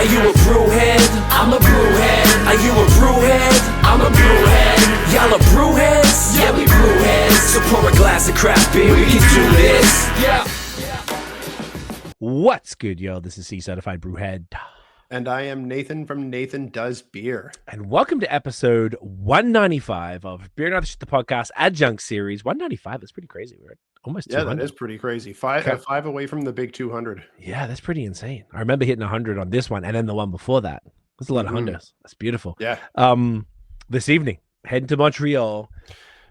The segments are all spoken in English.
Are you a brewhead? I'm a brewhead. Are you a brewhead? I'm a brewhead. Y'all are brewheads? Yeah, we brewheads. So pour a glass of craft beer, we can do this. Yeah. What's good, yo? This is Cee Certified Brewhead. And I am Nathan from Nathan Does Beer. And welcome to episode 195 of Beer and Other Shit, the podcast Adjunct series. 195, that's pretty crazy. We're at almost 200. That is pretty crazy. Five away from the big 200. Yeah, that's pretty insane. I remember hitting 100 on this one and then the one before that. There's a lot of hundreds. That's beautiful. Yeah. This evening, heading to Montreal.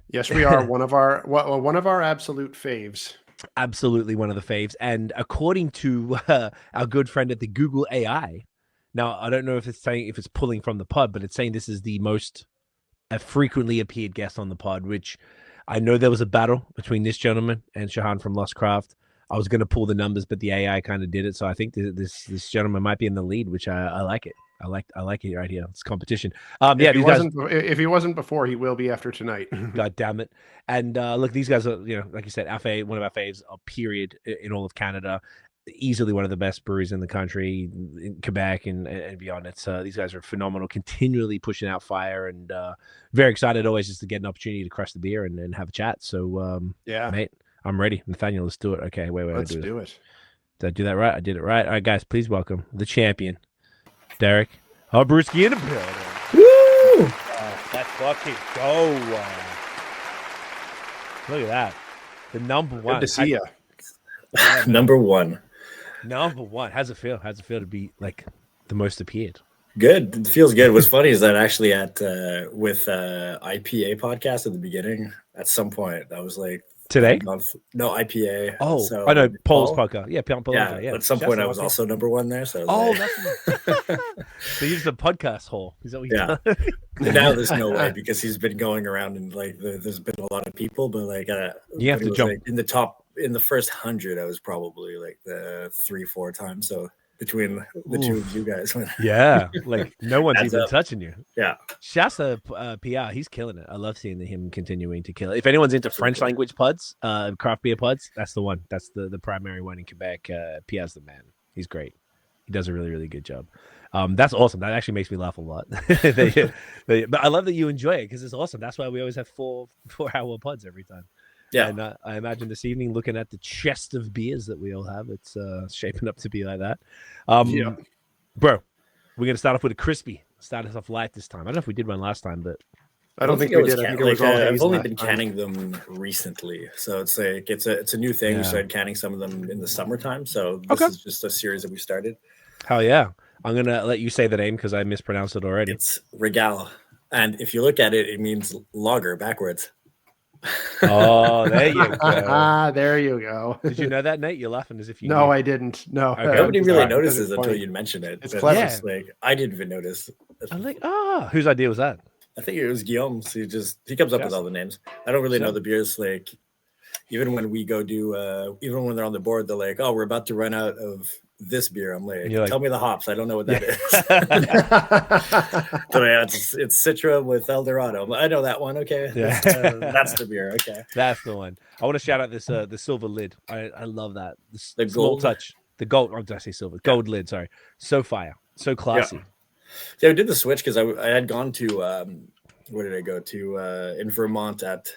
Yes, we are. one of our absolute faves. Absolutely one of the faves. And according to our good friend at the Google AI, now I don't know if it's pulling from the pod, but it's saying this is the most frequently appeared guest on the pod, which I know there was a battle between this gentleman and Shehan from Lost Craft. I was going to pull the numbers, but the AI kind of did it. So I think this gentleman might be in the lead, which I like it. I like it right here. It's competition. If he wasn't before, he will be after tonight. God damn it. And look, these guys are, like you said, one of our faves, period, in all of Canada. Easily one of the best breweries in the country, in Quebec and beyond. It's these guys are phenomenal, continually pushing out fire, and very excited always just to get an opportunity to crush the beer and have a chat. So yeah, mate, I'm ready. Nathaniel, let's do it. Okay, wait, let's do it. Did I do that right? I did it right. All right, guys, please welcome the champion, Derrick BreWskey in the building. Woo! Let's fucking go. Look at that. The number one. Good to see you. Number one. How's it feel? How's it feel to be like the most appeared? Good. It feels good. What's funny is that actually with IPA podcast at the beginning, at some point, I was like today. No IPA. Oh, so, I know Paul's podcast. Yeah, Paul. Yeah. At some point, I was also number one there. So that's so he's the podcast hole. Is that what Now there's no way because he's been going around and like there's been a lot of people, but like you have to jump like, in the top. In the first 100, I was probably like the 3-4 times. So between the two of you guys, yeah, like no one's even touching you. Yeah, Shasta PR, he's killing it. I love seeing him continuing to kill it. If anyone's into French language pods, craft beer pods, that's the one. That's the primary one in Quebec. PR's the man. He's great. He does a really, really good job. That's awesome. That actually makes me laugh a lot. But I love that you enjoy it because it's awesome. That's why we always have 4-hour pods every time. Yeah, and I imagine this evening, looking at the chest of beers that we all have, it's shaping up to be like that. Bro, we're gonna start off with a crispy. Start us off light this time. I don't know if we did one last time, but I don't think we did. I've only been canning them recently, so it's like it's a new thing. We started canning some of them in the summertime, so this is just a series that we started. Hell yeah! I'm gonna let you say the name because I mispronounced it already. It's Regal, and if you look at it, it means lager backwards. Oh, there you go. There you go. Did you know that, Nate? You're laughing as if you No, knew. I didn't. No. Okay. Nobody really notices until you mention it. It's clever. Like, I didn't even notice. I'm like, whose idea was that? I think it was Guillaume's. He comes up with all the names. I don't really know the beers. Like, even when we go do, even when they're on the board, they're like, "Oh, we're about to run out of this beer." I'm like, "Tell me the hops. I don't know what that is." So yeah, it's Citra with El Dorado. I know that one. Okay, that's the beer. Okay, that's the one. I want to shout out this the silver lid. I love that. The gold touch. The gold. Oh, did I say silver? Gold lid. Sorry. So fire. So classy. Yeah, we did the switch because I had gone to where did I go to in Vermont at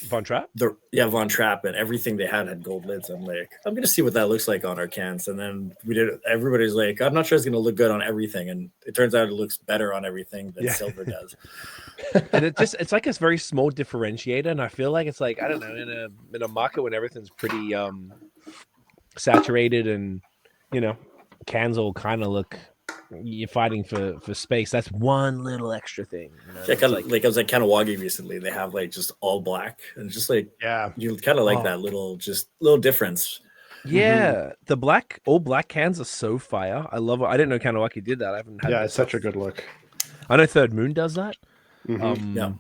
Von Trapp? Von Trapp, and everything they had gold lids. I'm like, I'm gonna see what that looks like on our cans. And then we did. Everybody's like, I'm not sure it's gonna look good on everything, and it turns out it looks better on everything than silver does. And it's like a very small differentiator, and I feel like it's like, I don't know, in a market when everything's pretty saturated, and cans all kind of look. You're fighting for space. That's one little extra thing. Yeah, kind of like I was at Kanawagi recently. They have like just all black, and just like you kind of like that little difference. Yeah, the all black cans are so fire. I love it. I didn't know Kanawaki did that. I haven't had. Yeah, it's such a good look. I know Third Moon does that. Yeah,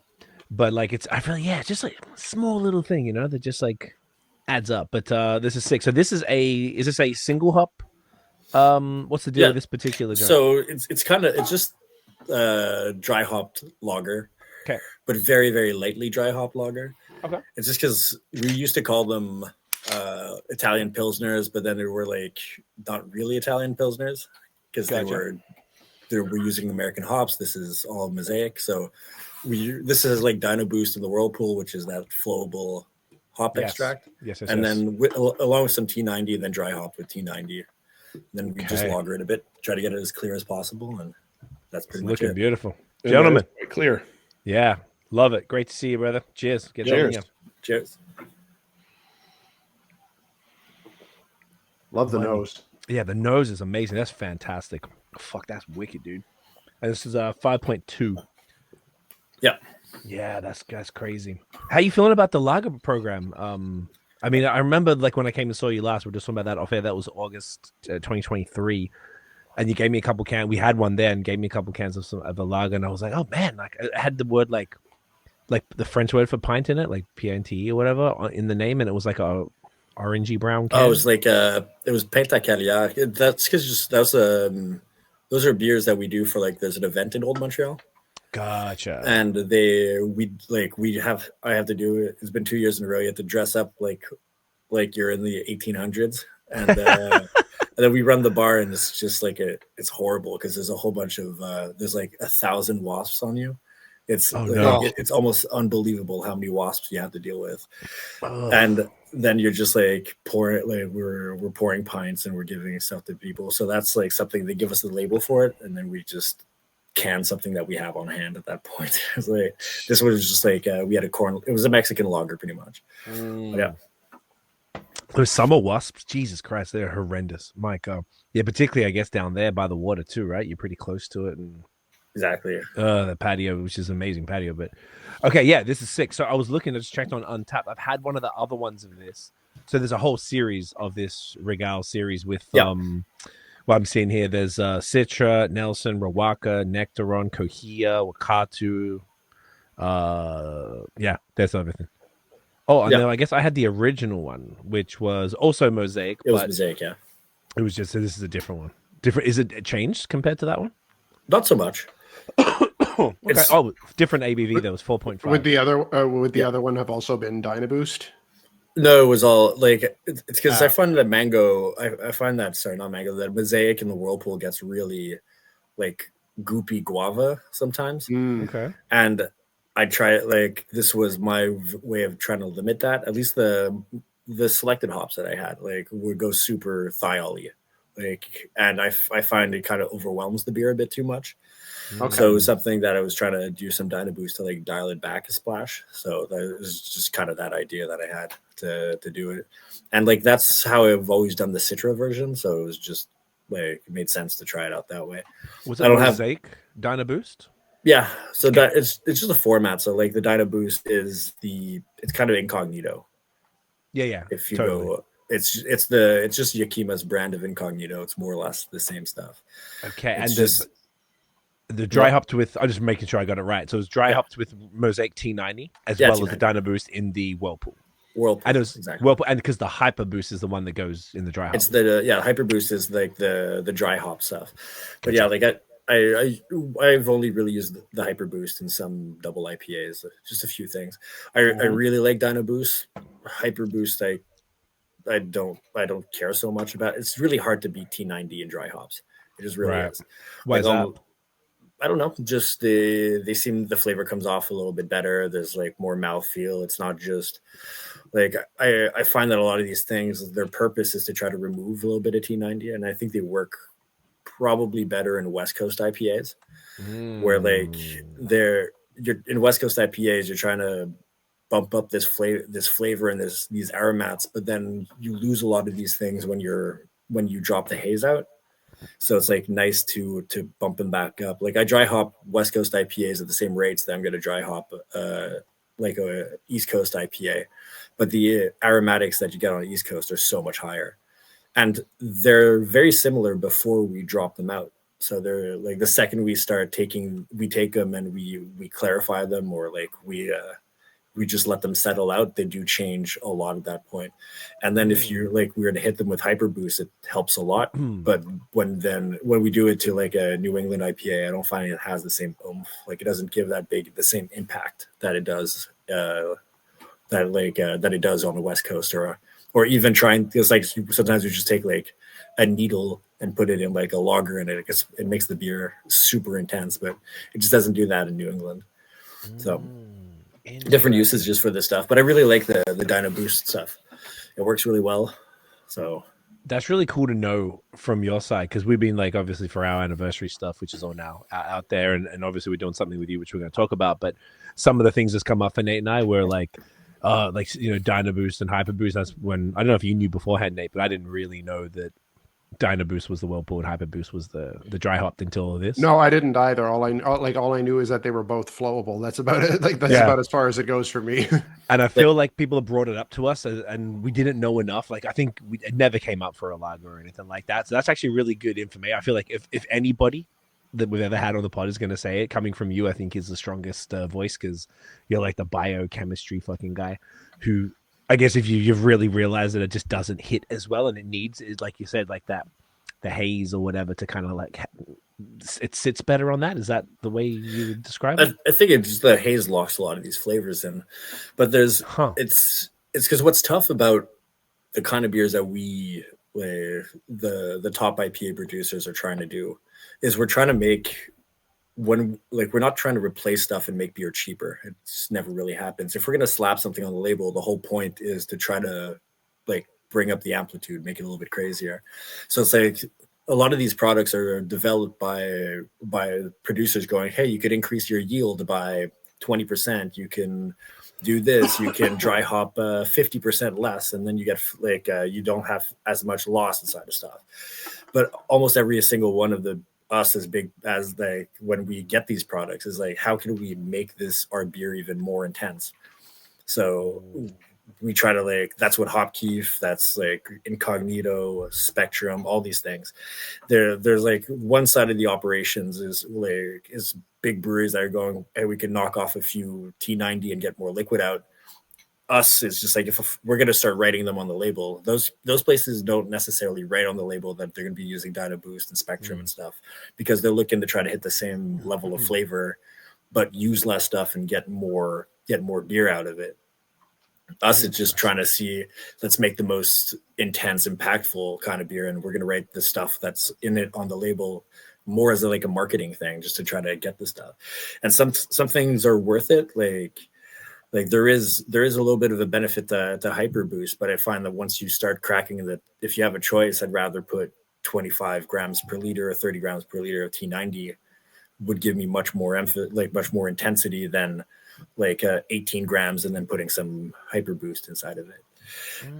but like I feel just like a small little thing, that just like adds up. But this is sick. So this is a single hop? What's the deal with this particular joint? So it's just dry hopped lager. Okay. But very, very lightly dry hopped lager. Okay. It's just because we used to call them Italian Pilsners, but then they were like not really Italian Pilsners. because they were using American hops. This is all Mosaic, so this is like Dynaboost in the Whirlpool, which is that flowable hop extract. Yes. And then along with some T90, then dry hop with T90. Then we just lager it a bit, try to get it as clear as possible, and that's pretty much looking it. Beautiful, gentlemen. Clear. Yeah, love it. Great to see you, brother. Cheers. Cheers. Love the nose. Yeah, the nose is amazing. That's fantastic. Fuck, that's wicked, dude. And this is 5.2. Yeah, that's crazy. How you feeling about the lager program? I mean, I remember like when I came and saw you last, we were just talking about that off air. That was August 2023, and you gave me a couple cans. We had one there, and gave me a couple cans of a lager, and I was like, oh man, like it had the word like the French word for pint in it, like PNT or whatever, in the name, and it was like a orangey brown can. Oh, it was like it was Pain à Carrière. That's because those are beers that we do for like there's an event in Old Montreal. Gotcha. And I have to do it. It's been 2 years in a row. You have to dress up like you're in the 1800s, and, and then we run the bar, and it's just like it's horrible because there's a whole bunch of there's like 1,000 wasps on you. It's it's almost unbelievable how many wasps you have to deal with, and then you're just like pouring, like we're pouring pints and we're giving stuff to people. So that's like something they give us the label for it, and then we just can something that we have on hand at that point. It was like this was just like we had it was a Mexican lager pretty much. Yeah. Those summer wasps, Jesus Christ, they're horrendous. My God. Yeah, particularly I guess down there by the water too, right? You're pretty close to it, and exactly. The patio, which is amazing patio. But okay, yeah, this is sick. So I was looking, I just checked on Untapped. I've had one of the other ones of this. So there's a whole series of this Regal series with what I'm seeing here. There's Citra, Nelson, Rawaka, Nectaron, Kohia, Wakatu. Yeah, there's everything. Oh, and then I guess I had the original one, which was also Mosaic. It was Mosaic, yeah. It was just, so this is a different one. Different? Is it changed compared to that one? Not so much. Okay. Oh, different ABV. That was 4.5. Would the other one have also been Dynaboost? No, it was all like it's because I find that mango. I find that not mango. That Mosaic in the Whirlpool gets really like goopy guava sometimes. Okay. And I try it. Like this was my way of trying to limit that. At least the selected hops that I had like would go super thiol-y. Like, and I find it kind of overwhelms the beer a bit too much. Okay. So it was something that I was trying to do some Dynaboost to like dial it back a splash. So that was just kind of that idea that I had to do it. And like, that's how I've always done the Citra version. So it was just like, it made sense to try it out that way. Was it Mosaic Dynaboost? Yeah. So that it's just a format. So like the Dynaboost is it's kind of incognito. Yeah. If you go, it's just Yakima's brand of incognito. It's more or less the same stuff. Okay. It's and just the dry hopped with, I'm just making sure I got it right. So it was dry hopped with Mosaic T90 as well T90. As the Dynaboost in the Whirlpool. And it was exactly Whirlpool, and because the Hyperboost is the one that goes in the dry hop. It's the Hyperboost is like the dry hop stuff. But yeah, like I've only really used the Hyperboost in some double IPAs, just a few things. I really like Dynaboost. Hyperboost I don't care so much about. It's really hard to beat T90 in dry hops. It just really is. Why is that? I don't know. Just they seem the flavor comes off a little bit better. There's like more mouthfeel. It's not just like I find that a lot of these things, their purpose is to try to remove a little bit of T90, and I think they work probably better in West Coast IPAs, where like you're in West Coast IPAs, you're trying to bump up this flavor and these aromats, but then you lose a lot of these things when you drop the haze out. So it's like nice to bump them back up. Like I dry hop West Coast IPAs at the same rates that I'm going to dry hop like a East Coast IPA, but the aromatics that you get on the East Coast are so much higher, and they're very similar before we drop them out. So they're like the second we take them and we clarify them, or like we just let them settle out, they do change a lot at that point. And then if you're like, we were to hit them with Hyperboost, it helps a lot. But when we do it to like a New England IPA, I don't find it has the same oomph. Like it doesn't give the same impact that it does, that it does on the West Coast, or even trying, because like sometimes you just take like a needle and put it in like a lager, and it makes the beer super intense, but it just doesn't do that in New England. So different uses just for this stuff. But I really like the Dynaboost stuff. It works really well. So that's really cool to know from your side, because we've been like, obviously for our anniversary stuff, which is all now out there, and obviously we're doing something with you, which we're going to talk about. But some of the things that's come up for Nate and I were like Dynaboost and Hyperboost. That's when, I don't know if you knew beforehand, Nate, but I didn't really know that Dynaboost was the well poured, Hyperboost was the dry hopped until this. No, I didn't either. All I knew is that they were both flowable. That's about it. Like that's about as far as it goes for me. And I feel like people have brought it up to us, and we didn't know enough. Like I think it never came up for a lager or anything like that. So that's actually really good information. I feel like if anybody that we've ever had on the pod is going to say it, coming from you, I think is the strongest voice, because you're like the biochemistry fucking guy who, I guess if you've really realized that it just doesn't hit as well, and it needs, like you said, like that, the haze or whatever to kind of like, it sits better on that. Is that the way you would describe it? I think it's just the haze locks a lot of these flavors in, but there's, it's because what's tough about the kind of beers that we, the top IPA producers are trying to do is we're trying to make, when like we're not trying to replace stuff and make beer cheaper. It's never really happens. If we're gonna slap something on the label, the whole point is to try to like bring up the amplitude, make it a little bit crazier. So it's like a lot of these products are developed by producers going, hey, you could increase your yield by 20%. You can do this. You can dry hop 50% less, and then you get like you don't have as much loss inside of stuff. But almost every single one of us as big as like when we get these products is like, how can we make this our beer even more intense? So we try to like, that's what Hopkeef, that's like Incognito, Spectrum, all these things. There's like one side of the operations is big breweries that are going, hey, we can knock off a few T90 and get more liquid out. Us is just like, if we're going to start writing them on the label, those places don't necessarily write on the label that they're going to be using Dynaboost and Spectrum and stuff, because they're looking to try to hit the same level of flavor, but use less stuff and get more beer out of it. Us, it's just trying to see, let's make the most intense, impactful kind of beer, and we're going to write the stuff that's in it on the label more as like a marketing thing, just to try to get the stuff. And some things are worth it, like there is a little bit of a benefit to Hyperboost, but I find that once you start cracking that, if you have a choice, I'd rather put 25 grams per liter or 30 grams per liter of T90 would give me much more much more intensity than like 18 grams and then putting some Hyperboost inside of it.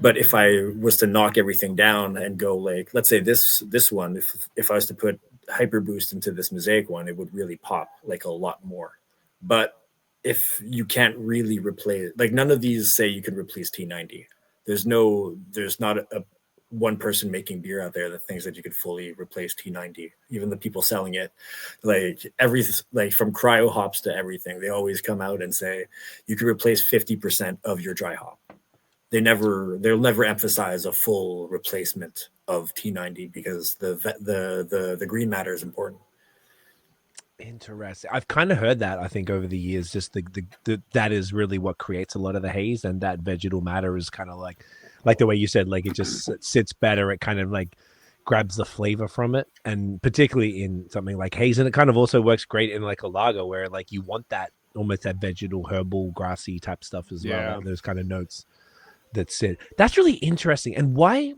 But if I was to knock everything down and go like, let's say this one, if I was to put Hyperboost into this Mosaic one, it would really pop like a lot more. But if you can't really replace, like none of these say you can replace T90. There's not a one person making beer out there that thinks that you could fully replace T90. Even the people selling it, like from cryo hops to everything, they always come out and say you can replace 50% of your dry hop. They'll never emphasize a full replacement of T90 because the green matter is important. Interesting. I've kind of heard that, I think, over the years, just the that is really what creates a lot of the haze, and that vegetal matter is kind of like the way you said, like it just sits better. It kind of like grabs the flavor from it, and particularly in something like haze, and it kind of also works great in like a lager where like you want that almost that vegetal, herbal, grassy type stuff as well. Like those kind of notes that sit. That's really interesting. And why?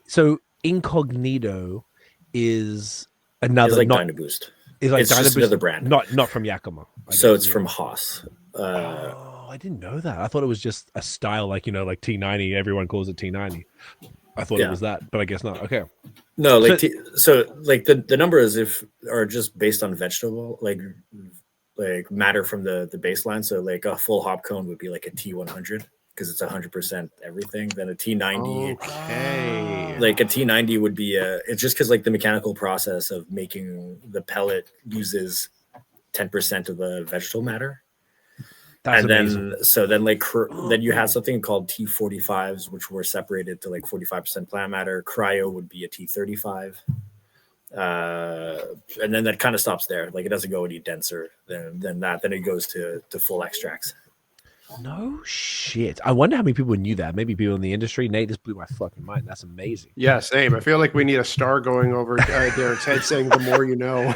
So Incognito is another, it's like Dynaboost. It's just another brand, not from Yakima. So it's from Haas. I didn't know that. I thought it was just a style, like like T90. Everyone calls it T90. I thought it was that, but I guess not. Okay. No, like so like the numbers are just based on vegetable like matter from the baseline. So like a full hop cone would be like a T100 because it's 100% everything. Then a T90, like a T90 would be it's just because like the mechanical process of making the pellet uses 10% of the vegetal matter. That's amazing. Then you had something called T45s, which were separated to like 45% plant matter. Cryo would be a T35. And then that kind of stops there. Like it doesn't go any denser than that. Then it goes to full extracts. No shit. I wonder how many people knew that. Maybe people in the industry. Nate, this blew my fucking mind. That's amazing. Yeah, same. I feel like we need a star going over Derek's head saying, "The more you know."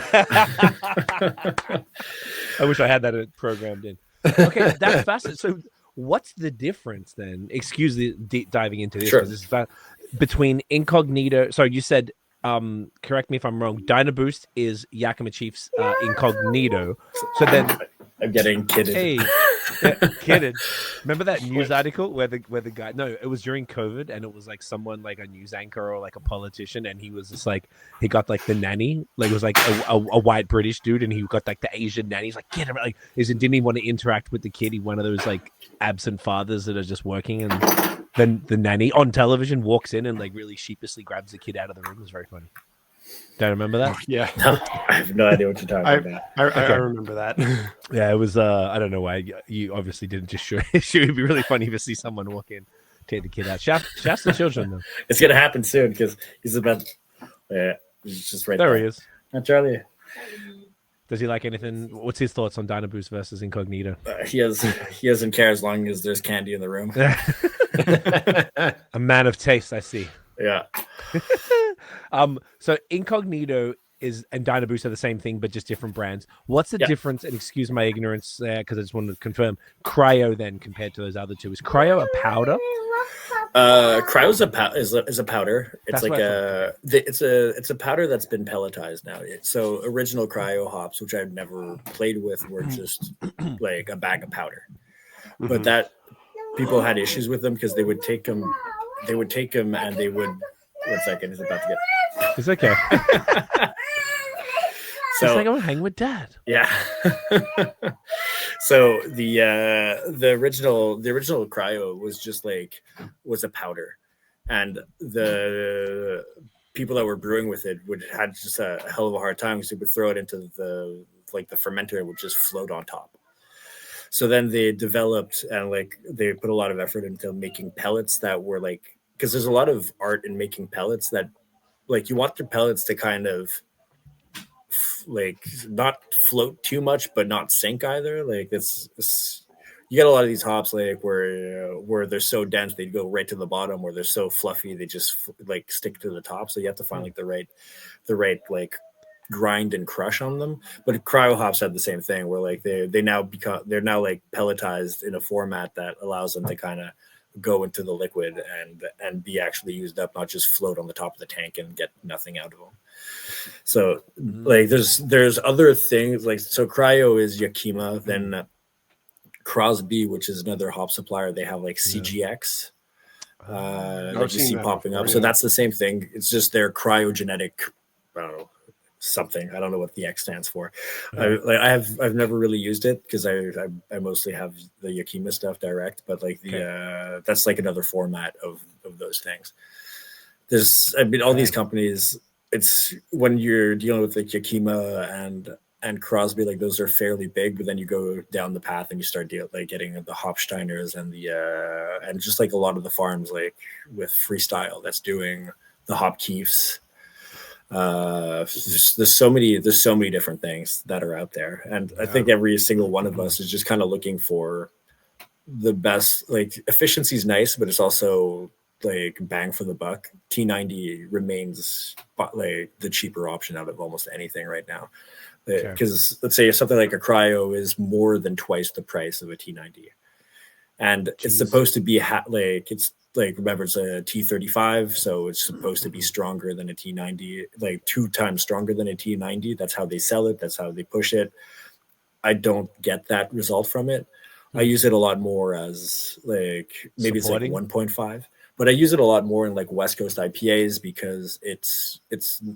I wish I had that programmed in. Okay, that's fascinating. So, what's the difference then? Excuse the deep diving into this. Sure. This is between Incognito. Sorry, you said. Correct me if I'm wrong. Dynaboost is Yakima Chief's Incognito. So then, I'm getting kidded. Hey, kidded. Remember that news article where the guy? No, it was during COVID, and it was like someone like a news anchor or like a politician, and he was just like he got like the nanny, like it was like a white British dude, and he got like the Asian nanny. He's like, get him, like, didn't even want to interact with the kid. He one of those like absent fathers that are just working, and then the nanny on television walks in and like really sheepishly grabs the kid out of the room. It was very funny. Don't remember that? Yeah, No, I have no idea what you're talking about. I remember that. Yeah, it was. I don't know why you obviously didn't just show. It would be really funny to see someone walk in, take the kid out. Shafts the children though. It's gonna happen soon because he's about. Yeah, he's just right there. There he is. Not Charlie. Does he like anything? What's his thoughts on Dynaboost versus Incognito? He doesn't care as long as there's candy in the room. A man of taste, I see. Yeah. So Incognito and Dynaboost are the same thing, but just different brands. What's the difference? And excuse my ignorance there, because I just wanted to confirm. Cryo then compared to those other two, is Cryo a powder? Cryo is a powder. It's That's like it's a powder that's been pelletized now. So original Cryo hops, which I've never played with, were just like a bag of powder. But that people had issues with them because they would take them and they would. 1 second, he's about to get. It's okay. So it's like I want to hang with Dad. Yeah. So the original Cryo was a powder, and the people that were brewing with it had just a hell of a hard time because they would throw it into the fermenter and would just float on top. So then they developed and they put a lot of effort into making pellets that were because there's a lot of art in making pellets that you want your pellets to kind of not float too much but not sink either. You get a lot of these hops where they're so dense they go right to the bottom, or they're so fluffy they just stick to the top. So you have to find the right grind and crush on them. But cryo hops have the same thing where they're now pelletized in a format that allows them to kind of go into the liquid and be actually used up, not just float on the top of the tank and get nothing out of them. So there's other things so Cryo is Yakima, then Crosby, which is another hop supplier, they have CGX that you see popping up. So that's the same thing. It's just their cryogenetic something. I don't know what the X stands for. I've never really used it because I mostly have the Yakima stuff direct, but that's another format of those things. All these companies, it's when you're dealing with Yakima and Crosby, those are fairly big, but then you go down the path and you start getting the Hopsteiners and and just a lot of the farms with Freestyle that's doing the Hop Keefs. There's so many different things that are out there, and I think every single one of us is just kind of looking for the best. Efficiency is nice, but it's also bang for the buck. T90 remains the cheaper option out of almost anything right now, because let's say something like a Cryo is more than twice the price of a T90, and it's supposed to be remember, it's a T35, so it's supposed to be stronger than a T90, 2 times stronger than a T90. That's how they sell it. That's how they push it. I don't get that result from it. I use it a lot more as maybe supporting. It's 1.5, but I use it a lot more in West Coast IPAs because it's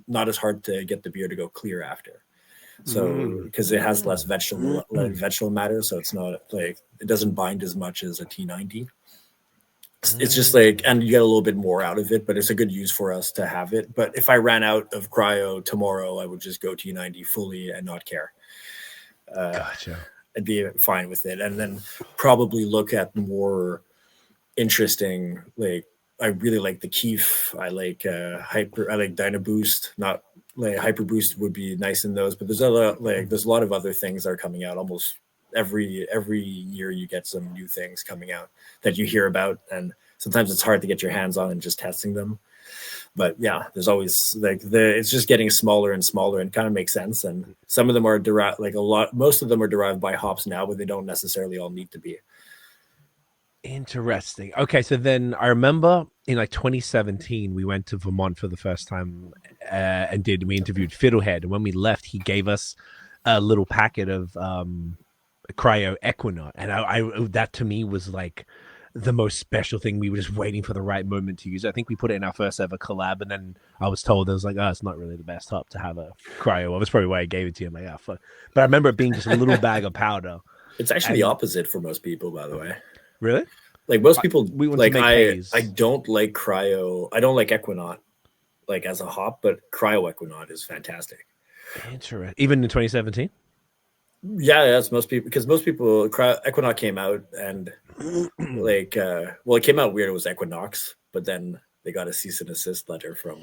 not as hard to get the beer to go clear after. So because it has less vegetable matter, so it's not it doesn't bind as much as a T90. It's just and you get a little bit more out of it, but it's a good use for us to have it. But if I ran out of Cryo tomorrow, I would just go T90 fully and not care. Gotcha. I'd be fine with it, and then probably look at more interesting. I really like the Keef. I like I like Dynaboost. Not Hyperboost would be nice in those, but there's a lot of other things that are coming out almost every year you get some new things coming out that you hear about, and sometimes it's hard to get your hands on and just testing them. But yeah, there's always it's just getting smaller and smaller, and kind of makes sense. And some of them are derived, most of them are derived by hops now, but they don't necessarily all need to be. Interesting. Okay, so then I remember in like 2017 we went to Vermont for the first time and we interviewed Fiddlehead, and when we left he gave us a little packet of Cryo Equinaut, and I that to me was like the most special thing. We were just waiting for the right moment to use it. I think we put it in our first ever collab, and then I was told it was like, oh, it's not really the best hop to have a cryo. That's probably why I gave it to you. I'm like, oh, fuck. But I remember it being just a little bag of powder. It's actually the opposite for most people, by the way. Really? Like most people, I don't like cryo. I don't like Equinaut like as a hop, but cryo Equinaut is fantastic. Interesting. Even in 2017? Yeah, that's most people, because most people, Equinaut came out and it came out weird. It was Equinox, but then they got a cease and assist letter from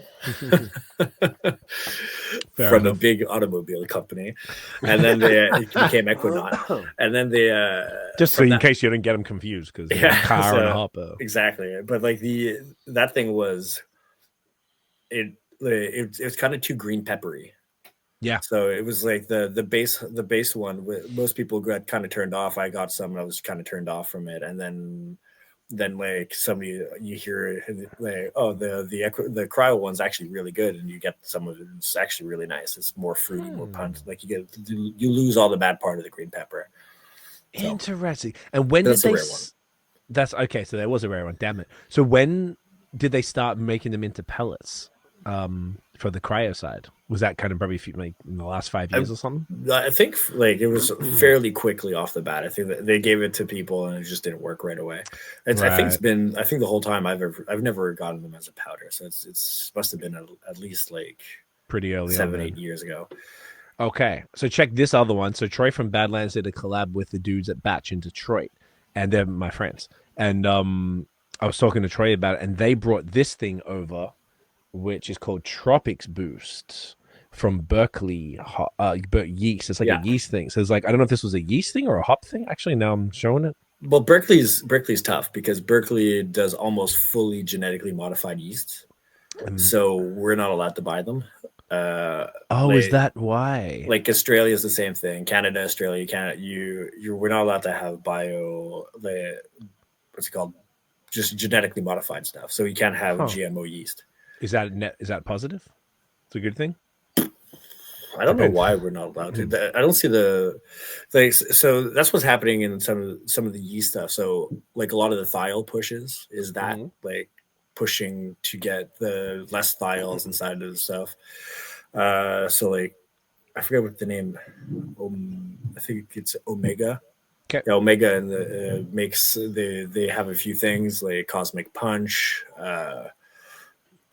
a big automobile company, and then it became Equinaut, and then they just so in case you didn't get them confused, because car and a hopper. Exactly, but like that thing was it's kind of too green peppery. Yeah. So it was like the base one. Most people got kind of turned off. I got some, and I was kind of turned off from it, and then like somebody, you hear like, oh, the cryo one's actually really good, and you get some of it. It's actually really nice. It's more fruity, more punch. Like you lose all the bad part of the green pepper. So, interesting. And when did they? That's okay. So there was a rare one. Damn it. So when did they start making them into pellets? For the cryo side, was that kind of probably like in the last 5 years or something? I think like it was fairly quickly off the bat. I think that they gave it to people and it just didn't work right away. Right. I think the whole time I've never gotten them as a powder, so it's must have been at least like pretty early 7-8 years ago. Okay, so check this other one. So Troy from Badlands did a collab with the dudes at Batch in Detroit, and they're my friends. And I was talking to Troy about it, and they brought this thing over, which is called Tropics Boost from Berkeley yeast. It's like a yeast thing. So it's like, I don't know if this was a yeast thing or a hop thing. Actually, now I'm showing it. Well, Berkeley's tough because Berkeley does almost fully genetically modified yeasts. So we're not allowed to buy them. Is that why? Like Australia is the same thing. Canada, Australia, we're not allowed to have what's it called? Just genetically modified stuff. So you can't have GMO yeast. Is that positive? It's a good thing. I don't know why we're not allowed to. I don't see the things. So that's what's happening in some of the yeast stuff. So like a lot of the thiol pushes is that like pushing to get the less thiols inside of the stuff. So like I forget what the name. I think it's Omega. Okay. Yeah, Omega and they have a few things like Cosmic Punch.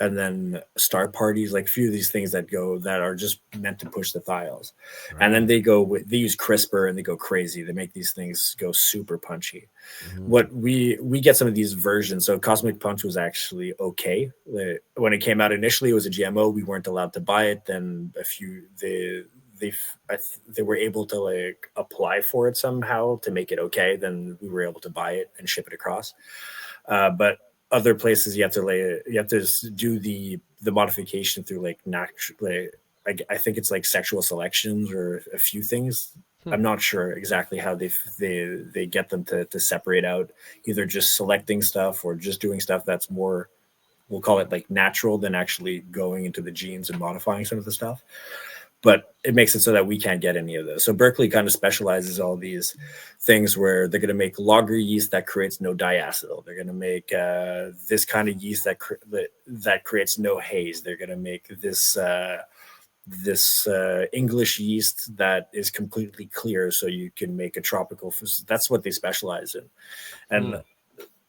And then Star Parties, like a few of these things that are just meant to push the thiols. Right. And then they use CRISPR and they go crazy. They make these things go super punchy. What we get some of these versions. So Cosmic Punch was actually okay. When it came out initially, it was a GMO. We weren't allowed to buy it. Then they were able to like apply for it somehow to make it okay. Then we were able to buy it and ship it across. But other places you have to do the modification through like natural, I think it's like sexual selections or a few things. I'm not sure exactly how they get them to separate out, either just selecting stuff or just doing stuff that's more, we'll call it like natural, than actually going into the genes and modifying some of the stuff. But it makes it so that we can't get any of those. So Berkeley kind of specializes all these things where they're going to make lager yeast that creates no diacetyl. They're going to make this kind of yeast that creates no haze. They're going to make this English yeast that is completely clear, so you can make a tropical. That's what they specialize in, and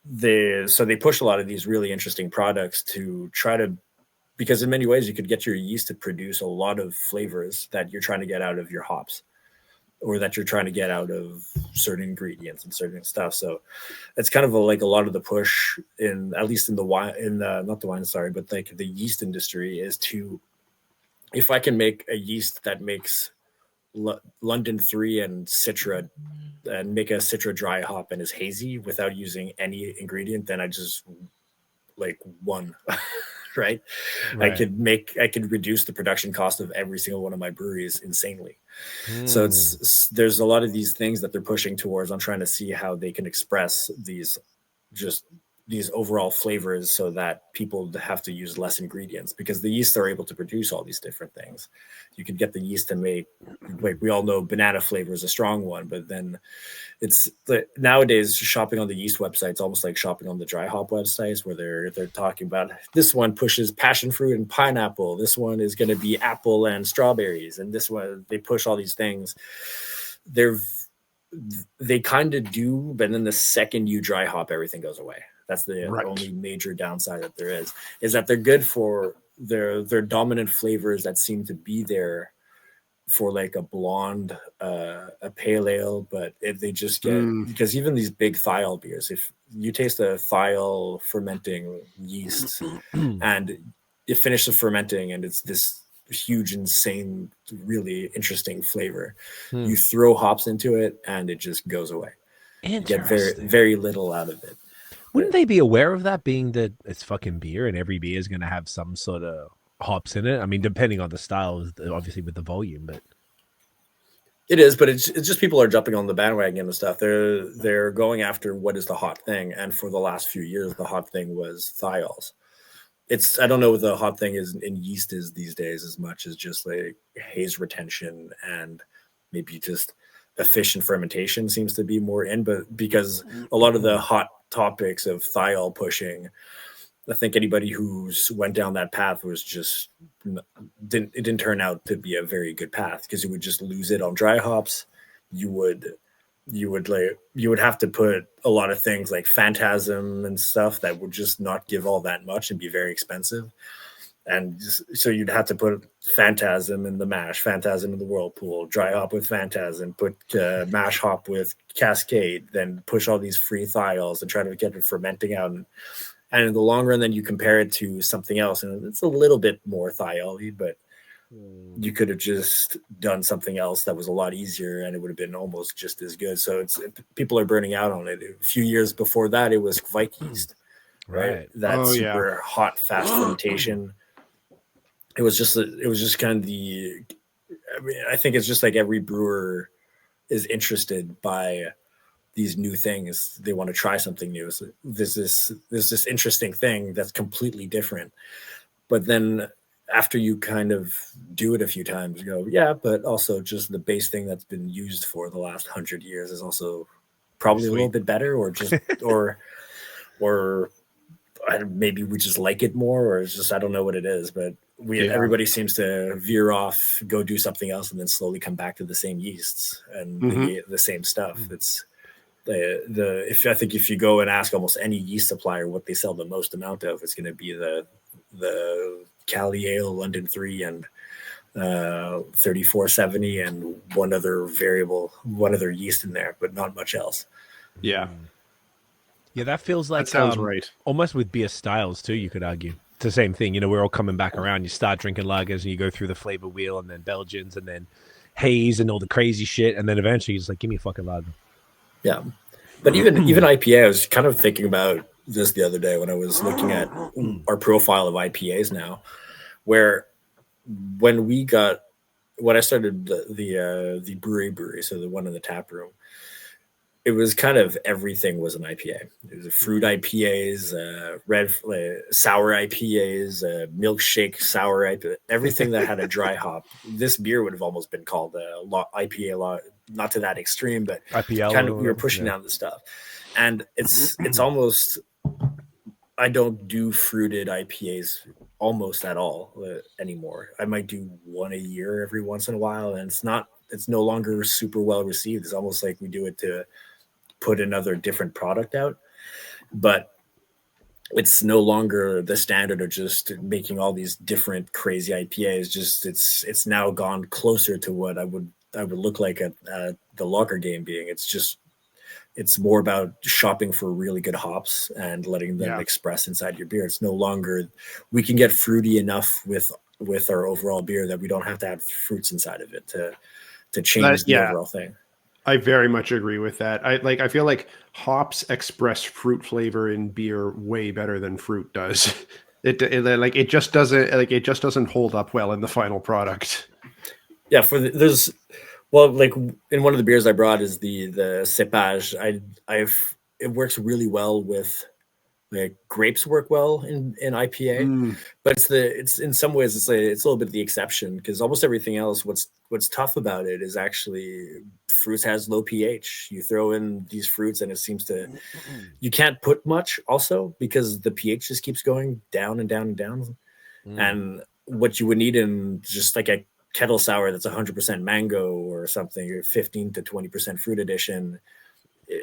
they push a lot of these really interesting products to try to. Because in many ways, you could get your yeast to produce a lot of flavors that you're trying to get out of your hops, or that you're trying to get out of certain ingredients and certain stuff. So it's kind of like a lot of the push at least in the wine, not the wine, sorry, but like the yeast industry is to, if I can make a yeast that makes London 3 and Citra and make a Citra dry hop and is hazy without using any ingredient, then I just like won. Right? I could reduce the production cost of every single one of my breweries insanely. So there's a lot of these things that they're pushing towards. I'm trying to see how they can express these overall flavors so that people have to use less ingredients, because the yeasts are able to produce all these different things. You could get the yeast to make, like we all know, banana flavor is a strong one, but then nowadays shopping on the yeast websites almost like shopping on the dry hop websites, where they're talking about this one pushes passion fruit and pineapple, this one is going to be apple and strawberries, and this one they push all these things. They kind of do, but then the second you dry hop, everything goes away. That's the only major downside that there is that they're good for their dominant flavors that seem to be there for like a blonde, a pale ale, but if they just get, because even these big thiol beers, if you taste a thiol fermenting yeast and it finishes fermenting and it's this huge, insane, really interesting flavor, you throw hops into it and it just goes away. You get very, very little out of it. Wouldn't they be aware of that, being that it's fucking beer and every beer is going to have some sort of hops in it? I mean, depending on the style, obviously with the volume, but it is. But it's just people are jumping on the bandwagon and stuff. They're going after what is the hot thing, and for the last few years, the hot thing was thiols. I don't know what the hot thing is in yeast is these days, as much as just like haze retention and maybe just efficient fermentation seems to be more in, but because a lot of the hot topics of thiol pushing, I think anybody who's went down that path was just didn't turn out to be a very good path, because you would just lose it on dry hops. You would have to put a lot of things like phantasm and stuff that would just not give all that much and be very expensive. And so you'd have to put phantasm in the mash, phantasm in the whirlpool, dry hop with phantasm, put mash hop with cascade, then push all these free thiols and try to get it fermenting out. And in the long run, then you compare it to something else, and it's a little bit more thiol-y, but you could have just done something else that was a lot easier and it would have been almost just as good. So people are burning out on it. A few years before that, it was Vike yeast, right? That super hot, fast fermentation. It was just kind of I think it's just like every brewer is interested by these new things. They want to try something new. So there's this interesting thing that's completely different. But then after you kind of do it a few times, you go, yeah, but also just the base thing that's been used for the last 100 years is also probably a little bit better, or just, or maybe we just like it more, or it's just, I don't know what it is, but everybody seems to veer off, go do something else, and then slowly come back to the same yeasts and the same stuff. It's I think if you go and ask almost any yeast supplier what they sell the most amount of, it's going to be the Cali Ale, London 3, and 3470, and one other yeast in there, but not much else. Yeah. Yeah, that feels like that sounds right. Almost with beer styles too, you could argue. It's the same thing. We're all coming back around. You start drinking lagers and you go through the flavor wheel, and then Belgians, and then Haze and all the crazy shit, and then eventually it's like, give me a fucking lager. Yeah. But even IPA, I was kind of thinking about this the other day when I was looking at our profile of IPAs now, where when I started the brewery, so the one in the tap room, it was kind of everything was an IPA. It was fruit IPAs, sour IPAs, milkshake sour IPA, everything that had a dry hop. This beer would have almost been called IPA, not to that extreme, but IPL, kind of we were pushing down the stuff. And it's almost, I don't do fruited IPAs almost at all anymore. I might do one a year every once in a while, and it's no longer super well received. It's almost like we do it to put another different product out, but it's no longer the standard of just making all these different crazy IPAs. Just it's now gone closer to what I would look like at the lager game being. It's more about shopping for really good hops and letting them express inside your beer. It's no longer, we can get fruity enough with our overall beer that we don't have to have fruits inside of it to to change the overall thing. I very much agree with that. I feel like hops express fruit flavor in beer way better than fruit does. It just doesn't hold up well in the final product. Yeah, like in one of the beers I brought is the Cépage. It works really well with, like, grapes work well in IPA, but it's in some ways it's a little bit the exception, because almost everything else, what's tough about it is actually fruits has low pH. You throw in these fruits and it seems to, you can't put much also because the pH just keeps going down and down and down. And what you would need in just like a kettle sour that's 100% mango or something, or 15 to 20% fruit addition,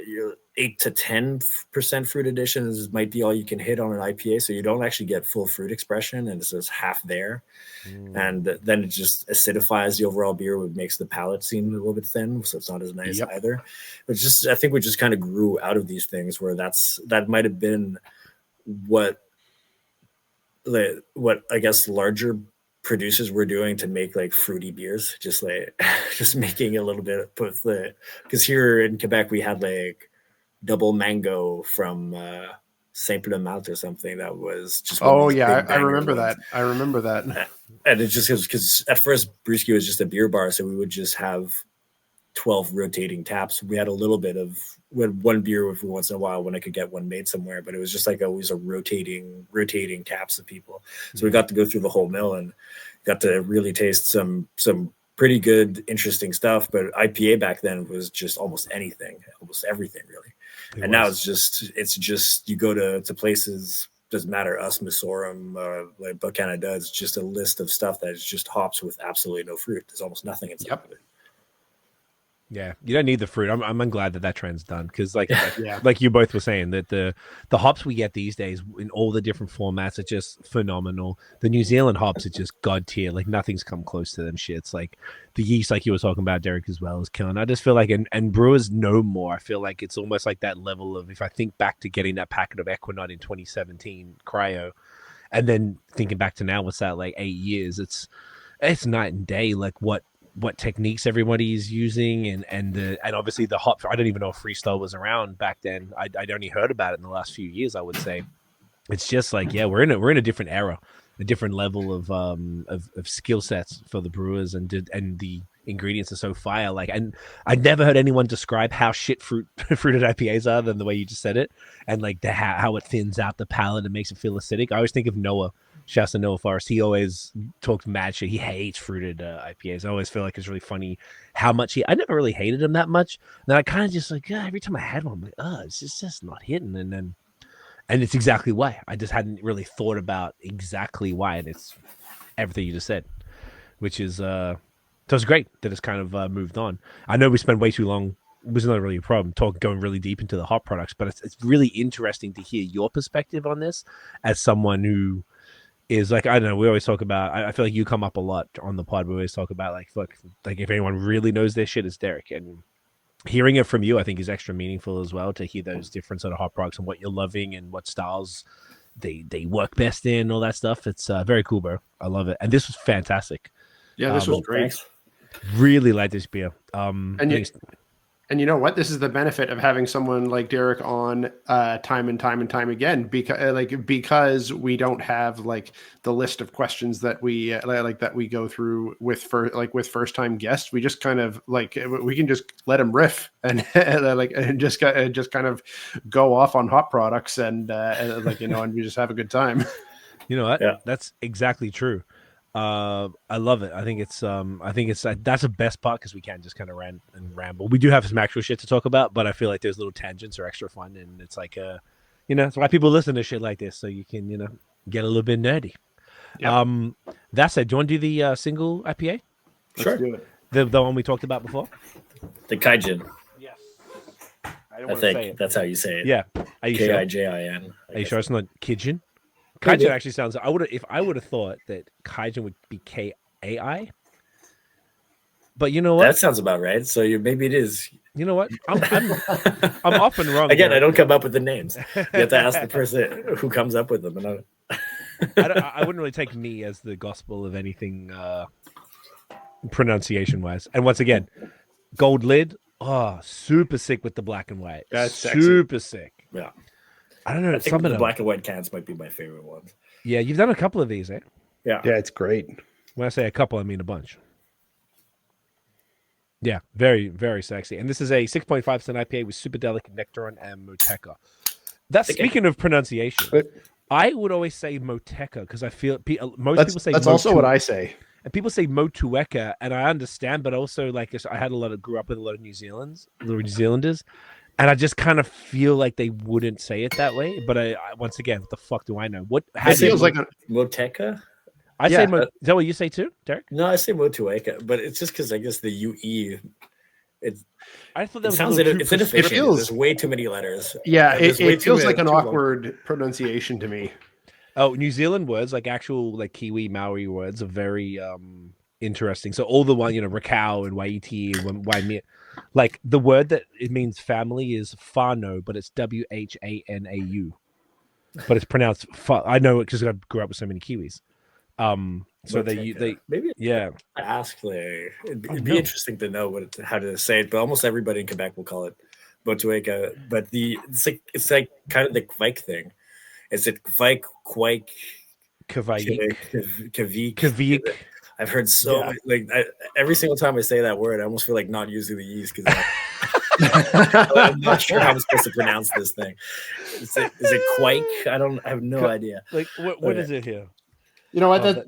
your 8 to 10% fruit additions might be all you can hit on an IPA, so you don't actually get full fruit expression, and it's just half there. And then it just acidifies the overall beer, which makes the palate seem a little bit thin, so it's not as nice either. But just, I think we just kind of grew out of these things where that might have been what I guess larger producers were doing to make like fruity beers, just making a little bit with because here in Quebec we had like double mango from Saint Pierre de Malt or something that was just I remember that. And it just because at first BreWskey was just a beer bar, so we would just have 12 rotating taps. We had one beer every once in a while when I could get one made somewhere, but it was just like always a rotating taps of people. So we got to go through the whole mill and got to really taste some pretty good, interesting stuff. But IPA back then was just almost everything really. Now it's just you go to places, doesn't matter, us, Missorum, like Buck Canada, it's just a list of stuff that is just hops with absolutely no fruit. There's almost nothing inside of it. Yeah, you don't need the fruit. I'm glad that trend's done, because like you both were saying, that the hops we get these days in all the different formats are just phenomenal. The New Zealand hops are just god tier. Like nothing's come close to them shits. Like the yeast, like you were talking about, Derrick, as well, is killing. I just feel like, and brewers know more. I feel like it's almost like that level of, if I think back to getting that packet of Equinaut in 2017 cryo, and then thinking back to now, what's that, like 8 years? It's night and day. Like what techniques everybody's using, and obviously the hop. I don't even know if freestyle was around back then. I'd only heard about it in the last few years, I would say. It's just like, yeah, we're in a different era, a different level of skill sets for the brewers, and the ingredients are so fire. Like, and I'd never heard anyone describe how shit fruited IPAs are than the way you just said it, and like how it thins out the palate and makes it feel acidic. I always think of Noah. Shouts to Noah Forrest. He always talks mad shit. He hates fruited IPAs. I always feel like it's really funny how much I never really hated him that much. And then I kind of just like, every time I had one, I'm like, it's just not hitting. And it's exactly why. I just hadn't really thought about exactly why. And it's everything you just said, which is, so it's great that it's kind of moved on. I know we spent way too long. It was not really a problem going really deep into the hop products, but it's really interesting to hear your perspective on this as someone who is like, I don't know, we always talk about, I feel like you come up a lot on the pod. We always talk about like if anyone really knows their shit, it's Derrick. And hearing it from you, I think, is extra meaningful as well, to hear those different sort of hop products and what you're loving and what styles they work best in, all that stuff. It's very cool, bro. I love it. And this was fantastic. Yeah, this was great. Thanks. Really like this beer. And you know what? This is the benefit of having someone like Derrick on time and time again, because we don't have like the list of questions that we that we go through with first time guests. We just kind of like, we can just let them riff and just kind of go off on hop products and we just have a good time. You know what? Yeah. That's exactly true. I love it. I think it's that's the best part, because we can just kind of ramble. We do have some actual shit to talk about, but I feel like there's little tangents are extra fun, and it's like it's why people listen to shit like this, so you can get a little bit nerdy. Yep. That said, do you want to do the single IPA? Sure. Let's do it. The one we talked about before? The Kijin. Yes. I think that's how you say it. Yeah. Are you Kijin? Are you sure it's not Kijin? Kijin actually sounds. I would have thought that Kijin would be Kai, but you know what? That sounds about right. So maybe it is. You know what? I'm often wrong. Again, bro. I don't come up with the names. You have to ask the person who comes up with them. I wouldn't really take me as the gospel of anything pronunciation wise. And once again, gold lid. Oh, super sick with the black and white. That's super sick. Yeah. I don't know. I think the black and white cans might be my favorite ones. Yeah, you've done a couple of these, eh? Yeah. Yeah, it's great. When I say a couple, I mean a bunch. Yeah, very, very sexy. And this is a 6.5% IPA with super delicate Nectaron and Moteca. That's speaking of pronunciation. I would always say Moteca because I feel most people say that's also what I say. And people say Motueka, and I understand, but also like I had grew up with a lot of New Zealanders, and I just kind of feel like they wouldn't say it that way. But I once again, what the fuck do I know? It feels like Moteca. I say is that what you say too, Derek? No, I say Motueka, but it's just because I guess the UE. I thought that sounds it's inefficient. There's way too many letters. Yeah, it feels like an awkward pronunciation to me. Oh, New Zealand words, like actual like Kiwi Maori words, are very interesting. So all the one, Rakau and Waiti and Waimea, like the word that it means family is whānau, but it's WHANAU, but it's pronounced. I know it because I grew up with so many Kiwis. So they maybe yeah. I asked it'd be interesting to know how to say it, but almost everybody in Quebec will call it Motueka. But it's like kind of the Kvike thing. Is it Kvike, Quike, Kavik? I've heard so many, every single time I say that word, I almost feel like not using the E's because I'm not sure how I'm supposed to pronounce this thing. Is it Quike? I have no idea. Like what is it here? You know what?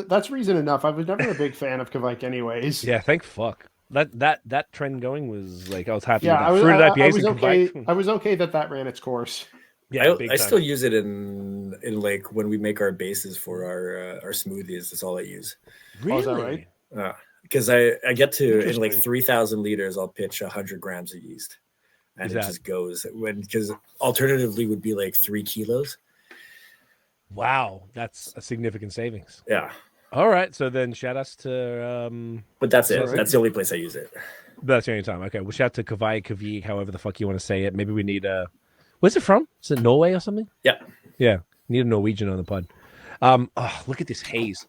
That's reason enough. I was never a big fan of Kvike anyways. Yeah, thank fuck. That trend going was like I was happy. Yeah, with that. I was okay. I was okay that ran its course. Yeah, I still use it in like when we make our bases for our smoothies. That's all I use. Really? Oh, is that right? Because I get to in like 3,000 liters, I'll pitch 100 grams of yeast, and it just goes because alternatively would be like 3 kilos. Wow, that's a significant savings. Yeah. All right, so then shout outs to but that's it. That's the only place I use it. That's the only time. Okay, well shout out to Kavik, however the fuck you want to say it. Maybe we need where's it from? Is it Norway or something? Yeah. Yeah. Need a Norwegian on the pod. Look at this haze.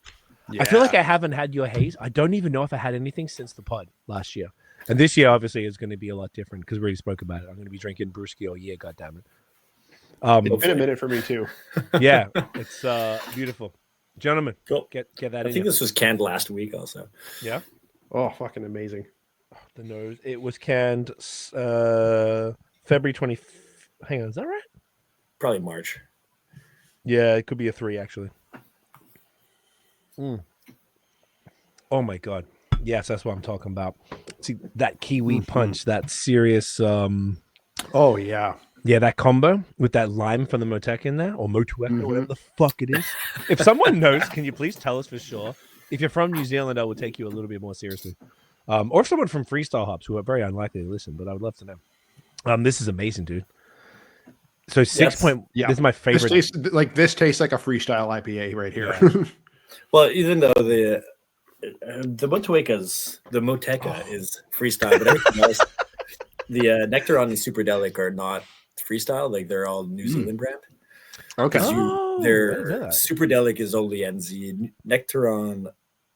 Yeah. I feel like I haven't had your haze. I don't even know if I had anything since the pod last year. And this year obviously is going to be a lot different because we already spoke about it. I'm going to be drinking BreWskey all year, goddammit. It's been a minute for me too. Yeah, it's beautiful. Gentlemen, cool. Get that I think this was canned last week also. Yeah. Oh, fucking amazing. The nose. It was canned February 20. Hang on, is that right? Probably March. Yeah, it could be a 3 actually. Oh my god. Yes, that's what I'm talking about. See that kiwi punch, that serious oh yeah. Yeah, that combo with that lime from the Moteca in there, or Motueka, or whatever the fuck it is. If someone knows, can you please tell us for sure? If you're from New Zealand, I will take you a little bit more seriously. Or if someone from Freestyle Hops, who are very unlikely to listen, but I would love to know. This is amazing, dude. So 6 point. Yeah, this is my favorite. This tastes like a freestyle IPA right here. Yeah. Well, even though the Moteca is freestyle, but everything else, the Nectaron and Superdelic are not freestyle. Like they're all New Zealand brand. Okay. Their Superdelic is only NZ. Nectaron,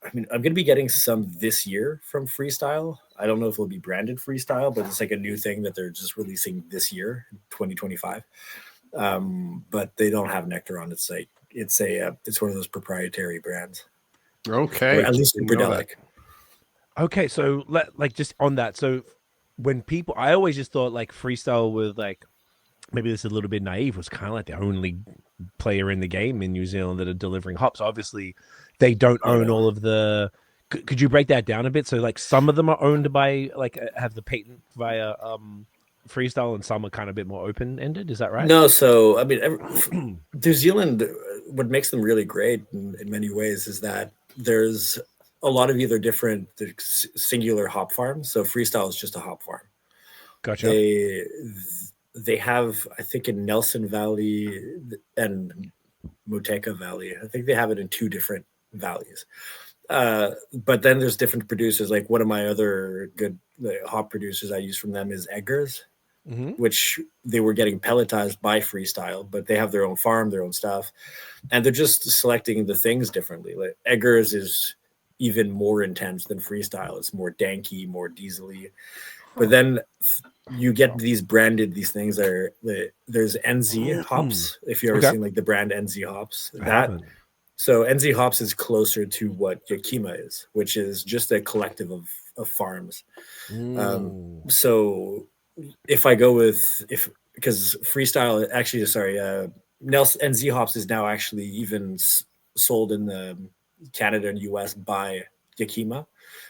I mean, I'm going to be getting some this year from Freestyle. I don't know if it'll be branded Freestyle, but it's like a new thing that they're just releasing this year, 2025. But they don't have Nectaron. It's one of those proprietary brands. Okay. Or at least Superdelic. Okay, so just on that. So when people, I always just thought like Freestyle with like, maybe this is a little bit naive, was kind of like the only player in the game in New Zealand that are delivering hops. Obviously, they don't own all of the. Could you break that down a bit? So, like, some of them are owned by, like, have the patent via Freestyle, and some are kind of a bit more open ended. Is that right? No. So, I mean, New Zealand, what makes them really great in many ways is that there's a lot of either different singular hop farms. So, Freestyle is just a hop farm. Gotcha. They have, I think, in Nelson Valley and Moteca Valley. I think they have it in 2 different valleys. But then there's different producers. Like one of my other good hop producers I use from them is Eggers, which they were getting pelletized by Freestyle, but they have their own farm, their own stuff. And they're just selecting the things differently. Like Eggers is even more intense than freestyle. It's more danky, more diesely. But then you get these things there's NZ hops. If you ever seen like the brand NZ hops, so NZ hops is closer to what Yakima is, which is just a collective of farms. So if I go because freestyle actually, Nelson NZ hops is now actually even sold in the Canada and US by Yakima.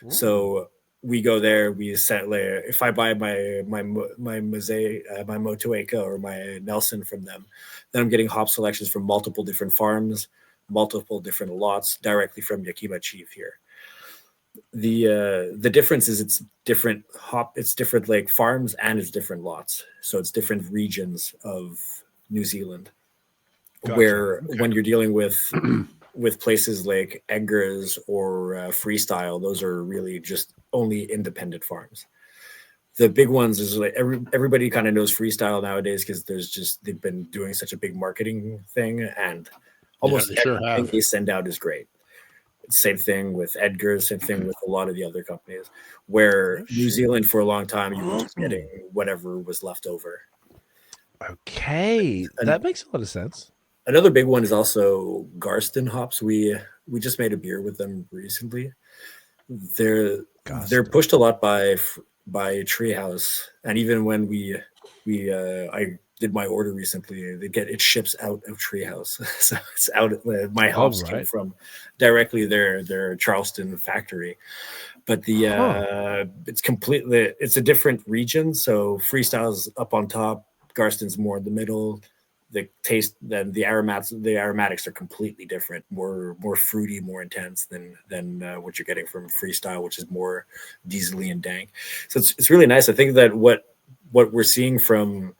So we go there, we set layer. If I buy my Mosaic, my Motueka or my Nelson from them, then I'm getting hop selections from multiple different farms, multiple different lots directly from Yakima Chief here. The difference is it's different like farms and it's different lots. So it's different regions of New Zealand. Gotcha. When you're dealing with places like Edgar's or Freestyle, those are really just only independent farms. The big ones is like everybody kind of knows Freestyle nowadays because they've been doing such a big marketing thing, and almost everything they send out is great. Same thing with Edgar's, same thing with a lot of the other companies, where New Zealand for a long time you were just getting whatever was left over. Okay, that makes a lot of sense. Another big one is also Garston hops. We just made a beer with them recently. They're pushed a lot by Treehouse, and even when I did my order recently, it ships out of Treehouse, so it's out. My hops came from directly their Charleston factory, but it's a different region. So Freestyle's up on top, Garston's more in the middle. The taste, then the aromatics are completely different, more fruity, more intense than what you're getting from Freestyle, which is more diesely and dank. So it's really nice. I think that what we're seeing from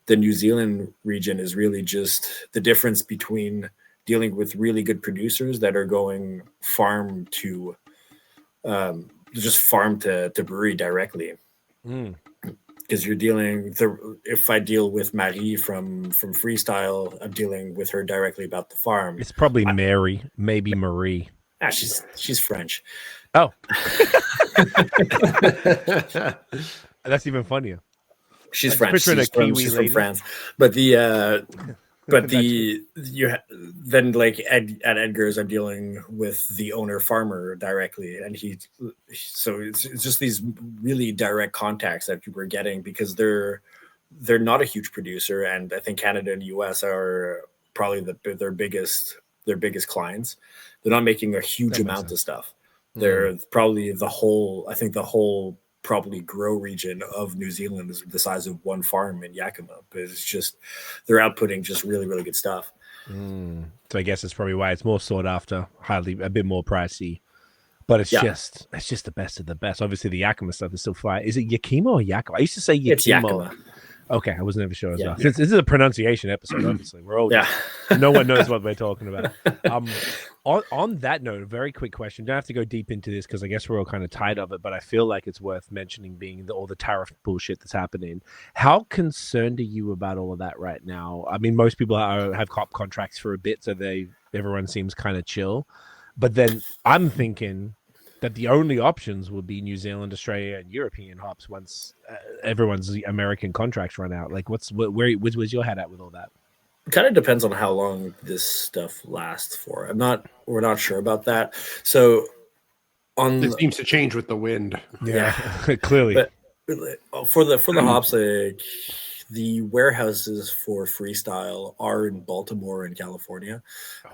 the New Zealand region is really just the difference between dealing with really good producers that are going farm to brewery directly. Because you're if I deal with Marie from Freestyle, I'm dealing with her directly about the farm. It's probably Mary, maybe Marie. She's French. Oh, that's even funnier. She's French. She's from France. But then like at Edgar's, I'm dealing with the owner farmer directly, and so it's just these really direct contacts that people are getting because they're not a huge producer, and I think Canada and US are probably their biggest clients. They're not making a huge amount of stuff. They're probably the whole probably grow region of New Zealand is the size of one farm in Yakima, but it's just they're outputting just really, really good stuff. So I guess it's probably why it's more sought after, hardly a bit more pricey, but it's just the best of the best. Obviously the Yakima stuff is still fly. Is it Yakima or Yakima? I used to say Yakima. It's Yakima. Okay, I wasn't ever sure as well. This is a pronunciation episode, obviously. We're all no one knows what we're talking about. On that note, a very quick question. Don't have to go deep into this because I guess we're all kind of tired of it, but I feel like it's worth mentioning being all the tariff bullshit that's happening. How concerned are you about all of that right now? I mean, most people have cop contracts for a bit, so everyone seems kind of chill. But then I'm thinking that the only options would be New Zealand, Australia, and European hops once everyone's American contracts run out. Like, where's your head at with all that? It kind of depends on how long this stuff lasts for. We're not sure about that. So it seems to change with the wind. Yeah, clearly. But for the hops, like the warehouses for Freestyle are in Baltimore and California,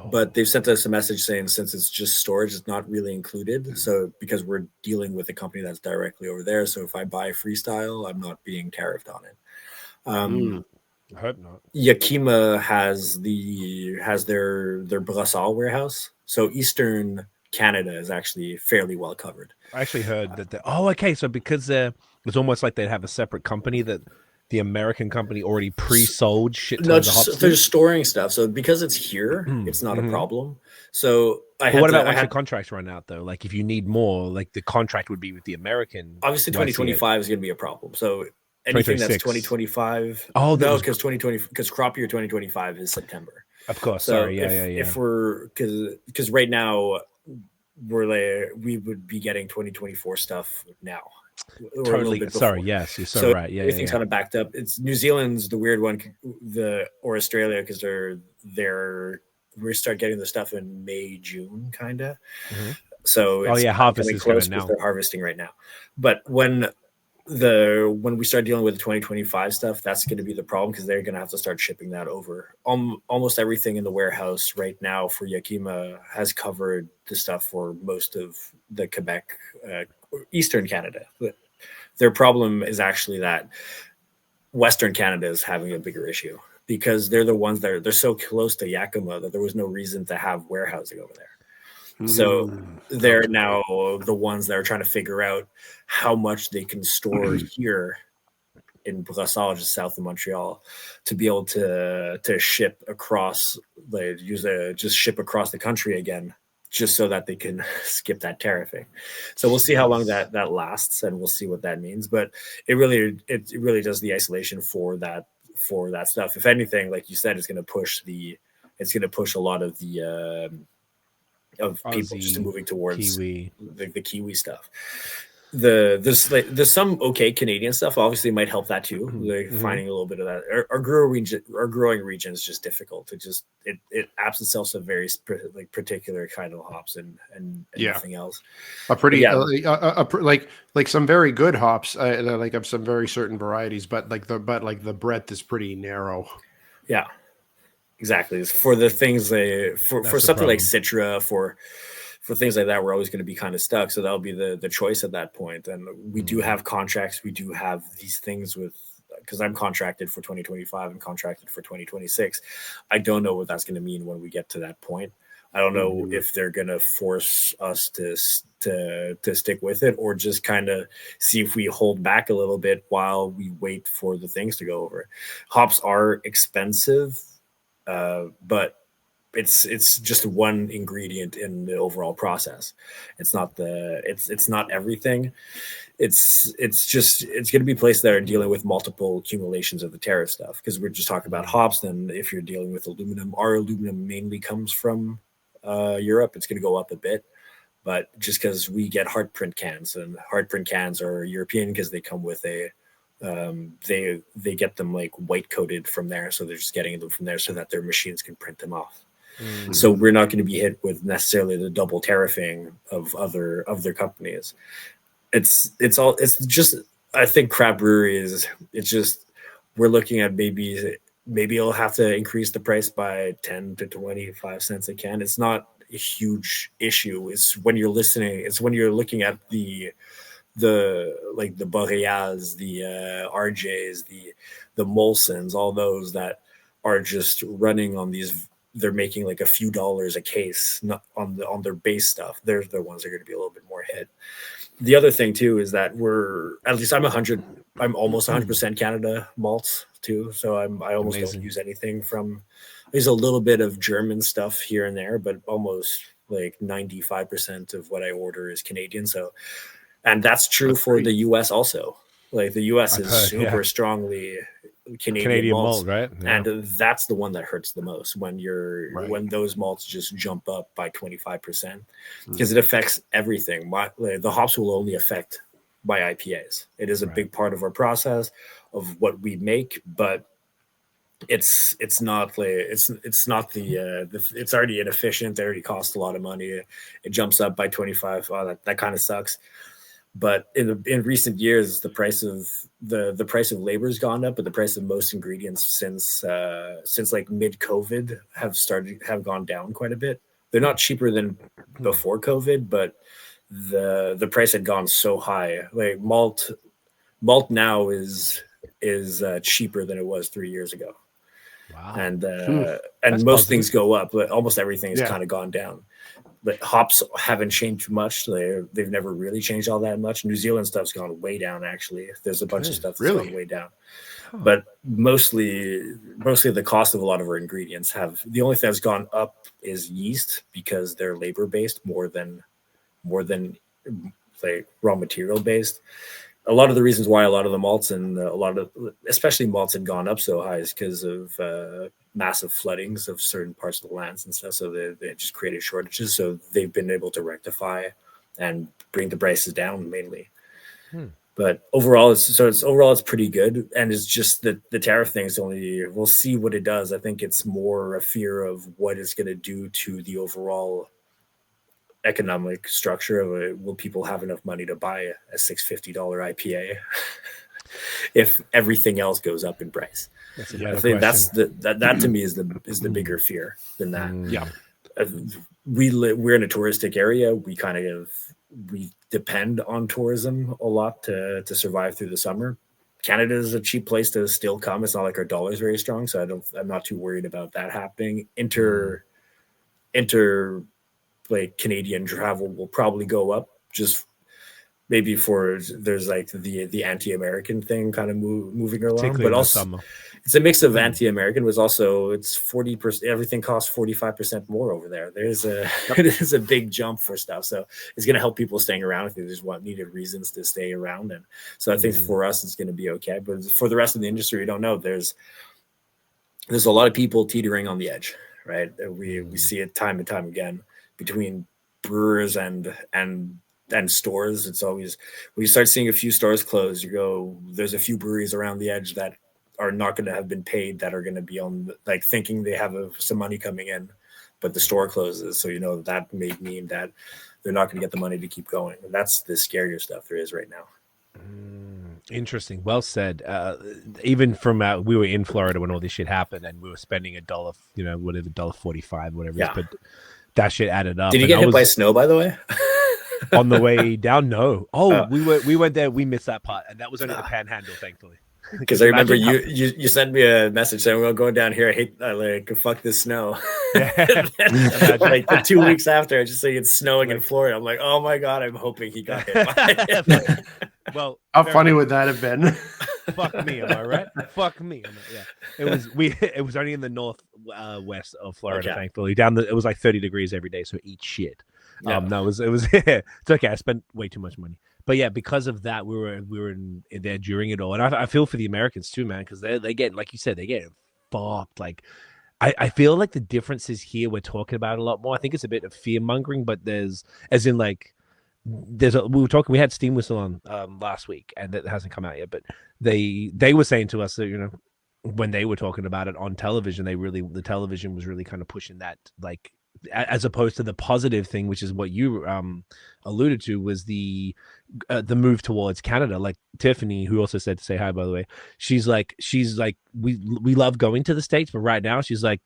but they've sent us a message saying since it's just storage, it's not really included. So because we're dealing with a company that's directly over there, so if I buy Freestyle, I'm not being tariffed on it. I hope not. Yakima has their Brassard warehouse, so Eastern Canada is actually fairly well covered. I actually heard that. So because it's almost like they have a separate company that the American company already pre-sold shit. No, they're storing stuff. So because it's here, it's not a problem. So what about once the contracts run out though? Like if you need more, like the contract would be with the American. Obviously, 2025 is going to be a problem. So anything that's 2025. Oh no, because crop year 2025 is September. Of course. So sorry. Yeah. If we're because right now we would be getting 2024 stuff now. Totally. Sorry. Yes, you're so right. Yeah, everything's kind of backed up. It's New Zealand's the weird one, or Australia, because we start getting the stuff in May, June, kind of. Mm-hmm. So it's harvest is close now. They're harvesting right now. But when we start dealing with the 2025 stuff, that's going to be the problem, because they're going to have to start shipping that over. Almost everything in the warehouse right now for Yakima has covered the stuff for most of the Quebec, Eastern Canada. But their problem is actually that Western Canada is having a bigger issue, because they're the ones they're so close to Yakima that there was no reason to have warehousing over there. So they're now the ones that are trying to figure out how much they can store here in Brossard, just south of Montreal, to be able to ship across, just ship across the country again, just so that they can skip that tariffing. So we'll see how long that lasts, and we'll see what that means. But it really does the isolation for that stuff. If anything, like you said, it's going to push a lot of the of Aussie, people just moving towards Kiwi. The Kiwi stuff. There's some okay Canadian stuff. Obviously, might help that too. Finding a little bit of that. Our growing region is just difficult. It apps itself to very particular kind of hops and nothing else. A pretty like some very good hops. Like of some very certain varieties, but the breadth is pretty narrow. Yeah. Exactly. For the things for something like Citra, for things like that, we're always going to be kind of stuck. So that'll be the choice at that point. And we do have contracts. We do have these things because I'm contracted for 2025 and contracted for 2026. I don't know what that's going to mean when we get to that point. I don't know if they're going to force us to stick with it, or just kind of see if we hold back a little bit while we wait for the things to go over. Hops are expensive. But it's just one ingredient in the overall process. It's not everything. It's going to be places that are dealing with multiple accumulations of the tariff stuff, because we're just talking about hops. Then if you're dealing with aluminum, our aluminum mainly comes from Europe. It's going to go up a bit, but just because we get hard print cans, and hard print cans are European because they come with they get them like white coated from there, so they're just getting them from there so that their machines can print them off. So we're not going to be hit with necessarily the double tariffing of other companies. It's just, I think craft brewery it's just, we're looking at maybe it'll have to increase the price by 10 to 25 cents a can. It's not a huge issue. It's when you're looking at the Boreas, the RJs, the Molsons, all those that are just running on these. They're making like a few dollars a case, not on their base stuff. They're the ones that are going to be a little bit more hit. The other thing too is that I'm almost 100% Canada malts too. So I almost don't use anything from. There's a little bit of German stuff here and there, but almost like 95% of what I order is Canadian. So. And that's true for the U.S. also. Like the U.S. is super strongly Canadian malt, right? Yeah. And that's the one that hurts the most when when those malts just jump up by 25%, because it affects everything. The hops will only affect my IPAs. It is a big part of our process of what we make, but it's not it's already inefficient. They already cost a lot of money. It jumps up by 25. Oh, that kind of sucks. But in recent years, the price of labor has gone up, but the price of most ingredients since like mid-COVID have gone down quite a bit. They're not cheaper than before COVID, but the price had gone so high. Like malt now is cheaper than it was 3 years ago. Wow. And most positive. Things go up, but almost everything has kind of gone down. But hops haven't changed much. They've never really changed all that much. New Zealand stuff's gone way down, actually. There's a bunch of stuff that's gone way down. Huh. But mostly the cost of a lot of our ingredients the only thing that's gone up is yeast, because they're labor based more than like raw material based. a lot of the reasons why a lot of the malts and especially malts had gone up so high is because of massive floodings of certain parts of the lands and stuff. So they just created shortages. So they've been able to rectify and bring the prices down mainly. But overall, it's pretty good. And it's just that the tariff thing is only, we'll see what it does. I think it's more a fear of what it's going to do to the overall economic structure of it. Will people have enough money to buy a $650 IPA if everything else goes up in price? I think that to me is the bigger fear than that. We're in a touristic area. We depend on tourism a lot to survive through the summer. Canada is a cheap place to still come. It's not like our dollar is very strong, so I'm not too worried about that happening. Like Canadian travel will probably go up, just maybe there's like the anti-American thing kind of moving along, but also it's a mix of anti-American. Was also it's 40%. Everything costs 45% more over there. It is a big jump for stuff, so it's going to help people staying around if they just needed reasons to stay around. And so I think for us it's going to be okay, but for the rest of the industry, we don't know. There's a lot of people teetering on the edge, right? We see it time and time again between brewers and stores. It's always, when you start seeing a few stores close, you go, there's a few breweries around the edge that are not going to have been paid, that are going to be on, like, thinking they have some money coming in, but the store closes. So, that may mean that they're not going to get the money to keep going. And that's the scarier stuff there is right now. Interesting. Well said. Even from we were in Florida when all this shit happened, and we were spending $1, whatever, $1.45, whatever. Yeah. But that shit added up. Did you get hit by snow, by the way? On the way down? No. We went there. We missed that part, and that was only the Panhandle, thankfully. Because I remember you sent me a message saying, "We're going down here. Fuck this snow." Like the 2 weeks after, I just say it's snowing in Florida. I'm like, oh my god, I'm hoping he got hit by it. Well, how funny would that have been? Fuck me, am I right? Fuck me. It was only in the northwest of Florida, thankfully. It was like 30 degrees every day, so eat shit. Yeah. No, it was it's okay. I spent way too much money. But yeah, because of that, we were in there during it all. And I feel for the Americans too, man, because they get, like you said, they get fucked. Like, I feel like the differences here we're talking about a lot more. I think it's a bit of fear mongering, but we had Steam Whistle on last week, and it hasn't come out yet, but they were saying to us that, when they were talking about it on television, the television was really kind of pushing that, like, as opposed to the positive thing, which is what you alluded to, was the move towards Canada. Like Tiffany, who also said to say hi, by the way, she's like we love going to the States, but right now she's like,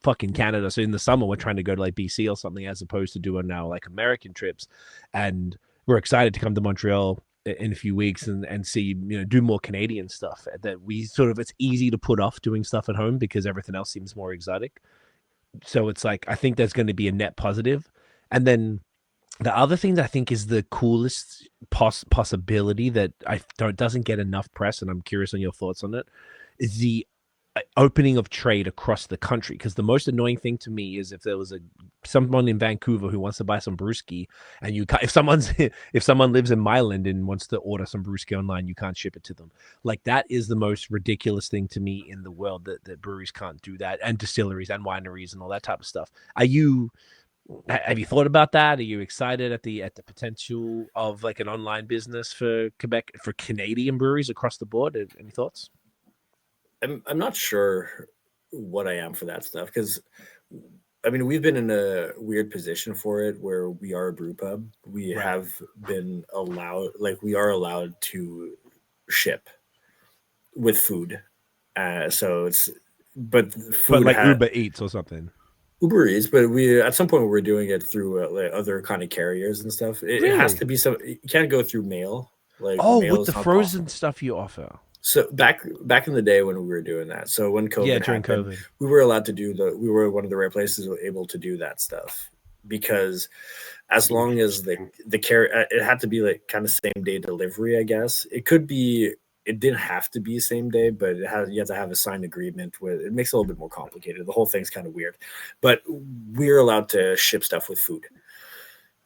fucking Canada. So in the summer we're trying to go to like BC or something, as opposed to doing now like American trips, and we're excited to come to Montreal in a few weeks and see, do more Canadian stuff. That it's easy to put off doing stuff at home because everything else seems more exotic. So it's like, I think there's going to be a net positive. And then the other thing that I think is the coolest possibility that doesn't get enough press, and I'm curious on your thoughts on it, is the opening of trade across the country. Because the most annoying thing to me is if there was someone in Vancouver who wants to buy some brewski, and if someone lives in Milan and wants to order some brewski online, you can't ship it to them. Like, that is the most ridiculous thing to me in the world, that breweries can't do that, and distilleries and wineries and all that type of stuff. Have you thought about that? Are you excited at the potential of like an online business for Quebec, for Canadian breweries across the board? Any thoughts? I'm not sure what I am for that stuff, because I mean, we've been in a weird position for it where we are a brew pub. We have been allowed, we are allowed to ship with food. But like Uber Eats or something. Uber Eats, but we at some point we were doing it through other kind of carriers and stuff. It has to be you can't go through mail. Mail with the frozen stuff you offer. So back in the day when we were doing that, so when COVID happened, COVID, we were allowed to we were one of the rare places able to do that stuff, because as long as the carrier, it had to be like kind of same day delivery, I guess. It didn't have to be same day, but you have to have a signed agreement with. It makes it a little bit more complicated. The whole thing's kind of weird, but we're allowed to ship stuff with food.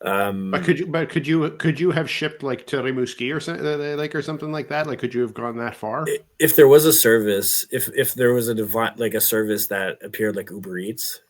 But could you have shipped like BreWskey or something or something like that? Like, could you have gone that far? If there was a service, if there was a service that appeared like Uber Eats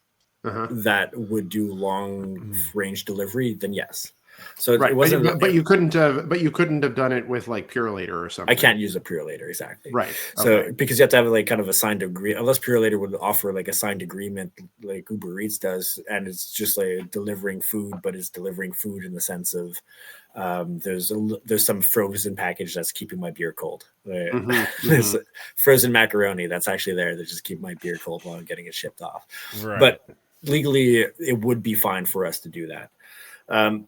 that would do long range delivery, then yes. So right, it wasn't. But you couldn't have done it with like Pure Later or something. I can't use a Pure Later exactly. Right. So because you have to have like kind of a signed agreement, unless Pure Later would offer like a signed agreement like Uber Eats does, and it's just like delivering food, but it's delivering food in the sense of there's some frozen package that's keeping my beer cold. There's frozen macaroni that's actually there that just keep my beer cold while I'm getting it shipped off. Right. But legally, it would be fine for us to do that.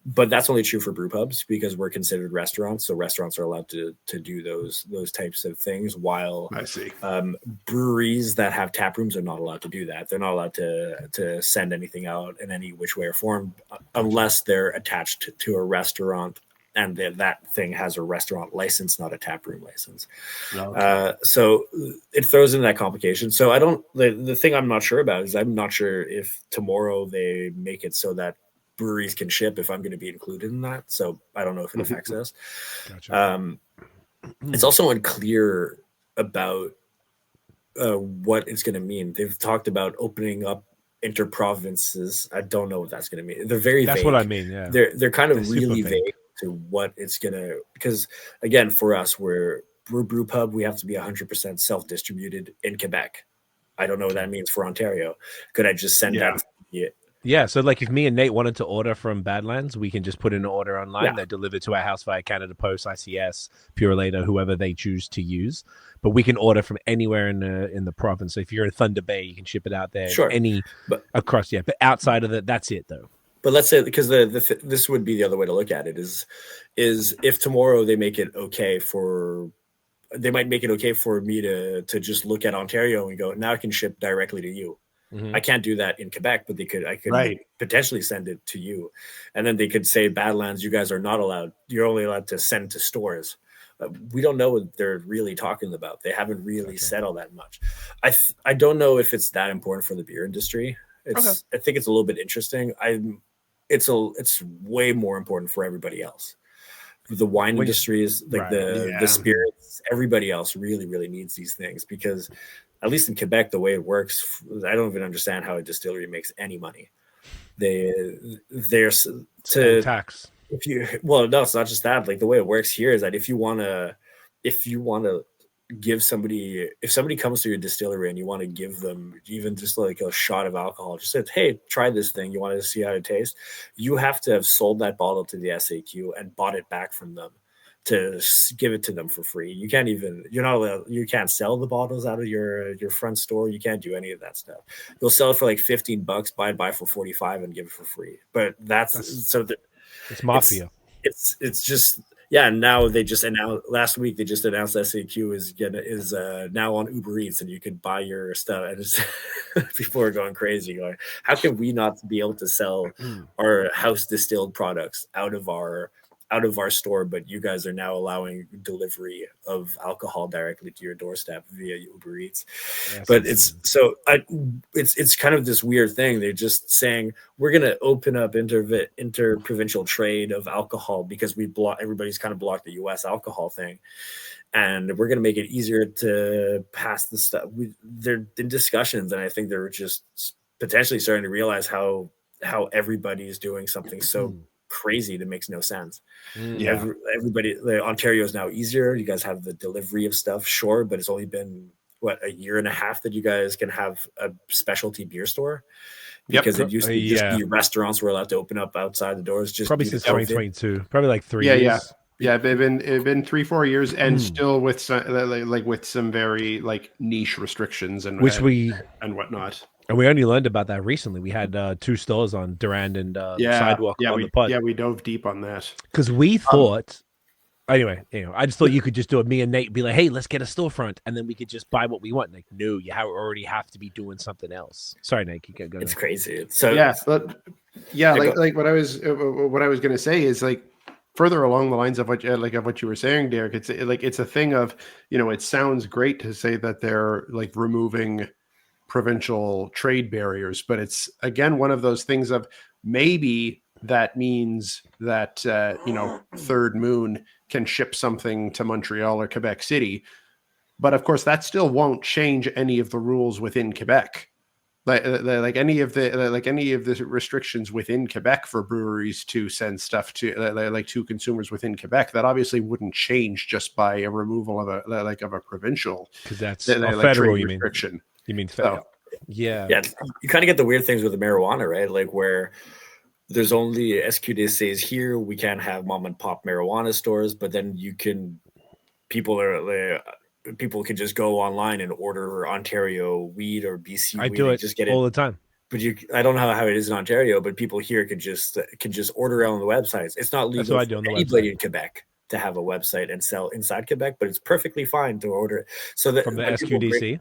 But that's only true for brew pubs because we're considered restaurants. So restaurants are allowed to do those types of things, while I see. Breweries that have tap rooms are not allowed to do that. They're not allowed to send anything out in any which way or form unless they're attached to a restaurant and that thing has a restaurant license, not a tap room license. Okay. So it throws in that complication. So the thing I'm not sure about is I'm not sure if tomorrow they make it so that breweries can ship if I'm going to be included in that. So I don't know if it affects us. Gotcha. It's also unclear about what it's going to mean. They've talked about opening up inter-provinces. I don't know what that's going to mean. They're very vague. That's what I mean. Yeah. They're kind of really vague to what it's going to, because again, for us, we're brew pub. We have to be 100% self-distributed in Quebec. I don't know what that means for Ontario. Could I just send that? Yeah, so like if me and Nate wanted to order from Badlands, we can just put in an order online. Yeah. They deliver to our house via Canada Post, ICS, Pure Later, whoever they choose to use. But we can order from anywhere in the province. So if you're in Thunder Bay, you can ship it out there. Sure. Across, yeah. But outside of that, that's it though. But let's say, because this would be the other way to look at it is if tomorrow they make it okay they might make it okay for me to just look at Ontario and go, now I can ship directly to you. I can't do that in Quebec, but I could potentially send it to you. And then they could say, Badlands, you guys are not allowed. You're only allowed to send to stores. We don't know what they're really talking about. They haven't really said all that much. I don't know if it's that important for the beer industry. I think it's a little bit interesting. It's way more important for everybody else. The wine industry is like the spirits. Everybody else really, really needs these things because at least in Quebec, the way it works, I don't even understand how a distillery makes any money. They're to tax. No, it's not just that. Like the way it works here is that if you want to give somebody, if somebody comes to your distillery and you want to give them even just like a shot of alcohol, just say, hey, try this thing. You want to see how it tastes? You have to have sold that bottle to the SAQ and bought it back from them to give it to them for free. You're not allowed, you can't sell the bottles out of your front store. You can't do any of that stuff. You'll sell it for like $15, buy for 45 and give it for free. But it's mafia. It's just, yeah. And now they just announced last week, they just announced SAQ is now on Uber Eats and you could buy your stuff. And it's people are going crazy. Going, how can we not be able to sell our house distilled products out of our store, but you guys are now allowing delivery of alcohol directly to your doorstep via Uber Eats. Yes, but it's kind of this weird thing. They're just saying we're going to open up interprovincial trade of alcohol because everybody's kind of blocked the U.S. alcohol thing, and we're going to make it easier to pass the stuff. They're in discussions, and I think they're just potentially starting to realize how everybody's doing something so crazy that makes no sense. Everybody, Ontario is now easier. You guys have the delivery of stuff, sure, but it's only been a year and a half that you guys can have a specialty beer store because it used to just be restaurants were allowed to open up outside the doors. Just probably since 2022, probably like 3 years. Yeah, it's been 3-4 years, and still with some very like niche restrictions and whatnot. And we only learned about that recently. We had 2 stores on Durand and Sidewalk on the pod. Yeah, we dove deep on that. Because we thought, anyway, I just thought you could just do it. Me and Nate be like, hey, let's get a storefront. And then we could just buy what we want. Like, no, you already have to be doing something else. Sorry, Nate, you can't go. It's crazy. Like what I was going to say is like, further along the lines of what you were saying, Derek, it's a thing of, it sounds great to say that they're like removing provincial trade barriers, but it's again one of those things of maybe that means that, Third Moon can ship something to Montreal or Quebec City. But of course, that still won't change any of the rules within Quebec. Like any of the restrictions within Quebec for breweries to send stuff to to consumers within Quebec, that obviously wouldn't change just by a removal of a provincial, because that's a federal restriction. You mean federal? Yeah. You kind of get the weird things with the marijuana, right? Like where there's only SQD says here we can't have mom and pop marijuana stores, but then people can just go online and order Ontario weed or BC weed. I do it just get all the time. But I don't know how it is in Ontario, but people here can just order on the websites. It's not legal for anybody in Quebec to have a website and sell inside Quebec, but it's perfectly fine to order it. So that from the SQDC,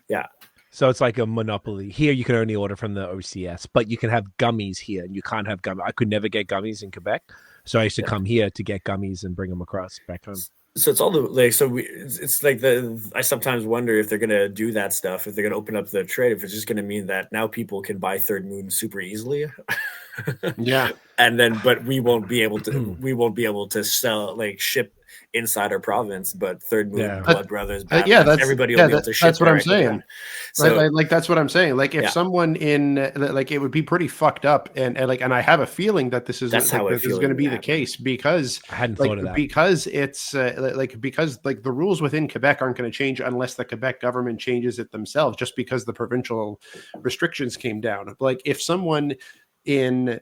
yeah. So it's like a monopoly. Here you can only order from the OCS, but you can have gummies here, and you can't have gummies. I could never get gummies in Quebec, so I used to come here to get gummies and bring them across back home. So it's all I sometimes wonder if they're gonna do that stuff, if they're gonna open up the trade, if it's just gonna mean that now people can buy Third Moon super easily. Yeah. And then but we won't be able to sell, ship inside our province, but Third Moon Blood Brothers, everybody will be able to ship. That's what I'm saying. So, that's what I'm saying. Like if someone in it would be pretty fucked up, and I have a feeling that this is going to be the case, because I hadn't thought of that. Because it's because the rules within Quebec aren't going to change unless the Quebec government changes it themselves, just because the provincial restrictions came down. Like if someone in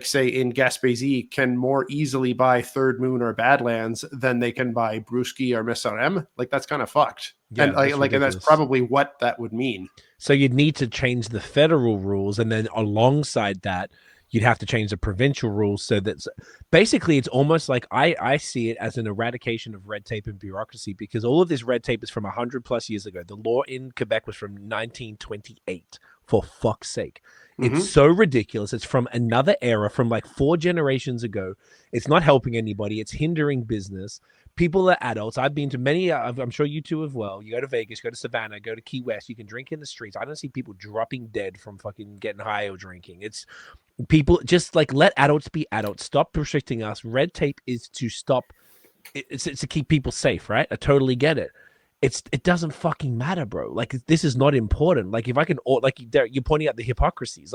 say in Gaspésie can more easily buy Third Moon or Badlands than they can buy BreWskey or Mesarem, that's kind of fucked. Yeah, and that's probably what that would mean. So you'd need to change the federal rules, and then alongside that you'd have to change the provincial rules, so that basically it's almost like I see it as an eradication of red tape and bureaucracy, because all of this red tape is from 100+ years ago. The law in Quebec was from 1928, for fuck's sake. It's so ridiculous. It's from another era, from 4 generations ago. It's not helping anybody. It's hindering business. People are adults. I've been to many, I'm sure you two as well. You go to Vegas, go to Savannah, go to Key West. You can drink in the streets. I don't see people dropping dead from fucking getting high or drinking. It's people just let adults be adults. Stop restricting us. Red tape is to stop. It's to keep people safe, right? I totally get it. It doesn't fucking matter, bro. This is not important. If I can, Derek, you're pointing out the hypocrisies.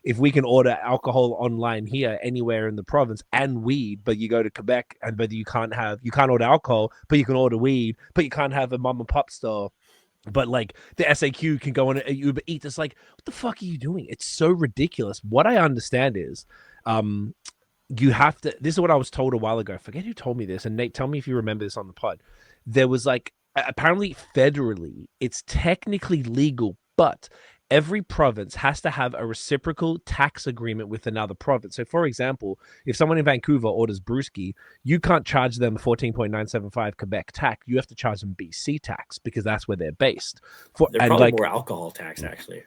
If we can order alcohol online here, anywhere in the province, and weed, but you go to Quebec but you can't order alcohol, but you can order weed, but you can't have a mom and pop store. But the SAQ can go on Uber Eats. It's what the fuck are you doing? It's so ridiculous. What I understand is, you have to. This is what I was told a while ago. I forget who told me this. And Nate, tell me if you remember this on the pod. There was apparently federally it's technically legal, but every province has to have a reciprocal tax agreement with another province. So for example, if someone in Vancouver orders BreWskey, you can't charge them 14.975 Quebec tax. You have to charge them BC tax, because that's where they're based. They're probably more alcohol tax, actually,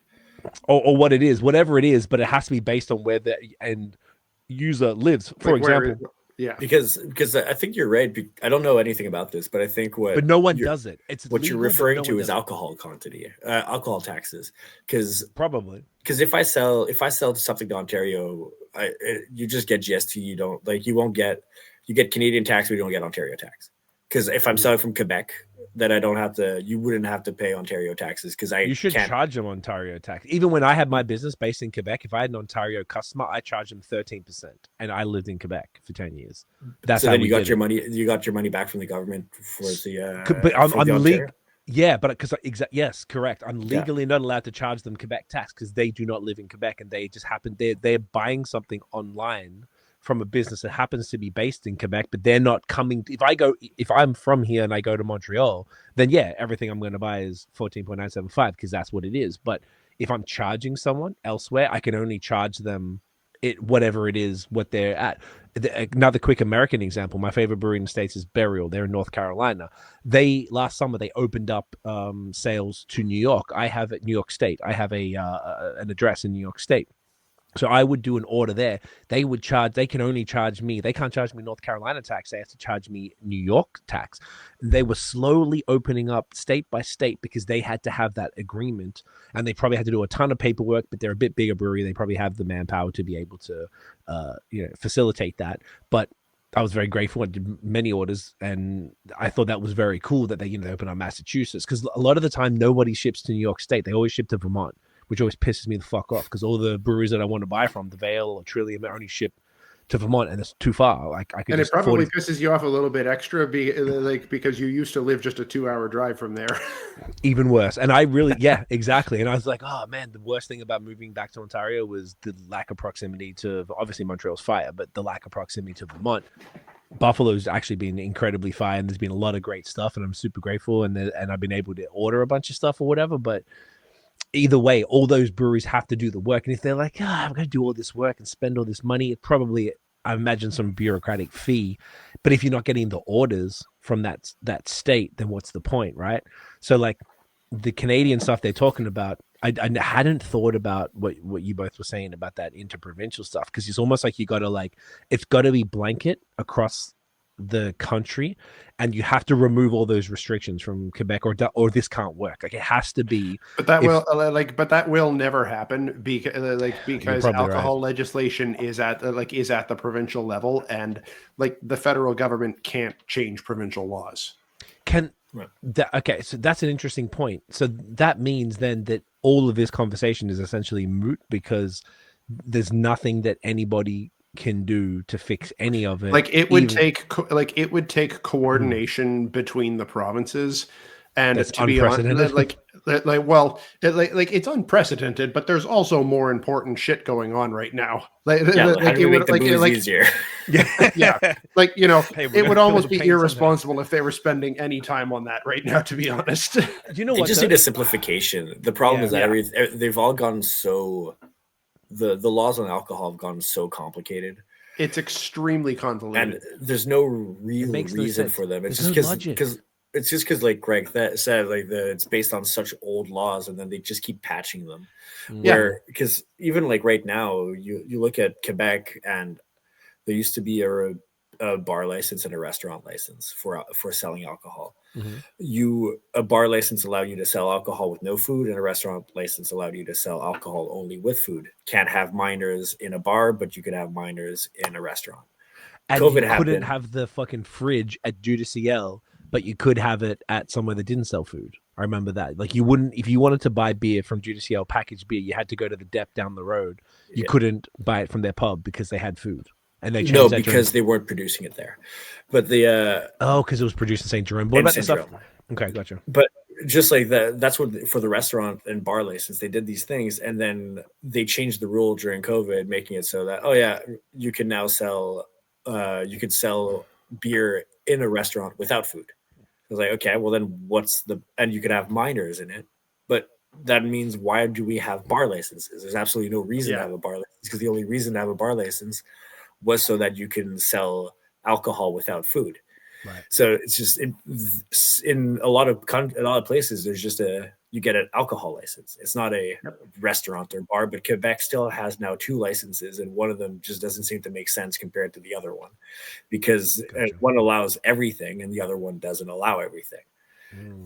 or what it is, whatever it is, but it has to be based on where the end user lives. For example. Yeah, because I think you're right. I don't know anything about this, but I think but no one does it. It's what legal, you're referring to is alcohol quantity, alcohol taxes. Because if I sell something to Ontario, you just get GST. You don't you get Canadian tax, but you don't get Ontario tax. Because if I'm selling from Quebec, then you wouldn't have to pay Ontario taxes, because you should charge them Ontario tax. Even when I had my business based in Quebec, if I had an Ontario customer, I charged them 13%, and I lived in Quebec for 10 years. That's how then you got your money. You got your money back from the government for the. But I'm legal. Yeah, but yes, correct. I'm legally not allowed to charge them Quebec tax, because they do not live in Quebec, and they just happen they're buying something online from a business that happens to be based in Quebec, but they're not coming. If I'm from here and I go to Montreal, then everything I'm going to buy is 14.975, because that's what it is. But if I'm charging someone elsewhere, I can only charge them whatever it is, what they're at. Another quick American example, my favorite brewery in the States is Burial. They're in North Carolina. Last summer, they opened up sales to New York. I have at New York State. I have an address in New York State. So I would do an order there. They can only charge me. They can't charge me North Carolina tax. They have to charge me New York tax. They were slowly opening up state by state because they had to have that agreement, and they probably had to do a ton of paperwork, but they're a bit bigger brewery. They probably have the manpower to be able to, facilitate that. But I was very grateful. I did many orders, and I thought that was very cool that they opened up Massachusetts, because a lot of the time nobody ships to New York State. They always ship to Vermont, which always pisses me the fuck off, because all the breweries that I want to buy from, the Vale or Trillium, only ship to Vermont, and it's too far. Like I could. And it probably pisses you off a little bit extra, because you used to live just a 2-hour drive from there. Even worse. And I really, yeah, exactly. And I was like, oh man, the worst thing about moving back to Ontario was the lack of proximity to, obviously Montreal's fire, but the lack of proximity to Vermont. Buffalo's actually been incredibly fine. There's been a lot of great stuff, and I'm super grateful. And I've been able to order a bunch of stuff or whatever, but either way, all those breweries have to do the work. And if they're like, I'm going to do all this work and spend all this money, it probably, I imagine, some bureaucratic fee. But if you're not getting the orders from that state, then what's the point, right? So like the Canadian stuff they're talking about, I hadn't thought about what you both were saying about that interprovincial stuff, because it's almost like it's got to be blanket across the country, and you have to remove all those restrictions from Quebec, or this can't work. Like it has to be. But that will never happen because alcohol legislation is at the provincial level, and like the federal government can't change provincial laws. Okay, so that's an interesting point. So that means then that all of this conversation is essentially moot, because there's nothing that anybody can do to fix any of it. It would take coordination between the provinces, and that's to be honest, it's unprecedented, but there's also more important shit going on right now. Easier. Yeah. It would almost be irresponsible if they were spending any time on that right now, to be honest. You know what? They just need a simplification. The problem is that they've all gone so. The laws on alcohol have gone so complicated. It's extremely convoluted, and there's no real reason for them. It's just because like Greg said, it's based on such old laws, and then they just keep patching them. Because even like right now, you look at Quebec, and there used to be a bar license and a restaurant license for selling alcohol. Mm-hmm. A bar license allowed you to sell alcohol with no food, and a restaurant license allowed you to sell alcohol only with food. Can't have minors in a bar, but you could have minors in a restaurant. And COVID you couldn't have the fucking fridge at Judiciel, but you could have it at somewhere that didn't sell food. I remember that. Like you wouldn't, if you wanted to buy beer from Judiciel, packaged beer, you had to go to the dep down the road. You couldn't buy it from their pub because they had food. And they changed because they weren't producing it there. But because it was produced in St. Jerome. What about the stuff? Okay, gotcha. But just like that's what for the restaurant and bar license, they did these things, and then they changed the rule during COVID, making it so that you can now sell beer in a restaurant without food. I was like, okay, well then and you could have minors in it, but that means why do we have bar licenses? There's absolutely no reason to have a bar license, because the only reason to have a bar license was so that you can sell alcohol without food. Right. So it's just in a lot of places, there's just you get an alcohol license. It's not a restaurant or bar, but Quebec still has now 2 licenses, and one of them just doesn't seem to make sense compared to the other one, because one allows everything and the other one doesn't allow everything.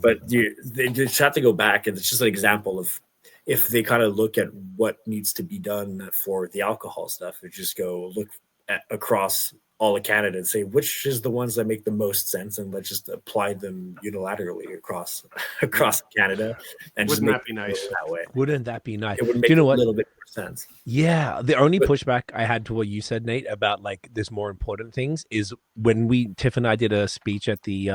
But they just have to go back, and it's just an example of if they kind of look at what needs to be done for the alcohol stuff, and just go look across all of Canada and say which is the ones that make the most sense, and let's just apply them unilaterally across Canada. And wouldn't that be nice? That way. Wouldn't that be nice? It would make a little bit more sense. Yeah, the only pushback I had to what you said, Nate, about like there's more important things is when Tiff and I did a speech at the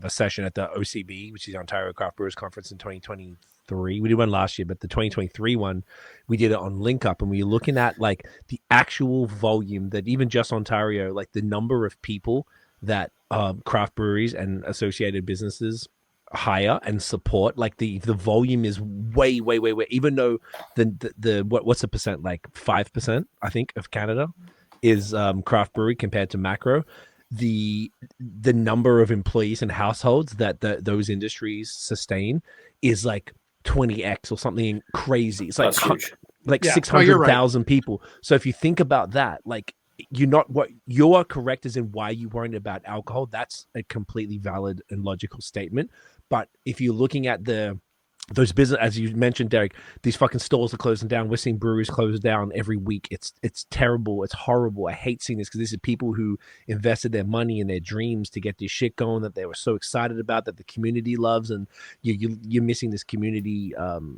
session at the OCB, which is the Ontario Craft Brewers Conference in 2023. We did one last year, but the 2023 one, we did it on Link Up, and we were looking at like the actual volume that even just Ontario, like the number of people that craft breweries and associated businesses hire and support, like the volume is way, even though what's the percent, like 5%, I think, of Canada is craft brewery compared to macro. The number of employees and households that those industries sustain is like 20x or something crazy. It's like like Yeah. 600,000 people. So if you think about that, like, you're not what you are correct as in why you worried about alcohol. That's a completely valid and logical statement. But if you're looking at those business, as you mentioned, Derek, these fucking stores are closing down. We're seeing breweries close down every week. It's terrible. It's horrible. I hate seeing this because these are people who invested their money and their dreams to get this shit going that they were so excited about, that the community loves, and you're missing this community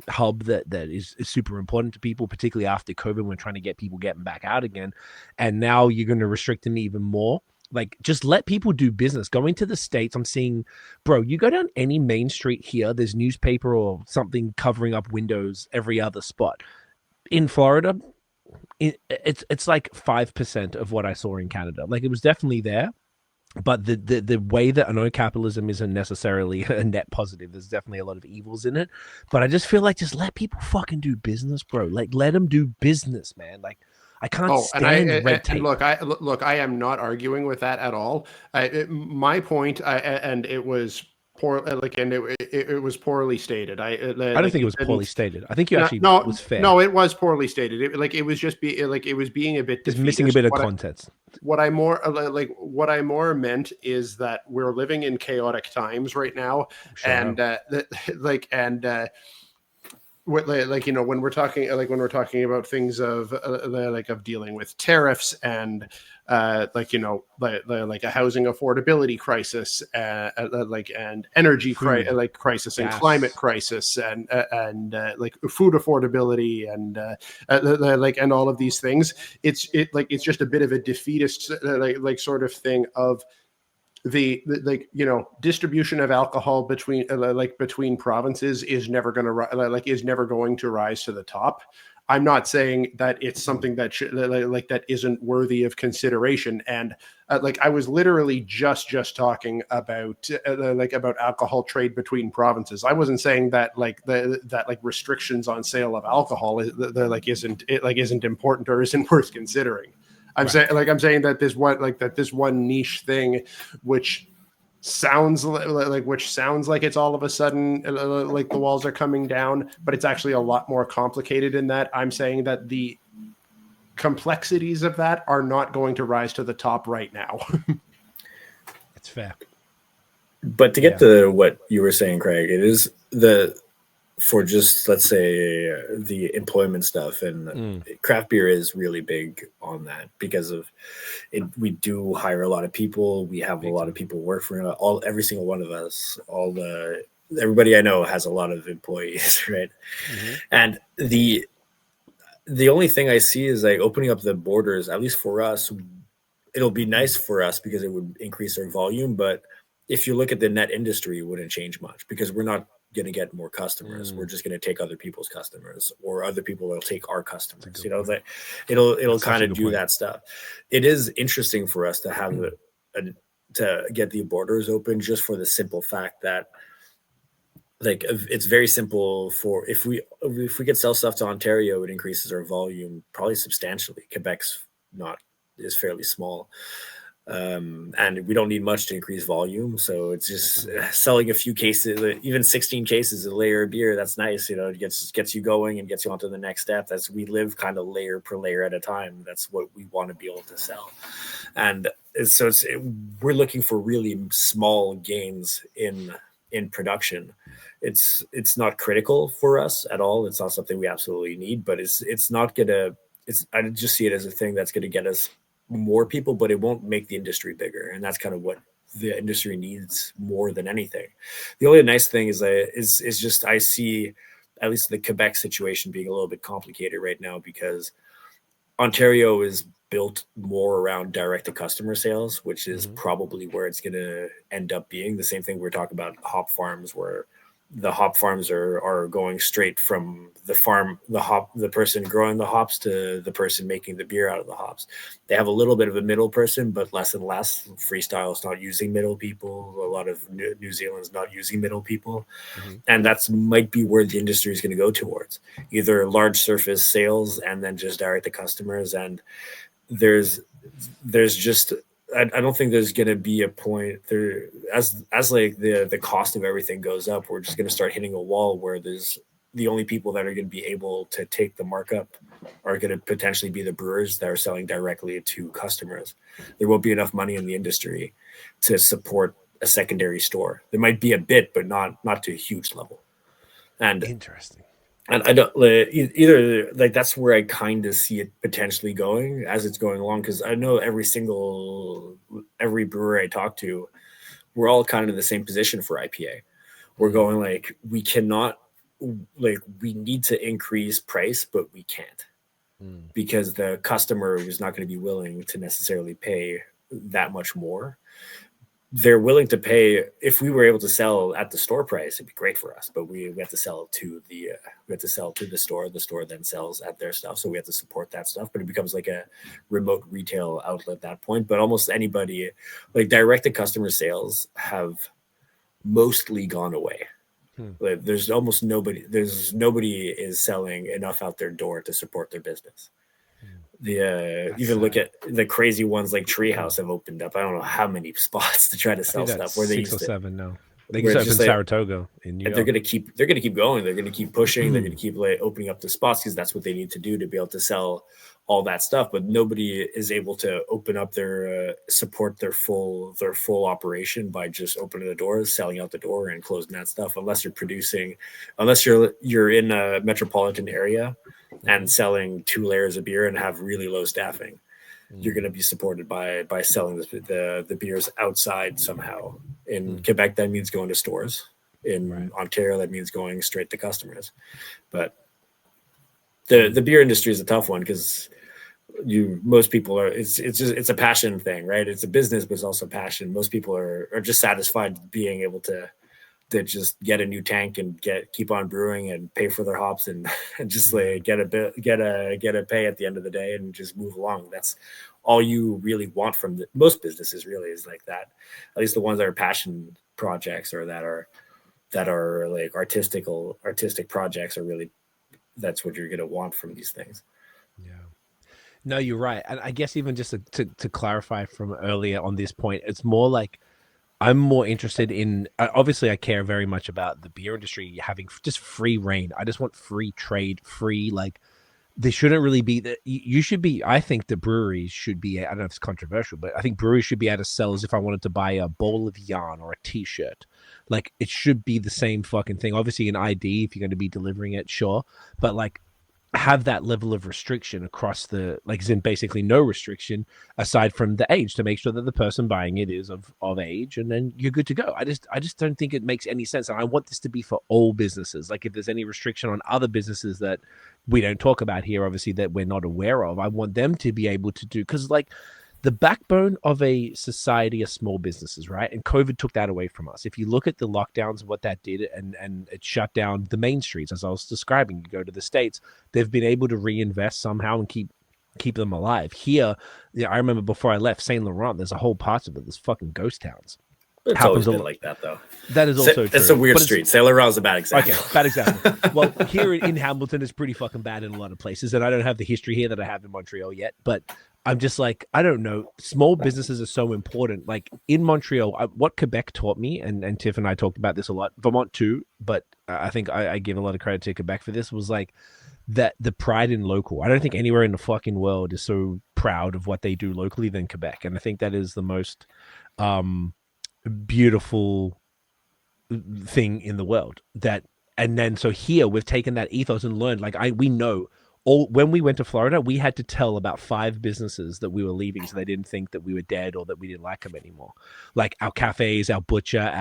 hub that is super important to people, particularly after COVID. We're trying to get people getting back out again, and now you're going to restrict them even more. Like, just let people do business. Going to the States, I'm seeing, bro, you go down any main street here, there's newspaper or something covering up windows every other spot. In Florida, it's like 5% of what I saw in Canada. Like, it was definitely there, but the way that I know capitalism isn't necessarily a net positive. There's definitely a lot of evils in it, but I just feel like just let people fucking do business, bro. Like, let them do business, man. Like, I can't stand red tape. Look, I am not arguing with that at all. My point, and it was poor, like, and it was poorly stated. I don't think it was poorly stated. I think you actually was fair. No, it was poorly stated. It was just it was being a bit just missing a bit of context. What I more meant is that we're living in chaotic times right now, sure. And when we're talking about things of dealing with tariffs and like a housing affordability crisis, and energy crisis and climate crisis and like food affordability and all of these things, it's just a bit of a defeatist sort of thing of the distribution of alcohol between provinces is never going to rise to the top. I'm not saying that it's something that should that isn't worthy of consideration. And I was literally just talking about alcohol trade between provinces. I wasn't saying that that restrictions on sale of alcohol isn't important or isn't worth considering. I'm saying that this one niche thing, which sounds like it's all of a sudden like the walls are coming down, but it's actually a lot more complicated in that. I'm saying that the complexities of that are not going to rise to the top right now. It's fair. But to get to what you were saying, Craig, it is for just, let's say, the employment stuff, and craft beer is really big on that because of it. We do hire a lot of people. We have a lot of people work for every single one of us. Everybody I know has a lot of employees, right? Mm-hmm. And the only thing I see is like opening up the borders, at least for us, it'll be nice for us because it would increase our volume. But if you look at the net industry, it wouldn't change much because we're not going to get more customers. We're just going to take other people's customers, or other people will take our customers. That it'll kind of do that stuff. It is interesting for us to have to get the borders open, just for the simple fact that it's very simple. For if we could sell stuff to Ontario, it increases our volume probably substantially. Quebec's is fairly small. And we don't need much to increase volume, so it's just selling a few cases, even 16 cases of layer of beer. That's nice, it gets you going and gets you onto the next step. As we live kind of layer per layer at a time. That's what we want to be able to sell, and so we're looking for really small gains in production. It's not critical for us at all. It's not something we absolutely need, but it's not gonna. I just see it as a thing that's gonna get us more people, but it won't make the industry bigger, and that's kind of what the industry needs more than anything. The only nice thing is just I see at least the Quebec situation being a little bit complicated right now, because Ontario is built more around direct to customer sales, which is probably where it's going to end up being. The same thing we're talking about hop farms, where the hop farms are going straight from the farm, the person growing the hops to the person making the beer out of the hops. They have a little bit of a middle person, but less and less. Freestyle is not using middle people. A lot of New Zealand's not using middle people. And that's might be where the industry is going to go towards, either large surface sales and then just direct to customers. And there's just, I don't think there's going to be a point there as like the cost of everything goes up. We're just going to start hitting a wall where there's the only people that are going to be able to take the markup are going to potentially be the brewers that are selling directly to customers. There won't be enough money in the industry to support a secondary store. There might be a bit, but not to a huge level. And interesting. And I don't either, like, that's where I kind of see it potentially going as it's going along, because I know every brewer I talk to, we're all kind of in the same position for IPA. We're going like, we cannot, like, we need to increase price, but we can't because the customer is not going to be willing to necessarily pay that much more. They're willing to pay. If we were able to sell at the store price, it'd be great for us. But we have to sell to the store. The store then sells at their stuff, so we have to support that stuff. But it becomes like a remote retail outlet at that point. But almost anybody, like, direct to customer sales, have mostly gone away. Like, there's almost nobody. There's nobody is selling enough out their door to support their business. Even look at the crazy ones like Treehouse have opened up. I don't know how many spots to try to sell stuff. Where they 6 or 7 now. They can open Saratoga in New York. They're gonna keep going. They're gonna keep pushing. They're gonna keep, like, opening up the spots because that's what they need to do to be able to sell all that stuff. But nobody is able to open up their support their full operation by just opening the doors, selling out the door, and closing that stuff. Unless you're in a metropolitan area and selling 2 layers of beer and have really low staffing, you're going to be supported by selling the beers outside somehow. In Quebec, that means going to stores. In Ontario, that means going straight to customers. But the beer industry is a tough one because most people are, it's a passion thing, right? It's a business, but it's also passion. Most people are just satisfied being able to just get a new tank and keep on brewing and pay for their hops and just like get a pay at the end of the day and just move along. That's all you really want from most businesses, really, is like that. At least the ones that are passion projects or that are like artistic projects are really, that's what you're going to want from these things. Yeah. No, you're right. And I guess even just to clarify from earlier on this point, it's more like, I'm more interested in, obviously I care very much about the beer industry having just free reign. I just want free trade, like, there shouldn't really be that. You should be, I think the breweries should be, I don't know if it's controversial, but I think breweries should be able to sell as if I wanted to buy a bowl of yarn or a t-shirt. Like, it should be the same fucking thing. Obviously an ID, if you're going to be delivering it, sure. But like, have that level of restriction across the, like, as in basically no restriction aside from the age, to make sure that the person buying it is of age, and then you're good to go. I just don't think it makes any sense. And I want this to be for all businesses. Like, if there's any restriction on other businesses that we don't talk about here, obviously, that we're not aware of, I want them to be able to do, because, like, the backbone of a society are small businesses, right? And COVID took that away from us. If you look at the lockdowns, what that did, and it shut down the main streets, as I was describing. You go to the States, they've been able to reinvest somehow and keep them alive. Here, I remember before I left Saint Laurent, there's a whole part of it. There's fucking ghost towns. It's always been like that, though. That is also true. It's a weird street. Saint Laurent is a bad example. Okay, bad example. Well, here in Hamilton, it's pretty fucking bad in a lot of places, and I don't have the history here that I have in Montreal yet, but I'm just like, I don't know. Small businesses are so important. Like, in Montreal, what Quebec taught me, and Tiff and I talked about this a lot, Vermont too, but I think I give a lot of credit to Quebec for this, was like that the pride in local. I don't think anywhere in the fucking world is so proud of what they do locally than Quebec. And I think that is the most beautiful thing in the world. And then so here we've taken that ethos and learned, like, we know. When we went to Florida, we had to tell about 5 businesses that we were leaving, so they didn't think that we were dead or that we didn't like them anymore. Like our cafes, our butcher,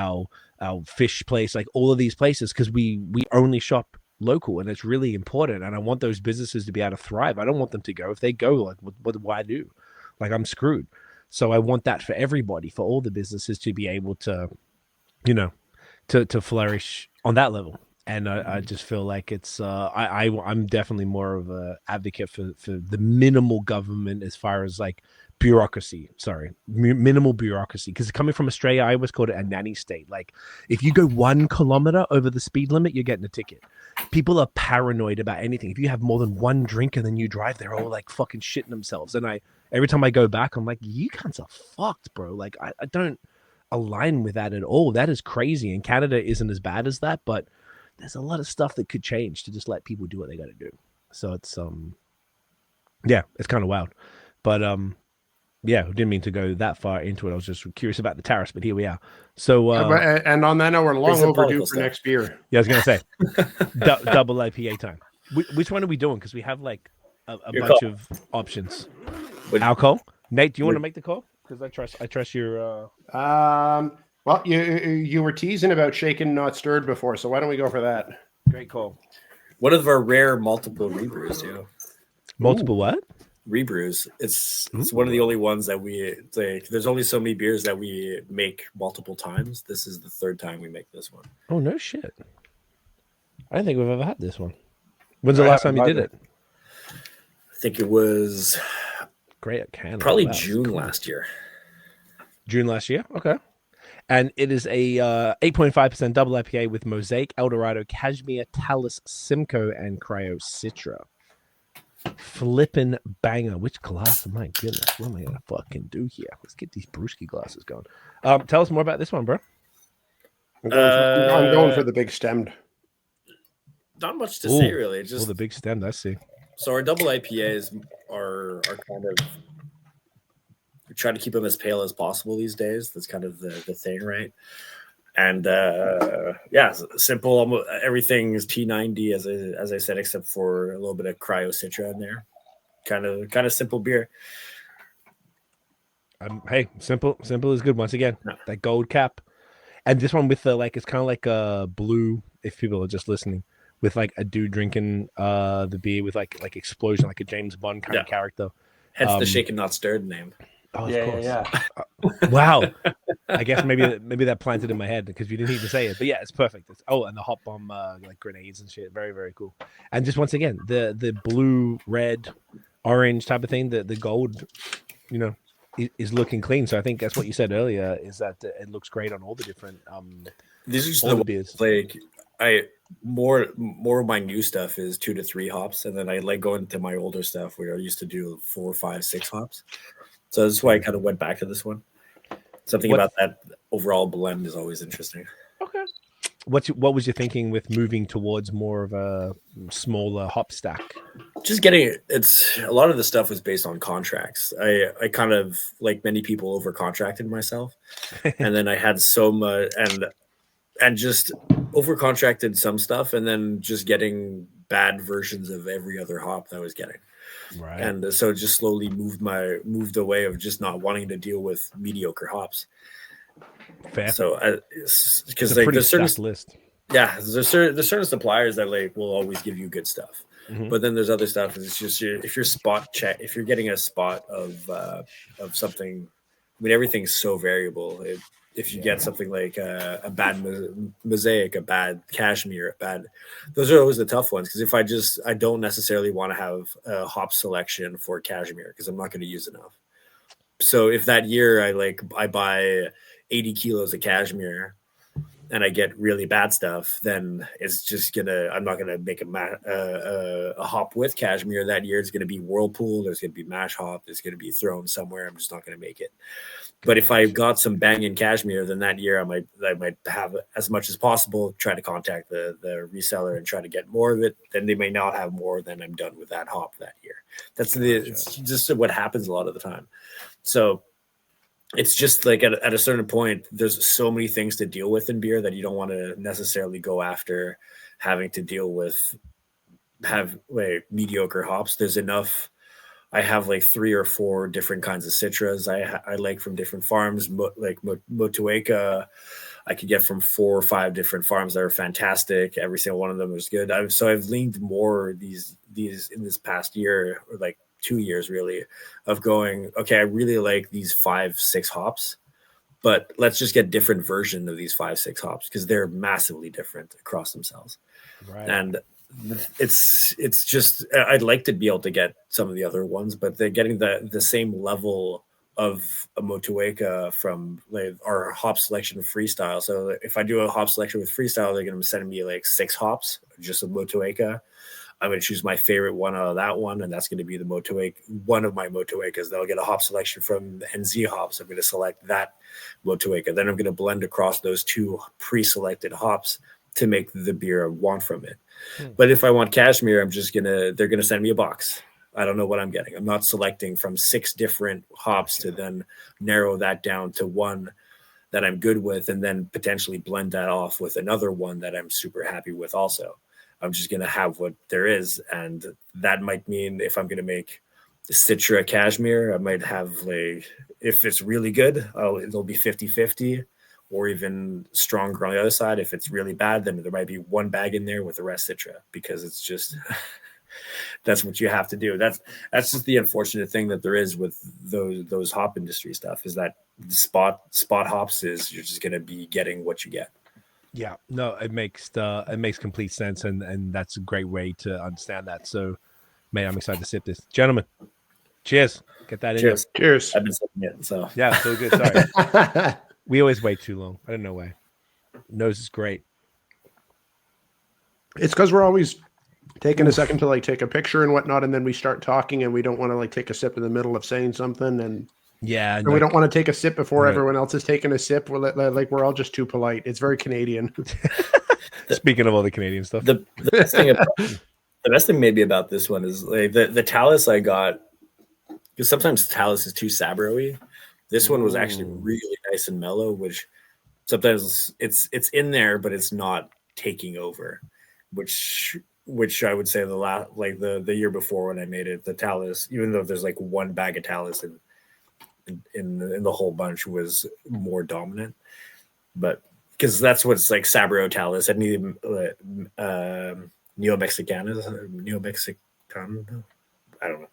our fish place, like all of these places, because we only shop local, and it's really important. And I want those businesses to be able to thrive. I don't want them to go. If they go, like, what do I do? Like, I'm screwed. So I want that for everybody, for all the businesses to be able to, to flourish on that level. And I just feel like it's I'm definitely more of a advocate for the minimal government as far as like bureaucracy. Minimal bureaucracy. Because coming from Australia, I always called it a nanny state. Like, if you go 1 kilometer over the speed limit, you're getting a ticket. People are paranoid about anything. If you have more than 1 drink and then you drive, they're all like fucking shitting themselves. And every time I go back, I'm like, you cunts are fucked, bro. Like, I don't align with that at all. That is crazy. And Canada isn't as bad as that, but there's a lot of stuff that could change to just let people do what they got to do. So it's yeah, it's kind of wild. But yeah, didn't mean to go that far into it. I was just curious about the tariffs, but here we are. So and on that note, we're long overdue for next beer. Yeah, I was gonna say double IPA time. Which one are we doing? Because we have like a bunch of options. Alcohol. Nate, do you want to make the call? Because I trust your. Well, you were teasing about shaken, not stirred before, so why don't we go for that? Great call. One of our rare multiple rebrews, too. Multiple what? Rebrews. It's one of the only ones that we like. There's only so many beers that we make multiple times. This is the third time we make this one. Oh no shit! I don't think we've ever had this one. When's the last time you did it? I think it was great at Canada. Probably June last year. June last year. Okay. And it is a 8.5% double IPA with Mosaic, Eldorado, Cashmere, Talus, Simcoe, and Cryo Citra. Flippin' banger. Which glass? My goodness. What am I going to fucking do here? Let's get these BreWskey glasses going. Tell us more about this one, bro. I'm going for the big stemmed. Not much to say, really. Just the big stemmed, I see. So our double IPAs are kind of... We try to keep them as pale as possible these days. That's kind of the thing, right? And yeah, simple. Everything is T90, as I said, except for a little bit of Cryo Citra in there. Kind of simple beer. Hey, simple is good. Once again, that gold cap, and this one with the like, it's kind of like a blue. If people are just listening, with like a dude drinking the beer with like explosion, like a James Bond kind of character. Hence the shaken not stirred name. Oh, yeah. Wow. I guess maybe that planted in my head because we didn't even say it. But yeah, it's perfect. And the hot bomb like grenades and shit. Very, very cool. And just once again, the blue, red, orange type of thing, the gold, is looking clean. So I think that's what you said earlier, is that it looks great on all the different these are just the beers. Like more of my new stuff is 2 to 3 hops, and then I like going to my older stuff where I used to do 4, 5, 6 hops. So that's why I kind of went back to this one. Something about that overall blend is always interesting. Okay. What was your thinking with moving towards more of a smaller hop stack? Just getting it's a lot of the stuff was based on contracts. I kind of, like many people, over contracted myself, and then I had so much and just over contracted some stuff, and then just getting bad versions of every other hop that I was getting. Right. And so just slowly moved away of just not wanting to deal with mediocre hops. Fair. So because like there's certain list. Yeah, there's certain suppliers that like will always give you good stuff. Mm-hmm. But then there's other stuff. It's just if you're getting a spot of something, I mean, everything's so variable. If you get something like a bad mosaic, a bad cashmere, those are always the tough ones. Because I don't necessarily want to have a hop selection for cashmere because I'm not going to use enough. So if that year I buy 80 kilos of cashmere and I get really bad stuff, then it's just I'm not gonna make a hop with cashmere that year. It's gonna be Whirlpool. There's gonna be mash hop. It's gonna be thrown somewhere. I'm just not gonna make it. But if I got some banging cashmere, then that year I might have as much as possible. Try to contact the reseller and try to get more of it. Then they may not have more. Then I'm done with that hop that year. It's just what happens a lot of the time. So it's just like at a certain point, there's so many things to deal with in beer that you don't want to necessarily go after having to deal with mediocre hops. There's enough. I have like 3 or 4 different kinds of citras I like from different farms, like Motueka. I could get from 4 or 5 different farms that are fantastic. Every single one of them is good. I've leaned more these in this past year, or like 2 years really, of going, okay, I really like these 5, 6 hops, but let's just get different version of these 5, 6 hops because they're massively different across themselves. Right. And it's just, I'd like to be able to get some of the other ones, but they're getting the same level of a Motueka from like our hop selection freestyle. So if I do a hop selection with freestyle, they're going to send me like 6 hops, just a Motueka. I'm going to choose my favorite one out of that one, and that's going to be the Motueka, one of my Motuekas. They'll get a hop selection from the NZ hops. I'm going to select that Motueka. Then I'm going to blend across those 2 pre-selected hops to make the beer I want from it. But if I want cashmere, they're gonna send me a box. I don't know what I'm getting. I'm not selecting from 6 different hops to then narrow that down to one that I'm good with, and then potentially blend that off with another one that I'm super happy with also. I'm just going to have what there is. And that might mean if I'm going to make Citra cashmere, I might have, like, if it's really good, it'll be 50-50, or even stronger on the other side. If it's really bad, then there might be one bag in there with the rest Citra, because it's just that's what you have to do. That's just the unfortunate thing that there is with those hop industry stuff, is that spot hops is you're just going to be getting what you get. Yeah, no, it makes complete sense, and that's a great way to understand that. So, mate, I'm excited to sip this, gentlemen. Cheers. Get that in. Cheers. I've been sipping it, so yeah, so good. Sorry, we always wait too long. I don't know why. Nose is great. It's because we're always taking a second to like take a picture and whatnot, and then we start talking, and we don't want to like take a sip in the middle of saying something, and we don't want to take a sip before everyone else is taking a sip. We're all just too polite. It's very Canadian. Speaking of all the Canadian stuff, the best thing maybe about this one is like the Talus I got, because sometimes Talus is too Sabro-y. This one was actually really nice and mellow, which sometimes it's in there, but it's not taking over, which I would say the year before when I made it, the Talus, even though there's like one bag of Talus in the whole bunch, was more dominant. But because that's what's like Sabro Talus and Neo-Mexican. I don't know.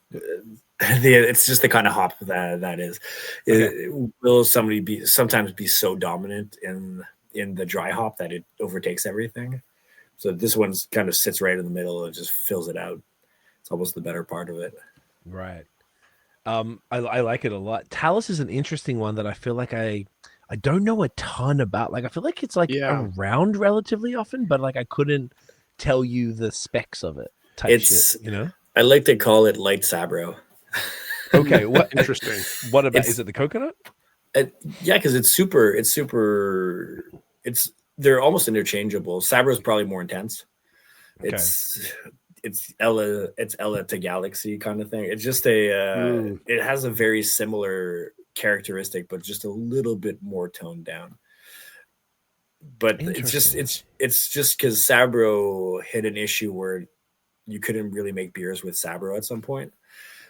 It's just the kind of hop that is. Okay. Will sometimes be so dominant in the dry hop that it overtakes everything. So this one's kind of sits right in the middle and just fills it out. It's almost the better part of it. Right. I like it a lot. Talus is an interesting one that I feel like I don't know a ton about. Like I feel like it's like around relatively often, but like I couldn't tell you the specs of it. Shit, you know? I like to call it light Sabro. Okay, what interesting. What about is it the coconut? Yeah, because they're almost interchangeable. Sabro is probably more intense. Okay. It's Ella to Galaxy kind of thing. It's just it has a very similar characteristic, but just a little bit more toned down. But it's just because Sabro hit an issue where you couldn't really make beers with Sabro at some point.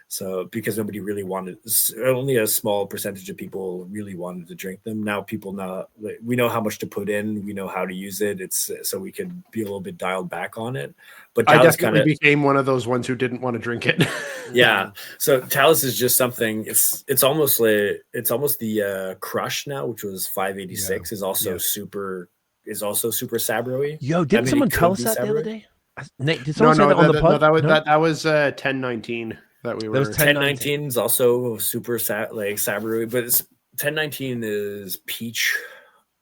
So because nobody really wanted, only a small percentage of people really wanted to drink them. Now we know how much to put in, we know how to use it. It's so we could be a little bit dialed back on it. But Talus I definitely became one of those ones who didn't want to drink it. Yeah. So Talus is just something. It's almost the Crush now, which was 586, is also super Sabro-y. Yo, didn't someone tell us that the other day? Nate, did someone say that on the pod? That was 1019 that we were. 1019 is also super Sabro-y, but 1019 is peach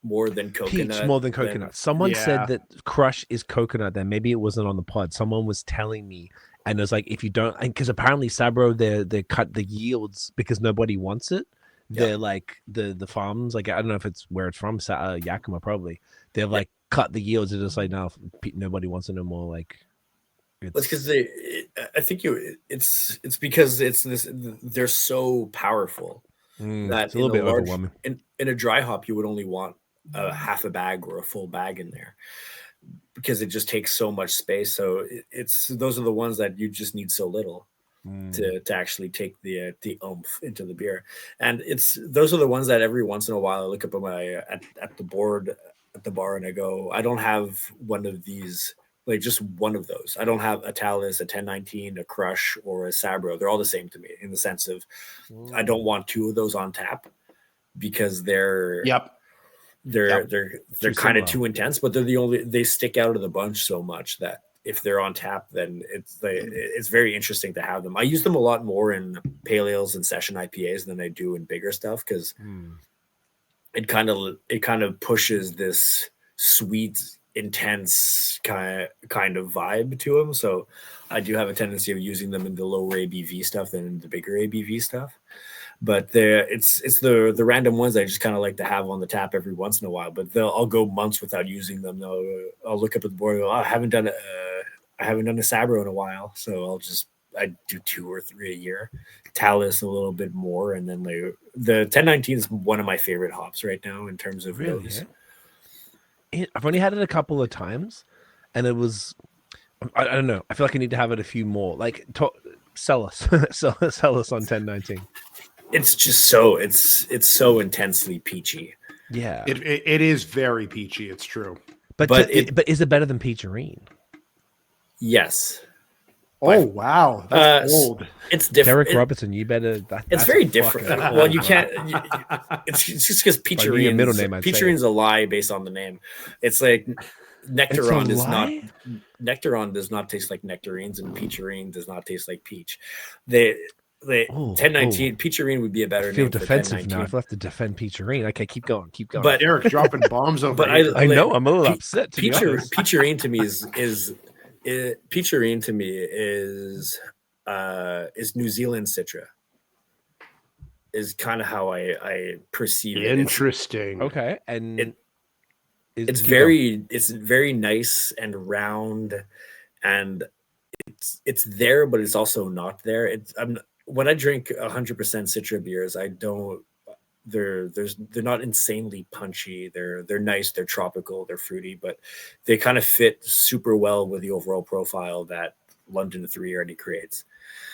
more than coconut. Peach more than coconut. Someone said that Crush is coconut. Then maybe it wasn't on the pod. Someone was telling me, and it was like, if you don't, because apparently Sabro they cut the yields because nobody wants it. They're like the farms, like I don't know if it's where it's from, Yakima probably. They're like cut the yields. They're just like, no, nobody wants it no more. Like, it's because it's because they're so powerful that it's a little bit overwhelming. In a dry hop, you would only want a half a bag or a full bag in there because it just takes so much space. So those are the ones that you just need so little to actually take the oomph into the beer. And those are the ones that every once in a while I look up at the board at the bar and I go, I don't have one of these, like just one of those. I don't have a Talus, a 1019, a Crush, or a Sabro. They're all the same to me in the sense of I don't want two of those on tap because they're kind of too intense, but they stick out of the bunch so much that if they're on tap, then it's very interesting to have them. I use them a lot more in pale ales and session IPAs than I do in bigger stuff because it kind of pushes this sweet, intense kind of vibe to them. So I do have a tendency of using them in the lower ABV stuff than in the bigger ABV stuff. But it's the random ones I just kind of like to have on the tap every once in a while. But I'll go months without using them. I'll look up at the board and go, oh, I haven't done a Sabro in a while, so I do 2 or 3 a year. Talus a little bit more, and then the 1019 is one of my favorite hops right now in terms of those. I've only had it a couple of times, and it was I don't know. I feel like I need to have it a few more. Like sell us on 1019. It's just it's so intensely peachy. Yeah, it is very peachy. It's true. But is it better than Peacherine? Yes. Oh wow, that's old. It's different. Derrick Robertson, you better. It's very different. Well, you can't. It's just because Peacherine's a lie based on the name. It's like Nectaron Nectaron does not taste like nectarines, and Peacherine does not taste like peach. The 1019 Peacherine would be a better name. I feel defensive now. I've left to defend Peacherine. Okay, keep going. But Eric's dropping bombs over. But I know I'm a little upset. Peacherine to me Peacherine to me is New Zealand Citra. Is kind of how I perceive it. Interesting. Okay, and it's very nice and round, and it's there, but it's also not there. When I drink 100% Citra beers, they're not insanely punchy. They're nice, they're tropical, they're fruity, but they kind of fit super well with the overall profile that London 3 already creates.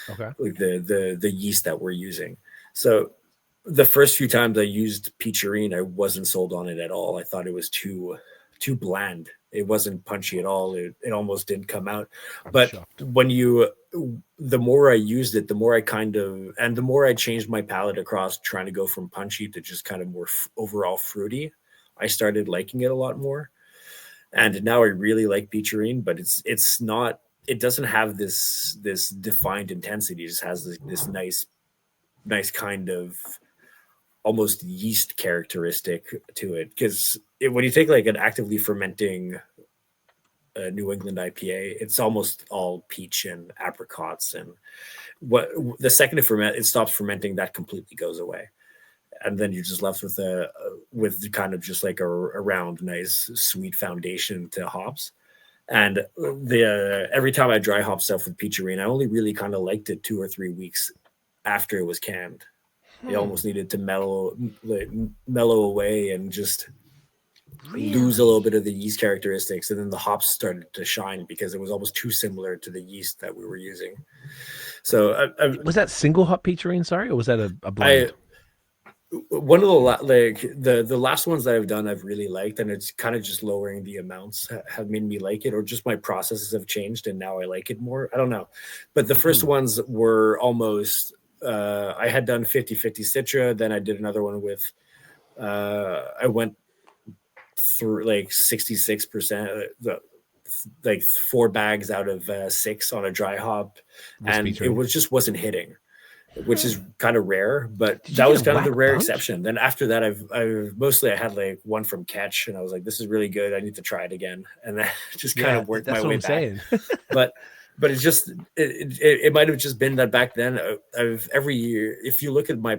Okay. Like the yeast that we're using. So the first few times I used Peacherine, I wasn't sold on it at all. I thought it was too bland. It wasn't punchy at all. It almost didn't come out. But the more I used it, the more the more I changed my palate across trying to go from punchy to just kind of more overall fruity, I started liking it a lot more. And now I really like Peacherine, but it doesn't have this defined intensity. It just has this nice kind of almost yeast characteristic to it. Because when you take like an actively fermenting New England IPA, it's almost all peach and apricots, and the second it ferment, it stops fermenting, that completely goes away, and then you're just left with kind of just like a round, nice, sweet foundation to hops. And every time I dry hop stuff with Peacherine, I only really kind of liked it 2 or 3 weeks after it was canned. It almost needed to mellow away and just lose a little bit of the yeast characteristics, and then the hops started to shine because it was almost too similar to the yeast that we were using. So was that single hop Peacherine, sorry, or was that a blend? One of the last ones that I've done I've really liked, and it's kind of just lowering the amounts have made me like it, or just my processes have changed and now I like it more. I don't know, but the first ones were almost I had done 50-50 Citra, then I did another one with I went through like 66%, like 4 bags out of 6 on a dry hop, and it wasn't hitting, which is kind of rare, but that was kind of the rare exception. Then after that, I had like one from Catch, and I was like, this is really good, I need to try it again, and then just kind of worked my way back. But it's just it might have just been that back then every year, if you look at my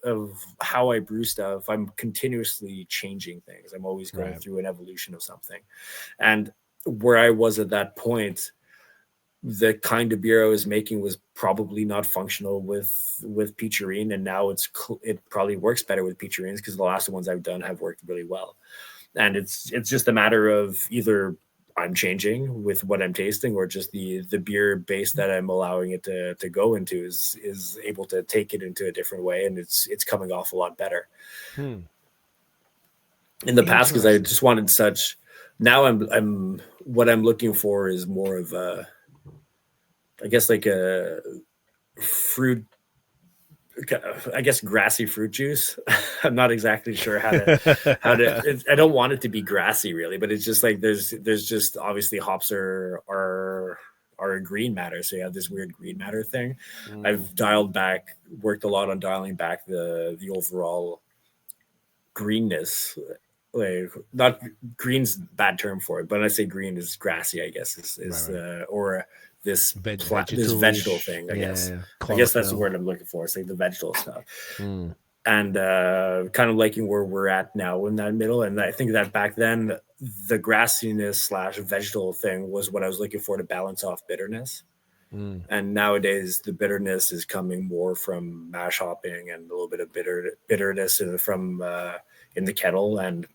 of how I brew stuff, I'm continuously changing things. I'm always going through an evolution of something. And where I was at that point, the kind of beer I was making was probably not functional with Peacherine, and now it probably works better with Peacherines because the last ones I've done have worked really well. And it's just a matter of either I'm changing with what I'm tasting, or just the beer base that I'm allowing it to go into is able to take it into a different way, and it's coming off a lot better. In the past, because I just wanted such. Now I'm what I'm looking for is more of a, I guess, like a fruit, I guess, grassy fruit juice. I'm not exactly sure how to. I don't want it to be grassy, really, but it's just like there's just obviously hops are a green matter, so you have this weird green matter thing. I've worked a lot on dialing back the overall greenness like not green's bad term for it, but when I say green is grassy, I guess is right. Or this this vegetal thing, I guess. I guess that's the word I'm looking for. It's like the vegetal stuff. And kind of liking where we're at now in that middle. And I think that back then the grassiness / vegetal thing was what I was looking for to balance off bitterness. And nowadays the bitterness is coming more from mash hopping and a little bit of bitterness from in the kettle, and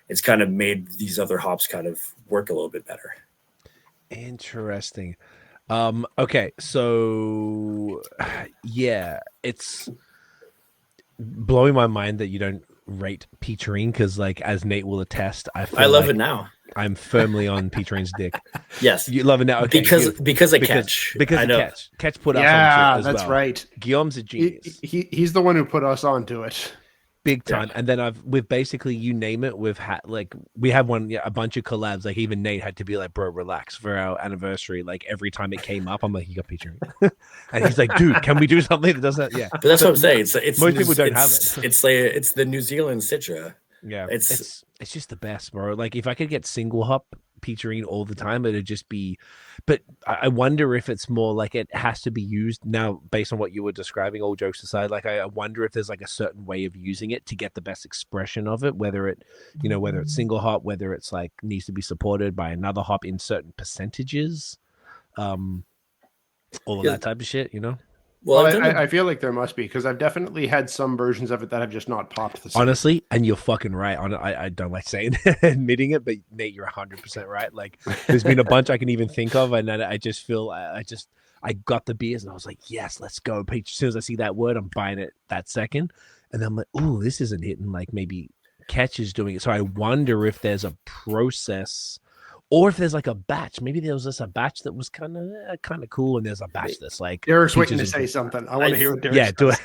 it's kind of made these other hops kind of work a little bit better. Interesting. Okay, so yeah, it's blowing my mind that you don't rate Peacherine, because like as Nate will attest, I love it now. I'm firmly on Peacherine's dick. Yes, you love it now, okay, because of Catch. Because of Catch. Catch put us on shit as that's well. Right. Guillaume's a genius. He's the one who put us onto it. Big time. Yeah. And then we've basically, you name it, we've had like we had a bunch of collabs. Like even Nate had to be like, bro, relax for our anniversary. Like every time it came up, I'm like, you got Peachering. And he's like, dude, can we do something that doesn't? Yeah. But that's what I'm saying. It's most people don't have it. It's the New Zealand Citra. Yeah. It's just the best, bro. Like if I could get single hop Peachering all the time, it'd just be, but I wonder if it's more like it has to be used now based on what you were describing, all jokes aside. Like I wonder if there's like a certain way of using it to get the best expression of it, whether it's single hop, whether it's like needs to be supported by another hop in certain percentages, all of that type of shit, Well, I feel like there must be, because I've definitely had some versions of it that have just not popped the same. Honestly, and you're fucking right. I don't like saying admitting it, but Nate, you're 100% right. Like there's been a bunch I can even think of, and then I just feel I got the beers and I was like, yes, let's go. As soon as I see that word, I'm buying it that second. And then I'm like, oh, this isn't hitting like maybe Catch is doing it. So I wonder if there's a process, or if there's like a batch. Maybe there was just a batch that was kind of cool, and there's a batch that's like Derek's waiting to say something. I want to hear what Derek's do it.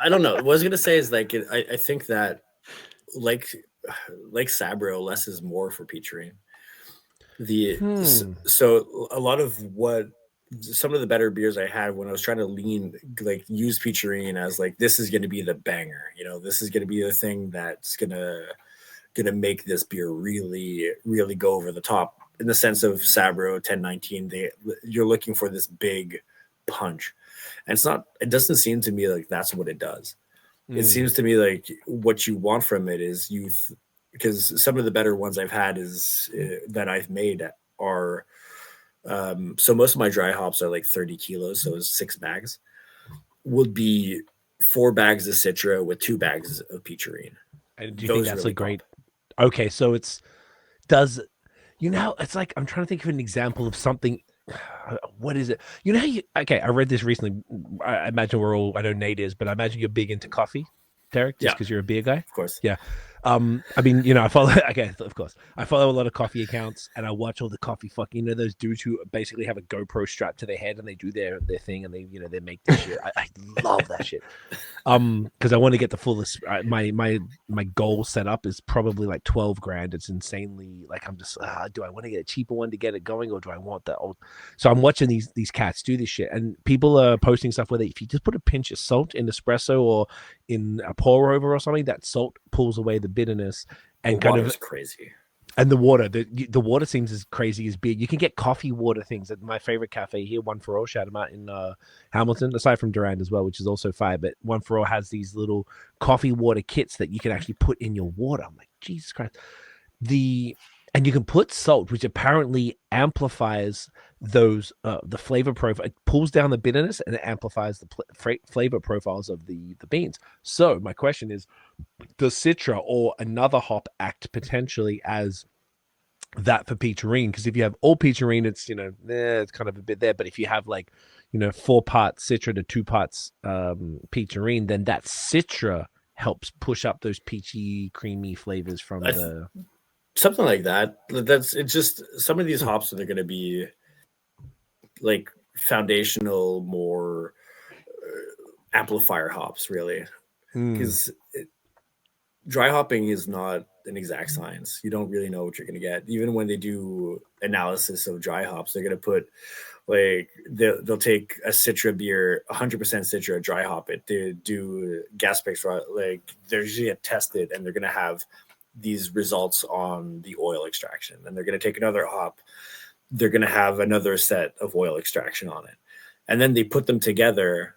I don't know. What I was gonna say is like I think that like Sabro, less is more for Peachering. So a lot of what some of the better beers I had when I was trying to use Peachering as like, this is going to be the banger, this is going to be the thing that's gonna make this beer really, really go over the top, in the sense of Sabro 1019. You're looking for this big punch, and it doesn't seem to me like that's what it does. It seems to me like what you want from it is youth, because some of the better ones I've had that I've made are so most of my dry hops are like 30 kilos, so it's 6 bags would be 4 bags of Citra with 2 bags of Peachering. And do you think that's really great? Okay, so it's like, I'm trying to think of an example of something. What is it? I read this recently. I imagine I know Nate is, but I imagine you're big into coffee, Derek, just because you're a beer guy. Of course. Yeah. I mean, I follow, of course, I follow a lot of coffee accounts, and I watch all the coffee fucking, those dudes who basically have a GoPro strapped to their head and they do their thing, and they make this shit. I love that shit. Because I want to get the fullest. My goal set up is probably like 12 grand. It's insanely like, I'm just, do I want to get a cheaper one to get it going, or do I want that old? So I'm watching these cats do this shit, and people are posting stuff where if you just put a pinch of salt in espresso or in a pour over or something, that salt pulls away the bitterness, and kind of crazy. And the water, the water seems as crazy as beer. You can get coffee water things at my favorite cafe here, One for All. Shout them out in Hamilton, aside from Durand as well, which is also fire. But One for All has these little coffee water kits that you can actually put in your water. I'm like, Jesus Christ. And you can put salt, which apparently amplifies the flavor profile. It pulls down the bitterness and it amplifies the flavor profiles of the beans. So my question is, does Citra or another hop act potentially as that for Peachering? Because if you have all Peachering, it's it's kind of a bit there. But if you have 4 parts Citra to 2 parts Peachering, then that Citra helps push up those peachy, creamy flavors from something like that. It's just some of these hops that are going to be like foundational, more amplifier hops, really, because dry hopping is not an exact science. You don't really know what you're going to get. Even when they do analysis of dry hops, they're going to put like they'll take a Citra beer, 100% Citra, dry hop it. They do gas spectra, like they're usually tested, and they're going to have these results on the oil extraction. And they're going to take another hop. They're going to have another set of oil extraction on it. And then they put them together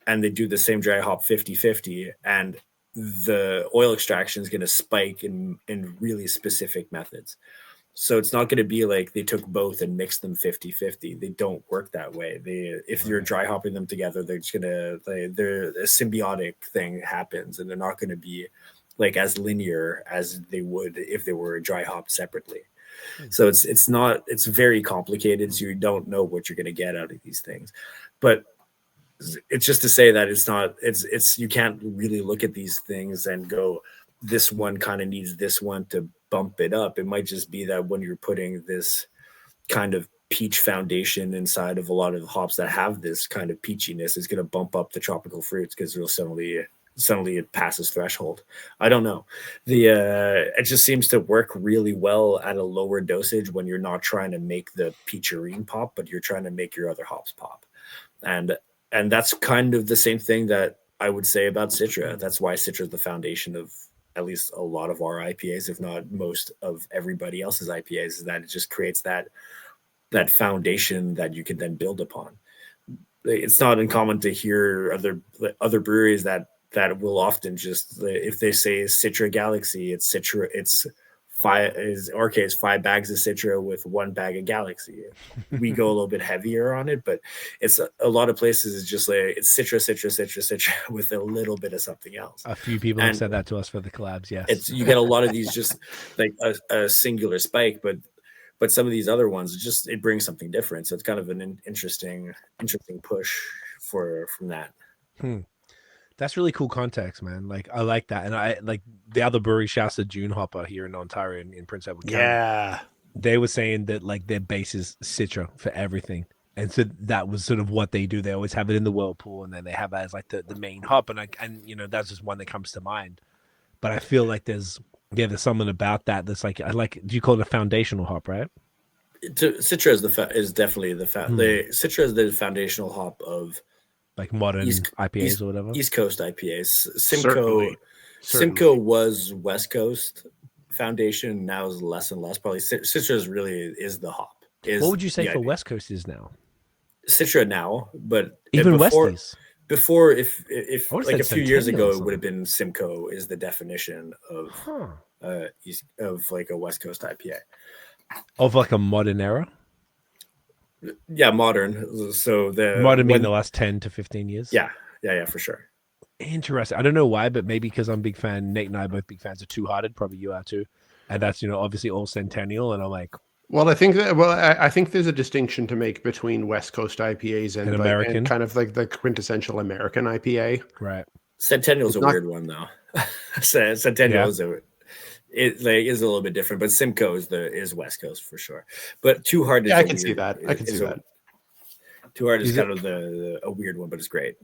and they do the same dry hop 50-50. And the oil extraction is going to spike in really specific methods. So it's not going to be like they took both and mixed them 50-50. They don't work that way. If you're dry hopping them together, they're just going to, a symbiotic thing happens, and they're not going to be like as linear as they would if they were dry hopped separately. So it's very complicated. So you don't know what you're going to get out of these things, but it's just to say that it's you can't really look at these things and go, this one kind of needs this one to bump it up. It might just be that when you're putting this kind of peach foundation inside of a lot of the hops that have this kind of peachiness, is going to bump up the tropical fruits because it'll suddenly it passes threshold. I don't know. It just seems to work really well at a lower dosage when you're not trying to make the peacherine pop, but you're trying to make your other hops pop. And that's kind of the same thing that I would say about Citra. That's why Citra is the foundation of at least a lot of our IPAs, if not most of everybody else's IPAs, is that it just creates that foundation that you can then build upon. It's not uncommon to hear other breweries that will often just, if they say Citra Galaxy, it's Citra, it's 5 bags of Citra with 1 bag of Galaxy. We go a little bit heavier on it, but it's a lot of places it's just like it's Citra with a little bit of something else. A few people have said that to us for the collabs. Yes, you get a lot of these just like a singular spike, but some of these other ones it brings something different. So it's kind of an interesting push from that. That's really cool context, man. Like, I like that. And I like the other brewery, Shasta June Hopper here in Ontario in Prince Edward County. Yeah. They were saying that like their base is Citra for everything. And so that was sort of what they do. They always have it in the whirlpool, and then they have it as like the main hop. And that's just one that comes to mind. But I feel like there's something about that that's like, do you call it a foundational hop, right? Citra is definitely Citra is the foundational hop of like modern IPAs or whatever. East Coast IPAs. Simcoe was West Coast foundation. Now is less and less. Probably Citra really is the hop. What would you say for West Coast is now? Citra now, but even Westies. Before, if like a few years ago, it would have been Simcoe is the definition of of like a West Coast IPA. Of like a modern era? Yeah, modern. So modern mean the last 10 to 15 years? Yeah, for sure. Interesting. I don't know why, but maybe because I'm a big fan. Nate and I are both big fans of Two Hearted. Probably you are too. And that's, obviously all Centennial. And I'm like, well, I think there's a distinction to make between West Coast IPAs and American, and kind of like the quintessential American IPA. Right. Centennial's a weird one though. Centennial is is a little bit different, but Simcoe is West Coast for sure. But Two Hearted, I can see that. Two Hearted is kind of a weird one, but it's great.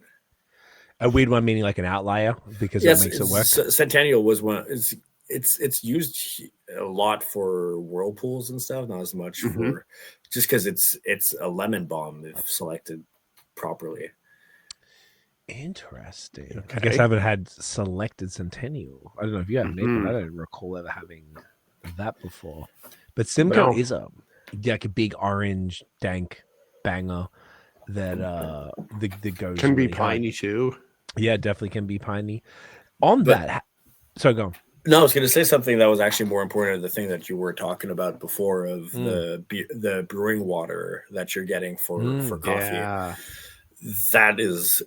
A weird one meaning like an outlier because it makes it work. Centennial was one. It's used a lot for whirlpools and stuff, not as much for just because it's a lemon bomb if selected properly. Interesting. Okay. I guess I haven't had selected Centennial. I don't know if you have, Nate, but I don't recall ever having that before. But Simcoe is like a big orange dank banger that the goes can really be piney too. Yeah, definitely can be piney. So go on. No, I was going to say something that was actually more important to the thing that you were talking about before of the brewing water that you're getting for coffee. Yeah. That is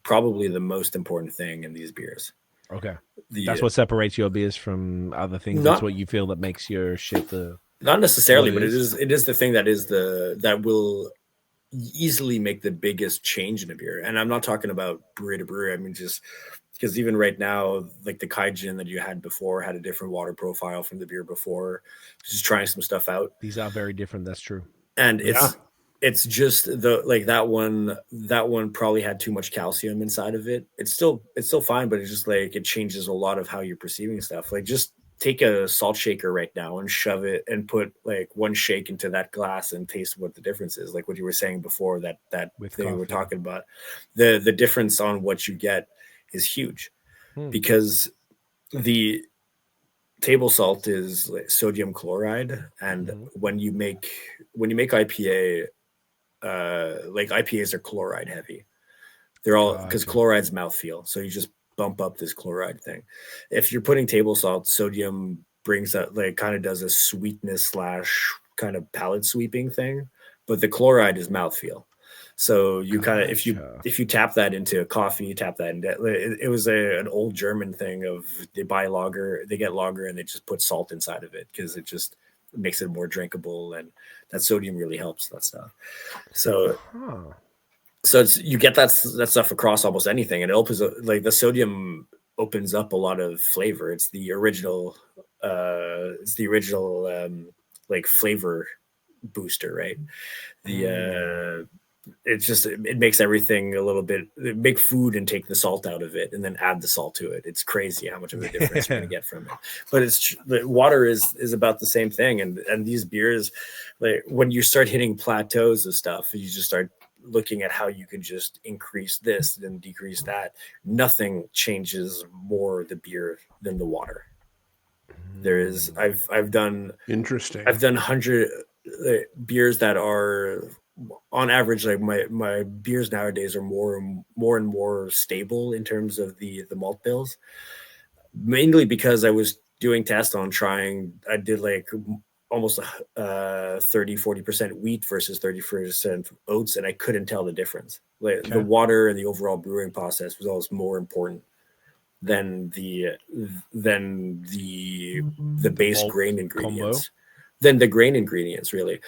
probably the most important thing in these beers. Okay. That's what separates your beers from other things. That's what you feel that makes your shit not necessarily, but it is the thing that will easily make the biggest change in a beer. And I'm not talking about brewery to brewery. I mean, just because even right now, like the Kijin that you had before had a different water profile from the beer before. Just trying some stuff out. These are very different. That's true. And it's just that one probably had too much calcium inside of it. It's still fine, but it's just like it changes a lot of how you're perceiving stuff. Like just take a salt shaker right now and shove it and put like one shake into that glass and taste what the difference is. Like what you were saying before, that With thing coffee. we're talking about, the difference on what you get is huge because the table salt is like sodium chloride, and when you make IPA, like IPAs are chloride heavy. They're all because chloride's mouthfeel, so you just bump up this chloride thing. If you're putting table salt, sodium brings that, like, kind of does a sweetness / kind of palate sweeping thing, but the chloride is mouthfeel. So you kind of, if you tap that into coffee, tap that into it was an old German thing of they get lager and they just put salt inside of it because it just makes it more drinkable, and that sodium really helps that stuff. So you get that stuff across almost anything, and it opens up, like the sodium opens up a lot of flavor. It's the original like flavor booster, right? It makes everything a little bit, make food and take the salt out of it and then add the salt to it. It's crazy how much of a difference you're going to get from it. But water is about the same thing. And these beers, like when you start hitting plateaus of stuff, you just start looking at how you can just increase this and decrease that. Nothing changes more the beer than the water. I've done 100 beers that are, on average, like my beers nowadays are more and more stable in terms of the malt bills, mainly because I was doing tests on I did like almost 30-40% wheat versus 30% oats, and I couldn't tell the difference. Like the water and the overall brewing process was always more important than the base grain ingredients. Combo. Than the grain ingredients, really.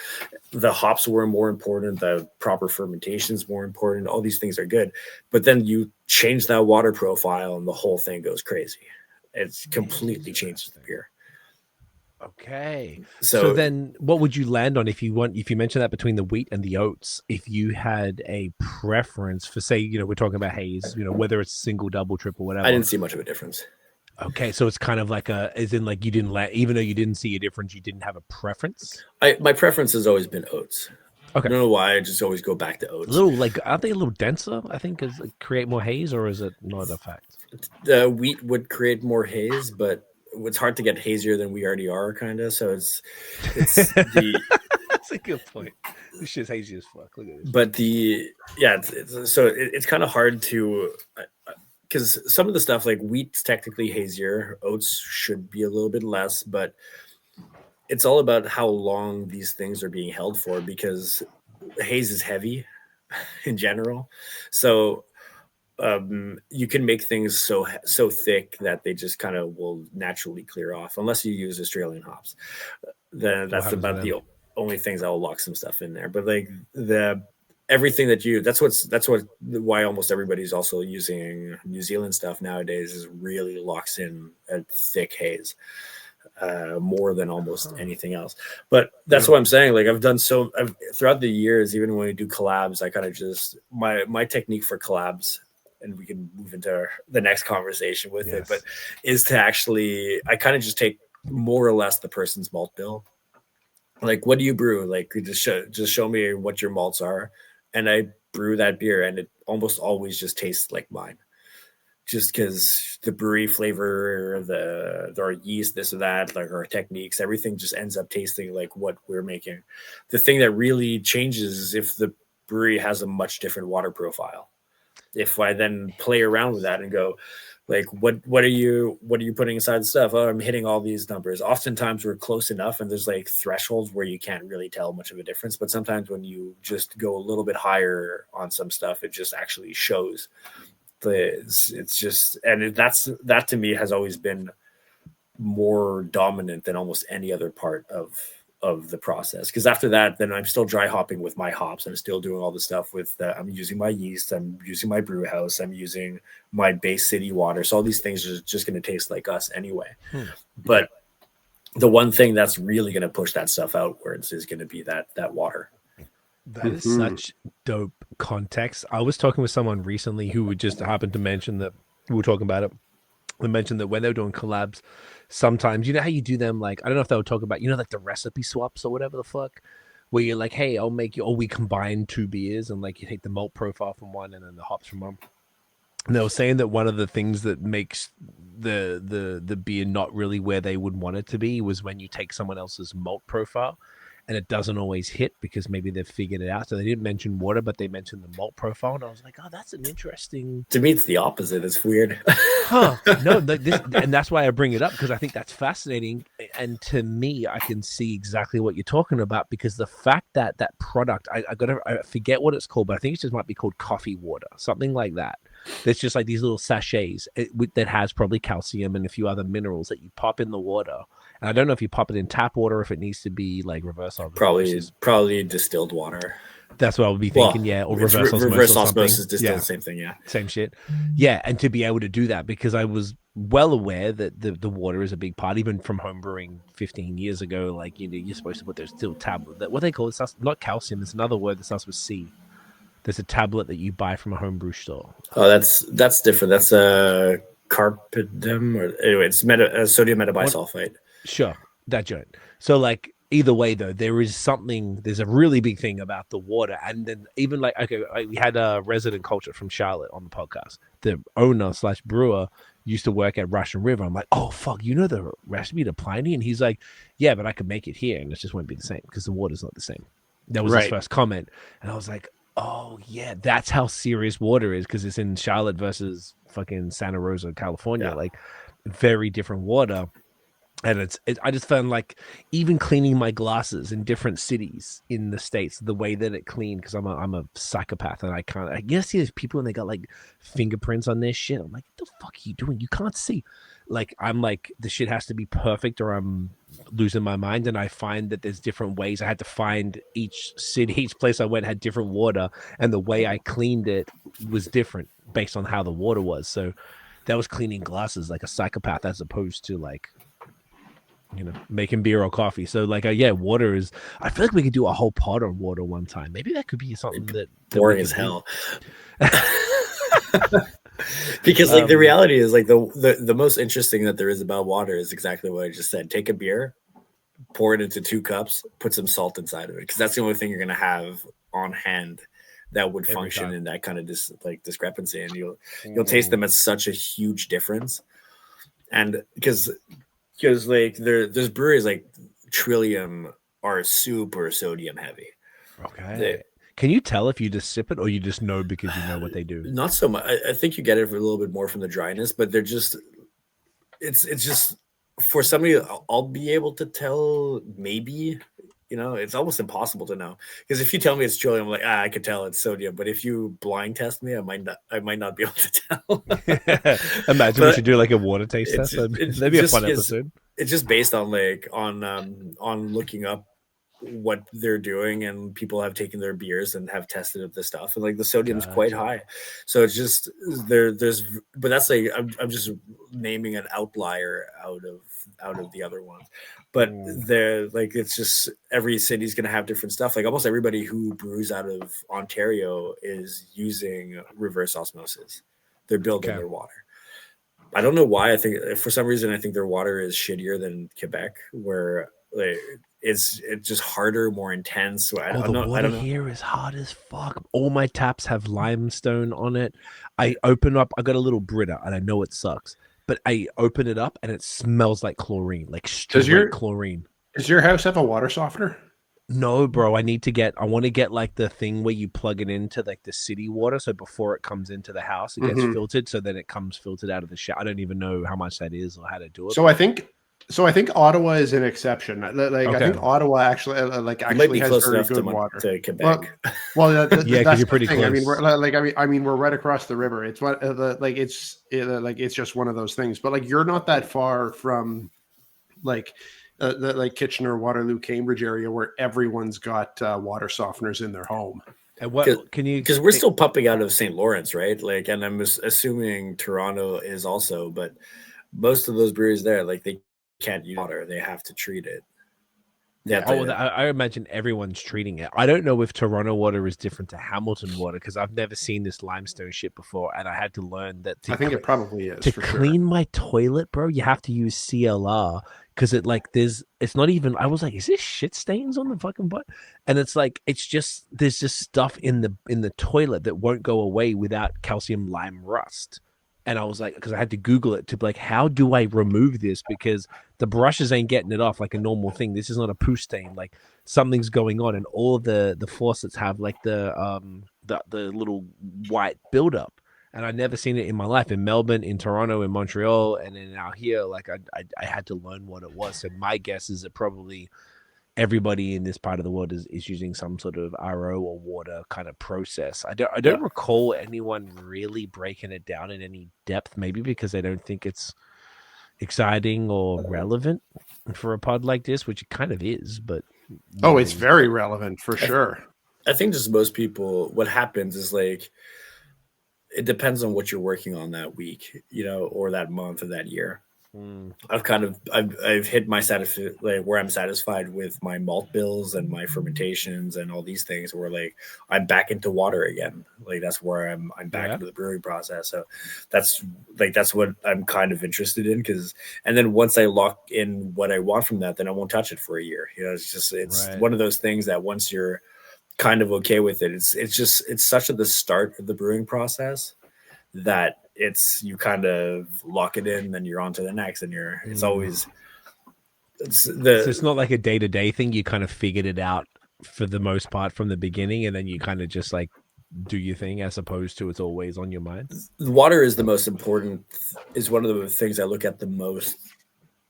The hops were more important, the proper fermentation is more important. All these things are good, but then you change that water profile and the whole thing goes crazy. It completely changes the beer. Okay. So then what would you land on if you mentioned that between the wheat and the oats, if you had a preference for, say, we're talking about Haze, whether it's single, double, triple, whatever. I didn't see much of a difference. Okay, so it's kind of like even though you didn't see a difference, you didn't have a preference? My preference has always been oats. Okay. I don't know why, I just always go back to oats. Aren't they a little denser, I think, create more haze, or is it not a fact? The wheat would create more haze, but it's hard to get hazier than we already are, kind of. So it's the... That's a good point. This shit's hazy as fuck. Look at this. But it's kind of hard to... Because some of the stuff, like wheat's technically hazier, oats should be a little bit less, but it's all about how long these things are being held for, because haze is heavy in general. So you can make things so thick that they just kind of will naturally clear off, unless you use Australian hops. Then that's about the only things that will lock some stuff in there. But like everything why almost everybody's also using New Zealand stuff nowadays, is really locks in a thick haze more than almost anything else. But that's what I'm saying. Like throughout the years, even when we do collabs, I kind of just my technique for collabs, and we can move into the next conversation with it, but is to actually, I kind of just take more or less the person's malt bill. Like, what do you brew? Like, just show me what your malts are. And I brew that beer, and it almost always just tastes like mine, just because the brewery flavor, our yeast, this or that, like our techniques, everything just ends up tasting like what we're making. The thing that really changes is if the brewery has a much different water profile. If I then play around with that and go, like, what are you putting inside the stuff? Oh, I'm hitting all these numbers. Oftentimes we're close enough, and there's like thresholds where you can't really tell much of a difference. But sometimes when you just go a little bit higher on some stuff, it just actually shows. It's just, and that to me has always been more dominant than almost any other part of the process. Because after that, then I'm still dry hopping with my hops. I'm still doing all the stuff with I'm using my yeast, I'm using my brew house, I'm using my base city water. So all these things are just going to taste like us anyway. But the one thing that's really going to push that stuff outwards is going to be that water. That is such dope context. I was talking with someone recently who would just happened to mention that we were talking about it. We mentioned that when they were doing collabs, sometimes, you know how you do them, like, I don't know if they would talk about, you know, like the recipe swaps or whatever the fuck, where you're like, hey, I'll make you, or we combine 2 beers and like you take the malt profile from one and then the hops from one. And they were saying that one of the things that makes the beer not really where they would want it to be was when you take someone else's malt profile and it doesn't always hit because maybe they've figured it out. So they didn't mention water, but they mentioned the malt profile. And I was like, oh, that's an interesting... To me, it's the opposite. It's weird. No, and that's why I bring it up, because I think that's fascinating. And to me, I can see exactly what you're talking about, because the fact that that product, I forget what it's called, but I think it just might be called coffee water, something like that. There's just like these little sachets that has probably calcium and a few other minerals that you pop in the water. And I don't know if you pop it in tap water or if it needs to be like reverse osmosis. Probably distilled water. That's what I would be thinking, yeah. Or reverse osmosis. Reverse osmosis, distilled, same thing, yeah. Same shit. Yeah, and to be able to do that, because I was well aware that the water is a big part, even from home brewing 15 years ago. Like, you know, you're supposed to put those still tablet. What they call it? Not calcium. There's another word that starts with C. There's a tablet that you buy from a homebrew store. Oh, that's different. That's a carpidem, or anyway, it's sodium metabisulfite. Sure, that joint. So like either way though, there's a really big thing about the water. And then even like, okay, we had a resident culture from Charlotte on the podcast. The owner / brewer used to work at Russian River. I'm like, oh fuck, you know the recipe to Pliny? And he's like, yeah, but I could make it here and it just won't be the same because the water's not the same. That was his first comment. And I was like, oh yeah, that's how serious water is, because it's in Charlotte versus fucking Santa Rosa, California. Like very different water. And I just found like even cleaning my glasses in different cities in the States, the way that it cleaned, because I'm a psychopath and I guess see these people and they got like fingerprints on their shit. I'm like, what the fuck are you doing? You can't see. Like, I'm like, the shit has to be perfect or I'm losing my mind. And I find that there's different ways. I had to find each city, each place I went had different water, and the way I cleaned it was different based on how the water was. So that was cleaning glasses like a psychopath, as opposed to like, you know, making beer or coffee. So like, yeah, water is, I feel like we could do a whole pod on water one time. Maybe that could be something that boring as hell. Because like the reality is like the most interesting that there is about water is exactly what I just said. Take a beer, pour it into 2 cups, put some salt inside of it, because that's the only thing you're going to have on hand that would function in that kind of discrepancy, and you'll taste them as such a huge difference. And because like there's breweries like Trillium are super sodium heavy. Okay. Can you tell if you just sip it or you just know because you know what they do? Not so much. I think you get it for a little bit more from the dryness, but they're just, it's just for somebody, I'll be able to tell maybe, you know, it's almost impossible to know, because if you tell me it's Trillium, I'm like, I could tell it's sodium. But if you blind test me, I might not be able to tell. Imagine we should do like a water taste test. That'd be a fun episode. It's just based on like on looking up what they're doing, and people have taken their beers and have tested the stuff, and like the sodium's quite high. So it's just there's but that's like I'm just naming an outlier out of the other ones. But they're like, it's just every city's gonna have different stuff. Like almost everybody who brews out of Ontario is using reverse osmosis. They're building their water. I don't know why. I think for some reason I think their water is shittier than Quebec, where like it's just harder, more intense. So I don't know. Here is hard as fuck. All my taps have limestone on it. I open up, I got a little Brita, and I know it sucks, but I open it up and it smells like chlorine, like straight chlorine. Does your house have a water softener? No, bro. I want to get like the thing where you plug it into like the city water. So before it comes into the house, it gets filtered. So then it comes filtered out of the shower. I don't even know how much that is or how to do it. So I think Ottawa is an exception. Like I think Ottawa actually has very good water. To Quebec. Well, because you're pretty close. I mean, we're right across the river. It's what it's just one of those things. But like, you're not that far from like Kitchener, Waterloo, Cambridge area where everyone's got water softeners in their home. And what can you? Because we're still pumping out of St. Lawrence, right? Like, and I'm assuming Toronto is also, but most of those breweries there, like they can't use water; they have to treat it. Yeah. I imagine everyone's treating it. I don't know if Toronto water is different to Hamilton water because I've never seen this limestone shit before, and I had to learn that. I think it probably is to for clean sure. my toilet, bro. You have to use CLR because it's not even. I was like, is this shit stains on the fucking butt? And it's like there's just stuff in the toilet that won't go away without calcium lime rust. And I was like, because I had to Google it to be like, how do I remove this? Because the brushes ain't getting it off like a normal thing. This is not a poo stain. Like something's going on, and all of the faucets have like the little white buildup. And I'd never seen it in my life in Melbourne, in Toronto, in Montreal, and then out here. Like I had to learn what it was. So my guess is that probably everybody in this part of the world is using some sort of RO or water kind of process. I don't recall anyone really breaking it down in any depth, maybe because they don't think it's exciting or relevant for a pod like this, which it kind of is, but it's very relevant for sure. I think just most people, what happens is like it depends on what you're working on that week, or that month or that year. I've hit my where I'm satisfied with my malt bills and my fermentations and all these things where like I'm back into water again. Like that's where I'm back into the brewing process. So that's what I'm kind of interested in and then once I lock in what I want from that, then I won't touch it for a year. It's one of those things that once you're kind of okay with it, it's such at the start of the brewing process that you kind of lock it in, then you're on to the next, and so it's not like a day-to-day thing. You kind of figured it out for the most part from the beginning, and then you kind of just like do your thing as opposed to it's always on your mind. Water is the most important, is one of the things I look at the most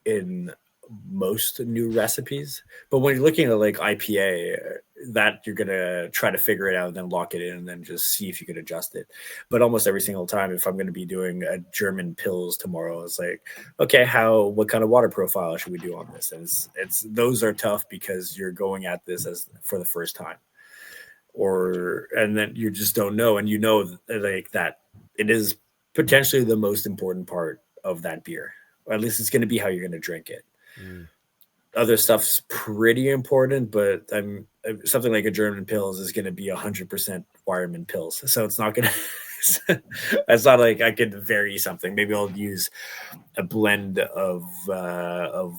in most new recipes. But when you're looking at like IPA, that you're going to try to figure it out and then lock it in and then just see if you can adjust it. But almost every single time, if I'm going to be doing a German Pils tomorrow, it's like, okay, what kind of water profile should we do on this? And those are tough because you're going at this for the first time, and then you just don't know. And like that it is potentially the most important part of that beer, or at least it's going to be how you're going to drink it. Other stuff's pretty important, but something like a German Pils is going to be 100% Wireman Pils. So it's not going to, it's not like I could vary something. Maybe I'll use a blend of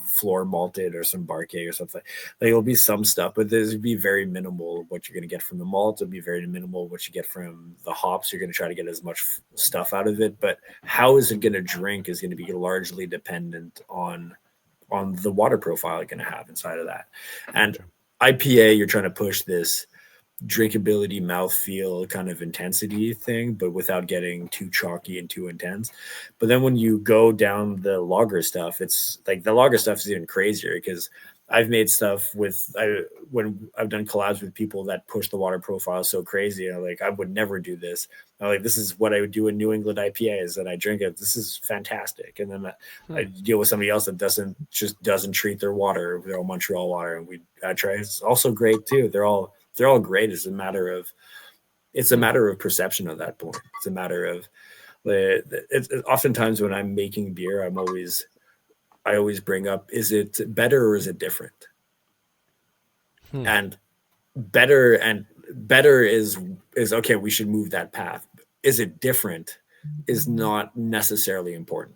floor malted or some Barquet or something. Like it'll be some stuff, but there's be very minimal what you're going to get from the malt. It'll be very minimal what you get from the hops. You're going to try to get as much stuff out of it, but how is it going to drink is going to be largely dependent on the water profile you're going to have inside of that. And IPA, you're trying to push this drinkability, mouthfeel kind of intensity thing, but without getting too chalky and too intense. But then when you go down the lager stuff, it's like the lager stuff is even crazier because I've made stuff when I've done collabs with people that push the water profile so crazy. I would never do this. This is what I would do in New England IPAs, and I drink it. This is fantastic. And then I deal with somebody else that doesn't treat their water, their Montreal water, and I try. It's also great too. They're all great. It's a matter of perception at that point. It's a matter of oftentimes when I'm making beer, I always bring up, is it better or is it different? And better is okay, we should move that path. Is it different is not necessarily important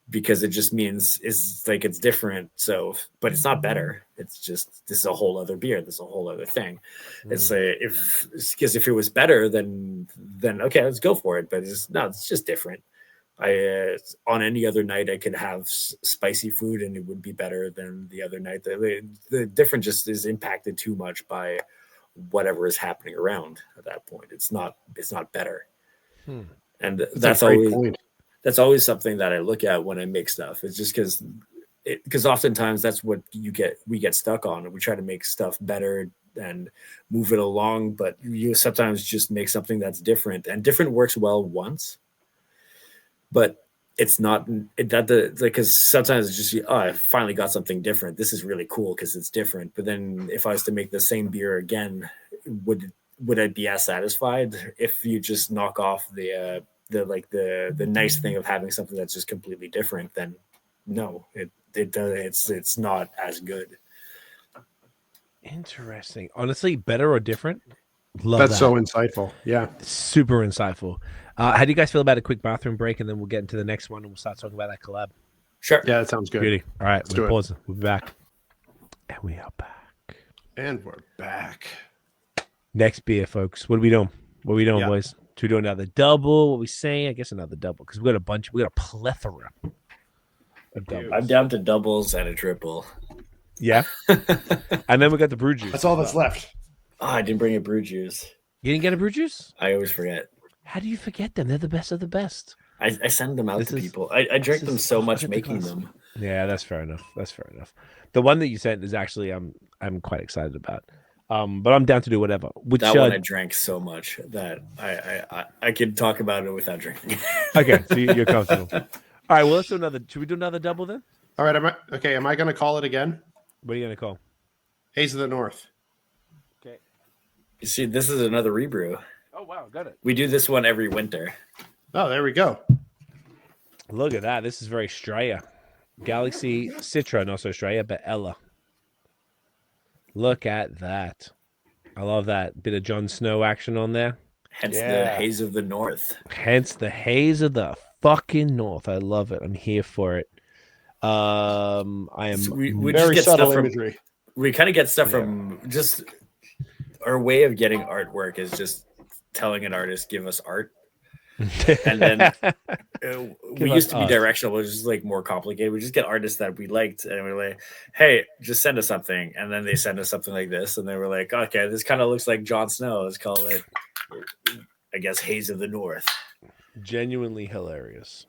because it just means it's different. So, but it's not better. It's just, this is a whole other beer. This is a whole other thing. It's because if it was better, then okay, let's go for it. But it's just different. On any other night, I could have spicy food and it would be better than the other night. The difference just is impacted too much by whatever is happening around at that point. It's not better. And that's always something that I look at when I make stuff. It's just because oftentimes that's what we get stuck on, and we try to make stuff better and move it along, but you sometimes just make something that's different, and different works well once. But it's not because sometimes it's just, I finally got something different. This is really cool because it's different. But then if I was to make the same beer again, would I be as satisfied if you just knock off the nice thing of having something that's just completely different? Then no, it's not as good. Interesting. Honestly, better or different? Love That's that. so insightful. Yeah. Super insightful. How do you guys feel about a quick bathroom break, and then we'll get into the next one and we'll start talking about that collab? Sure. Yeah, that sounds good. Beauty. All right, do we're it. pausing. We'll be back. And we are back. And we're back. Next beer, folks. What are we doing? What are we doing, Yeah. boys? Should we do another double? What we saying? I guess another double because we got a plethora of doubles. I'm down to doubles and a triple. Yeah. And then we got the brew juice. That's all that's left. Oh, I didn't bring a brew juice. You didn't get a brew juice? I always forget. How do you forget them? They're the best of the best. I send them out to people. I drink them so much making them. Yeah, that's fair enough. That's fair enough. The one that you sent is actually I'm quite excited about. But I'm down to do whatever. Which that one I drank so much that I could talk about it without drinking. Okay, so you're comfortable. All right, well let's do another. Should we do another double then? All right. Am I going to call it again? What are you gonna call? Haze of the North. Okay. You see, this is another rebrew. Oh wow, got it. We do this one every winter. Oh, there we go. Look at that. This is very Straya. Galaxy Citra, not so Straya, but Ella. Look at that. I love that bit of Jon Snow action on there. Hence the Haze of the North. Hence the Haze of the fucking North. I love it. I'm here for it. I am So we Very just get subtle stuff from, imagery. we kind of get stuff from just our way of getting artwork is just telling an artist, give us art. And then we used to be directional, which is like more complicated. We just get artists that we liked, and we're like, "Hey, just send us something." And then they send us something like this, and they were like, "Okay, this kind of looks like Jon Snow. Let's call it, I guess, Haze of the North." genuinely hilarious.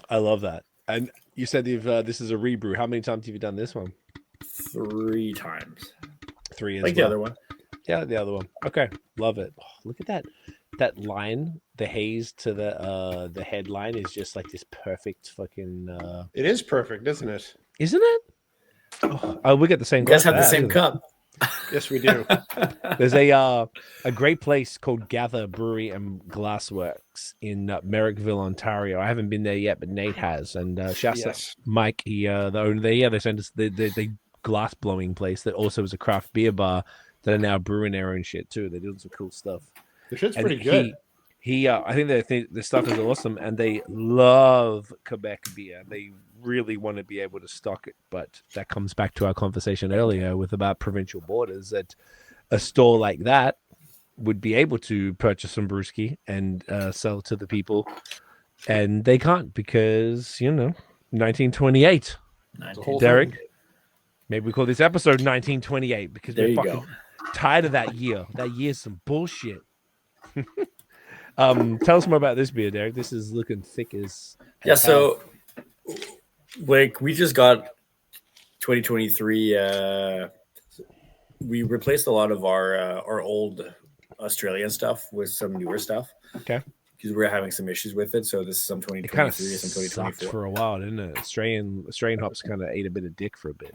I love that. And you said this is a rebrew. How many times have you done this one? 3 times. 3 as Like well. the other one. Yeah, the other one. Okay, love it. Oh, look at that line. The haze to the headline is just like this perfect fucking. It is perfect, isn't it? Isn't it? Oh, we got the same. You guys glass have the for that, same isn't it? cup. Yes, we do. There's a great place called Gather Brewery and Glassworks in Merrickville, Ontario. I haven't been there yet, but Nate has. And shouts Yes. to Mike, the owner there. Yeah, they sent us the glass blowing place that also is a craft beer bar that are now brewing their own shit too. They're doing some cool stuff. The shit's And pretty good. I think the stuff is awesome, and they love Quebec beer. They really want to be able to stock it, but that comes back to our conversation earlier with about provincial borders. That a store like that would be able to purchase some BreWskey and sell to the people, and they can't because 1928. Derek, maybe we call this episode 1928 because There we're you fucking go. tired of that year. That year's some bullshit. Tell us more about this beer, Derek. This is looking thick as Yeah, so like we just got 2023. We replaced a lot of our old Australian stuff with some newer stuff. Okay. Because we're having some issues with it. So this is some It kind of 2023, some sucked 2024. for a while, didn't it? Australian hops kind of ate a bit of dick for a bit.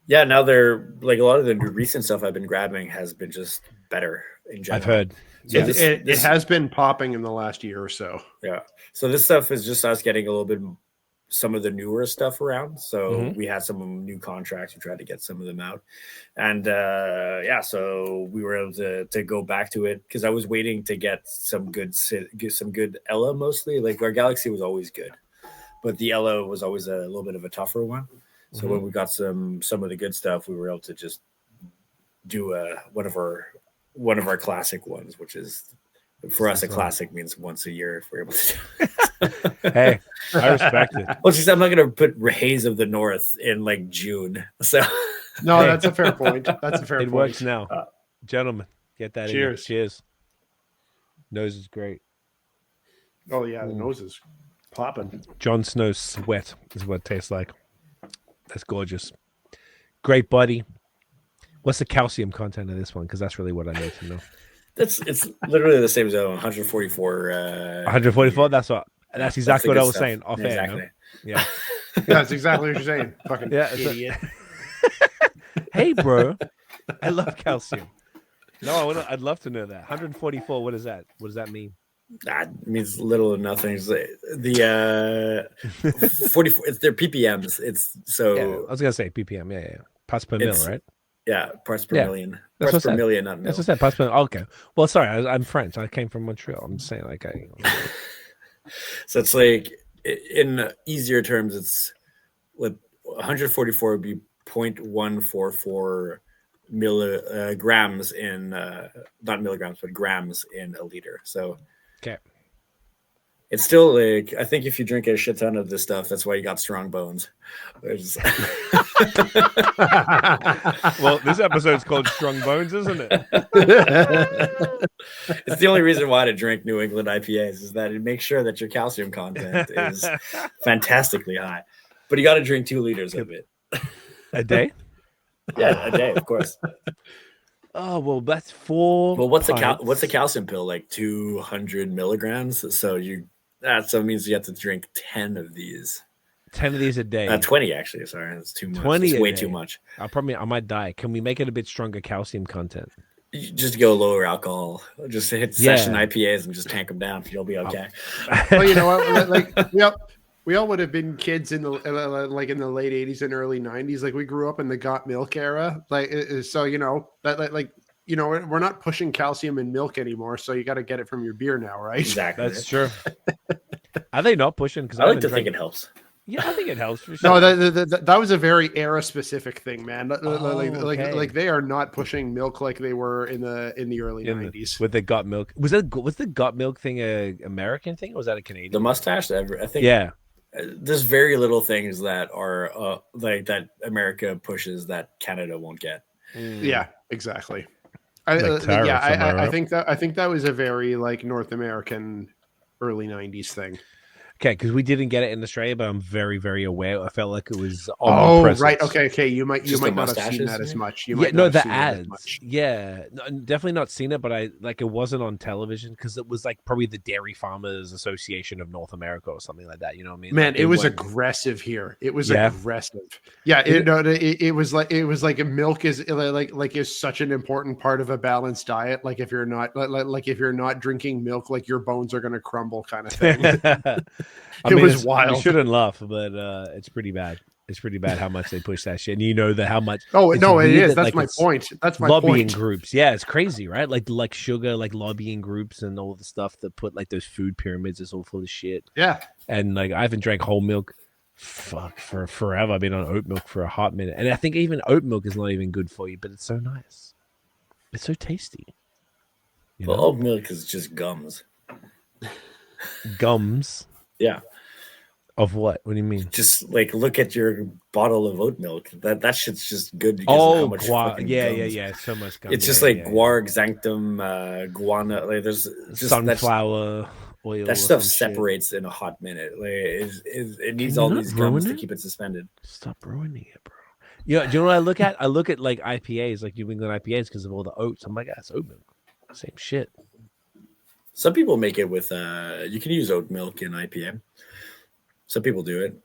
Yeah, now they're like a lot of the recent stuff I've been grabbing has been just better in general. I've heard. So Yeah. It has been popping in the last year or so. Yeah. So this stuff is just us getting a little bit some of the newer stuff around. So we had some new contracts. We tried to get some of them out. And so we were able to go back to it because I was waiting to get some good Ella mostly. Like our Galaxy was always good, but the Ella was always a little bit of a tougher one. So when we got some of the good stuff, we were able to just do one of our classic ones, which is for us a classic means once a year if we're able to do it. Hey, I respect it. Well, just I'm not gonna put Haze of the North in like June. So No, that's a fair point. That's a fair It point. works now. Gentlemen, get that Cheers. in. Cheers. Nose is great. Oh yeah, the nose is popping. Jon Snow's sweat is what it tastes like. That's gorgeous. Great body. What's the calcium content of this one? Because that's really what I need to know. it's literally the same zone, 144. 144. That's exactly what the I good was stuff. saying off air. Exactly. No? Yeah. Yeah, that's exactly what you're saying. Fucking Yeah, it's idiot. Hey, bro. I love calcium. No, I'd love to know that. 144. What is that? What does that mean? That means little or nothing. It's the 44. It's their ppms. It's so. Yeah, I was gonna say ppm. Yeah. Parts per mil, It's- right? Yeah, parts per million. That's Parts per what million, not mil. That's what I said. Parts per million. Okay. Well, sorry, I'm French. I came from Montreal. I'm just saying, like, So it's like, in easier terms, it's like 144 would be 0.144 grams in not milligrams, but grams in a liter. So okay. It's still like, I think if you drink a shit ton of this stuff, that's why you got strong bones. Well, this episode's called Strong Bones, isn't it? It's the only reason why to drink New England IPAs is that it makes sure that your calcium content is fantastically high. But you got to drink 2 liters of it. A day? Yeah, a day, of course. Oh, well, that's 4. Well, what's a calcium pill? Like 200 milligrams. So so it means you have to drink 10 of these. 10 of these a day. 20 actually. Sorry, that's too much. 20 it's way day. Too much. I might die. Can we make it a bit stronger calcium content? Just go lower alcohol. Just hit session IPAs and just tank them down. You'll be okay. Well, you know what? Like, we all would have been kids in the late 80s and early 90s. Like, we grew up in the got milk era. Like, so we're not pushing calcium in milk anymore. So you got to get it from your beer now, right? Exactly. That's true. Are they not pushing? Because I like to think it helps. Yeah, I think it helps for sure. No, that was a very era specific thing, man. Okay. Like they are not pushing milk like they were in the early 90s. With the got milk. Was the got milk thing a American thing or was that a Canadian? The mustache, I think. Yeah. There's very little things that are like that America pushes that Canada won't get. Yeah, exactly. Tariff, I think that was a very like North American early 90s thing. Okay, because we didn't get it in Australia, but I'm very, very aware. I felt like it was omnipresent. Right. Okay. You might not have seen that as much. The ads. Yeah, definitely not seen it, but it wasn't on television because it was like probably the Dairy Farmers Association of North America or something like that. You know what I mean? Man, like, it was aggressive here. It was aggressive. Yeah. It was like milk is is such an important part of a balanced diet. Like if you're not drinking milk, like your bones are going to crumble, kind of thing. It was wild. We shouldn't laugh, but it's pretty bad. It's pretty bad how much they push that shit, and you know how much. Oh no, it is. That's my point. That's my lobbying point. groups. Yeah, it's crazy, right? Like sugar, like lobbying groups, and all the stuff that put like those food pyramids is all full of shit. Yeah, and like I haven't drank whole milk, for forever. I've been on oat milk for a hot minute, and I think even oat milk is not even good for you, but it's so nice. It's so tasty. Well, oat milk is just gums. Gums. Yeah. Of what? What do you mean? Just like look at your bottle of oat milk. That shit's just good. Because of how much so much gum. It's just guar, xanthan, guana. Like there's just sunflower oil. That stuff separates in a hot minute. Like it needs all these gums to keep it suspended. Stop ruining it, bro. Yeah, do you know what I look at? I look at like IPAs, like New England IPAs, because of all the oats. I'm like, that's oat milk. Same shit. Some people make it with you can use oat milk in IPA. Some people do it.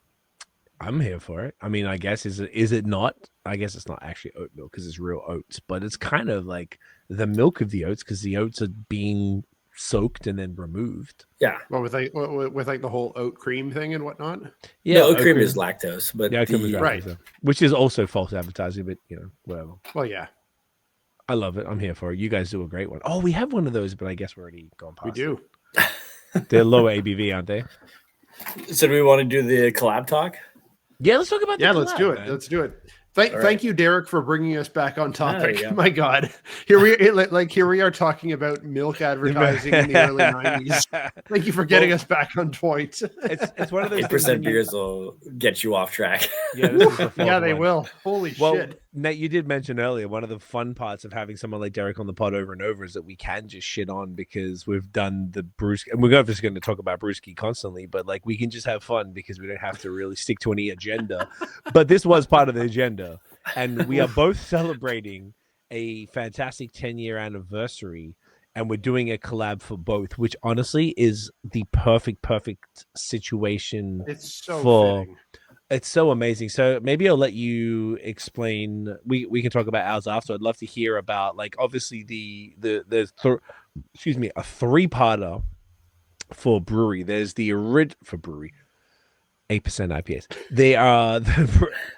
I'm here for it. I mean, I guess is it not? I guess it's not actually oat milk because it's real oats, but it's kind of like the milk of the oats because the oats are being soaked and then removed. Yeah. Well, with the whole oat cream thing and whatnot. Yeah, oat cream is lactose, but oat cream is lactose, right, which is also false advertising, but whatever. Well, yeah. I love it. I'm here for it. You guys do a great one. Oh, we have one of those, but I guess we're already gone past. We do. They're lower ABV, aren't they? So do we want to do the collab talk? Yeah, let's talk about the collab, let's do it. Man. Let's do it. Thank you, Derek, for bringing us back on topic. My God, here we are talking about milk advertising in the early 90s. Thank you for getting us back on point. It's one of those 8% beers will get you off track. Yeah, they will. Holy shit. Nate, you did mention earlier one of the fun parts of having someone like Derek on the pod over and over is that we can just shit on because we've done the BreWskey, and we're obviously going to talk about BreWskey constantly, but like we can just have fun because we don't have to really stick to any agenda. But this was part of the agenda, and we are both celebrating a fantastic 10-year anniversary, and we're doing a collab for both, which honestly is the perfect situation. It's so fitting. It's so amazing. So maybe I'll let you explain. We can talk about ours after. I'd love to hear about like obviously a 3-parter for brewery. There's the for brewery. 8% IPAs. They are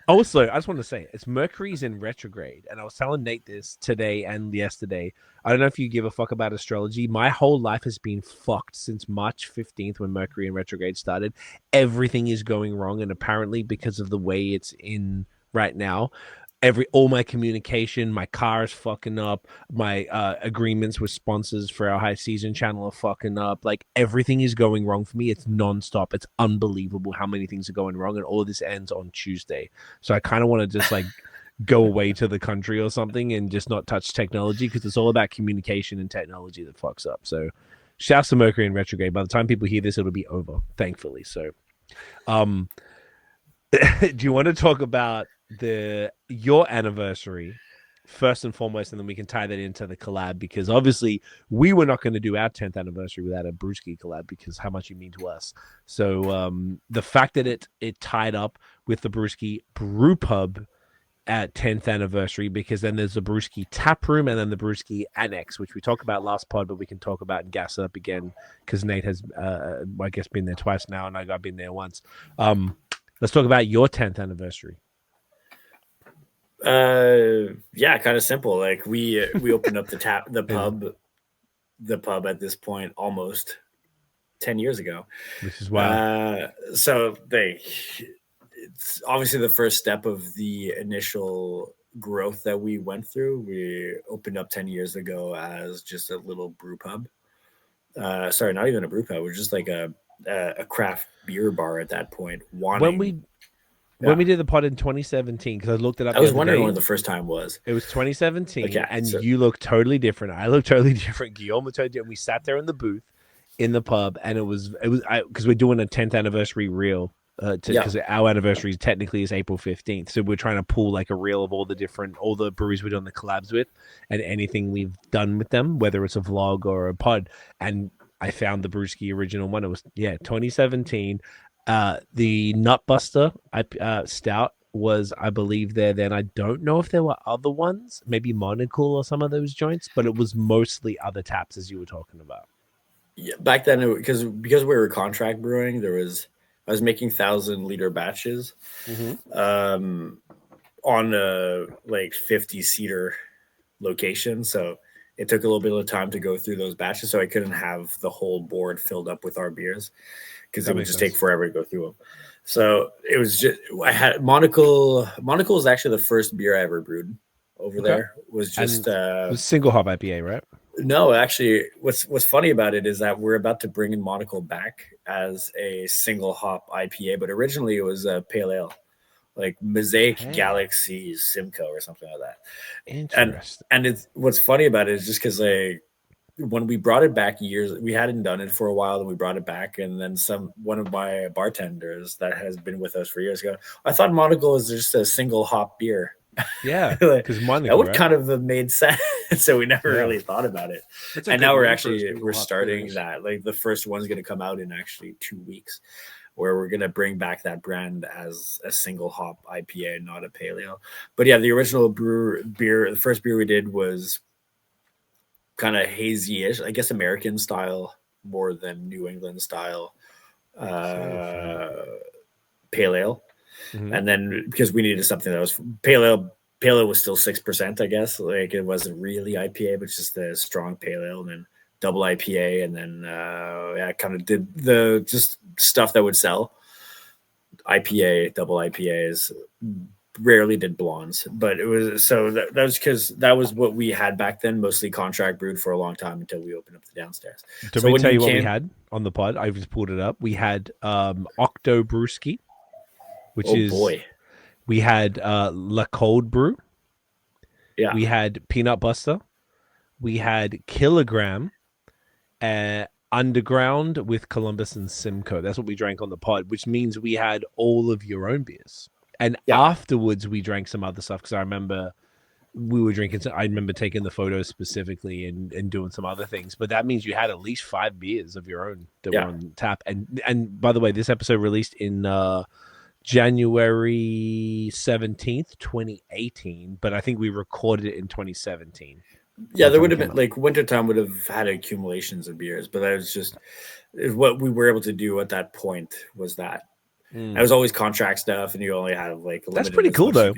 also. I just want to say it's Mercury's in retrograde, and I was telling Nate this today and yesterday. I don't know if you give a fuck about astrology. My whole life has been fucked since March 15th when Mercury in retrograde started. Everything is going wrong, and apparently because of the way it's in right now, all my communication, my car is fucking up, my agreements with sponsors for our high season channel are fucking up. Like everything is going wrong for me. It's nonstop. It's unbelievable how many things are going wrong, and all of this ends on Tuesday. So I kind of want to just like go away to the country or something and just not touch technology, because it's all about communication and technology that fucks up. So shouts to Mercury in retrograde. By the time people hear this, it'll be over, thankfully. So do you want to talk about your anniversary first and foremost, and then we can tie that into the collab, because obviously we were not going to do our 10th anniversary without a BreWskey collab, because how much you mean to us. So the fact that it tied up with the BreWskey brewpub at 10th anniversary, because then there's the BreWskey tap room and then the BreWskey annex, which we talked about last pod, but we can talk about and gas up again because Nate has I guess been there twice now and I've been there once. Let's talk about your 10th anniversary. Yeah, kind of simple. Like we opened up the pub at this point almost 10 years ago, which is wild. So it's obviously the first step of the initial growth that we went through. We opened up 10 years ago as just a little brew pub. Sorry, not even a brew pub. It was just like a craft beer bar at that point. When we did the pod in 2017, because I looked it up. I was wondering when the first time was. It was 2017, okay, and you look totally different. I look totally different. Guillaume looked totally different. We sat there in the booth in the pub, and it was because we're doing a 10th anniversary reel. Because our anniversary technically is April 15th, so we're trying to pull like a reel of all the breweries we're doing the collabs with, and anything we've done with them, whether it's a vlog or a pod. And I found the BreWskey original one. It was 2017. The Nutbuster stout was, I believe, there then. I don't know if there were other ones, maybe Monocle or some of those joints, but it was mostly other taps, as you were talking about. Yeah, back then, because we were contract brewing, I was making 1,000-liter batches on a like 50-seater location, so it took a little bit of time to go through those batches, so I couldn't have the whole board filled up with our beers because it would just take forever to go through them. So it was just, I had Monocle was actually the first beer I ever brewed over there. It was just it was single hop IPA, right? No, actually, what's funny about it is that we're about to bring in Monocle back as a single hop IPA, but originally it was a pale ale, like Mosaic Galaxy Simcoe or something like that. Interesting. And it's what's funny about it is just because like when we brought it back we hadn't done it for a while, and we brought it back, and then one of my bartenders that has been with us for years ago, I thought Monocle was just a single hop beer. Yeah, because that would kind of have made sense. So we never really thought about it. And now we're starting that. Like the first one's going to come out in actually 2 weeks, where we're going to bring back that brand as a single hop IPA, not a pale ale. But yeah, the original beer, the first beer we did was kind of hazy-ish, I guess American style more than New England style pale ale. Mm-hmm. And then because we needed something that was pale ale was still 6%, I guess. Like it wasn't really IPA, but just a strong pale ale, and then double IPA, and then I kind of did the just stuff that would sell. IPA, double IPAs, rarely did blondes, but it was that was because that was what we had back then, mostly contract brewed for a long time until we opened up the downstairs. Did we tell you what we had on the pod? I just pulled it up. We had Octo BreWskey, which we had La Cold Brew. Yeah. We had Peanut Buster. We had Kilogram, Underground with Columbus and Simcoe. That's what we drank on the pod, which means we had all of your own beers. And afterwards, we drank some other stuff because I remember we were drinking. I remember taking the photos specifically and doing some other things. But that means you had at least 5 beers of your own that were on tap. And by the way, this episode released in January 17th, 2018, but I think we recorded it in 2017. Yeah, there would have been like wintertime would have had accumulations of beers, but that was just what we were able to do at that point was that. It was always contract stuff, and you only had like that's pretty cool though.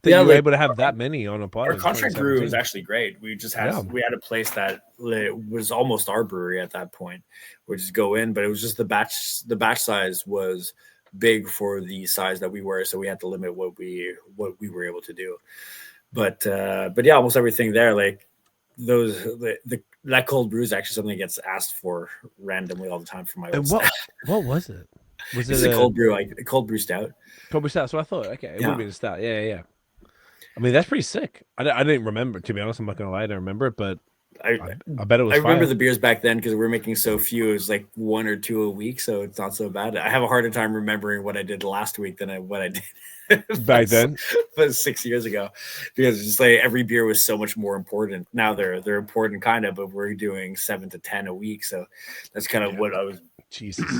That you were able to have that many on a pod. Our contract brew was actually great. We just had we had a place that was almost our brewery at that point. We just go in, but it was just the batch size was big for the size that we were, so we had to limit what we were able to do. But yeah, almost everything there, like that cold brew is actually something that gets asked for randomly all the time from my old staff. What was it? Was it a cold brew, like a cold brew stout? Cold brew stout. So I thought, okay, it would be a stout. Yeah. I mean, that's pretty sick. I didn't remember, to be honest. I'm not gonna lie, I don't remember, but I bet it was. I remember the beers back then because we were making so few. It was like 1 or 2 a week, so it's not so bad. I have a harder time remembering what I did last week than what I did back then. But 6 years ago, because just like every beer was so much more important. Now they're important kind of, but we're doing 7 to 10 a week, so that's kind of what I was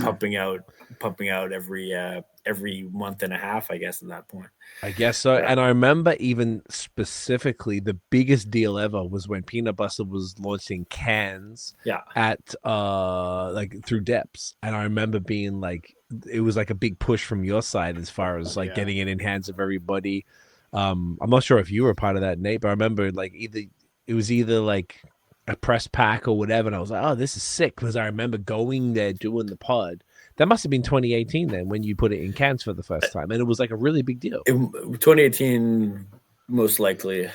pumping out every month and a half, I guess, at that point. I guess so. And I remember even specifically the biggest deal ever was when Peanut Butter was launching cans at like through Depths. And I remember being like, it was like a big push from your side as far as like getting it in hands of everybody. I'm not sure if you were part of that, Nate, but I remember like it was either like a press pack or whatever. And I was like, oh, this is sick. Because I remember going there doing the pod. That must have been 2018 then when you put it in cans for the first time. And it was like a really big deal. 2018, most likely,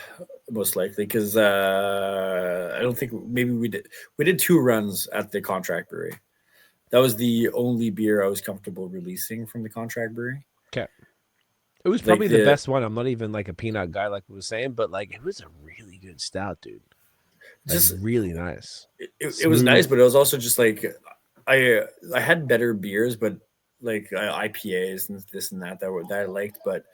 because I don't think maybe we did 2 runs at the contract brewery. That was the only beer I was comfortable releasing from the contract brewery. Okay. It was probably the best one. I'm not even like a peanut guy like we were saying, but like it was a really good stout, dude. Just really nice. It was nice, but it was also just like I had better beers, but like IPAs and this and that I liked, but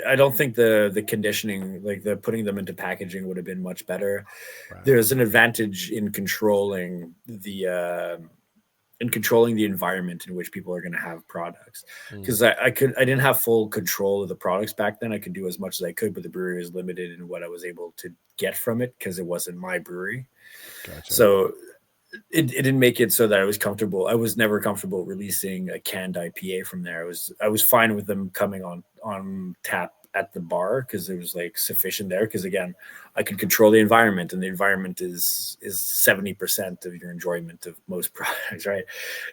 I don't think the conditioning, like the putting them into packaging, would have been much better. Right. There's an advantage in controlling the environment in which people are going to have products, because I didn't have full control of the products back then. I could do as much as I could, but the brewery was limited in what I was able to get from it because it wasn't my brewery. Gotcha. So it didn't make it so that I was comfortable. I was never comfortable releasing a canned IPA from there. I was fine with them coming on tap at the bar because it was like sufficient there. Because again, I could control the environment, and the environment is 70% of your enjoyment of most products, right?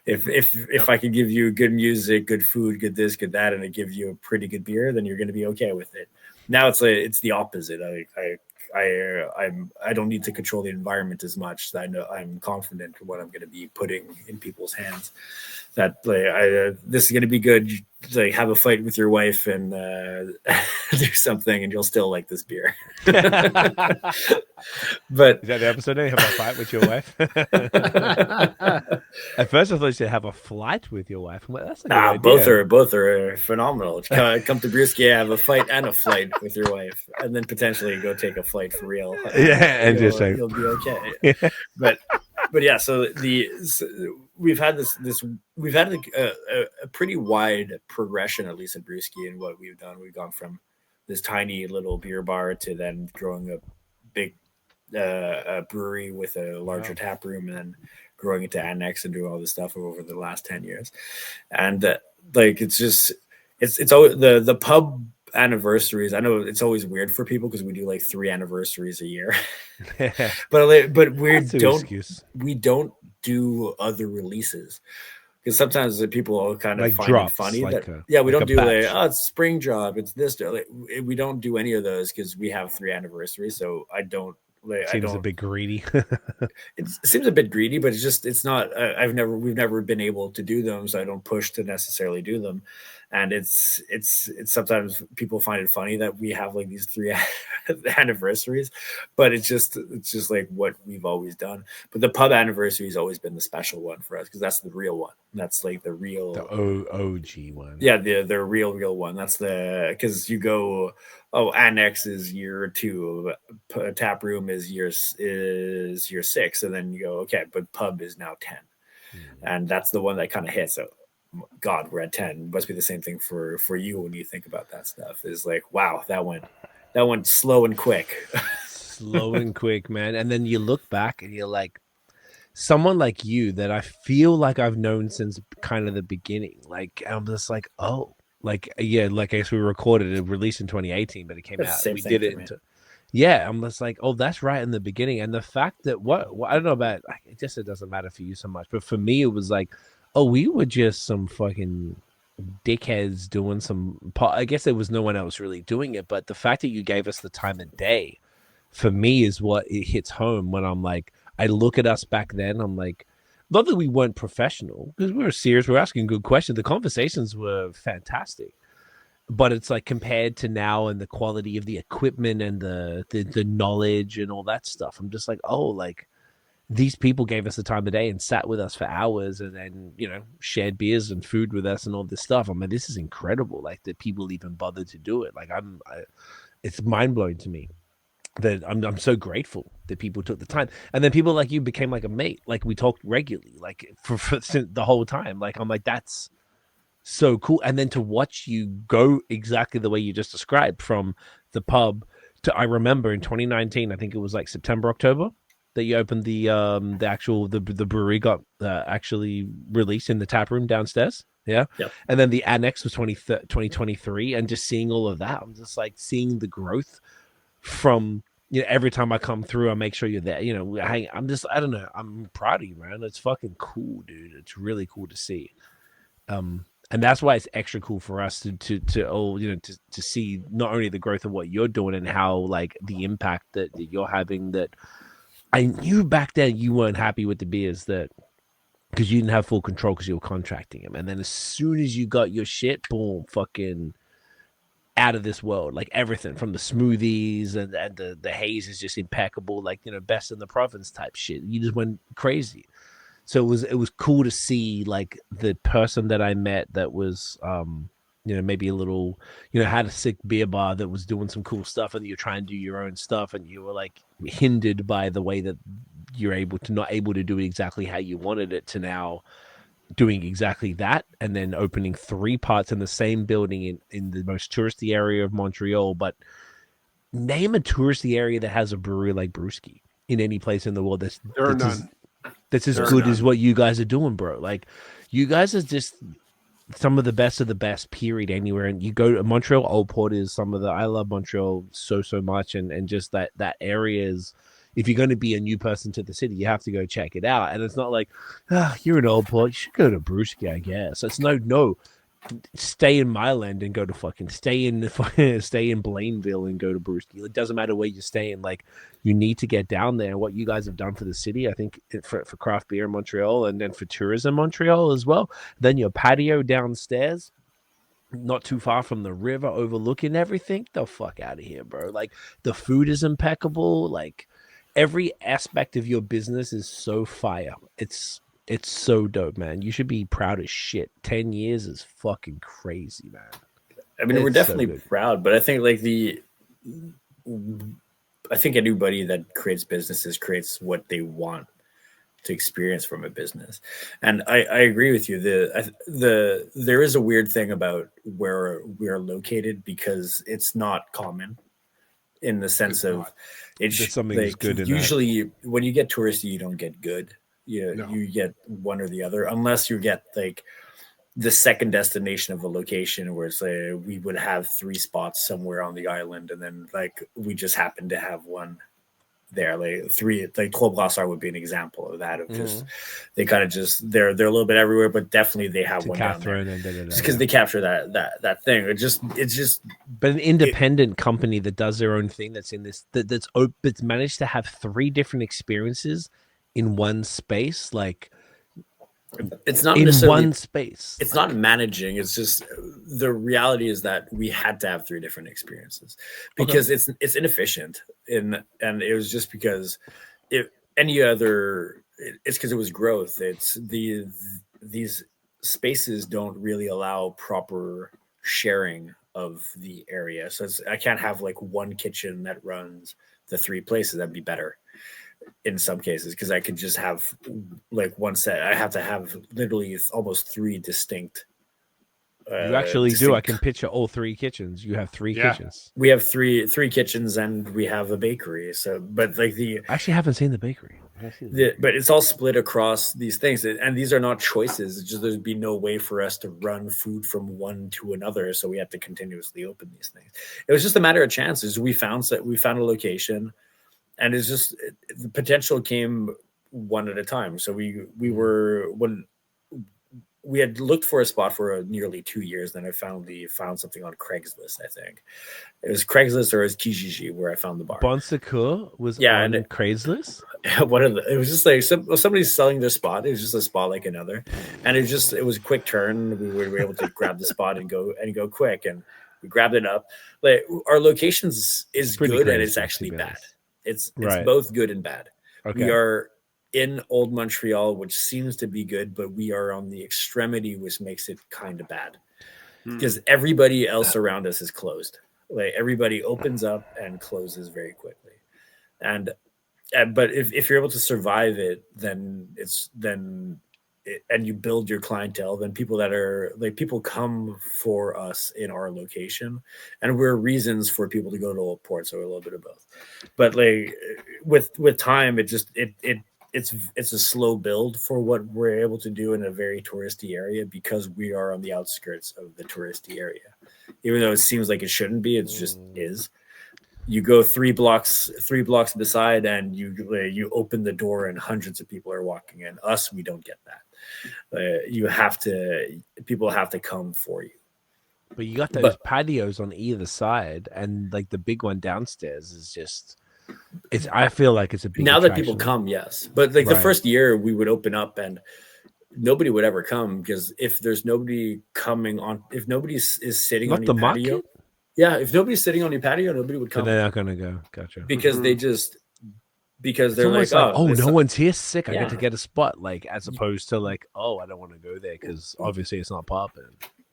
If I could give you good music, good food, good this, good that, and I give you a pretty good beer, then you're going to be okay with it. Now it's the opposite. I don't need to control the environment as much. I know I'm confident in what I'm going to be putting in people's hands. That this is going to be good. Like have a fight with your wife and do something, and you'll still like this beer. But is that the episode name? Have a fight with your wife? At first, I thought you said have a flight with your wife. Well, that's both are phenomenal. Come to BreWskey, have a fight and a flight with your wife, and then potentially go take a flight for real. And just like you'll be okay. Yeah. But yeah, so we've had a pretty wide progression, at least at BreWskey, in what we've done. We've gone from this tiny little beer bar to then growing a big brewery with a larger tap room, and then growing into annex and doing all this stuff over the last 10 years. And like it's always the pub anniversaries. I know it's always weird for people because we do like 3 anniversaries a year. but we don't do other releases, because sometimes the people kind of find it funny we don't do it's spring drop, it's this, like, we don't do any of those because we have 3 anniversaries. So I don't seems a bit greedy. It seems a bit greedy, but it's not. We've never been able to do them, so I don't push to necessarily do them. And it's sometimes people find it funny that we have like these 3 anniversaries, but it's just like what we've always done. But the pub anniversary has always been the special one for us because that's the real one. That's like the OG one. Yeah, the real one. That's because you go, annex is year 2, tap room is year 6, and then you go, okay, but pub is now 10, and that's the one that kind of hits. So God, we're at 10. It must be the same thing for you when you think about that stuff. Is like, wow, that went slow and quick. Slow and quick, man. And then you look back and you're like, someone like you that I feel like I've known since kind of the beginning. Like I'm just like, oh, like yeah, like I guess we recorded it, released in 2018, but it came out. We did it. Yeah, I'm just like, oh, that's right in the beginning. And the fact that what I don't know about, it just it doesn't matter for you so much, but for me, it was like, oh, we were just some fucking dickheads doing some. I guess there was no one else really doing it, but the fact that you gave us the time of day, for me, is what it hits home when I'm like, I look at us back then. I'm like, not that we weren't professional because we were serious. We were asking good questions. The conversations were fantastic, but it's like compared to now and the quality of the equipment and the knowledge and all that stuff. I'm just like, oh, like these people gave us the time of day and sat with us for hours and then, you know, shared beers and food with us and all this stuff. I mean, this is incredible. Like that people even bothered to do it. Like it's mind blowing to me. That I'm so grateful that people took the time, and then people like you became like a mate. Like we talked regularly, like for the whole time. Like I'm like, that's so cool. And then to watch you go exactly the way you just described, from the pub to, I remember in 2019, I think it was like September, October, that you opened the actual the brewery got actually released in the tap room downstairs. Yeah. Yep. And then the annex was 2023, and just seeing all of that, I'm just like seeing the growth. From, you know, every time I come through, I make sure you're there. You know, I'm just, I don't know. I'm proud of you, man. It's fucking cool, dude. It's really cool to see. And that's why it's extra cool for us to see not only the growth of what you're doing and how like the impact that you're having. That I knew back then you weren't happy with the beers that because you didn't have full control because you were contracting them, and then as soon as you got your shit, boom, fucking. Out of this world, like everything from the smoothies and the haze is just impeccable, like, you know, best in the province type shit. You just went crazy. So it was cool to see like the person that I met that was you know, maybe a little, you know, had a sick beer bar that was doing some cool stuff, and you're trying to do your own stuff, and you were like hindered by the way that you're not able to do it exactly how you wanted it, to now doing exactly that, and then opening 3 parts in the same building in the most touristy area of Montreal. But name a touristy area that has a brewery like BreWskey in any place in the world that's as good as what you guys are doing, bro. Like you guys are just some of the best period anywhere. And you go to Montreal, Old Port is some of the, I love Montreal so much, and just that area is, if you're going to be a new person to the city, you have to go check it out. And it's not like, you're an Old Port, you should go to BreWskey, I guess. It's no, stay in Milan and go to fucking stay in Blainville and go to BreWskey. It doesn't matter where you're staying. Like, you need to get down there. And what you guys have done for the city, I think for craft beer in Montreal, and then for tourism in Montreal as well. Then your patio downstairs, not too far from the river, overlooking everything. The fuck out of here, bro. Like, the food is impeccable. Like, every aspect of your business is so fire. It's so dope, man. You should be proud as shit. 10 years is fucking crazy, man. I mean, we're definitely proud, but I think like I think anybody that creates businesses creates what they want to experience from a business. And I agree with you. There is a weird thing about where we are located, because it's not common. In the sense of it's something like, good. Usually, when you get touristy, you don't get good. You get one or the other, unless you get like the second destination of a location where it's like we would have 3 spots somewhere on the island, and then like we just happen to have one there. Like 3, like Trois Brassards would be an example of that. Of just they kind of just they're a little bit everywhere, but definitely they have one down there. Just because they capture that thing. It's just. But an independent company that does their own thing, that's in this that's managed to have 3 different experiences in one space, like. It's not in one space. It's not managing. It's just the reality is that we had to have 3 different experiences because it's inefficient. And it was just because if any other, it's because it was growth. It's these spaces don't really allow proper sharing of the area. So I can't have like one kitchen that runs the 3 places. That'd be better. In some cases, because I could just have like one set. I have to have literally almost 3 distinct. You actually do. I can picture all 3 kitchens. You have 3 kitchens. We have three kitchens, and we have a bakery. So, but like I actually haven't seen the bakery. but it's all split across these things, and these are not choices. It's just there'd be no way for us to run food from one to another, so we have to continuously open these things. It was just a matter of chances. We found a location, and it's just the potential came one at a time. So we had looked for a spot for nearly 2 years. Then I found something on Craigslist. I think it was Craigslist or it was Kijiji where I found the bar. Bon Secours was on Craigslist. It was just like somebody's selling their spot. It was just a spot like another, and it was a quick turn. We were able to grab the spot and go quick, and we grabbed it up. Like our locations is good and it's actually bad. It's both good and bad. Okay. We are in Old Montreal, which seems to be good, but we are on the extremity, which makes it kind of bad because everybody else around us is closed. Like everybody opens up and closes very quickly. But if you're able to survive it, and you build your clientele, then people come for us in our location, and we're reasons for people to go to Old Port. So a little bit of both, but like with time, it's a slow build for what we're able to do in a very touristy area because we are on the outskirts of the touristy area. Even though it seems like it shouldn't be, it just is. You go 3 blocks beside and you open the door and hundreds of people are walking in. Us, we don't get that. People have to come for you. But you got those patios on either side, and like the big one downstairs is just... I feel like it's a big now attraction. That people come, yes, but like the first year we would open up and nobody would ever come because if there's nobody coming on, if nobody is sitting on your patio, if nobody's sitting on your patio, nobody would come. So they're not gonna go. Gotcha. Because they're like, no one's here, sick. I get to get a spot, like as opposed to like, oh, I don't want to go there because obviously it's not popping.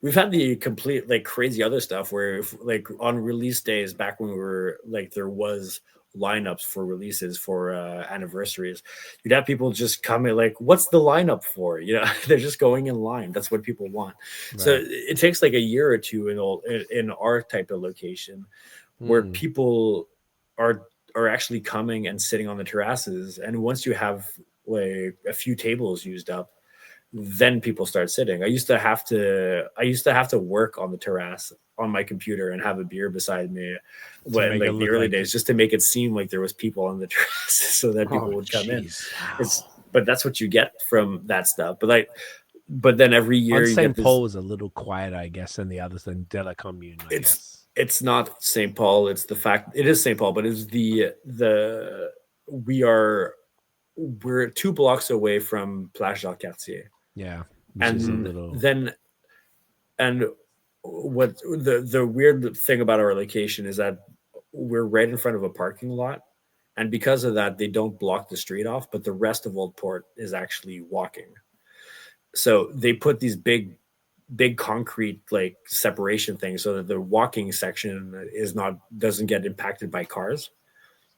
We've had the complete like crazy other stuff where like on release days back when we were like there was lineups for releases for anniversaries, you'd have people just come in like, what's the lineup for? They're just going in line. That's what people want. Right. So it takes like a year or two in our type of location where people are actually coming and sitting on the terraces, and once you have like a few tables used up, then people start sitting. I used to have to work on the terrace on my computer and have a beer beside me when like the early days, just to make it seem like there was people on the terrace so that people would come in. Wow. But that's what you get from that stuff. But then every year St. Paul was a little quieter, I guess, than the others than De La Commune. It's not St. Paul. It's the fact it is St. Paul, but it's we're 2 blocks away from Place Jacques-Cartier. Yeah. What the weird thing about our location is that we're right in front of a parking lot, and because of that, they don't block the street off, but the rest of Old Port is actually walking. So they put these big concrete like separation things so that the walking section doesn't get impacted by cars.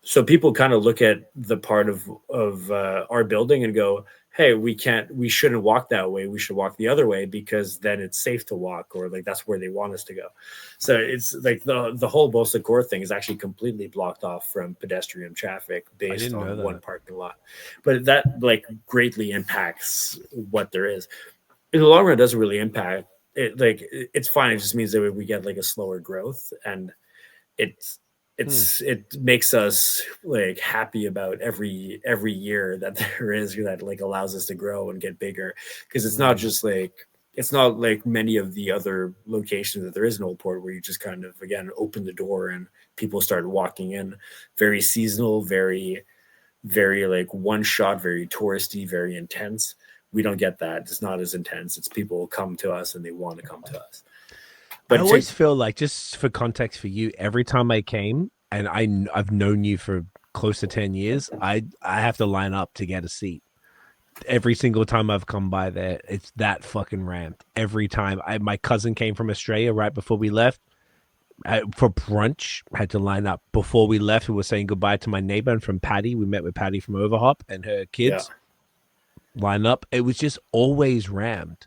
So people kind of look at the part of our building and go, hey, we shouldn't walk that way. We should walk the other way because then it's safe to walk, or like that's where they want us to go. So it's like the whole Bon Secours thing is actually completely blocked off from pedestrian traffic based on one parking lot. But that like greatly impacts what there is. In the long run, it doesn't really impact it. Like it's fine. It just means that we get like a slower growth, and it makes us like happy about every year that there is that like allows us to grow and get bigger, because it's not just like many of the other locations that there is in Old Port where you just kind of again open the door and people start walking in. Very seasonal, very very like one shot, very touristy, very intense. We don't get that. It's not as intense. It's people come to us and they want to come to us. But I always feel like, just for context for you, every time I came, and I've known you for close to 10 years, I have to line up to get a seat. Every single time I've come by there, it's that fucking ramped. Every time. My cousin came from Australia right before we left for brunch. I had to line up. Before we left, we were saying goodbye to my neighbor, and from Patty, we met with Patty from Overhop and her kids. Yeah. Line up. It was just always rammed.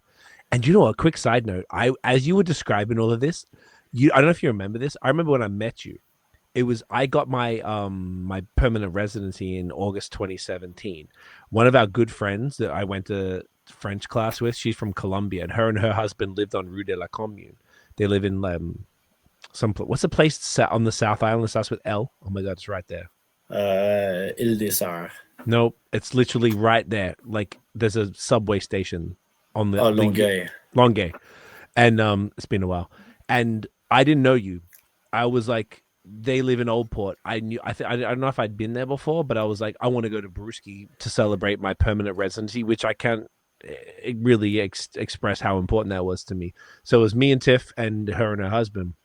And you know, a quick side note, as you were describing all of this, I don't know if you remember this. I remember when I met you, I got my my permanent residency in August 2017. One of our good friends that I went to French class with, she's from Colombia, and her husband lived on Rue de la Commune. They live in what's the place on the South Island that starts with L? Oh my god, it's right there. Ile des Arts. Nope, it's literally right there. Like there's a subway station on the Longueuil. And it's been a while. And I didn't know you. I was like, they live in Old Port. I don't know if I'd been there before, but I was like, I want to go to BreWskey to celebrate my permanent residency, which I can't really express how important that was to me. So it was me and Tiff and her husband.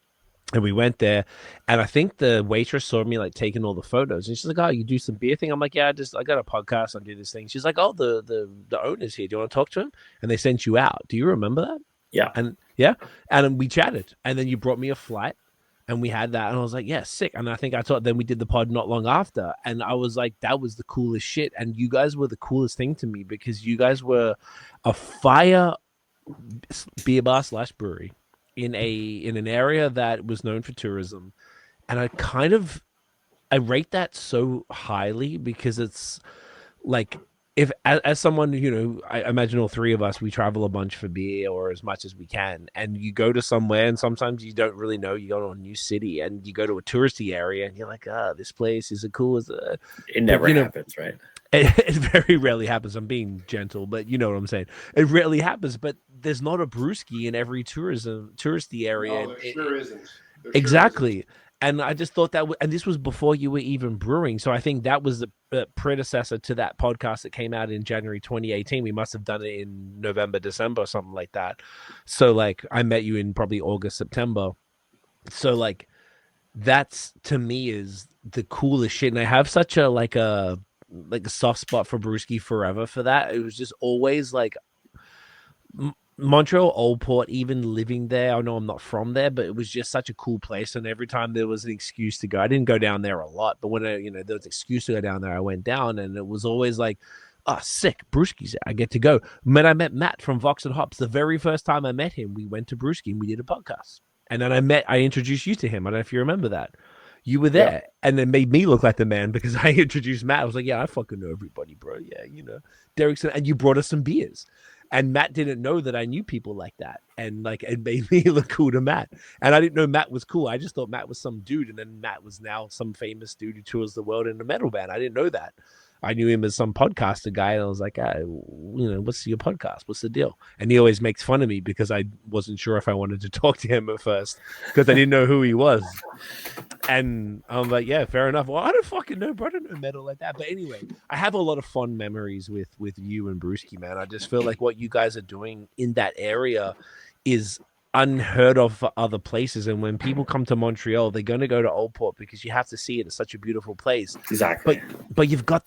And we went there, and I think the waitress saw me like taking all the photos, and she's like, "Oh, you do some beer thing?" I'm like, "Yeah, I got a podcast. I do this thing." She's like, "Oh, the owner's here. Do you want to talk to him?" And they sent you out. Do you remember that? Yeah. And we chatted, and then you brought me a flight, and we had that, and I was like, "Yeah, sick." And I think I thought then we did the pod not long after, and I was like, "That was the coolest shit." And you guys were the coolest thing to me because you guys were a fire beer bar / brewery in an area that was known for tourism, and I rate that so highly because it's like, if as someone, you know, I imagine all three of us, we travel a bunch for beer or as much as we can, and you go to somewhere and sometimes you don't really know, you go to a new city and you go to a touristy area and you're like, this place is cool as a... It never happens, right? It very rarely happens. I'm being gentle, but you know what I'm saying. It rarely happens, but there's not a BreWskey in every touristy area. No, there sure isn't. Exactly. Isn't. And I just thought and this was before you were even brewing. So I think that was the predecessor to that podcast that came out in January 2018. We must have done it in November, December, or something like that. So like I met you in probably August, September. So like that's, to me, is the coolest shit. And I have such a soft spot for BreWskey forever for that. It was just always like Montreal, Old Port, even living there. I know I'm not from there, but it was just such a cool place. And every time there was an excuse to go, I didn't go down there a lot, but when there was an excuse to go down there, I went down, and it was always like, sick, BreWskey's, I get to go. When I met Matt from Vox and Hops, the very first time I met him, we went to BreWskey and we did a podcast. And then I introduced you to him. I don't know if you remember that. You were there, and it made me look like the man because I introduced Matt. I was like, "Yeah, I fucking know everybody, bro. Yeah, you know, Derrick's," and you brought us some beers, and Matt didn't know that I knew people like that, and like it made me look cool to Matt, and I didn't know Matt was cool. I just thought Matt was some dude, and then Matt was now some famous dude who tours the world in a metal band. I didn't know that. I knew him as some podcaster guy, and I was like, what's your podcast? What's the deal? And he always makes fun of me because I wasn't sure if I wanted to talk to him at first because I didn't know who he was. And I'm like, yeah, fair enough. Well, I don't fucking know, bro. I don't know metal like that. But anyway, I have a lot of fond memories with you and BreWskey, man. I just feel like what you guys are doing in that area is unheard of for other places, and when people come to Montreal, they're going to go to Old Port because you have to see it. It's such a beautiful place. Exactly. But you've got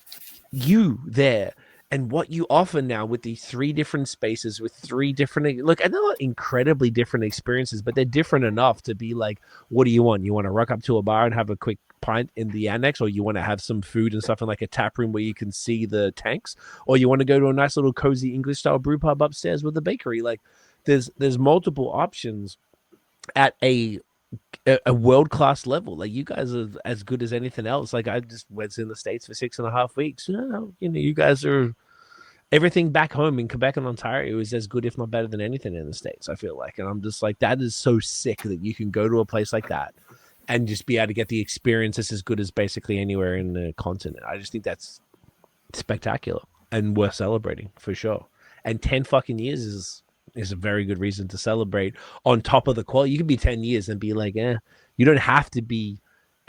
you there, and what you offer now with these 3 different spaces with 3 different, look, and they're not incredibly different experiences, but they're different enough to be like, what do you want? You want to rock up to a bar and have a quick pint in the annex, or you want to have some food and stuff in like a tap room where you can see the tanks, or you want to go to a nice little cozy English style brew pub upstairs with a bakery. Like there's multiple options at a world-class level. Like you guys are as good as anything else. Like I just went in the States for 6.5 weeks. You guys are, everything back home in Quebec and Ontario is as good, if not better than anything in the States, I feel like. And I'm just like, that is so sick that you can go to a place like that and just be able to get the experience that's as good as basically anywhere in the continent. I just think that's spectacular and worth celebrating for sure. And 10 fucking years is a very good reason to celebrate on top of the quality. You can be 10 years and be like, you don't have to be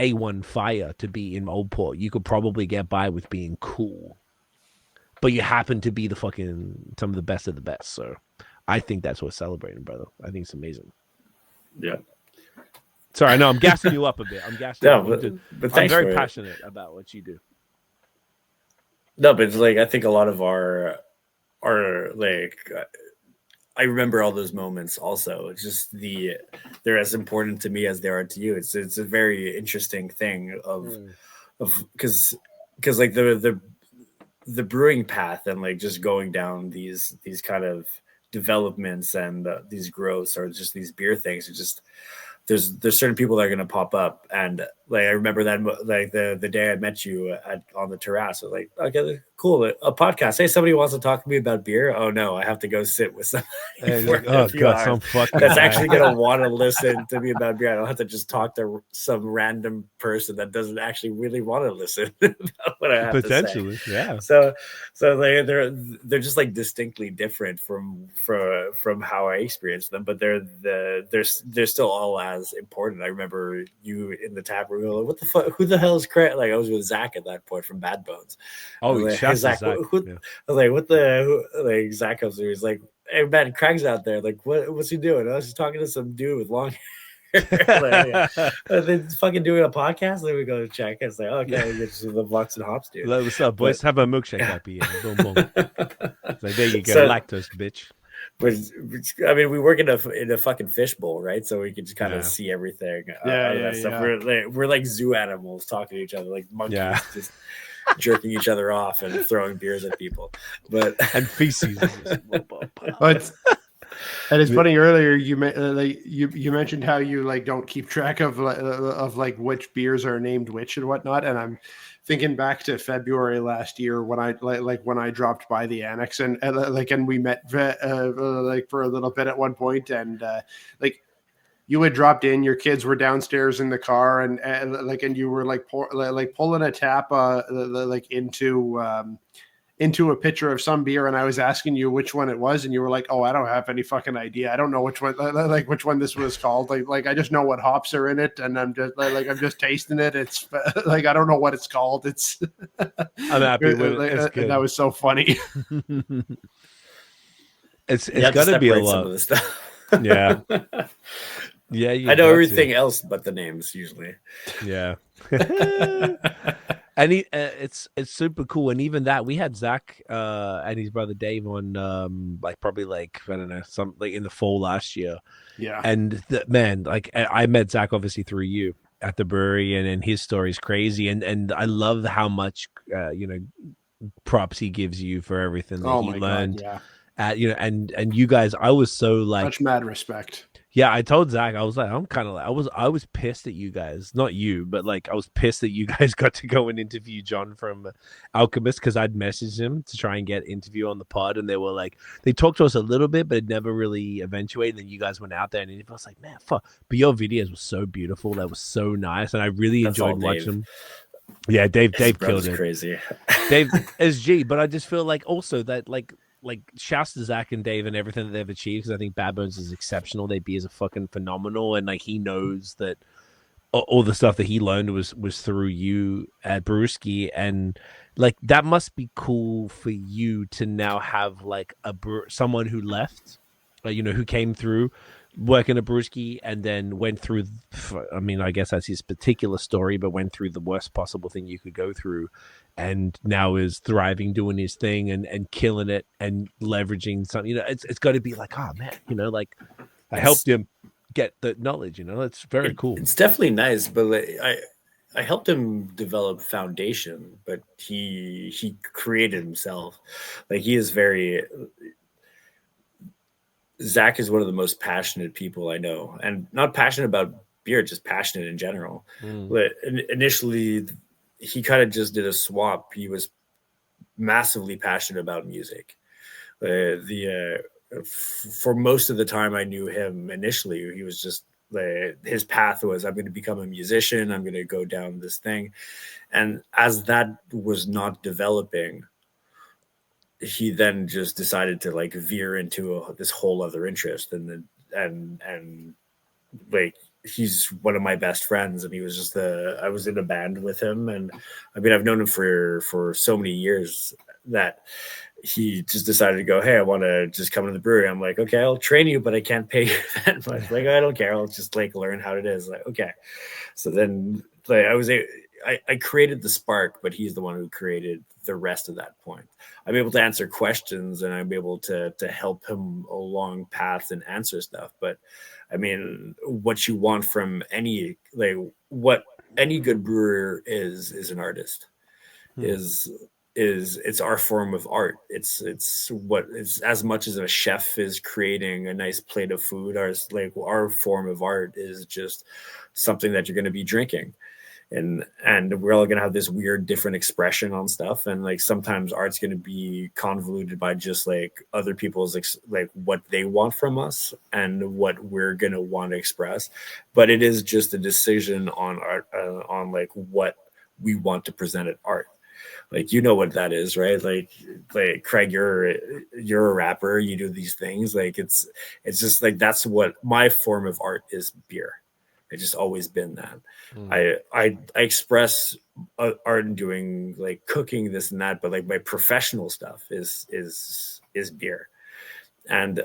A1 fire to be in Old Port. You could probably get by with being cool, but you happen to be some of the best of the best. So I think that's worth celebrating, brother. I think it's amazing. Yeah. Sorry, I know I'm gassing you up a bit. I'm gassing you up. But I'm very passionate about what you do. No, but it's like, I think a lot of our like, I remember all those moments also. It's just they're as important to me as they are to you. It's a very interesting thing of because like the brewing path and like just going down these kind of developments and these growths or just these beer things. It's just there's certain people that are going to pop up, and like I remember that like the day I met you on the terrace. I was like, okay, cool, a podcast. Hey, somebody wants to talk to me about beer. Oh no, I have to go sit with somebody for a few hours that's actually gonna want to listen to me about beer. I don't have to just talk to some random person that doesn't actually really want to listen about what I have potentially to say. Yeah. So they're just like distinctly different from how I experienced them, but they're still all as important. I remember you in the tap room, like, what the fuck? Who the hell is Craig? Like I was with Zach at that point from Bad Bones. Oh, like, hey, Zach. I was like, what the? Like Zach comes through. He's like, hey man, Craig's out there. Like, what's he doing? I was just talking to some dude with long hair. They're fucking doing a podcast. Then we go to check. It's like, okay, it's the Vox and Hops, dude. What's up, boys? Have a milkshake IPA. Boom, boom. It's like, there you go, lactose, bitch. But I mean, we work in a fucking fishbowl, right? So we can just kind of see everything. Stuff. We're like zoo animals talking to each other, like monkeys, just jerking each other off and throwing beers at people. But and feces. And it's funny. Earlier, you mentioned how you like don't keep track of like which beers are named which and whatnot. And I'm thinking back to February last year when I when I dropped by the annex and we met like for a little bit at one point, and like you had dropped in, your kids were downstairs in the car, and you were like pulling a tap like into a pitcher of some beer, and I was asking you which one it was, and you were like, "Oh, I don't have any fucking idea. I don't know which one this was called. Like I just know what hops are in it, and I'm just tasting it. It's like I don't know what it's called. It's I'm happy with it. It's good. That was so funny. It's got to be a lot of the stuff. Yeah. Yeah, I know everything else but the names usually. Yeah. And it's super cool. And even that, we had Zach and his brother Dave on probably I don't know, some like in the fall last year. Yeah. And I met Zach obviously through you at the brewery, and his story is crazy. And I love how much props he gives you for everything that he learned. God, yeah. And you guys, I was so like such mad respect. Yeah, I told Zach, I was like, I'm kind of like, I was pissed at you guys, not you, but like I was pissed that you guys got to go and interview John from Alchemist, because I'd messaged him to try and get interview on the pod, and they were like, they talked to us a little bit, but it never really eventuated. And then you guys went out there, and I was like, man, fuck. But your videos were so beautiful, that was so nice, and I really enjoyed watching them. Yeah, Dave killed it. Crazy. Dave is G, but I just feel like also that like shouts to Zach and Dave and everything that they've achieved, because I think Bad Bones is exceptional. Their beers are fucking phenomenal, and like he knows that all the stuff that he learned was through you at BreWskey, and like that must be cool for you to now have like someone who left, who came through working at BreWskey and then went through, I mean, I guess that's his particular story, but went through the worst possible thing you could go through, and now is thriving, doing his thing and killing it and leveraging something. It's got to be like, oh man, like I helped him get the knowledge. It's very cool. It's definitely nice, but like, I helped him develop foundation, but he created himself. Like he is Zach is one of the most passionate people I know, and not passionate about beer, just passionate in general. But initially, he kind of just did a swap. He was massively passionate about music. For most of the time I knew him initially, he was just his path was, I'm going to become a musician. I'm going to go down this thing. And as that was not developing, he then just decided to like veer into this whole other interest, and like he's one of my best friends, and he was just I was in a band with him, and I mean I've known him for so many years that he just decided to go, hey, I want to just come to the brewery. I'm like, okay, I'll train you, but I can't pay you that much. Like, I don't care. I'll just like learn how it is. Like, okay. So then like I created the spark, but he's the one who created the rest of that point. I'm able to answer questions, and I'm able to help him along paths and answer stuff. But I mean, what you want from what any good brewer is an artist. It's our form of art. It's as much as a chef is creating a nice plate of food, our form of art is just something that you're going to be drinking. and we're all gonna have this weird different expression on stuff, and like sometimes art's gonna be convoluted by just like other people's like what they want from us and what we're gonna want to express, but it is just a decision on art, on like what we want to present at art. Like, you know what that is, right? Like Craig, you're a rapper, you do these things, like it's just like that's what my form of art is. Beer. It's just always been that. I express art in doing like cooking, this and that, but like my professional stuff is beer, and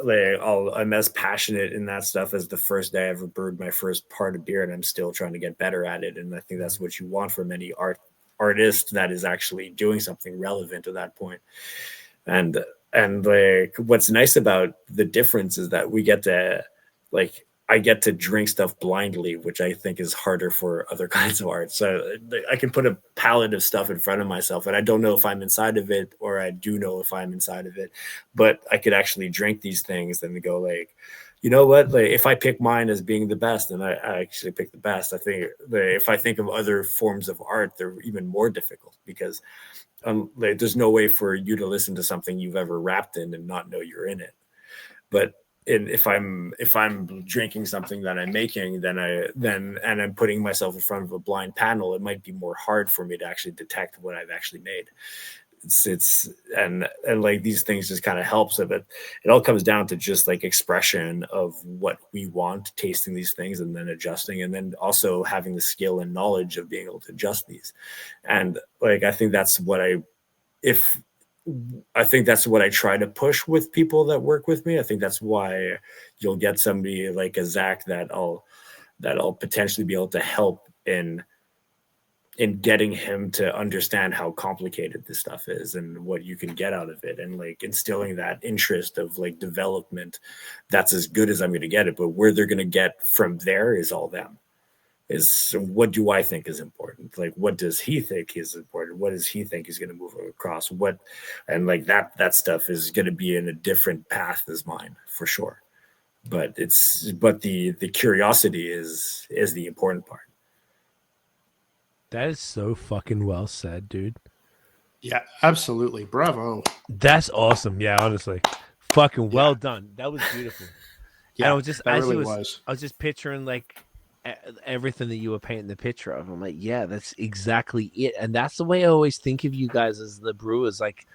like I'm as passionate in that stuff as the first day I ever brewed my first part of beer, and I'm still trying to get better at it. And I think that's what you want from any artist that is actually doing something relevant at that point. And like what's nice about the difference is that we get to like I get to drink stuff blindly, which I think is harder for other kinds of art. So I can put a palette of stuff in front of myself and I don't know if I'm inside of it, or I do know if I'm inside of it, but I could actually drink these things and go like, you know what, like if I pick mine as being the best, and I actually pick the best, I think if I think of other forms of art, they're even more difficult because like, there's no way for you to listen to something you've ever rapped in and not know you're in it. But if I'm drinking something that I'm making, then I'm putting myself in front of a blind panel, it might be more hard for me to actually detect what I've actually made. It's and like these things just kind of helps it, but it all comes down to just like expression of what we want, tasting these things and then adjusting, and then also having the skill and knowledge of being able to adjust these. And like I think that's what I that's what I try to push with people that work with me. I think that's why you'll get somebody like a Zach that I'll potentially be able to help in getting him to understand how complicated this stuff is and what you can get out of it, and like instilling that interest of like development. That's as good as I'm going to get it, but where they're going to get from there is all them. Is what do I think is important? Like, what does he think is important? What does he think is going to move across? What, and like that stuff is going to be in a different path as mine for sure. But the curiosity is the important part. That is so fucking well said, dude. Yeah, absolutely. Bravo. That's awesome. Yeah, honestly, fucking well done. That was beautiful. Yeah, and I was just that as really was, was. I was just picturing like everything that you were painting the picture of. I'm like, yeah, that's exactly it. And that's the way I always think of you guys as the brewers. Like,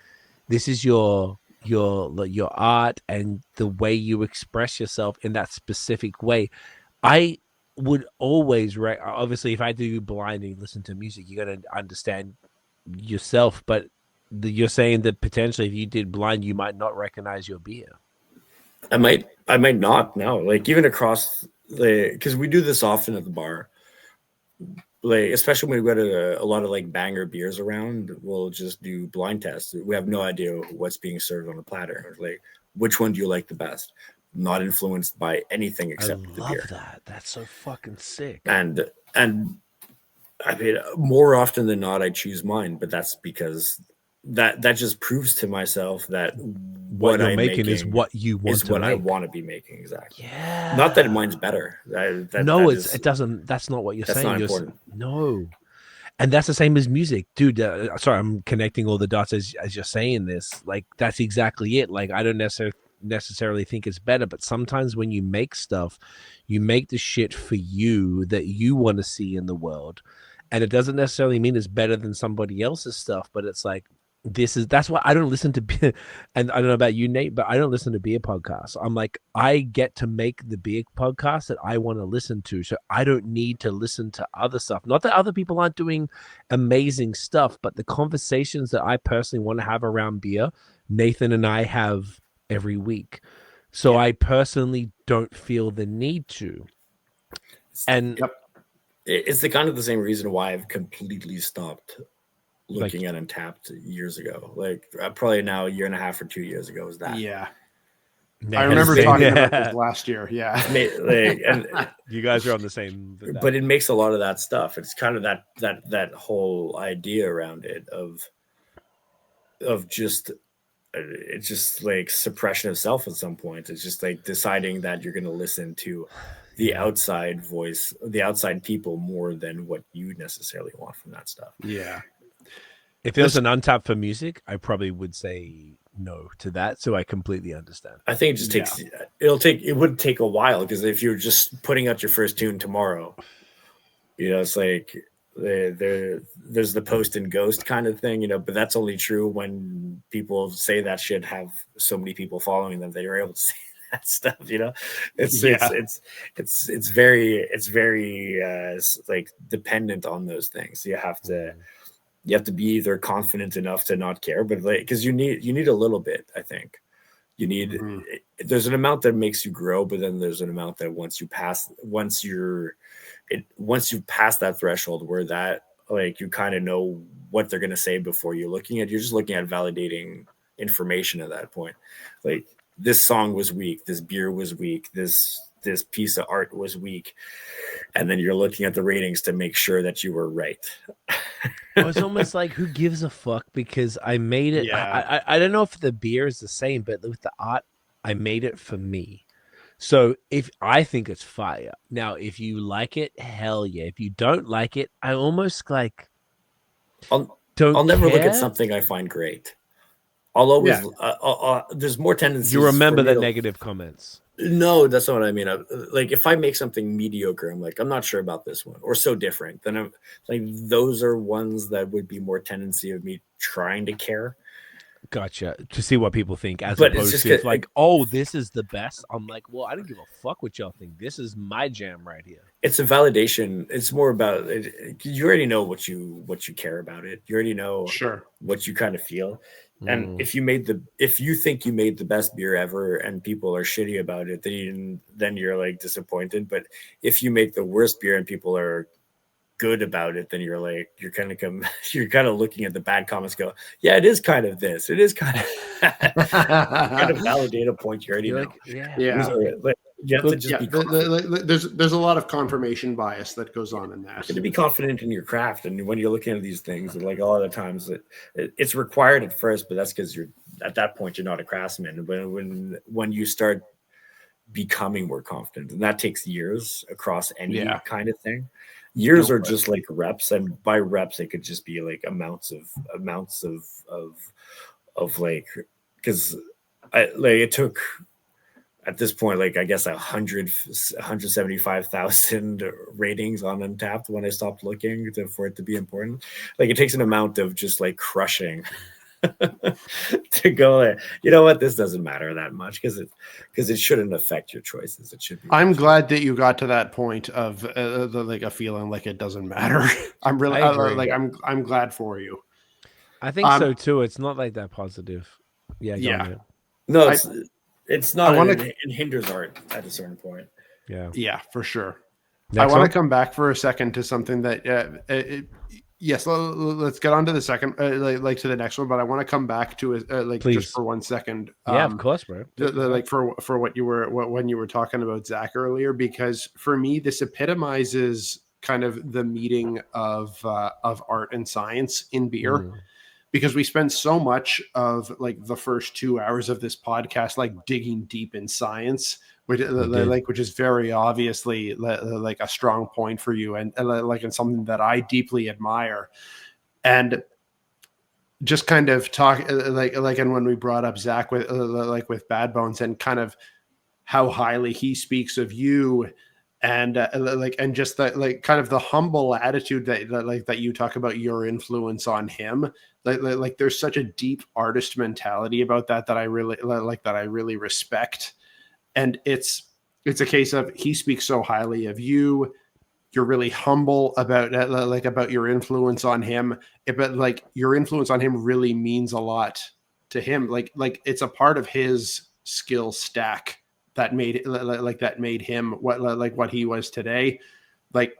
this is your art and the way you express yourself in that specific way. I would always obviously if I do blindly listen to music, you got to understand yourself, but you're saying that potentially if you did blind, you might not recognize your beer. I might not now, like even across because we do this often at the bar, like especially when we go to a lot of like banger beers around, we'll just do blind tests. We have no idea what's being served on the platter. Like, which one do you like the best? Not influenced by anything except the beer. I love that. That's so fucking sick. And I mean, more often than not, I choose mine, but that's because that just proves to myself that what you're making is what you want to make. I want to be making. Exactly. Yeah. Not that mine's better. It doesn't. That's not what you're saying. Not important. No. And that's the same as music, dude. Sorry, I'm connecting all the dots as you're saying this. Like, that's exactly it. Like, I don't necessarily think it's better, but sometimes when you make stuff, you make the shit for you that you want to see in the world. And it doesn't necessarily mean it's better than somebody else's stuff, but it's like, that's why I don't listen to beer. And I don't know about you, Nate, but I don't listen to beer podcasts. I'm like, I get to make the beer podcast that I want to listen to. So I don't need to listen to other stuff. Not that other people aren't doing amazing stuff, but the conversations that I personally want to have around beer, Nathan and I have every week. So I personally don't feel the need to. And it's the kind of the same reason why I've completely stopped looking at Untapped years ago. Like probably now a year and a half or 2 years ago was that. Yeah. I remember talking about this last year. Yeah. And you guys are on the same. But it makes a lot of that stuff. It's kind of that whole idea around it of just, it's just like suppression of self at some point. It's just like deciding that you're going to listen to the outside voice, the outside people more than what you necessarily want from that stuff. Yeah. If there's an Untapped for music, I probably would say no to that. So I completely understand. I think it just takes, it would take a while, because if you're just putting out your first tune tomorrow, you know, it's like there's the post and ghost kind of thing, you know, but that's only true when people say that shit have so many people following them that you're able to say that stuff, you know. It's very like dependent on those things. You have to be either confident enough to not care, but like, because you need a little bit. I think you need there's an amount that makes you grow, but then there's an amount that once you pass that threshold where that, like, you kind of know what they're going to say before you're just looking at validating information at that point. Like, this song was weak, this beer was weak, this piece of art was weak, and then you're looking at the ratings to make sure that you were right. It's almost like, who gives a fuck, because I made it. I don't know if the beer is the same, but with the art, I made it for me. So if I think it's fire, now if you like it, hell yeah. If you don't like it, I almost like I'll never look at something I find great. I'll always there's more tendencies. You remember the negative comments. No, that's not what I mean. Like, if I make something mediocre, I'm like, I'm not sure about this one, or so different, then I'm like, those are ones that would be more tendency of me trying to care. Gotcha. To see what people think, as opposed to like, oh, this is the best. I'm like, well, I don't give a fuck what y'all think. This is my jam right here. It's a validation. It's more about it. You already know what you care about it. You already know what you kind of feel. And if you think you made the best beer ever and people are shitty about it, then you're like disappointed. But if you make the worst beer and people are good about it, then you're like, you're kind of looking at the bad comments, go, yeah, it is kind of this, it is kind of kind of validate a point you already know. You have to just be there's a lot of confirmation bias that goes on in that. To be confident in your craft, and when you're looking at these things, like, a lot of the times it's required at first, but that's because you're at that point you're not a craftsman. When you start becoming more confident, and that takes years across any kind of thing. Years are just like reps, and by reps it could just be like amounts of like, because it took, at this point, like, I guess 175,000 ratings on Untapped when I stopped looking for it to be important. Like, it takes an amount of just like crushing to go, you know what, this doesn't matter that much, because it shouldn't affect your choices. It should be. I'm glad that you got to that point of like a feeling like it doesn't matter. I'm really I'm glad for you. I think so too. It's not like that positive. No, it's not. It hinders art at a certain point. Yeah, for sure. Next I want to come back for a second to something that yes, let's get on to the second, like to the next one. But I want to come back to it, like, please, just for 1 second. Of course, bro. Like for what you were when you were talking about Zach earlier, because for me this epitomizes kind of the meeting of art and science in beer. Because we spend so much of like the first 2 hours of this podcast like digging deep in science, which is very obviously like a strong point for you, and something that I deeply admire. And just kind of talk and when we brought up Zach with Bad Bones, and kind of how highly he speaks of you, and and just that, like, kind of the humble attitude that you talk about your influence on him. Like there's such a deep artist mentality about that I really respect. And it's a case of, he speaks so highly of you. You're really humble about your influence on him, but like your influence on him really means a lot to him. Like it's a part of his skill stack that made him what he was today. Like,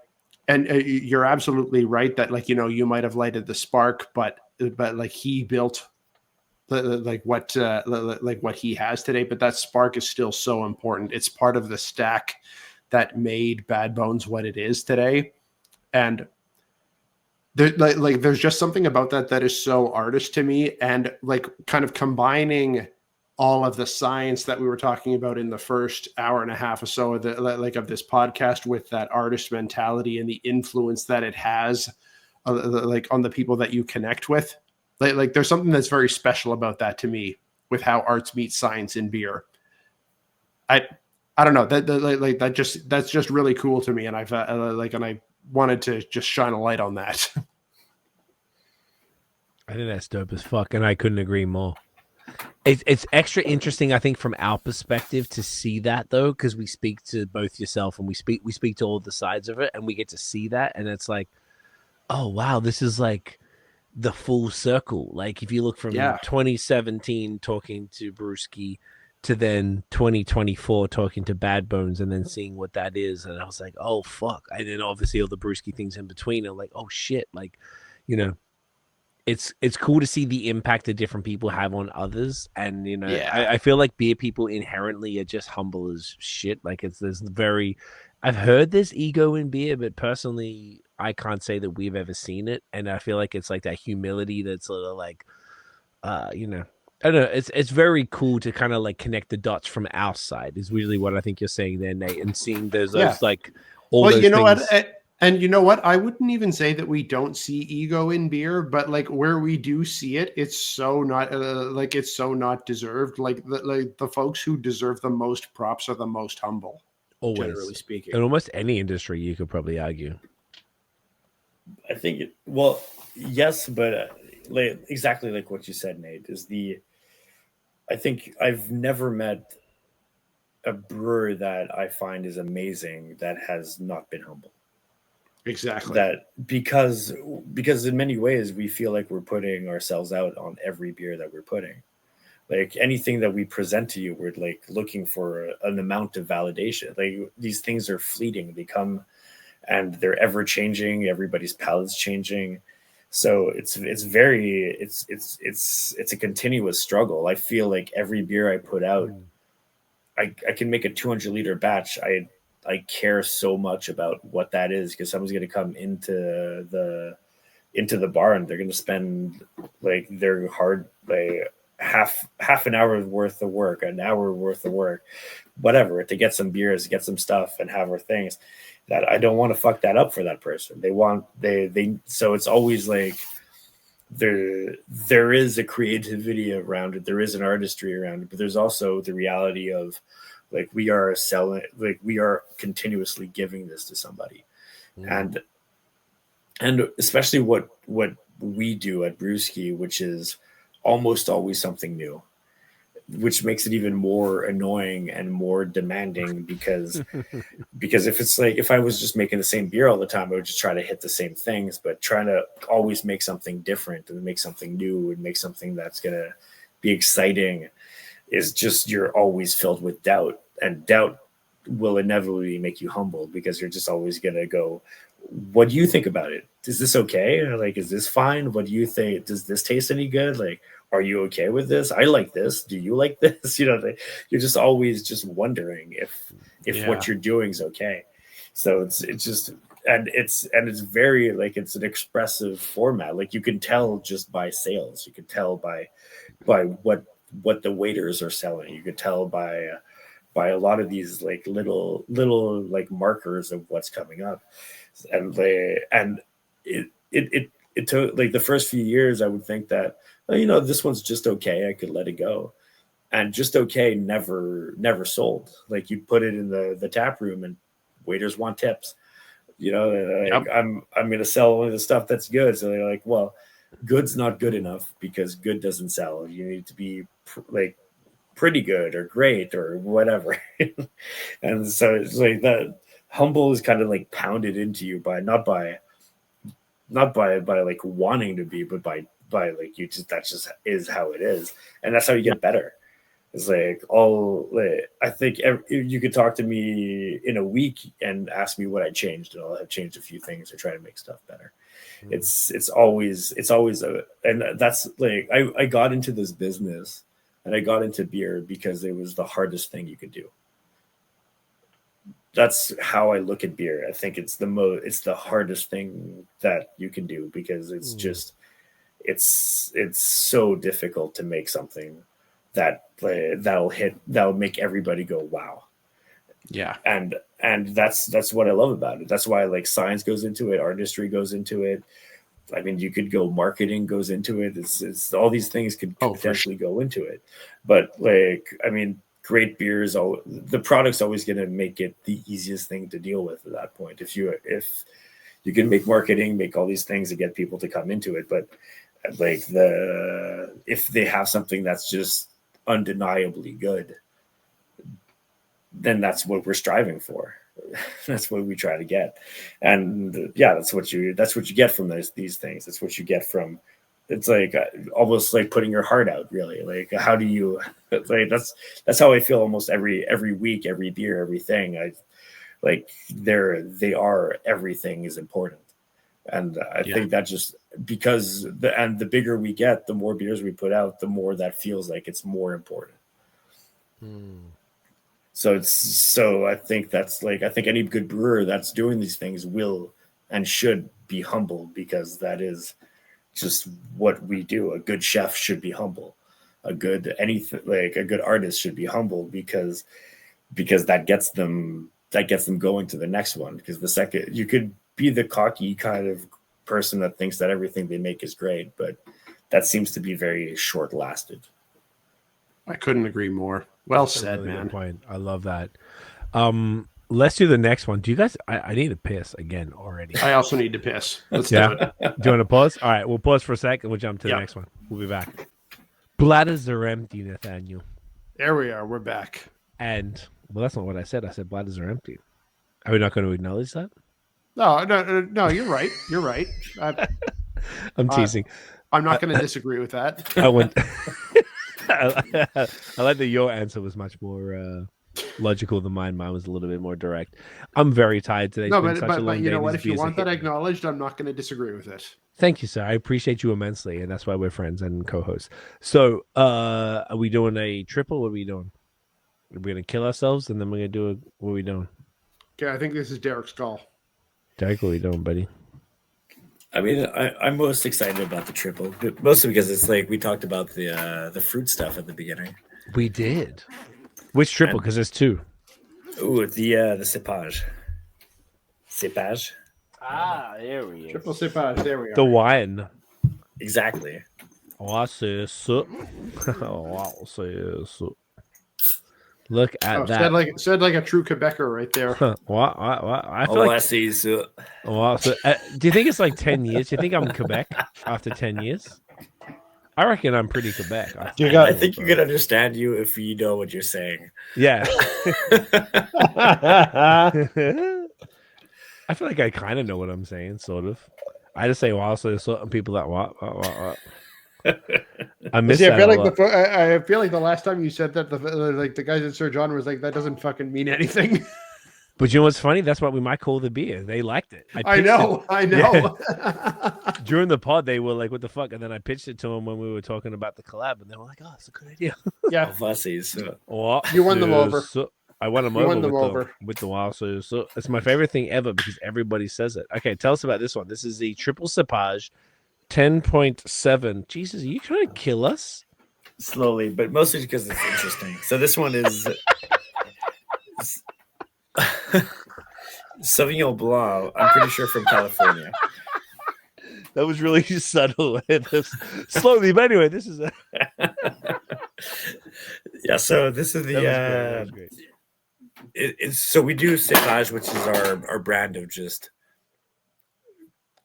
and you're absolutely right that, like, you might have lighted the spark, but like he built what he has today. But that spark is still so important. It's part of the stack that made Bad Bones what it is today. And there's just something about that is so artist to me. And like kind of combining all of the science that we were talking about in the first hour and a half or so of this podcast, with that artist mentality and the influence that it has on the people that you connect with. Like there's something that's very special about that to me, with how arts meet science in beer. I don't know, that's just really cool to me, and I wanted to just shine a light on that. I think that's dope as fuck, and I couldn't agree more. It's extra interesting, I think, from our perspective to see that, though, because we speak to both yourself and we speak to all the sides of it, and we get to see that, and it's like, oh wow, this is like the full circle. Like if you look from 2017 talking to BreWskey to then 2024 talking to Bad Bones, and then seeing what that is, and I was like, oh fuck, and then obviously all the BreWskey things in between, and like, oh shit, like, you know. It's cool to see the impact that different people have on others, and you know, I feel like beer people inherently are just humble as shit. Like I've heard there's ego in beer, but personally, I can't say that we've ever seen it, and I feel like it's like that humility that's sort of like, you know, I don't know. It's very cool to kind of like connect the dots from our side. Is really what I think you're saying there, Nate, and seeing those like all those you know things. what. And you know what? I wouldn't even say that we don't see ego in beer, but like where we do see it, it's so not it's so not deserved. Like the folks who deserve the most props are the most humble, generally speaking. In almost any industry, you could probably argue. I think, yes, but exactly like what you said, Nate, I think I've never met a brewer that I find is amazing that has not been humble. Exactly. That because in many ways we feel like we're putting ourselves out on every beer that we're putting. Like anything that we present to you, we're like looking for an amount of validation. Like these things are fleeting. They come and they're ever changing. Everybody's palate's changing. So it's a continuous struggle. I feel like every beer I put out, I can make a 200 liter batch. I care so much about what that is, because someone's going to come into the bar and they're going to spend like their hard half an hour worth of work, an hour worth of work, whatever, to get some beers, get some stuff, and have our things. That I don't want to fuck that up for that person. So it's always like there is a creativity around it, there is an artistry around it, but there's also the reality of like we are continuously giving this to somebody. And especially what we do at BreWskey, which is almost always something new, which makes it even more annoying and more demanding, because if it's like, if I was just making the same beer all the time, I would just try to hit the same things, but trying to always make something different and make something new and make something that's going to be exciting is just, you're always filled with doubt, and doubt will inevitably make you humble, because you're just always going to go, what do you think about it? Is this okay? Or like, is this fine? What do you think? Does this taste any good? Like, are you okay with this? I like this. Do you like this? You know, you're just always just wondering if what you're doing is okay. So it's just, and it's very like, it's an expressive format. Like you can tell just by sales. You can tell by what the waiters are selling. You could tell by a lot of these like little like markers of what's coming up. And it took like the first few years, I would think that, well, you know, this one's just okay, I could let it go. And just okay never sold. Like you put it in the tap room and waiters want tips. You know, like, I'm going to sell only the stuff that's good. So they're like, well, good's not good enough, because good doesn't sell. You need to be like pretty good or great or whatever. And so it's like that humble is kind of like pounded into you by not by like wanting to be, but by like you just, that just is how it is. And that's how you get better. It's like I think you could talk to me in a week and ask me what I changed, and I'll have changed a few things or try to make stuff better. It's always and that's like, I got into this business and I got into beer because it was the hardest thing you could do. That's how I look at beer. I think it's the hardest thing that you can do, because it's just, it's so difficult to make something that'll make everybody go wow. Yeah. And that's what I love about it. That's why like science goes into it, artistry goes into it. I mean, you could go marketing goes into it. It's all these things could potentially go into it. But like, I mean, great beers, the product's always going to make it the easiest thing to deal with at that point. If you can make marketing, make all these things to get people to come into it, but like if they have something that's just undeniably good, then that's what we're striving for. That's what we try to get. And yeah, that's what you get from these things. That's what you get from, it's like almost like putting your heart out, really. Like, how do you, like, that's how I feel almost every week, every beer, everything. Everything is important. And I think that just because the bigger we get, the more beers we put out, the more that feels like it's more important. So I think I think any good brewer that's doing these things will and should be humble, because that is just what we do. A good chef should be humble. A good artist should be humble, because that gets them going to the next one. Because the second you could be the cocky kind of person that thinks that everything they make is great, but that seems to be very short lasted. I couldn't agree more. Well said, really man. Good point. I love that. Let's do the next one. Do you guys? I need to piss again already. I also need to piss. Let's do it. Do you want to pause? All right, we'll pause for a sec and we'll jump to the next one. We'll be back. Bladders are empty, Nathaniel. There we are. We're back. And well, that's not what I said. I said bladders are empty. Are we not going to acknowledge that? No. You're right. You're right. I'm teasing. I'm not going to disagree with that. I went. I like that your answer was much more logical than mine. Mine was a little bit more direct. I'm very tired today. No, but you know what? If you want that acknowledged, I'm not going to disagree with it. Thank you, sir. I appreciate you immensely, and that's why we're friends and co-hosts. So, are we doing a triple? What are we doing? Are we going to kill ourselves, and then we're going to do what are we doing? Okay, I think this is Derrick's call. Derrick, what are we doing, buddy? I mean, I'm most excited about the triple, but mostly because it's like we talked about the fruit stuff at the beginning. We did. Which triple? Because there's two. Ooh, the Cépage. Cépage. There we go. Triple Cépage. There we are. The wine. Exactly. Look at that. Said like a true Quebecer right there. What? I feel like. Do you think it's like 10 years? Do you think I'm Quebec after 10 years? I reckon I'm pretty Quebec. I think you can understand you if you know what you're saying. Yeah. I feel like I kind of know what I'm saying, sort of. I just say wow, so there's certain people that what. I miss that. I feel like the last time you said that, the guys at Sir John was like, that doesn't fucking mean anything. But you know what's funny? That's what we might call the beer. They liked it. I know. Yeah. During the pod, they were like, "What the fuck?" And then I pitched it to them when we were talking about the collab, and they were like, "Oh, it's a good idea." Yeah, you won them over. I won them over with the wild. So it's my favorite thing ever because everybody says it. Okay, tell us about this one. This is the triple Cépage, 10.7. Jesus, are you trying to kill us? Slowly, but mostly because it's interesting. So this one is Sauvignon Blanc. I'm pretty sure from California. That was really subtle. Slowly, but anyway, this is yeah. So this is that was great. So we do Cépage, which is our brand of just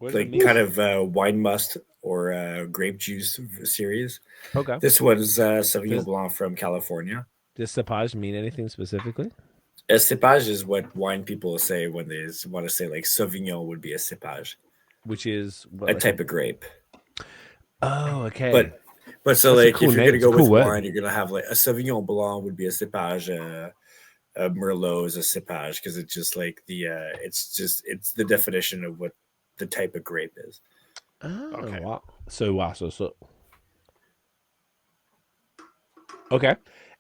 like kind of wine must or grape juice series. Okay. This was Sauvignon Blanc from California. Does Cépage mean anything specifically? A Cépage is what wine people say when they want to say like Sauvignon would be a Cépage, which is a type of grape. Oh, okay. But so like if you're gonna go with wine, you're gonna have like a Sauvignon Blanc would be a Cépage, a Merlot is a Cépage because it's just like it's the definition of what the type of grape is. Oh, okay. Wow. So. Okay.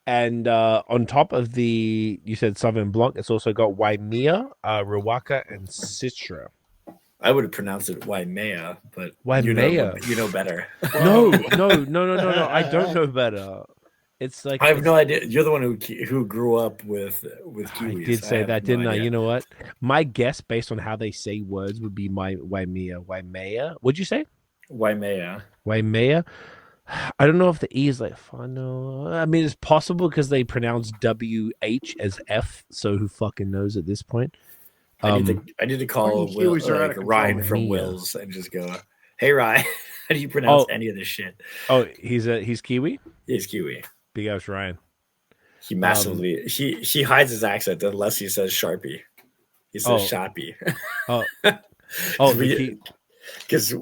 And on top of you said Sauvignon Blanc, it's also got Waimea, Riwaka, and Citra. I would have pronounced it Waimea, but Waimea. You know better. No. I don't know better. It's like I have no idea. You're the one who grew up with Kiwis. I did say that, didn't I? idea. You know what? My guess, based on how they say words, would be my Waimea. What'd you say? Waimea. Waimea. I don't know if the E is like Fano. I mean, it's possible because they pronounce WH as F. So who fucking knows at this point? I need to call Ryan from Mia. Wills and just go, "Hey Ryan, how do you pronounce any of this shit?" Oh, he's Kiwi. He's Kiwi. Big ass Ryan. He massively he hides his accent unless he says Sharpie. He says Sharpie. Because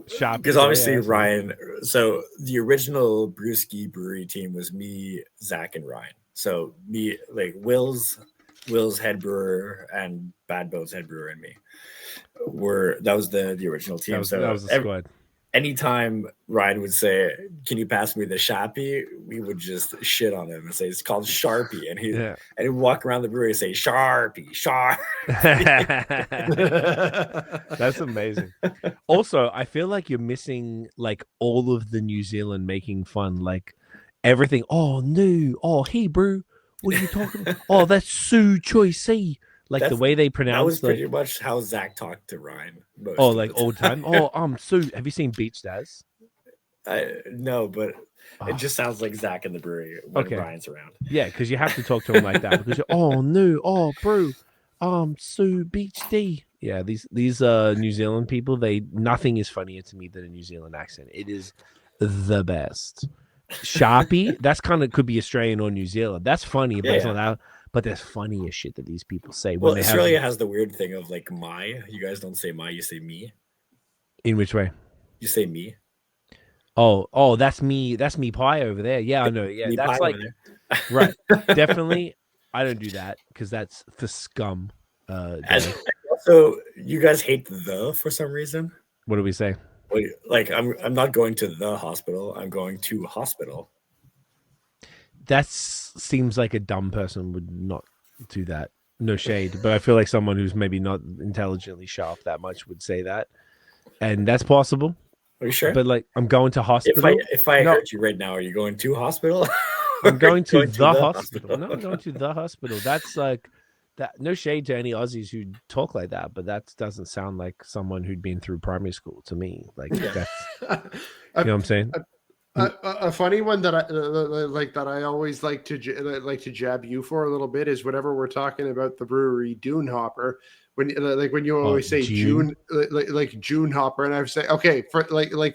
obviously Ryan. So the original BreWskey brewery team was me, Zach, and Ryan. So me, like Will's head brewer and Bad Boat's head brewer and me that was the original team. That was the squad. Anytime Ryan would say, "Can you pass me the Sharpie?" we would just shit on him and say it's called Sharpie, and he'd walk around the brewery and say Sharpie. That's amazing. Also, I feel like you're missing like all of the New Zealand making fun, like everything. Oh no, oh Hebrew. What are you talking about? Oh, that's Su Choi Si. Like the way they pronounce. That was pretty much how Zach talked to Ryan. Like old time. Oh, Sue. Have you seen Beach Daz? No, but it just sounds like Zach in the brewery when Ryan's around. Yeah, because you have to talk to him like that. Because brew, Sue Beach D. Yeah, these New Zealand people, nothing is funnier to me than a New Zealand accent. It is the best. Sharpie, that's kind of could be Australian or New Zealand. That's funny, but it's not that. But there's funnier shit that these people say. Well, Australia has the weird thing of like my. You guys don't say my, you say me. In which way? You say me. Oh, that's me. That's me pie over there. Yeah, I know. Yeah, me that's like right. Definitely, I don't do that because that's for scum. So you guys hate the for some reason. What do we say? Like I'm not going to the hospital. I'm going to hospital. That seems like a dumb person would not do that. No shade, but I feel like someone who's maybe not intelligently sharp that much would say that, and that's possible. Are you sure? But like, I'm going to hospital. If I hurt you right now, are you going to hospital? I'm going to the hospital. No, I'm going to the hospital. That's like that. No shade to any Aussies who talk like that, but that doesn't sound like someone who'd been through primary school to me. Like that's, you know what I'm saying? A funny one that I always like to jab you for a little bit is whenever we're talking about the brewery Dune Hopper, when you always say June June Hopper, and I say okay for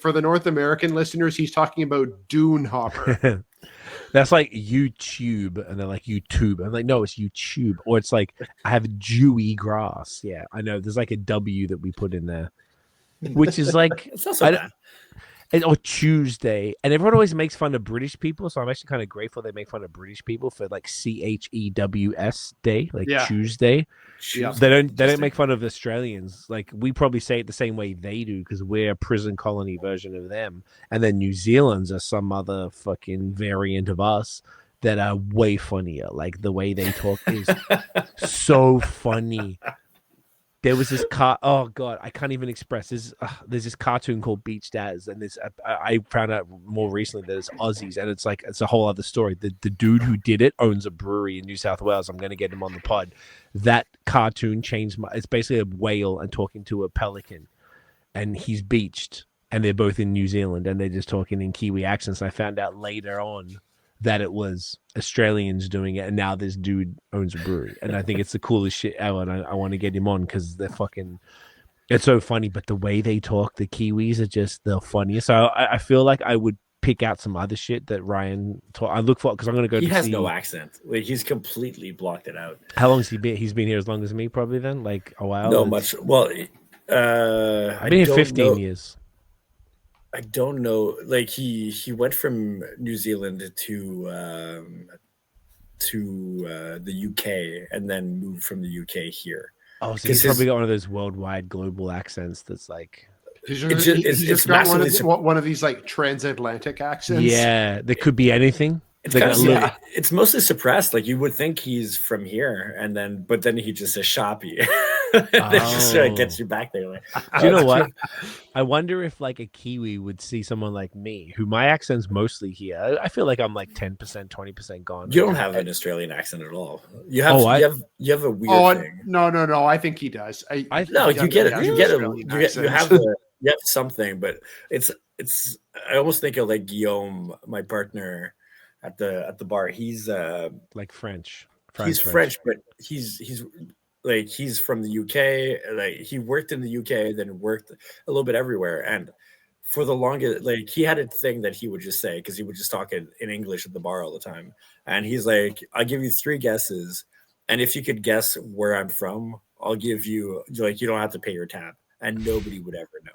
for the North American listeners, he's talking about Dune Hopper. That's like YouTube, and they're like YouTube. I'm like, no, it's YouTube, or it's like I have dewy grass. Yeah, I know. There's like a W that we put in there, which is like it's not so bad. Or Tuesday, and everyone always makes fun of British people, so I'm actually kind of grateful they make fun of British people for like CHEWS day, like Tuesday. They don't make fun of Australians. Like we probably say it the same way they do because we're a prison colony version of them, and then New Zealand's are some other fucking variant of us that are way funnier. Like the way they talk is so funny. There was this oh god, I can't even express this. There's this cartoon called Beach Daz, and this I found out more recently that it's Aussies, and it's a whole other story. The dude who did it owns a brewery in New South Wales. I'm going to get him on the pod. That cartoon changed it's basically a whale and talking to a pelican, and he's beached, and they're both in New Zealand, and they're just talking in Kiwi accents. And I found out later on that it was Australians doing it, and now this dude owns a brewery, and I think it's the coolest shit ever, and I want to get him on because they're fucking, it's so funny, but the way they talk, the Kiwis are just the funniest. So I feel like I would pick out some other shit that Ryan I look for, because I'm going to go he has no accent. Like he's completely blocked it out. How long has he been? He's been here as long as me, probably then, like a while. No, much. Well, I've been here 15 years. I don't know. Like he went from New Zealand to the UK and then moved from the UK here. Oh, so he's probably got one of those worldwide global accents that's like he's just got one of these like transatlantic accents. Yeah, there could be anything. It's mostly suppressed. Like you would think he's from here, but then he just says shoppy. That just gets you back there. Like, do you know what? I wonder if like a Kiwi would see someone like me, who my accent's mostly here. I feel like I'm like 10%, 20% gone. You don't have an Australian accent at all. You have you have a weird thing. No. I think he does. No, you get it. You get it. You have something, but it's. I almost think of like Guillaume, my partner at the bar. He's like French. He's French, but he's like he's from the UK. Like he worked in the UK, then worked a little bit everywhere. And for the longest, like he had a thing that he would just say, because he would just talk in English at the bar all the time. And he's like, "I'll give you 3 guesses, and if you could guess where I'm from, I'll give you like you don't have to pay your tab." And nobody would ever know.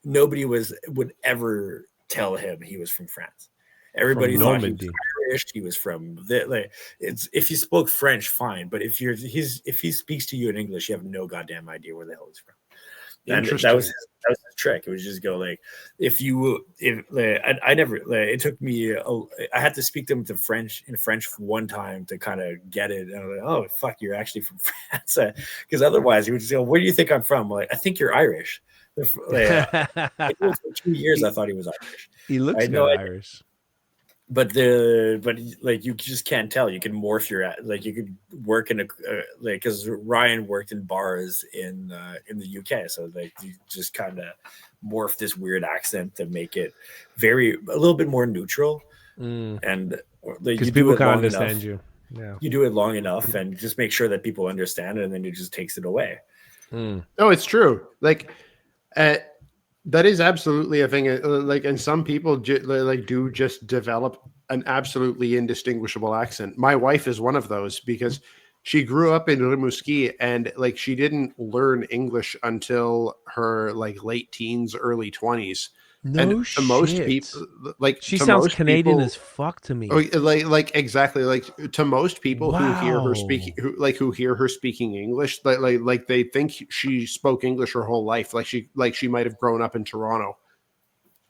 Nobody would ever tell him he was from France. Everybody thought he was Irish. He was from it's if he spoke French, fine. But if he speaks to you in English, you have no goddamn idea where the hell he's from. And that was his trick. It was just go like I never it took me I had to speak to him in French one time to kind of get it. And I was like, oh fuck, you're actually from France, because otherwise he would just go, where do you think I'm from? I'm like, I think you're Irish. For 2 years I thought he was Irish. He looks Irish. But like you just can't tell. You can morph you could work in because Ryan worked in bars in the UK, so like you just kind of morph this weird accent to make it a little bit more neutral, and because people can't understand you. Yeah, you do it long enough, and just make sure that people understand it, and then it just takes it away. No, it's true. Like. That is absolutely a thing. Like, and some people do just develop an absolutely indistinguishable accent. My wife is one of those because she grew up in BreWskey, and like she didn't learn English until her like late teens, early 20s. No shit. Most people, like she sounds Canadian as fuck to me. Like exactly, like to most people who hear her speaking English, like they think she spoke English her whole life. Like she might have grown up in Toronto.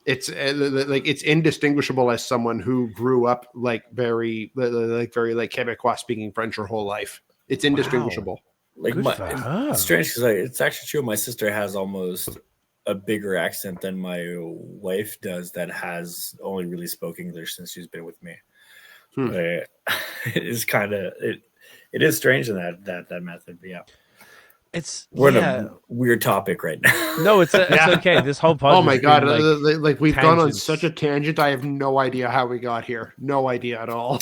It's like it's indistinguishable as someone who grew up very Quebecois speaking French her whole life. It's indistinguishable. Wow. Like it's strange because it's actually true. My sister has almost a bigger accent than my wife does, that has only really spoke English since she's been with me. It is kind of it is strange in that method, but yeah. We're in a weird topic right now. No, it's okay. This whole podcast. Oh my god! Like we've gone on such a tangent. I have no idea how we got here. No idea at all.